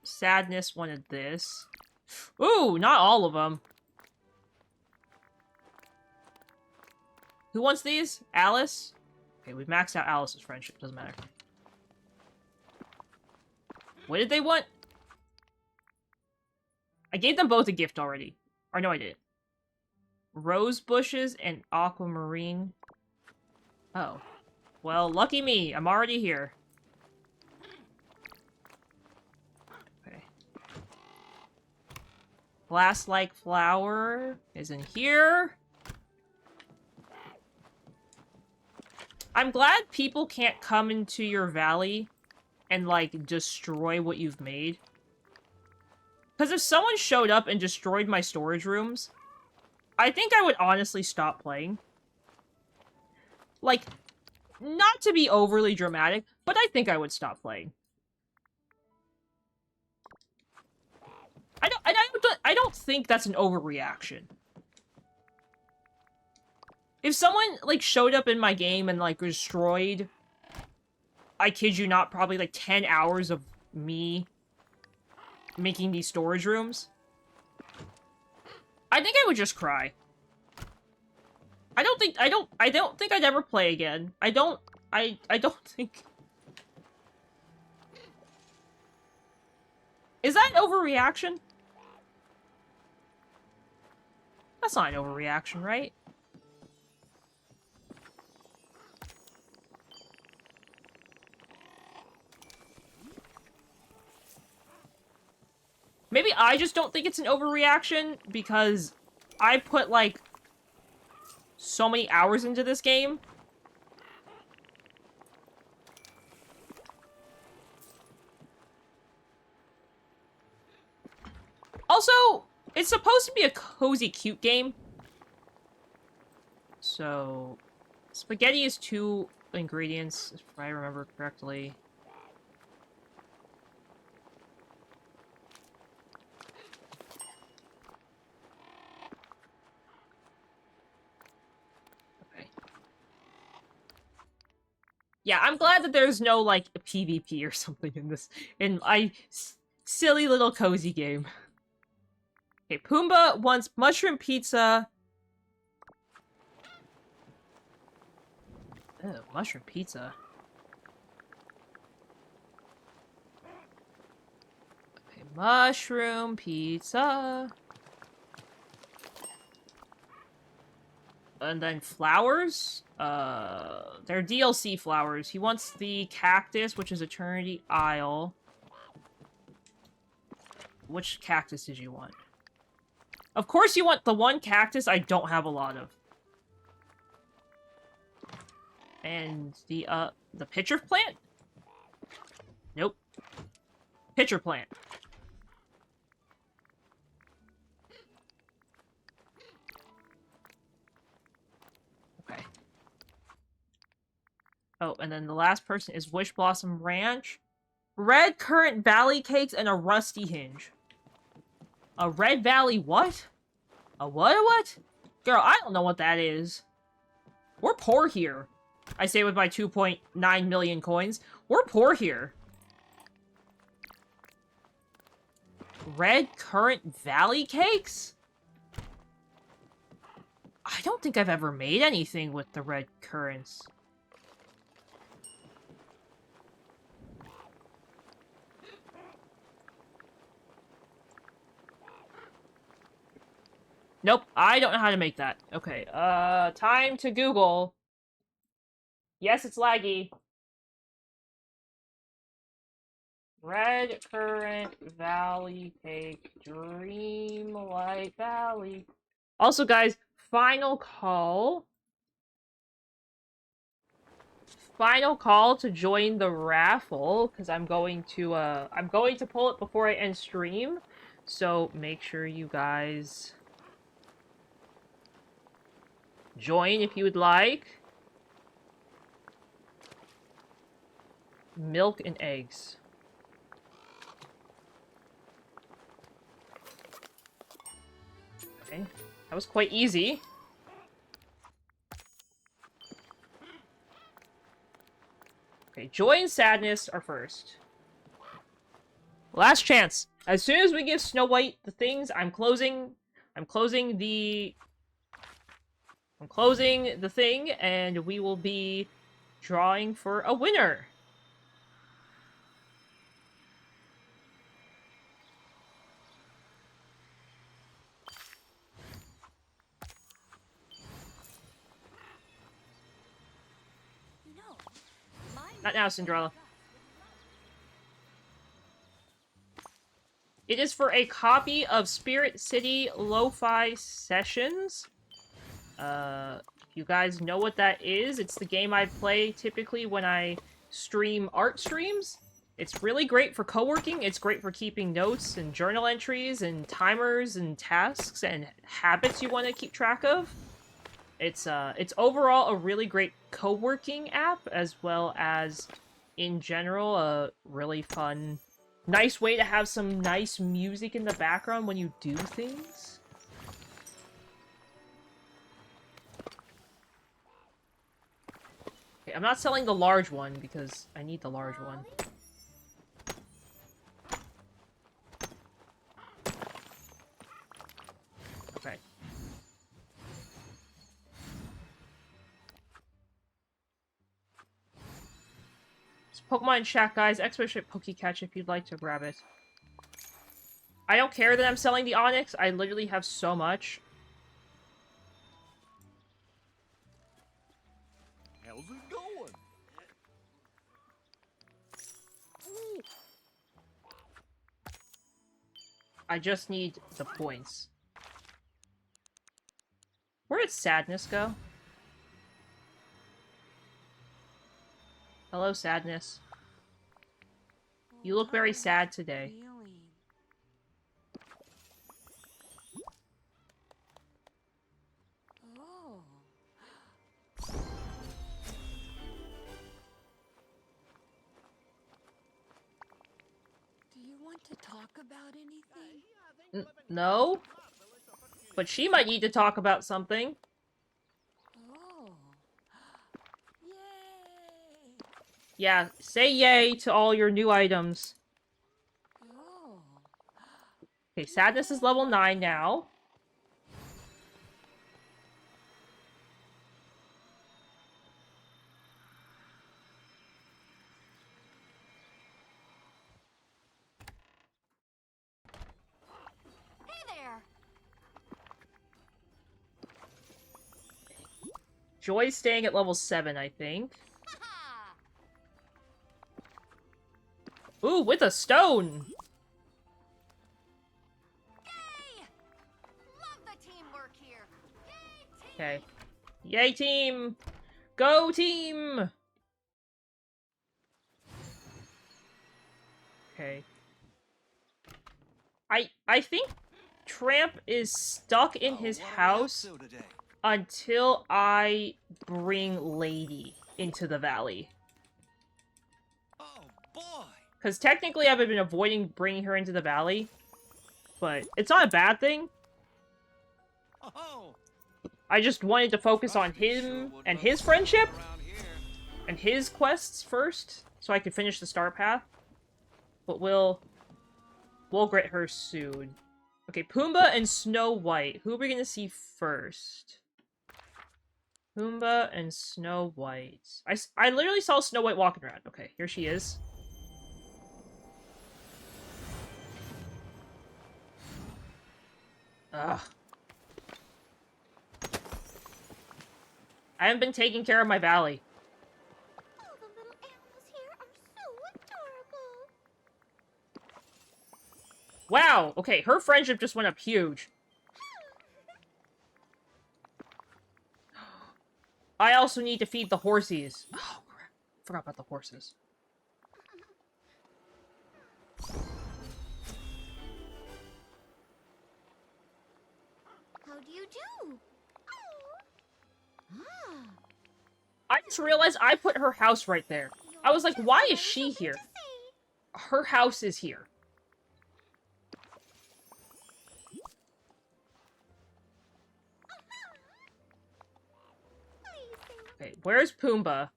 Sadness wanted this. Ooh, not all of them. Who wants these? Alice? Okay, we've maxed out Alice's friendship. Doesn't matter. What did they want? I gave them both a gift already. Or no, I didn't. Rose bushes and aquamarine. Oh. Well, lucky me. I'm already here. glass-like flower is in here. I'm glad people can't come into your valley and, like, destroy what you've made. Because if someone showed up and destroyed my storage rooms, I think I would honestly stop playing. Like, not to be overly dramatic, but I think I would stop playing. I don't think that's an overreaction. If someone, like, showed up in my game and, like, destroyed, I kid you not, probably, like, 10 hours of me making these storage rooms, I think I would just cry. I don't think I'd ever play again. I don't think... Is that an overreaction? That's not an overreaction, right? Maybe I just don't think it's an overreaction because I put, like, so many hours into this game. Also, it's supposed to be a cozy, cute game. So, spaghetti is 2 ingredients, if I remember correctly. Okay. Yeah, I'm glad that there's no, like, PvP or something in my silly little cozy game. Okay, Pumbaa wants mushroom pizza. Oh, mushroom pizza. Okay, mushroom pizza. And then flowers? They're DLC flowers. He wants the cactus, which is Eternity Isle. Which cactus did you want? Of course you want the one cactus I don't have a lot of. And the pitcher plant? Nope. Pitcher plant. Okay. Oh, and then the last person is Wish Blossom Ranch. Red Currant Valley Cakes and a Rusty Hinge. A Red Valley what? A what? Girl, I don't know what that is. We're poor here. I say with my 2.9 million coins. We're poor here. Red Currant Valley Cakes? I don't think I've ever made anything with the red currants. Nope, I don't know how to make that. Okay, time to Google. Yes, it's laggy. Red Currant Valley Cake, Dreamlight Valley. Also, guys, final call. Final call to join the raffle, because I'm going to pull it before I end stream. So make sure you guys join if you would like. Milk and eggs. Okay, that was quite easy. Okay, joy and sadness are first. Last chance. As soon as we give Snow White the things, I'm closing the thing, and we will be drawing for a winner. Not now, Cinderella. It is for a copy of Spirit City Lo-Fi Sessions. You guys know what that is. It's the game I play typically when I stream art streams. It's really great for co-working. It's great for keeping notes and journal entries and timers and tasks and habits you want to keep track of. It's overall a really great co-working app, as well as, in general, a really fun, nice way to have some nice music in the background when you do things. Okay, I'm not selling the large one because I need the large one. Okay. It's Pokemon Shack, guys. Expedition Pokecatch if you'd like to grab it. I don't care that I'm selling the Onyx. I literally have so much. How's it going? I just need the points. Where did Sadness go? Hello, Sadness. You look very sad today. Oh. Do you want to talk about anything? No? But she might need to talk about something. Oh. Yay! Yeah, say yay to all your new items. Oh. Okay, Sadness is level 9 now. Hey there. Joy's staying at level 7, I think. Haha. Ooh, with a stone! Yay! Love the teamwork here. Yay, team. Okay. Yay, team! Go, team! Okay. I think Tramp is stuck in his house until I bring Lady into the valley. Oh boy! Because technically I've been avoiding bringing her into the valley, but it's not a bad thing. Oh, I just wanted to focus on him and his friendship and his quests first, so I could finish the star path. But we'll get her soon. Okay, Pumbaa and Snow White. Who are we gonna see first? Pumbaa and Snow White. I literally saw Snow White walking around. Okay, here she is. Ugh. I haven't been taking care of my valley. All the little animals here are so adorable. Wow, okay, her friendship just went up huge. I also need to feed the horsies. Oh, crap. Forgot about the horses. How do you do? Ah. I just realized I put her house right there. I was like, why is she here? Her house is here. Okay, where's Pumbaa?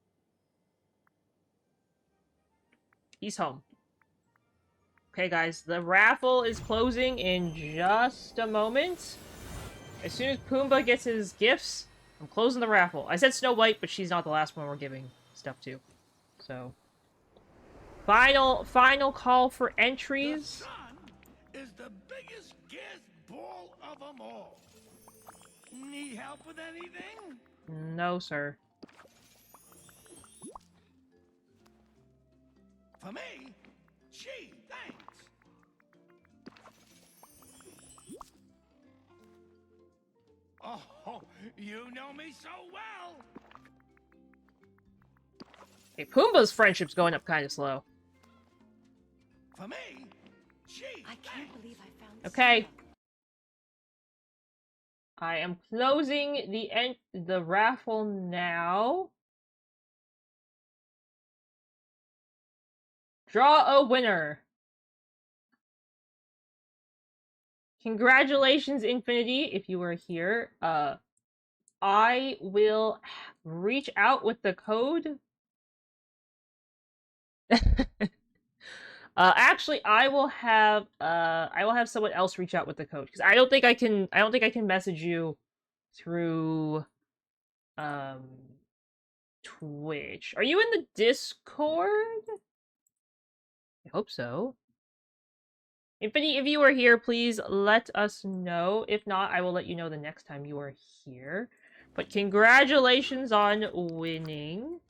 He's home. Okay, guys, the raffle is closing in just a moment. As soon as Pumbaa gets his gifts, I'm closing the raffle. I said Snow White, but she's not the last one we're giving stuff to. So, final call for entries. The sun is the biggest gas ball of them all. Need help with anything? No, sir. For me? Gee, thanks. Oh, you know me so well. Hey, Pumbaa's friendship's going up kind of slow. For me? Gee, I can't believe I found this. Okay. I am closing the raffle now. Draw a winner. Congratulations, Infinity, if you were here. I will reach out with the code. Actually, I will have someone else reach out with the code because I don't think I can message you through Twitch. Are you in the Discord? I hope so. Infinity, if you are here, please let us know. If not, I will let you know the next time you are here. But congratulations on winning.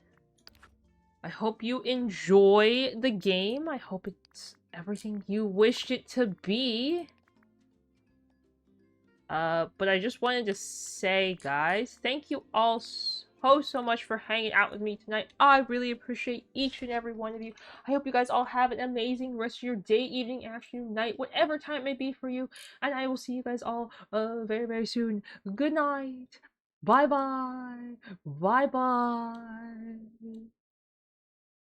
I hope you enjoy the game. I hope it's everything you wished it to be. But I just wanted to say, guys, thank you all so much for hanging out with me tonight. I really appreciate each and every one of you. I hope you guys all have an amazing rest of your day, evening, afternoon, night, whatever time it may be for you. And I will see you guys all very, very soon. Good night. Bye-bye. Bye-bye.